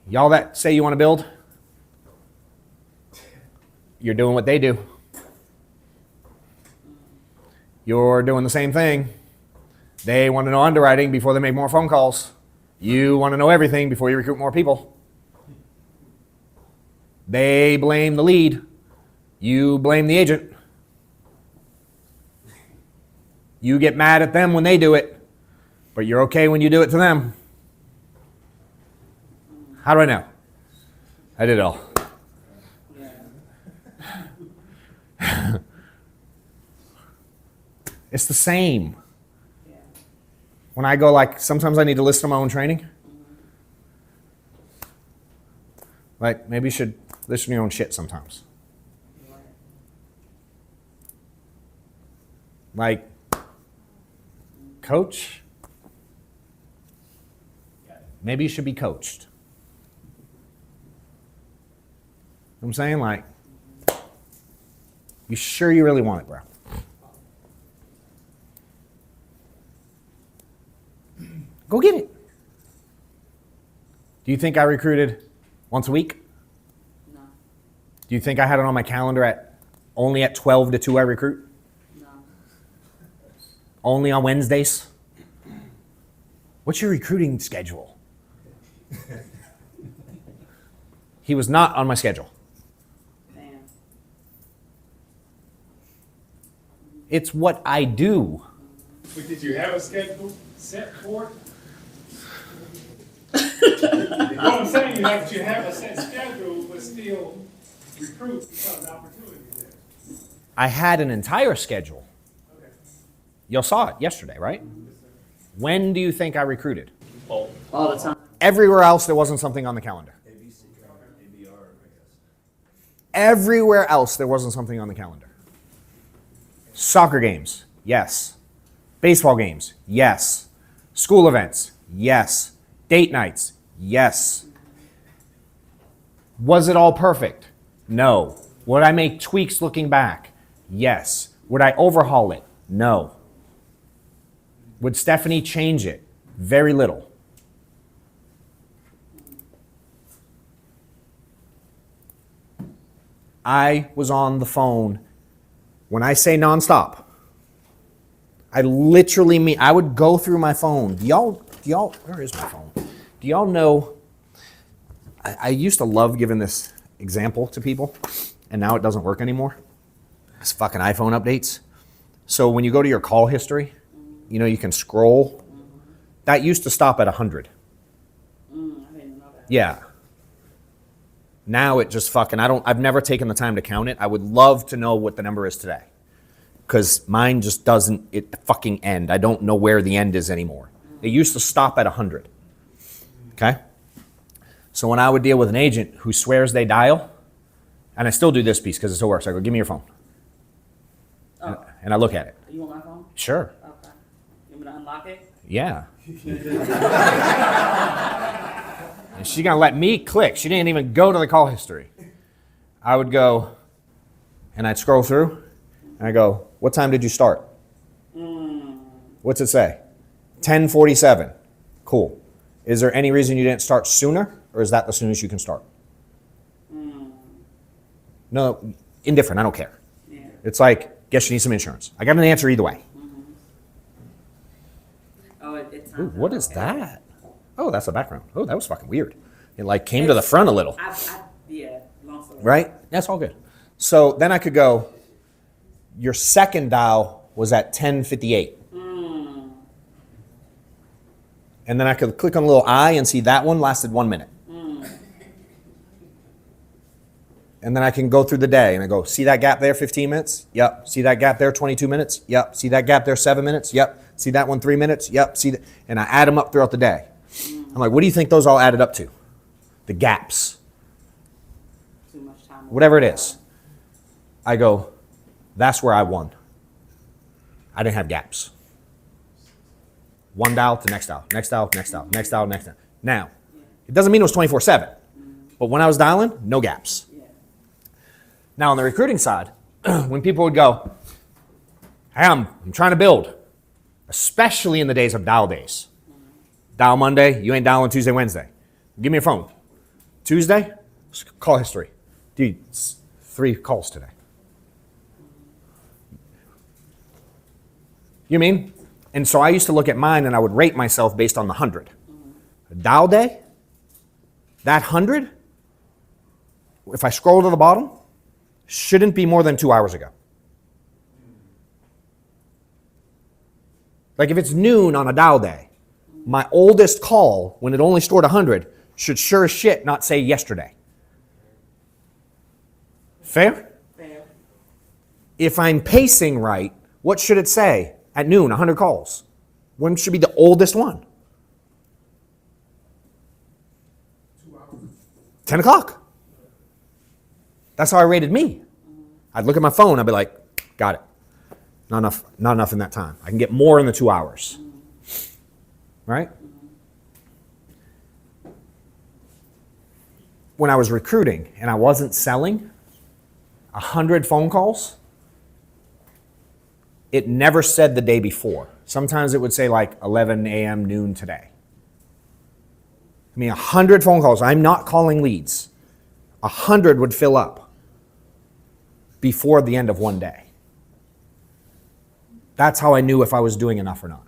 Y'all that say you want to build, you're doing what they do. You're doing the same thing. They want to know underwriting before they make more phone calls. You want to know everything before you recruit more people. They blame the lead. You blame the agent. You get mad at them when they do it. But you're okay when you do it to them. How do I know? I did it all. It's the same. When I go like, sometimes I need to listen to my own training. Like, maybe you should listen to your own shit sometimes. Like, coach, maybe you should be coached. You know what I'm saying? Like, you sure you really want it, bro? Go get it. Do you think I recruited once a week? No. Do you think I had it on my calendar at only at 12 to 2 I recruit? No. Only on Wednesdays? What's your recruiting schedule? He was not on my schedule. Damn. It's what I do. But did you have a schedule set for it? What I'm saying is that you have a set schedule, but still recruit because the opportunity is there. I had an entire schedule. Okay. Y'all saw it yesterday, right? When do you think I recruited? All the time. Everywhere else, there wasn't something on the calendar. Everywhere else, there wasn't something on the calendar. Soccer games, yes. Baseball games, yes. School events, yes. Date nights, yes. Was it all perfect? No. Would I make tweaks looking back? Yes. Would I overhaul it? No. Would Stephanie change it? Very little. I was on the phone. When I say nonstop, I literally mean, I would go through my phone. Do y'all, where is my phone? Do y'all know, I used to love giving this example to people, and now it doesn't work anymore. It's fucking iPhone updates. So when you go to your call history, you know, you can scroll. That used to stop at 100. I didn't know that. Yeah. Now it just fucking, I've never taken the time to count it. I would love to know what the number is today. Because mine just doesn't, it fucking end. I don't know where the end is anymore. It used to stop at 100. Okay? So when I would deal with an agent who swears they dial, and I still do this piece because it still works. I go, give me your phone. Oh. And I look at it. You want my phone? Sure. Okay. You want me to unlock it? Yeah. And she's gonna let me click. She didn't even go to the call history. I would go, and I'd scroll through, and I go, what time did you start? What's it say? 10:47. Cool. Is there any reason you didn't start sooner, or is that the soonest you can start? No, indifferent, I don't care. Yeah. It's like, guess you need some insurance. I got an answer either way. Oh, it's Ooh, what is that? Oh, that's the background. Oh, that was fucking weird. It like came to the front a little. Yeah, long story. Right? That's all good. So then I could go, your second dial was at 10:58. And then I could click on the little eye and see that one lasted 1 minute. And then I can go through the day and I go, see that gap there, 15 minutes? Yep. See that gap there, 22 minutes? Yep. See that gap there, 7 minutes? Yep. See that one, 3 minutes? Yep. See that? And I add them up throughout the day. I'm like, what do you think those all added up to? The gaps. Too much time. Whatever it is. I go, that's where I won. I didn't have gaps. One dial to next dial, next dial, next dial, next dial, next dial. Now, it doesn't mean it was 24/7, but when I was dialing, no gaps. Now on the recruiting side, when people would go, hey, I'm trying to build, especially in the days of dial days. Dial Monday, you ain't dialing Tuesday, Wednesday. Give me your phone. Tuesday, call history. Dude, it's 3 calls today. You mean? And so I used to look at mine and I would rate myself based on the 100. A dial day, that 100, if I scroll to the bottom, shouldn't be more than 2 hours ago. Like if it's noon on a dial day, My oldest call, when it only stored 100, should sure as shit not say yesterday. Fair? Fair. If I'm pacing right, what should it say at noon, 100 calls? When should be the oldest one? 10 o'clock. That's how I rated me. I'd look at my phone, I'd be like, got it. Not enough in that time. I can get more in the 2 hours. Right? When I was recruiting and I wasn't selling, 100 phone calls, it never said the day before. Sometimes it would say like 11 a.m. noon today. I mean, 100 phone calls. I'm not calling leads. 100 would fill up before the end of one day. That's how I knew if I was doing enough or not.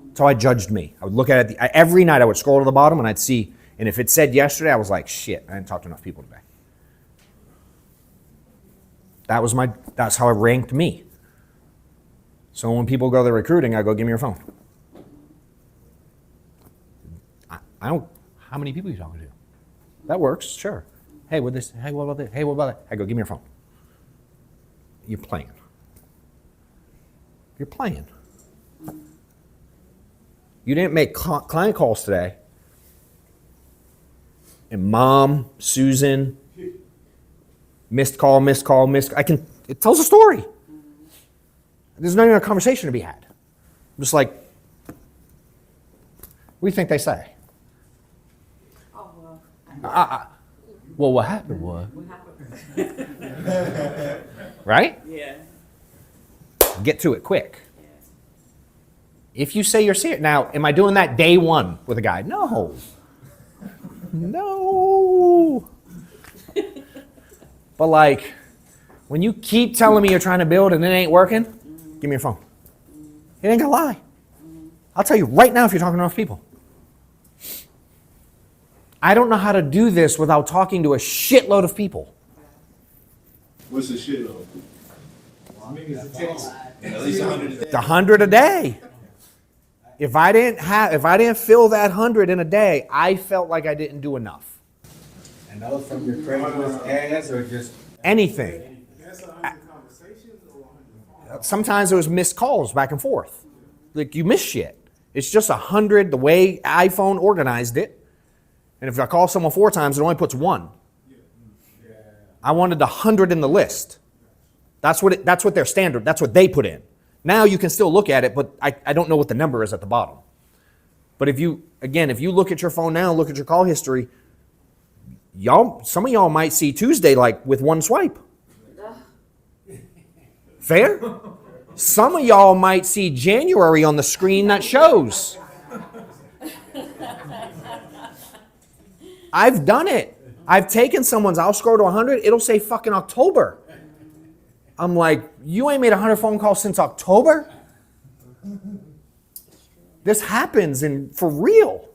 That's how I judged me. I would look at it every night. I would scroll to the bottom and I'd see. And if it said yesterday, I was like, shit, I didn't talk to enough people today. That's how I ranked me. So when people go to recruiting, I go, give me your phone. I don't, how many people are you talking to? That works, sure. Hey, what this? Hey, what about this? Hey, what about that? I go, give me your phone. You're playing. You're playing. You didn't make client calls today. And Mom, Susan, missed call. It tells a story. There's not even a conversation to be had. I'm just like, what do you think they say? Oh, well. Well, what happened was. What happened? Right? Yeah. Get to it quick. If you say you're serious. Now, am I doing that day one with a guy? No. No. But like, when you keep telling me you're trying to build and it ain't working, give me your phone. It ain't gonna lie. I'll tell you right now if you're talking to enough people. I don't know how to do this without talking to a shitload of people. What's the shitload? At least 100 a day. 100 a day. If I didn't fill that 100 in a day, I felt like I didn't do enough. And those from your Craigslist ads or just Anything. Sometimes it was missed calls back and forth. Like you miss shit. It's just 100 the way iPhone organized it. And if I call someone 4 times, it only puts 1. I wanted 100 in the list. That's what their standard, that's what they put in. Now you can still look at it, but I don't know what the number is at the bottom. But if you look at your phone now, look at your call history, some of y'all might see Tuesday like with 1 swipe. Fair? Some of y'all might see January on the screen that shows. I've done it. I've taken I'll scroll to 100, it'll say fucking October. I'm like, you ain't made 100 phone calls since October? This happens and for real.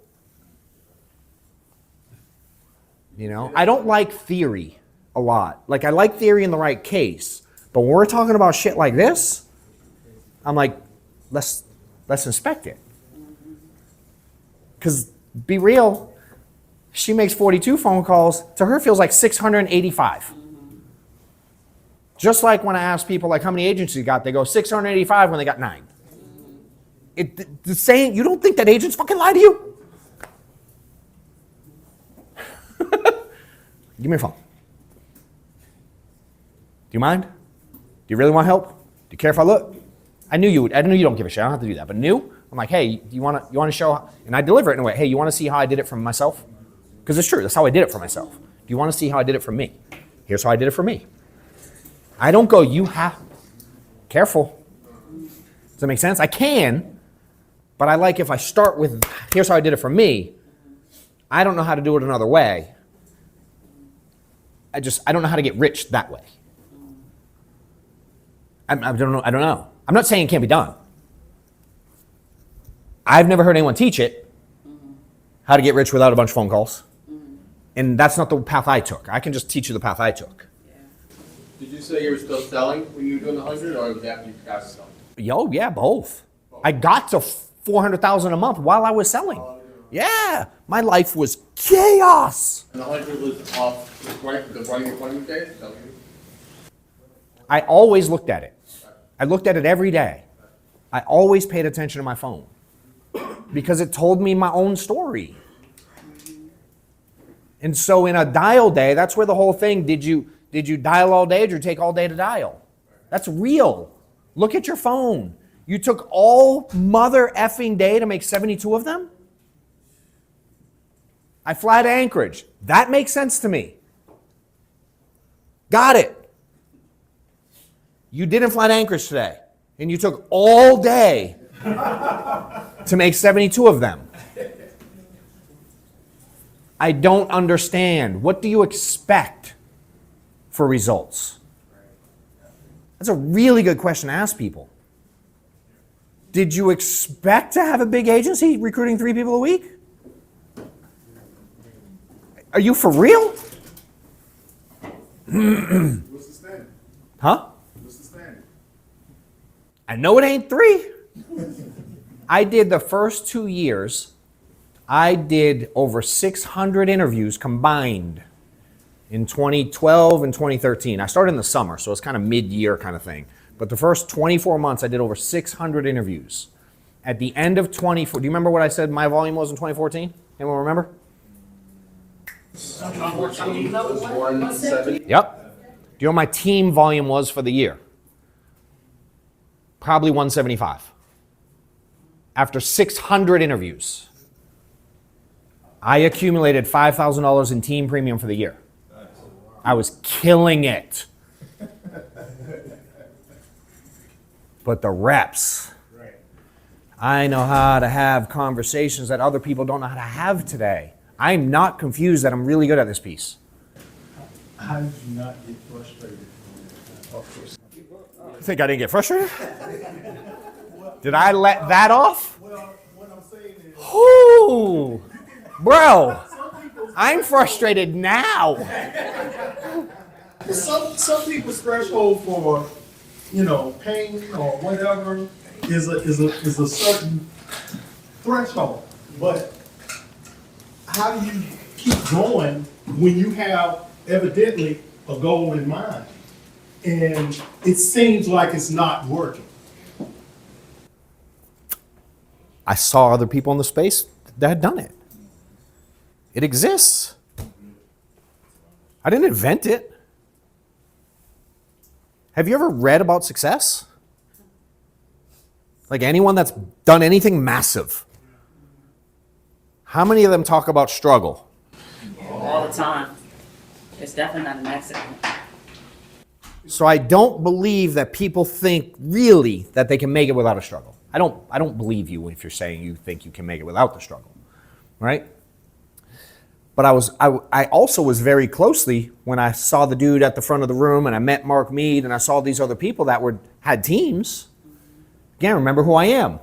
You know, I don't like theory a lot. Like I like theory in the right case, but when we're talking about shit like this, I'm like, let's inspect it. Because be real, she makes 42 phone calls. To her, feels like 685. Just like when I ask people, like, how many agents you got? They go 685 when they got 9. The saying, you don't think that agents fucking lie to you? Give me your phone. Do you mind? Do you really want help? Do you care if I look? I knew you would. I knew you don't give a shit. I don't have to do that. But I'm like, hey, you want to show? And I deliver it in a way. Hey, you want to see how I did it from myself? Because it's true. That's how I did it for myself. Do you want to see how I did it from me? Here's how I did it for me. I don't go, you have. Careful. Does that make sense? I can, but I like if I start with, here's how I did it for me. I don't know how to do it another way. I don't know how to get rich that way. I don't know. I'm not saying it can't be done. I've never heard anyone teach it, how to get rich without a bunch of phone calls. And that's not the path I took. I can just teach you the path I took. Did you say you were still selling when you were doing the 100, or was that after you got selling? Yeah, both. I got to 400,000 a month while I was selling. Yeah, my life was chaos. And the 100 was off the right in front of you days? I always looked at it. I looked at it every day. I always paid attention to my phone because it told me my own story. And so in a dial day, that's where the whole thing, did you dial all day or did you take all day to dial? That's real. Look at your phone. You took all mother effing day to make 72 of them? I fly to Anchorage. That makes sense to me. Got it. You didn't fly to Anchorage today, and you took all day to make 72 of them. I don't understand. What do you expect for results? That's a really good question to ask people. Did you expect to have a big agency recruiting 3 people a week? Are you for real? What's the standard? Huh? What's the standard? I know it ain't 3. I did the first 2 years, I did over 600 interviews combined in 2012 and 2013. I started in the summer, so it's kind of mid-year kind of thing. But the first 24 months, I did over 600 interviews. At the end of 24, do you remember what I said my volume was in 2014? Anyone remember? 14 was 170. Yep. Do you know what my team volume was for the year? Probably 175. After 600 interviews, I accumulated $5,000 in team premium for the year. I was killing it. But the reps, I know how to have conversations that other people don't know how to have today. I'm not confused that I'm really good at this piece. How did you not get frustrated? You think I didn't get frustrated? Did I let that off? Well, what I'm saying is, Ooh, bro, I'm frustrated now. some people's threshold for, pain or whatever is a certain threshold. But how do you keep going when you have evidently a goal in mind and it seems like it's not working? I saw other people in the space that had done it. It exists. I didn't invent it. Have you ever read about success? Like anyone that's done anything massive. How many of them talk about struggle? All the time. It's definitely not an accident. So I don't believe that people think really that they can make it without a struggle. I don't believe you if you're saying you think you can make it without the struggle, right? But I also was very closely when I saw the dude at the front of the room and I met Mark Mead and I saw these other people that had teams. Again, remember who I am.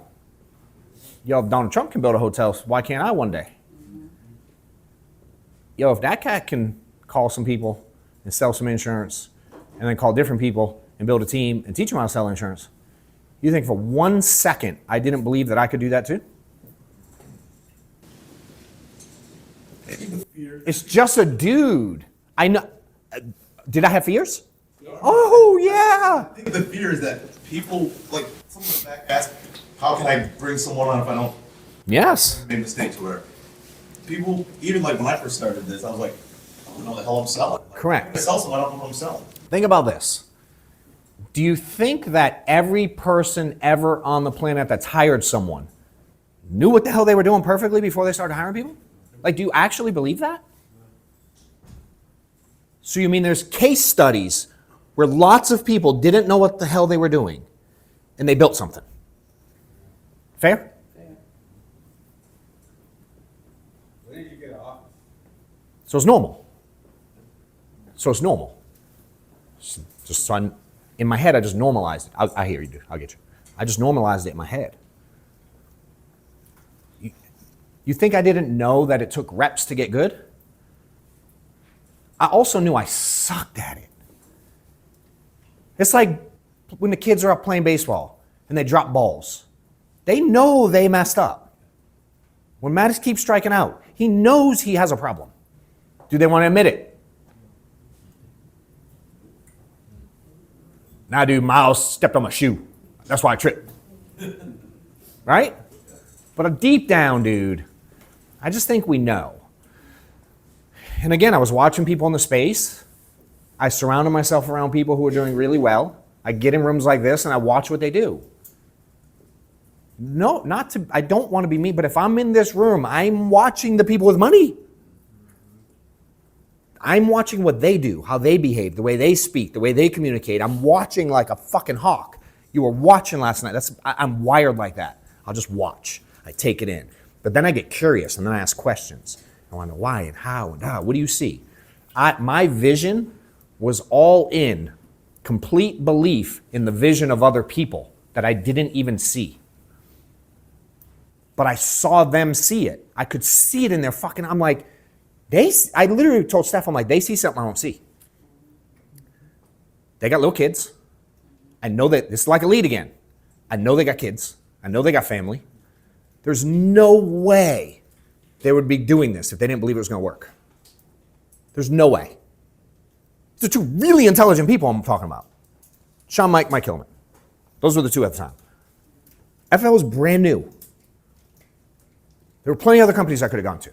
Yo, if Donald Trump can build a hotel, why can't I one day? Yo, if that cat can call some people and sell some insurance and then call different people and build a team and teach them how to sell insurance, you think for 1 second I didn't believe that I could do that too? It's just a dude. I know. Did I have fears? Oh, yeah. I think the fear is that people, like, someone back ask, how can I bring someone on if I don't Yes. make mistakes or whatever? People, even like when I first started this, I was like, I don't know the hell I'm selling. Like, Correct. If I sell something, I don't know what I'm selling. Think about this. Do you think that every person ever on the planet that's hired someone knew what the hell they were doing perfectly before they started hiring people? Like, do you actually believe that? So you mean there's case studies where lots of people didn't know what the hell they were doing and they built something? Fair? When did you get off? So it's normal. So it's normal. Just so in my head, I just normalized it. I hear you, dude. I'll get you. I just normalized it in my head. You think I didn't know that it took reps to get good? I also knew I sucked at it. It's like when the kids are up playing baseball and they drop balls. They know they messed up. When Maddox keeps striking out, he knows he has a problem. Do they want to admit it? Nah, dude, Miles stepped on my shoe. That's why I tripped. Right? But deep down, dude, I just think we know. And again, I was watching people in the space. I surrounded myself around people who are doing really well. I get in rooms like this and I watch what they do. No, I don't want to be me, but if I'm in this room, I'm watching the people with money. I'm watching what they do, how they behave, the way they speak, the way they communicate. I'm watching like a fucking hawk. You were watching last night. I'm wired like that. I'll just watch. I take it in. But then I get curious and then I ask questions. I want to know why and how and how. What do you see? My vision was all in complete belief in the vision of other people that I didn't even see. But I saw them see it. I could see it in their fucking, I'm like, I literally told Steph, I'm like, they see something I don't see. They got little kids. I know that, this is like a lead again. I know they got kids. I know they got family. There's no way they would be doing this if they didn't believe it was going to work. There's no way. These are two really intelligent people I'm talking about. Sean, Mike Hillman. Those were the two at the time. FL was brand new. There were plenty of other companies I could have gone to.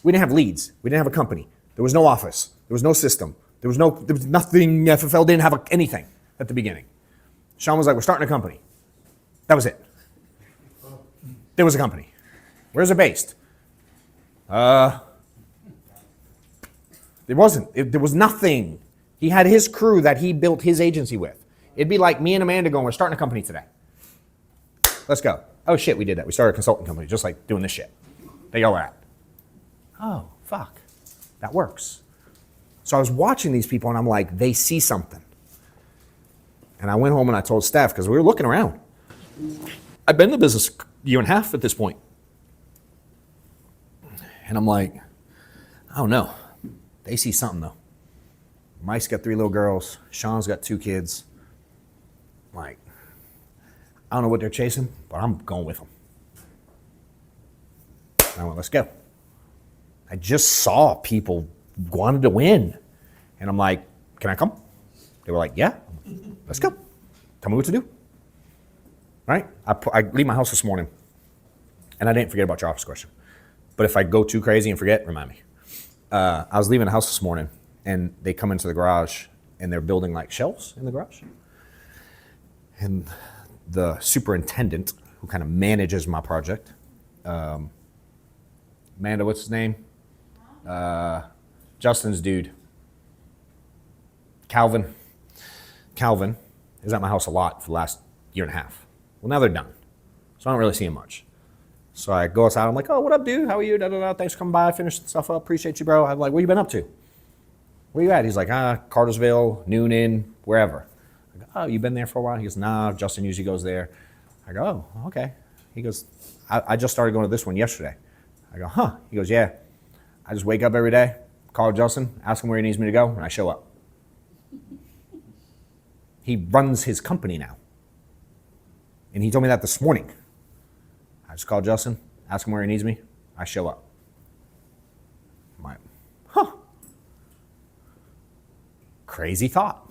We didn't have leads. We didn't have a company. There was no office. There was no system. There was nothing. FFL didn't have anything at the beginning. Sean was like, we're starting a company. That was it. There was a company. Where's it based? There wasn't. There was nothing. He had his crew that he built his agency with. It'd be like me and Amanda going, we're starting a company today. Let's go. Oh shit, we did that. We started a consulting company, just like doing this shit. They go at. Oh, fuck. That works. So I was watching these people and I'm like, they see something. And I went home and I told Steph, because we were looking around. I've been in the business a year and a half at this point. And I'm like, I don't know. They see something though. Mike's got 3 little girls. Sean's got 2 kids. I'm like, I don't know what they're chasing, but I'm going with them. I went, let's go. I just saw people wanted to win. And I'm like, can I come? They were like, yeah, let's go. Tell me what to do. Right? I leave my house this morning, and I didn't forget about your office question. But if I go too crazy and forget, remind me. I was leaving the house this morning, and they come into the garage, and they're building like shelves in the garage. And the superintendent, who kind of manages my project, Amanda, what's his name? Justin's dude. Calvin is at my house a lot for the last year and a half. Well, now they're done. So I don't really see him much. So I go outside, I'm like, oh, what up, dude? How are you? Da, da, da. Thanks for coming by, finish the stuff up, appreciate you, bro. I'm like, what you been up to? Where you at? He's like, Cartersville, Noonan, wherever. I go, oh, you been there for a while? He goes, nah, Justin usually goes there. I go, oh, okay. He goes, I just started going to this one yesterday. I go, huh? He goes, yeah. I just wake up every day, call Justin, ask him where he needs me to go, and I show up. He runs his company now. And he told me that this morning. I just call Justin, ask him where he needs me, I show up. I'm like, huh. Crazy thought.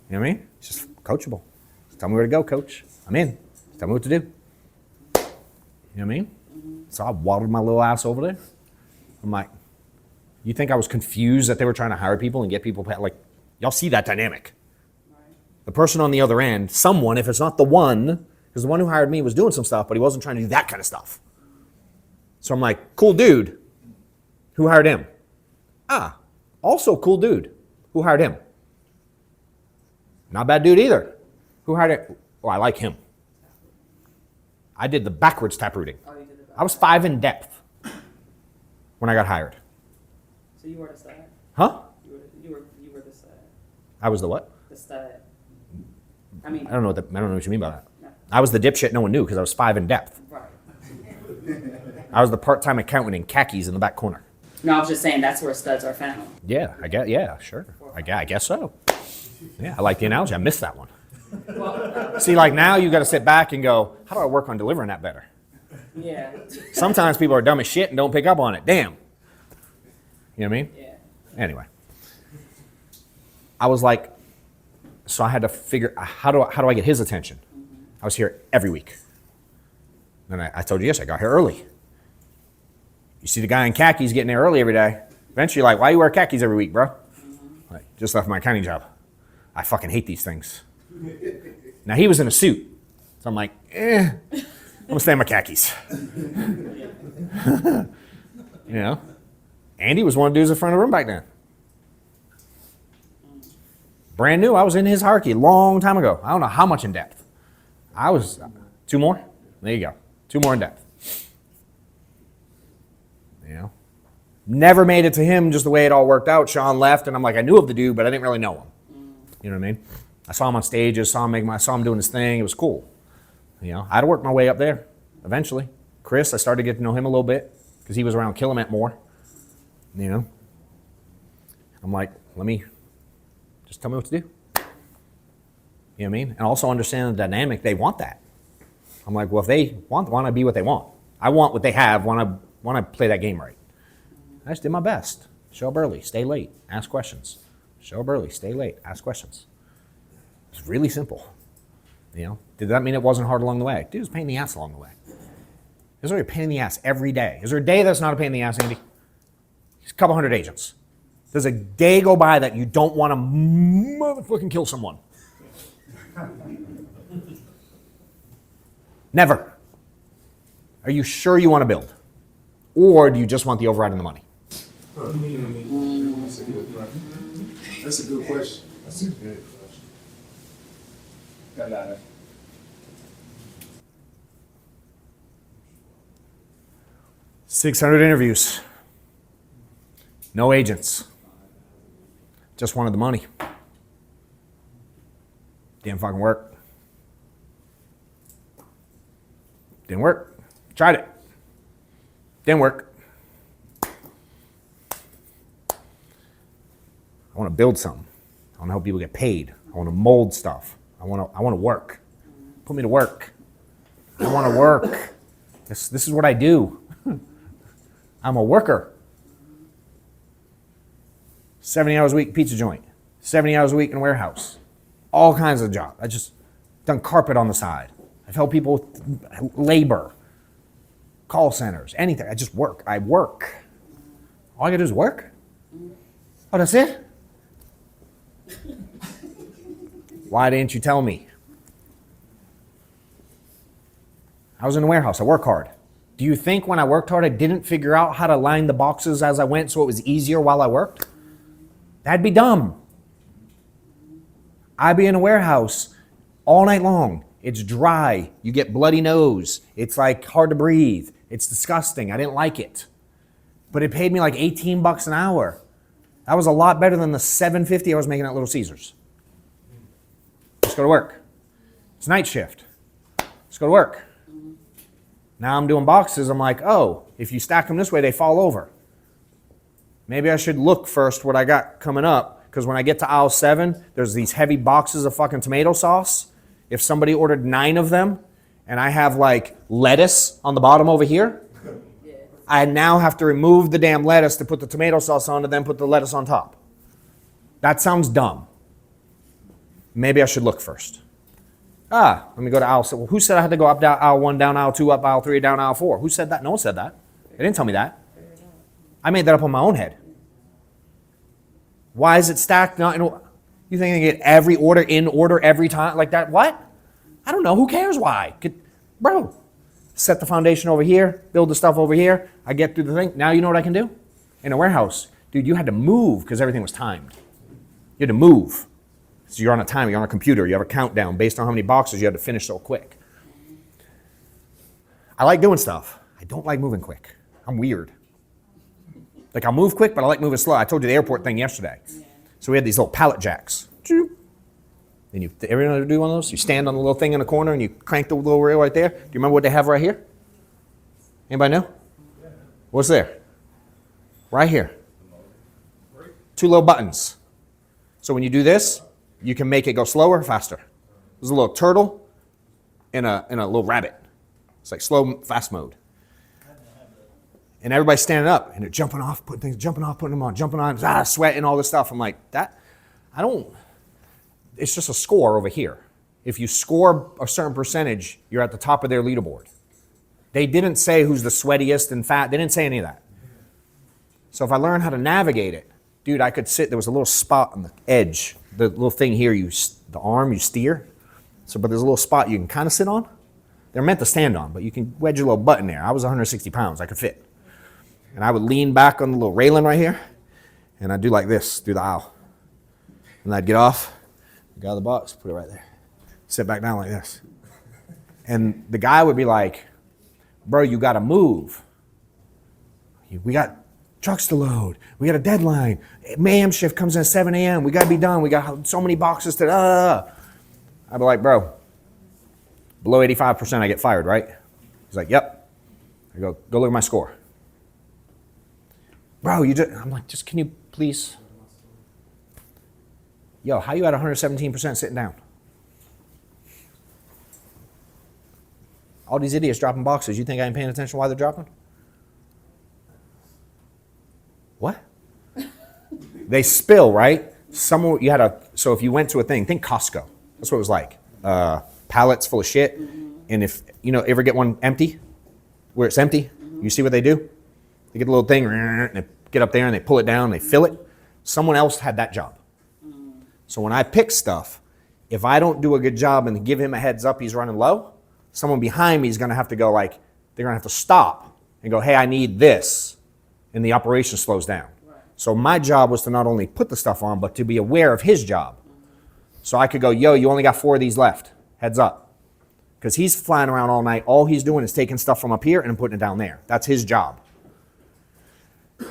You know what I mean? It's just coachable. Just tell me where to go, coach. I'm in. Just tell me what to do. You know what I mean? So I waddled my little ass over there. I'm like, you think I was confused that they were trying to hire people and get people, like, y'all see that dynamic. The person on the other end, someone, if it's not the one, because the one who hired me was doing some stuff, but he wasn't trying to do that kind of stuff. So I'm like, cool dude. Who hired him? Also cool dude. Who hired him? Not bad dude either. Who hired him? Oh, I like him. I did the backwards tap routing. I was 5 in depth when I got hired. So you were the stud? Huh? You were the stud. I was the what? The stud. I mean, I don't know what you mean by that. No. I was the dipshit no one knew because I was 5 in depth. Right. I was the part-time accountant in khakis in the back corner. No, I was just saying that's where studs are found. Yeah, yeah, sure. I guess so. Yeah, I like the analogy. I missed that one. See, like now you got to sit back and go, how do I work on delivering that better? Yeah. Sometimes people are dumb as shit and don't pick up on it. Damn. You know what I mean? Yeah. Anyway. I was like, so I had to figure, how do I get his attention? I was here every week. And I told you, yes, I got here early. You see the guy in khakis getting there early every day. Eventually, you're like, why you wear khakis every week, bro? Like, just left my accounting job. I fucking hate these things. Now, he was in a suit. So I'm like, I'm gonna stay in my khakis. You know? Andy was one of the dudes in front of the room back then. Brand new, I was in his hierarchy a long time ago. I don't know how much in depth. I was, 2 more? There you go. 2 more in depth. You know? Never made it to him just the way it all worked out. Sean left, and I'm like, I knew of the dude, but I didn't really know him. You know what I mean? I saw him on stages, saw him doing his thing. It was cool. You know, I had to work my way up there eventually. Chris, I started to get to know him a little bit because he was around Killamette more. You know? I'm like, just tell me what to do. You know what I mean? And also understand the dynamic. They want that. I'm like, well, if they want to be what they want. I want what they have, want to play that game right. I just did my best. Show up early, stay late, ask questions. Show up early, stay late, ask questions. It's really simple. You know? Did that mean it wasn't hard along the way? Dude, it was a pain in the ass along the way. There's already a pain in the ass every day. Is there a day that's not a pain in the ass, Andy? There's a couple hundred agents. Does a day go by that you don't want to motherfucking kill someone? Never. Are you sure you want to build? Or do you just want the override and the money? That's a good question. That's a good question. That's a good question. Got it. 600 interviews. No agents. Just wanted the money. Didn't fucking work. Didn't work. Tried it. Didn't work. I want to build something. I want to help people get paid. I want to mold stuff. I want to work. Put me to work. I want to work. This is what I do. I'm a worker. 70 hours a week pizza joint. 70 hours a week in a warehouse. All kinds of jobs. I just done carpet on the side. I've helped people with labor, call centers, anything. I just work. I work. All I gotta do is work. Oh, that's it? Why didn't you tell me? I was in the warehouse. I work hard. Do you think when I worked hard, I didn't figure out how to line the boxes as I went so it was easier while I worked? That'd be dumb. I'd be in a warehouse all night long. It's dry. You get bloody nose. It's like hard to breathe. It's disgusting. I didn't like it. But it paid me like $18 an hour. That was a lot better than the $7.50 I was making at Little Caesars. Let's go to work. It's night shift. Let's go to work. Now I'm doing boxes. I'm like, oh, if you stack them this way, they fall over. Maybe I should look first what I got coming up, because when I get to aisle 7, there's these heavy boxes of fucking tomato sauce. If somebody ordered 9 of them, and I have like lettuce on the bottom over here, I now have to remove the damn lettuce to put the tomato sauce on and then put the lettuce on top. That sounds dumb. Maybe I should look first. Let me go to aisle 7. Well, who said I had to go up down aisle 1, down aisle 2, up aisle 3, down aisle 4? Who said that? No one said that. They didn't tell me that. I made that up on my own head. Why is it stacked? You think I get every order in order every time like that? What? I don't know. Who cares why? Bro, set the foundation over here, build the stuff over here. I get through the thing. Now you know what I can do? In a warehouse, dude, you had to move because everything was timed. You had to move. So you're on a timer, you're on a computer, you have a countdown based on how many boxes you had to finish so quick. I like doing stuff. I don't like moving quick. I'm weird. Like I'll move quick, but I like moving slow. I told you the airport thing yesterday. So we had these little pallet jacks. And everyone ever do one of those? You stand on the little thing in the corner and you crank the little rail right there. Do you remember what they have right here? Anybody know? What's there? Right here. 2 little buttons. So when you do this, you can make it go slower or faster. There's a little turtle and a little rabbit. It's like slow, fast mode. And everybody's standing up and they're jumping off, putting things, jumping off, putting them on, jumping on, sweating, all this stuff. I'm like, it's just a score over here. If you score a certain percentage, you're at the top of their leaderboard. They didn't say who's the sweatiest and fat. They didn't say any of that. So if I learn how to navigate it, dude, I could sit, there was a little spot on the edge, the little thing here, the arm, you steer. So, but there's a little spot you can kind of sit on. They're meant to stand on, but you can wedge your little butt in there. I was 160 pounds, I could fit. And I would lean back on the little railing right here, and I'd do like this through the aisle. And I'd get off, get out of the box, put it right there. Sit back down like this. And the guy would be like, bro, you gotta move. We got trucks to load. We got a deadline. AM shift comes in at 7 a.m. We gotta be done. We got so many boxes to, I'd be like, bro, below 85% I get fired, right? He's like, yep. I go look at my score. Bro, I'm like, just can you please? Yo, how you at 117% sitting down? All these idiots dropping boxes. You think I ain't paying attention why they're dropping? What? They spill, right? So if you went to a thing, think Costco. That's what it was like. Pallets full of shit. And if, ever get one empty, where it's empty, you see what they do? They get a little thing, and they get up there and they pull it down, and they fill it. Someone else had that job. So when I pick stuff, if I don't do a good job and give him a heads up he's running low, someone behind me is going to have to go they're going to have to stop and go, hey, I need this. And the operation slows down. Right. So my job was to not only put the stuff on, but to be aware of his job. So I could go, yo, you only got 4 of these left. Heads up. Because he's flying around all night. All he's doing is taking stuff from up here and putting it down there. That's his job.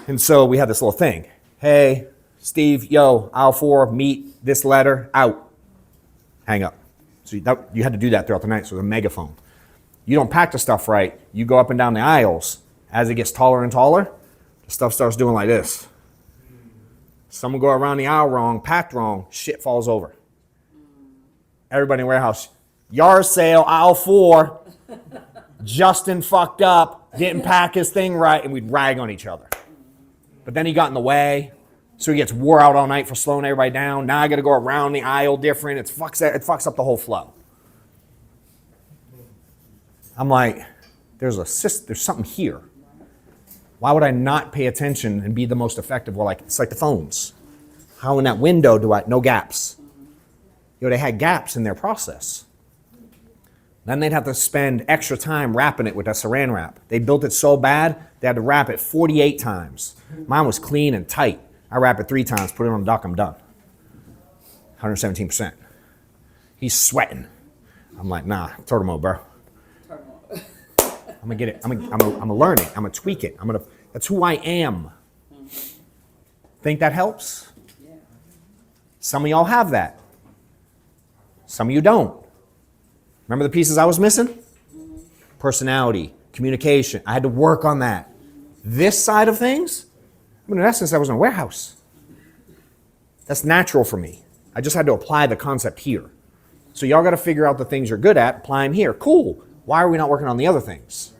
And so we had this little thing. Hey, Steve, yo, aisle 4, meet this letter, out. Hang up. So you had to do that throughout the night, so the megaphone. You don't pack the stuff right, you go up and down the aisles. As it gets taller and taller, the stuff starts doing like this. Someone go around the aisle wrong, packed wrong, shit falls over. Everybody in the warehouse, yard sale, aisle 4. Justin fucked up, didn't pack his thing right, and we'd rag on each other. But then he got in the way, so he gets wore out all night for slowing everybody down. Now I got to go around the aisle different. It fucks up the whole flow. I'm like, there's something here. Why would I not pay attention and be the most effective? Well, it's like the phones. How in that window no gaps? They had gaps in their process. Then they'd have to spend extra time wrapping it with a saran wrap. They built it so bad, they had to wrap it 48 times. Mine was clean and tight. I wrap it 3 times, put it on the dock, I'm done. 117%. He's sweating. I'm like, nah, turtle mode, bro. I'm gonna get it. I'm gonna learn it. I'm gonna tweak it. That's who I am. Think that helps? Some of y'all have that. Some of you don't. Remember the pieces I was missing? Personality, communication. I had to work on that. This side of things, in essence, I was in a warehouse. That's natural for me. I just had to apply the concept here. So y'all got to figure out the things you're good at, apply them here. Cool. Why are we not working on the other things?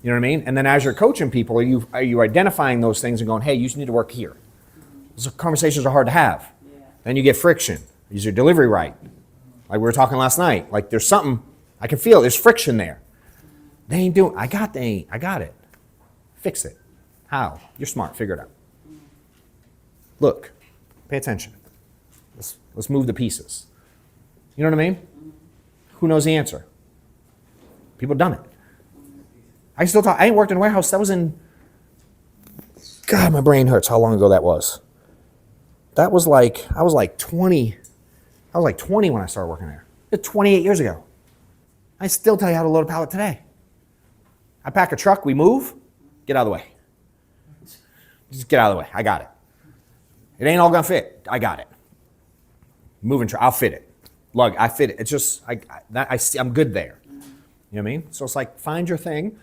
You know what I mean? And then as you're coaching people, are you identifying those things and going, hey, you need to work here? Those conversations are hard to have. Yeah. Then you get friction. Is your delivery right? Like we were talking last night. Like there's something, I can feel there's friction there. They ain't doing, I got it. Fix it. How? You're smart, figure it out. Look, pay attention. Let's move the pieces. You know what I mean? Who knows the answer? People have done it. I can still talk. I ain't worked in a warehouse. That was in, God, my brain hurts how long ago that was. That was like, I was like 20 when I started working there. It's 28 years ago. I still tell you how to load a pallet today. I pack a truck, we move, get out of the way. Just get out of the way, I got it. It ain't all gonna fit, I got it. Moving truck, I'll fit it. Lug, I fit it. It's just, I'm good there. You know what I mean? So it's like, find your thing,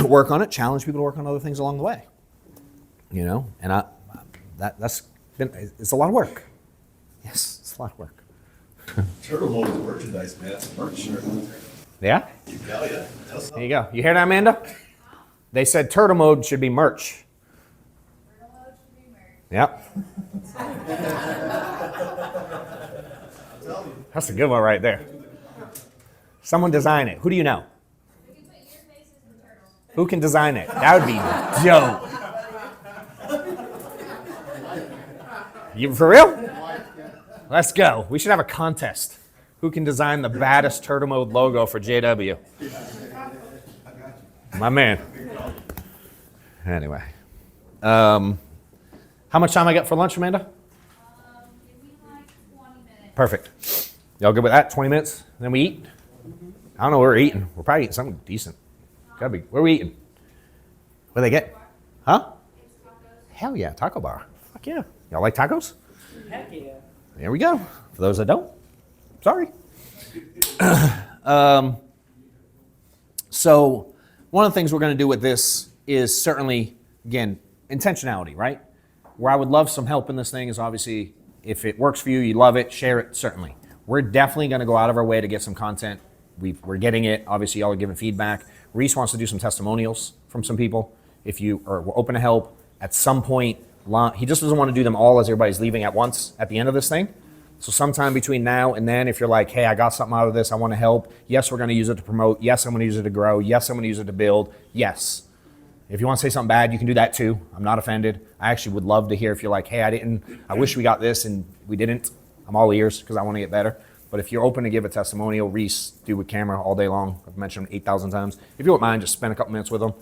work on it, challenge people to work on other things along the way. You know, and it's a lot of work. Yes, it's a lot of work. Turtle mode is merchandise, man. It's a merch shirt. Yeah? Hell yeah. There you go. You hear that, Amanda? They said turtle mode should be merch. Yep. That's a good one right there. Someone design it. Who do you know? Who can design it? That would be dope. You for real? Let's go. We should have a contest. Who can design the baddest turtle mode logo for JW? My man. Anyway. How much time I got for lunch, Amanda? Give me like 20 minutes. Perfect. Y'all good with that? 20 minutes? Then we eat? I don't know what we're eating. We're probably eating something decent. Gotta be. What are we eating? What do they get? Huh? Hell yeah, taco bar. Fuck yeah. Y'all like tacos? Heck yeah. There we go. For those that don't, sorry. So one of the things we're going to do with this is certainly, again, intentionality, right? Where I would love some help in this thing is obviously, if it works for you, you love it, share it, certainly. We're definitely going to go out of our way to get some content. We're getting it. Obviously, y'all are giving feedback. Reese wants to do some testimonials from some people. If you are open to help, at some point, he just doesn't want to do them all as everybody's leaving at once at the end of this thing. So sometime between now and then, if you're like, hey, I got something out of this, I want to help. Yes, we're going to use it to promote. Yes, I'm going to use it to grow. Yes, I'm going to use it to build. Yes. If you want to say something bad, you can do that too. I'm not offended. I actually would love to hear if you're like, hey, I wish we got this and we didn't. I'm all ears because I want to get better. But if you're open to give a testimonial, Reese, do with camera all day long. I've mentioned him 8,000 times. If you don't mind, just spend a couple minutes with him.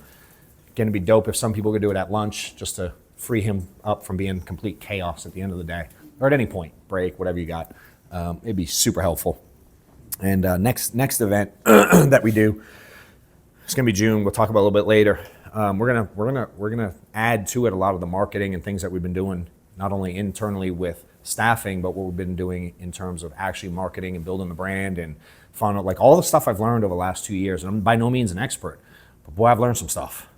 Again, it'd be dope if some people could do it at lunch just to free him up from being complete chaos at the end of the day. Or at any point, break, whatever you got. It'd be super helpful. And next event that we do, it's gonna be June. We'll talk about it a little bit later. We're gonna add to it a lot of the marketing and things that we've been doing, not only internally with staffing, but what we've been doing in terms of actually marketing and building the brand and funnel, like all the stuff I've learned over the last 2 years. And I'm by no means an expert, but boy, I've learned some stuff.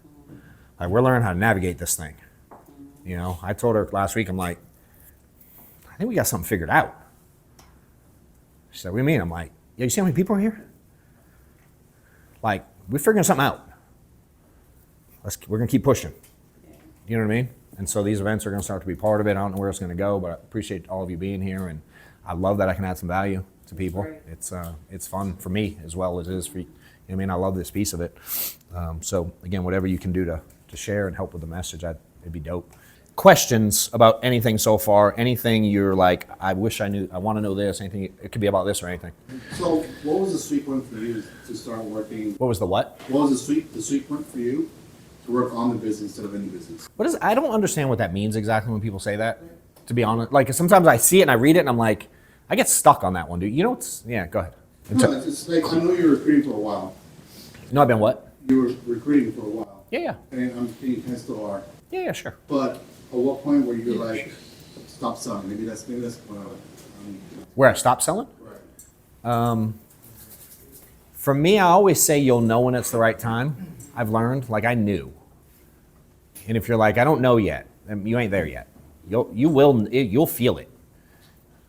Like we're learning how to navigate this thing. You know, I told her last week, I'm like, I think we got something figured out. She said, what do you mean? I'm like, yeah, you see how many people are here? Like, we're figuring something out. We're gonna keep pushing. You know what I mean? And so these events are gonna start to be part of it. I don't know where it's gonna go, but I appreciate all of you being here, and I love that I can add some value to people. Right. It's fun for me as well as it is for you. You know what I mean? I love this piece of it. So again, whatever you can do to share and help with the message, it'd be dope. Questions about anything so far? Anything you're like, I wish I knew, I want to know this, anything, it could be about this or anything. So what was the sweet point for you to start working? What was the what? What was the sweet point for you to work on the business instead of in the business? I don't understand what that means exactly when people say that, to be honest. Like sometimes I see it and I read it and I'm like, I get stuck on that one, dude. You know what's, yeah, go ahead. No, it's like, I know you were recruiting for a while. No, I've been what? You were recruiting for a while. Yeah. And I'm thinking you still are. Yeah, sure. But at what point were you like, stop selling? Maybe that's Where I stopped selling? Right. For me, I always say you'll know when it's the right time. I've learned, like I knew. And if you're like, I don't know yet, then you ain't there yet. You'll feel it.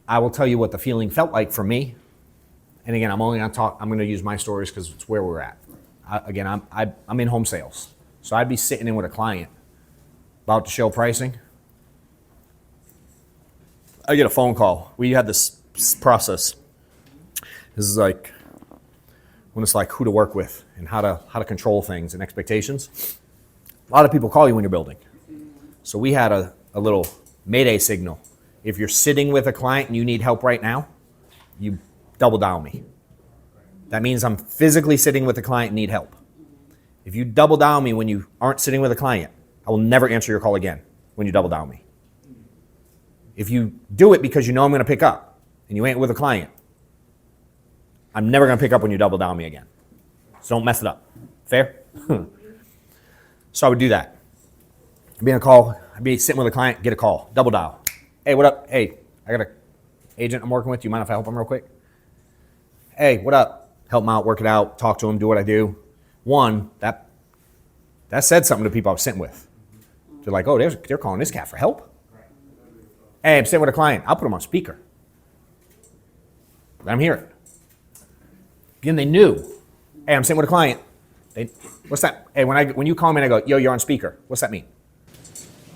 I will tell you what the feeling felt like for me. And again, I'm gonna use my stories because it's where we're at. I'm in home sales. So I'd be sitting in with a client about to show pricing. I get a phone call. We had this process. This is like when it's like who to work with and how to control things and expectations. A lot of people call you when you're building. So we had a little mayday signal. If you're sitting with a client and you need help right now, you double down me. That means I'm physically sitting with a client and need help. If you double down me when you aren't sitting with a client, I will never answer your call again when you double down me. If you do it because you know I'm going to pick up and you ain't with a client, I'm never going to pick up when you double down me again. So don't mess it up. Fair? So I would do that. I'd be in a call. I'd be sitting with a client, get a call, double dial. Hey, what up? Hey, I got an agent I'm working with. Do you mind if I help him real quick? Hey, what up? Help him out, work it out, talk to him, do what I do. One, that said something to people I was sitting with. They're like, oh, they're calling this cat for help? Hey, I'm sitting with a client. I'll put him on speaker. Let him hear it. Again, they knew. Hey, I'm sitting with a client. What's that? Hey, when you call me and I go, yo, you're on speaker. What's that mean?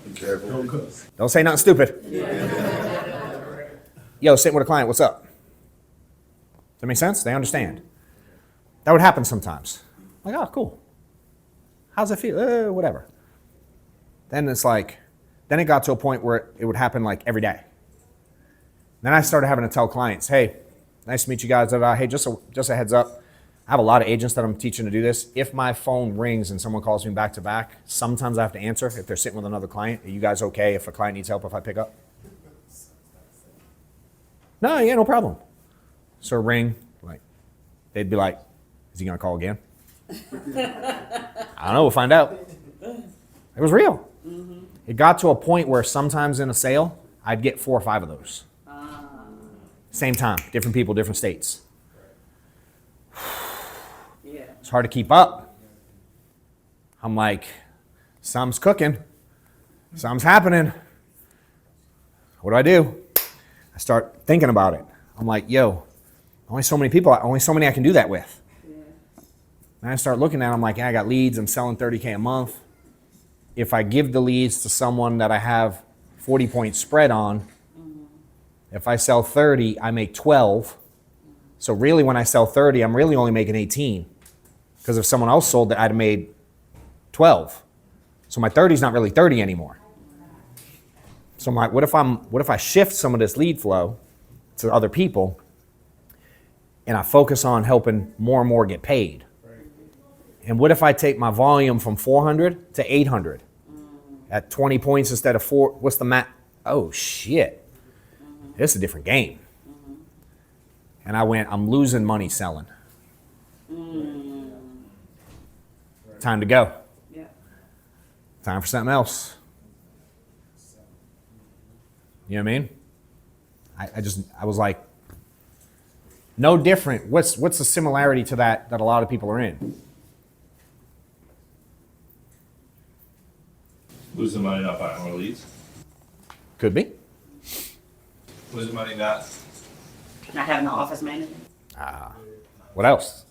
Be careful. Don't say nothing stupid. Yo, sitting with a client. What's up? Does that make sense? They understand. That would happen sometimes. Like, oh, cool. How's it feel? Whatever. Then it's like, then it got to a point where it would happen like every day. Then I started having to tell clients, hey, nice to meet you guys. Hey, just a heads up. I have a lot of agents that I'm teaching to do this. If my phone rings and someone calls me back to back, sometimes I have to answer if they're sitting with another client. Are you guys okay if a client needs help if I pick up? No, yeah, no problem. So ring, like, they'd be like, is he gonna call again? I don't know, we'll find out. It was real. Mm-hmm. It got to a point where sometimes in a sale, I'd get 4 or 5 of those. Same time, different people, different states. Yeah. It's hard to keep up. I'm like, something's cooking. Something's happening. What do? I start thinking about it. I'm like, yo, only so many people, only so many I can do that with. Yeah. And I start looking at it, I'm like, yeah, I got leads, I'm selling $30K a month. If I give the leads to someone that I have 40-point spread on, if I sell 30, I make 12. So really when I sell 30, I'm really only making 18. Because if someone else sold it, I'd have made 12. So my 30 is not really 30 anymore. So I'm like, what if I shift some of this lead flow to other people and I focus on helping more and more get paid? And what if I take my volume from 400 to 800 at 20 points instead of 4? What's the math? Oh shit. It's a different game. And I went, I'm losing money selling. Time to go. Yeah. Time for something else. You know what I mean? I was like, no different. What's the similarity to that a lot of people are in? Losing money not buying more leads. Could be. Losing money not. Not having an office manager. What else?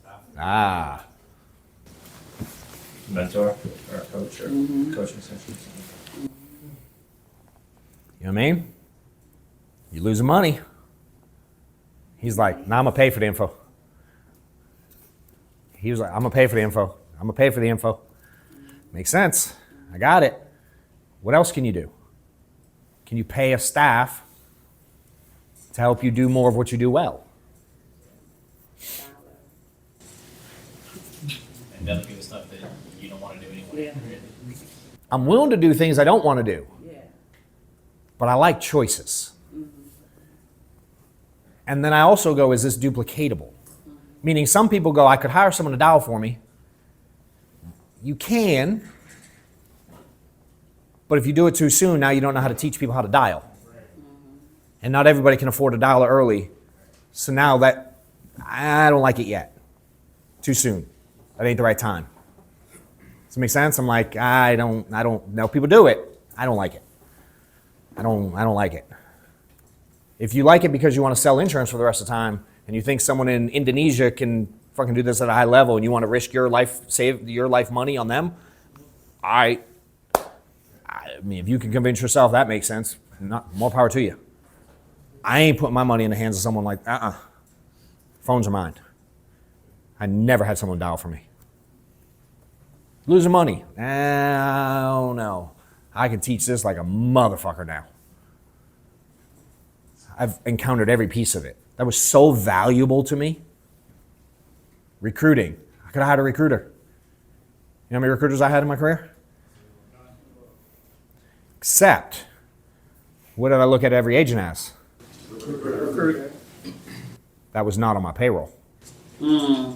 Mentor or a coach or coaching sessions. You know what I mean? You losing money. He's like, nah, I'm gonna pay for the info. He was like, I'm gonna pay for the info. I'm gonna pay for the info. Makes sense. I got it. What else can you do? Can you pay a staff to help you do more of what you do well? And delegate the stuff that you don't want to do anyway. Yeah. I'm willing to do things I don't want to do. Yeah. But I like choices. And then I also go, is this duplicatable? Meaning some people go, I could hire someone to dial for me. You can, but if you do it too soon, now you don't know how to teach people how to dial. And not everybody can afford to dial it early. So now that, I don't like it yet. Too soon. That ain't the right time. Does it make sense? I'm like, I don't know. People do it. I don't like it. I don't like it. If you like it because you want to sell insurance for the rest of the time, and you think someone in Indonesia can fucking do this at a high level, and you want to risk your life, save your life money on them, I mean, if you can convince yourself that makes sense, more power to you. I ain't putting my money in the hands of someone like, phones are mine. I never had someone dial for me. Losing money. Oh no. I can teach this like a motherfucker now. I've encountered every piece of it. That was so valuable to me. Recruiting. I could have hired a recruiter. You know how many recruiters I had in my career? Except, what did I look at every agent as? Recruiter. That was not on my payroll. You know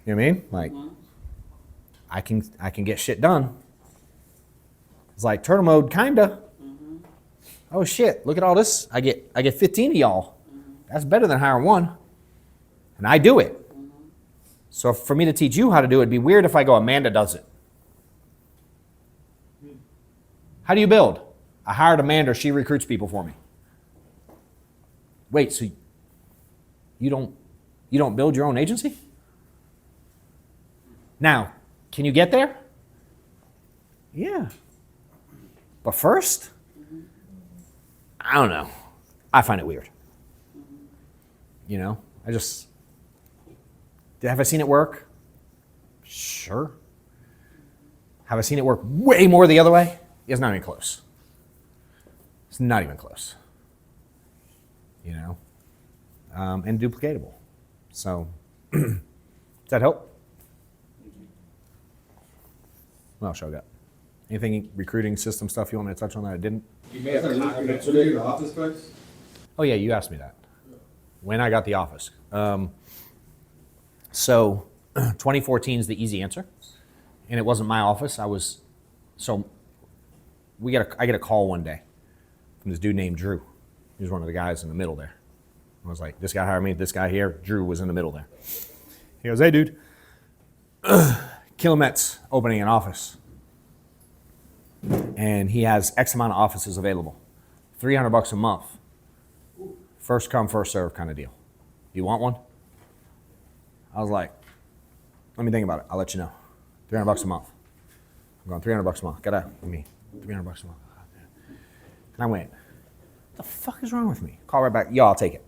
what I mean? Like, I can get shit done. It's like turtle mode, kinda. Oh shit, look at all this. I get 15 of y'all. That's better than hiring one. And I do it. So for me to teach you how to do it, it'd be weird if I go, Amanda does it. How do you build? I hired Amanda, she recruits people for me. Wait, so you don't build your own agency? Now, can you get there? Yeah. But first, I don't know. I find it weird. You know, have I seen it work? Sure. Have I seen it work way more the other way? It's not even close. It's not even close. You know, and duplicatable. So, does that help? What else I got? Anything recruiting system stuff you want me to touch on that I didn't? You may have the office specs? Oh yeah, you asked me that. When I got the office. So 2014 is the easy answer. And it wasn't my office. I get a call one day from this dude named Drew. He was one of the guys in the middle there. I was like, this guy hired me, this guy here. Drew was in the middle there. He goes, hey dude, Kilomet's opening an office. And he has X amount of offices available. $300 a month. First come, first serve kind of deal. You want one? I was like, let me think about it. I'll let you know. $300 a month. I'm going $300 a month. Get out with me. $300 a month. And I went, what the fuck is wrong with me? Call right back. Yo, I'll take it.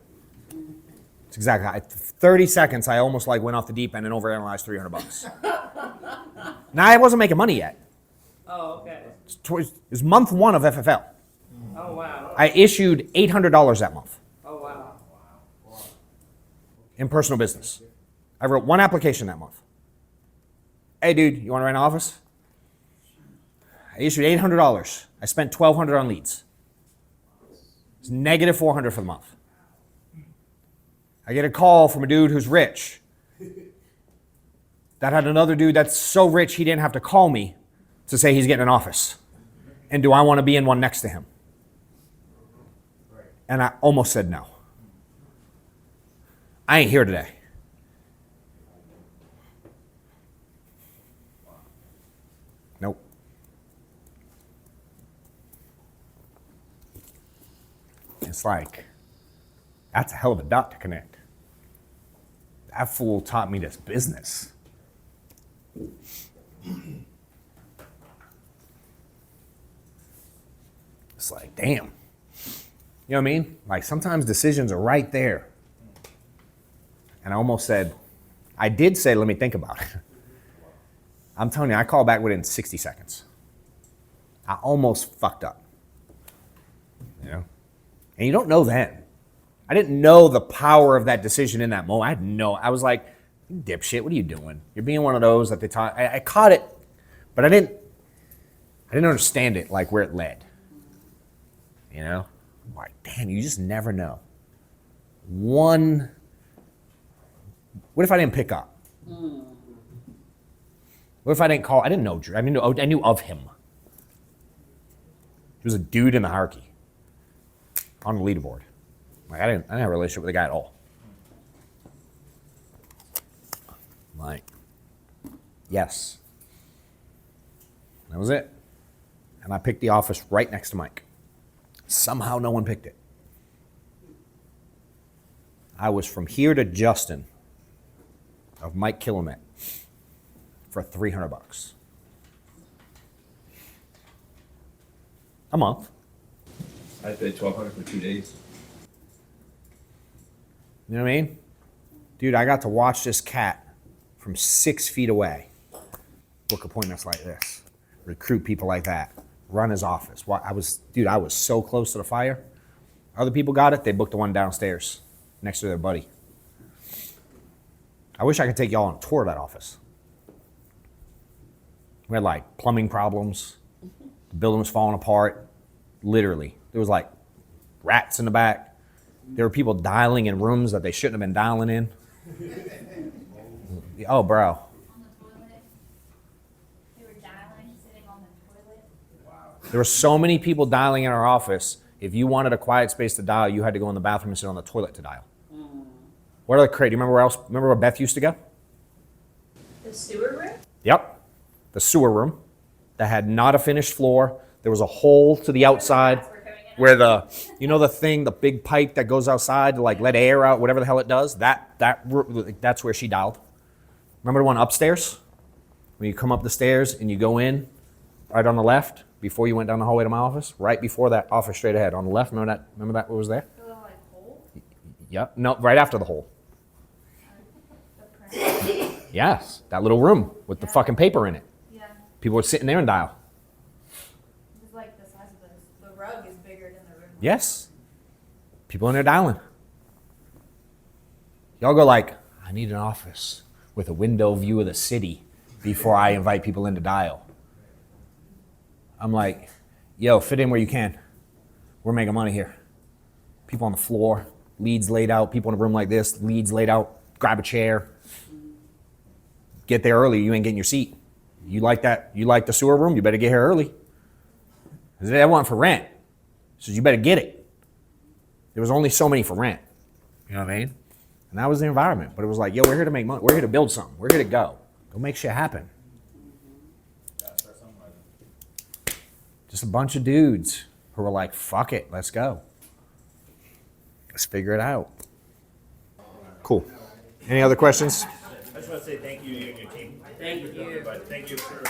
It's exactly 30 seconds. I almost like went off the deep end and overanalyzed $300. Now I wasn't making money yet. Oh, okay. It was month 1 of FFL. Oh, wow. I issued $800 that month. Oh, wow. In personal business. I wrote 1 application that month. Hey, dude, you want to rent an office? I issued $800. I spent $1,200 on leads. It's negative $400 for the month. I get a call from a dude who's rich that had another dude that's so rich he didn't have to call me to say he's getting an office. And do I want to be in one next to him? And I almost said no. I ain't here today. Nope. It's like, that's a hell of a dot to connect. That fool taught me this business. It's like, damn. You know what I mean? Like sometimes decisions are right there. And I almost said, I did say, let me think about it. I'm telling you, I called back within 60 seconds. I almost fucked up. You know? And you don't know then. I didn't know the power of that decision in that moment. I was like, dipshit, what are you doing? You're being one of those that they taught. I caught it, but I didn't understand it, like where it led. You know? I'm like, damn, you just never know. What if I didn't pick up? What if I didn't call? I didn't know Drew. I knew of him. He was a dude in the hierarchy on the leaderboard. Like I didn't have a relationship with the guy at all. Like, yes. That was it. And I picked the office right next to Mike. Somehow no one picked it. I was from here to Justin of Mike Kilomet for $300 a month. I paid $1,200 for 2 days. You know what I mean? Dude, I got to watch this cat from 6 feet away book appointments like this, recruit people like that, run his office. I was so close to the fire. Other people got it, they booked the one downstairs next to their buddy. I wish I could take y'all on a tour of that office. We had like plumbing problems. The building was falling apart. Literally. There was like rats in the back. There were people dialing in rooms that they shouldn't have been dialing in. Oh, bro. On the toilet. They were dialing, sitting on the toilet. There were so many people dialing in our office. If you wanted a quiet space to dial, you had to go in the bathroom and sit on the toilet to dial. What other crate? Do you remember where else? Remember where Beth used to go? The sewer room? Yep. The sewer room that had not a finished floor. There was a hole to the outside where the big pipe that goes outside to like let air out, whatever the hell it does. That's where she dialed. Remember the one upstairs? when you come up the stairs and you go in, right on the left, before you went down the hallway to my office, right before that office straight ahead, on the left, remember that what was there? The little like hole? Yep, no, right after the hole. Yes, that little room with the fucking paper in it. Yeah. People were sitting there and dial. It's like the size of the rug is bigger than the room. Yes. People in there dialing. Y'all go like, I need an office with a window view of the city before I invite people in to dial. I'm like, yo, fit in where you can. We're making money here. People on the floor, leads laid out, people in a room like this, leads laid out, grab a chair. Get there early, you ain't getting your seat. You like that? You like the sewer room? You better get here early. Because they want for rent. So you better get it. There was only so many for rent. You know what I mean? And that was the environment. But it was like, yo, we're here to make money. We're here to build something. We're here to go. Go make shit happen. Just a bunch of dudes who were like, fuck it, let's go. Let's figure it out. Cool. Any other questions? I just want to say thank you to you and your team. Thank you. Everybody, thank you for.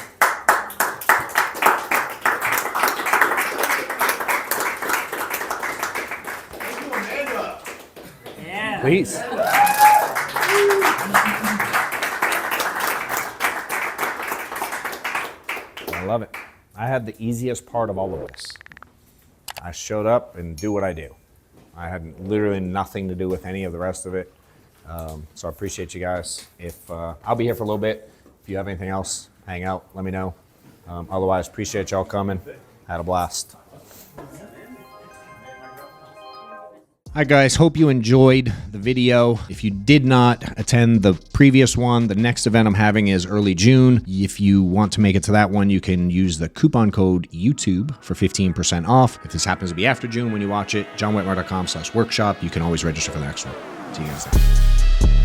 Thank you, Amanda. Yeah. Please. I love it. I had the easiest part of all of this. I showed up and do what I do. I had literally nothing to do with any of the rest of it. So I appreciate you guys. If I'll be here for a little bit. If you have anything else, hang out, let me know. Otherwise, appreciate y'all coming. Had a blast. Hi guys, hope you enjoyed the video. If you did not attend the previous one, the next event I'm having is early June. If you want to make it to that one, you can use the coupon code YouTube for 15% off. If this happens to be after June when you watch it, johnwetmore.com/workshop. You can always register for the next one. See you guys then.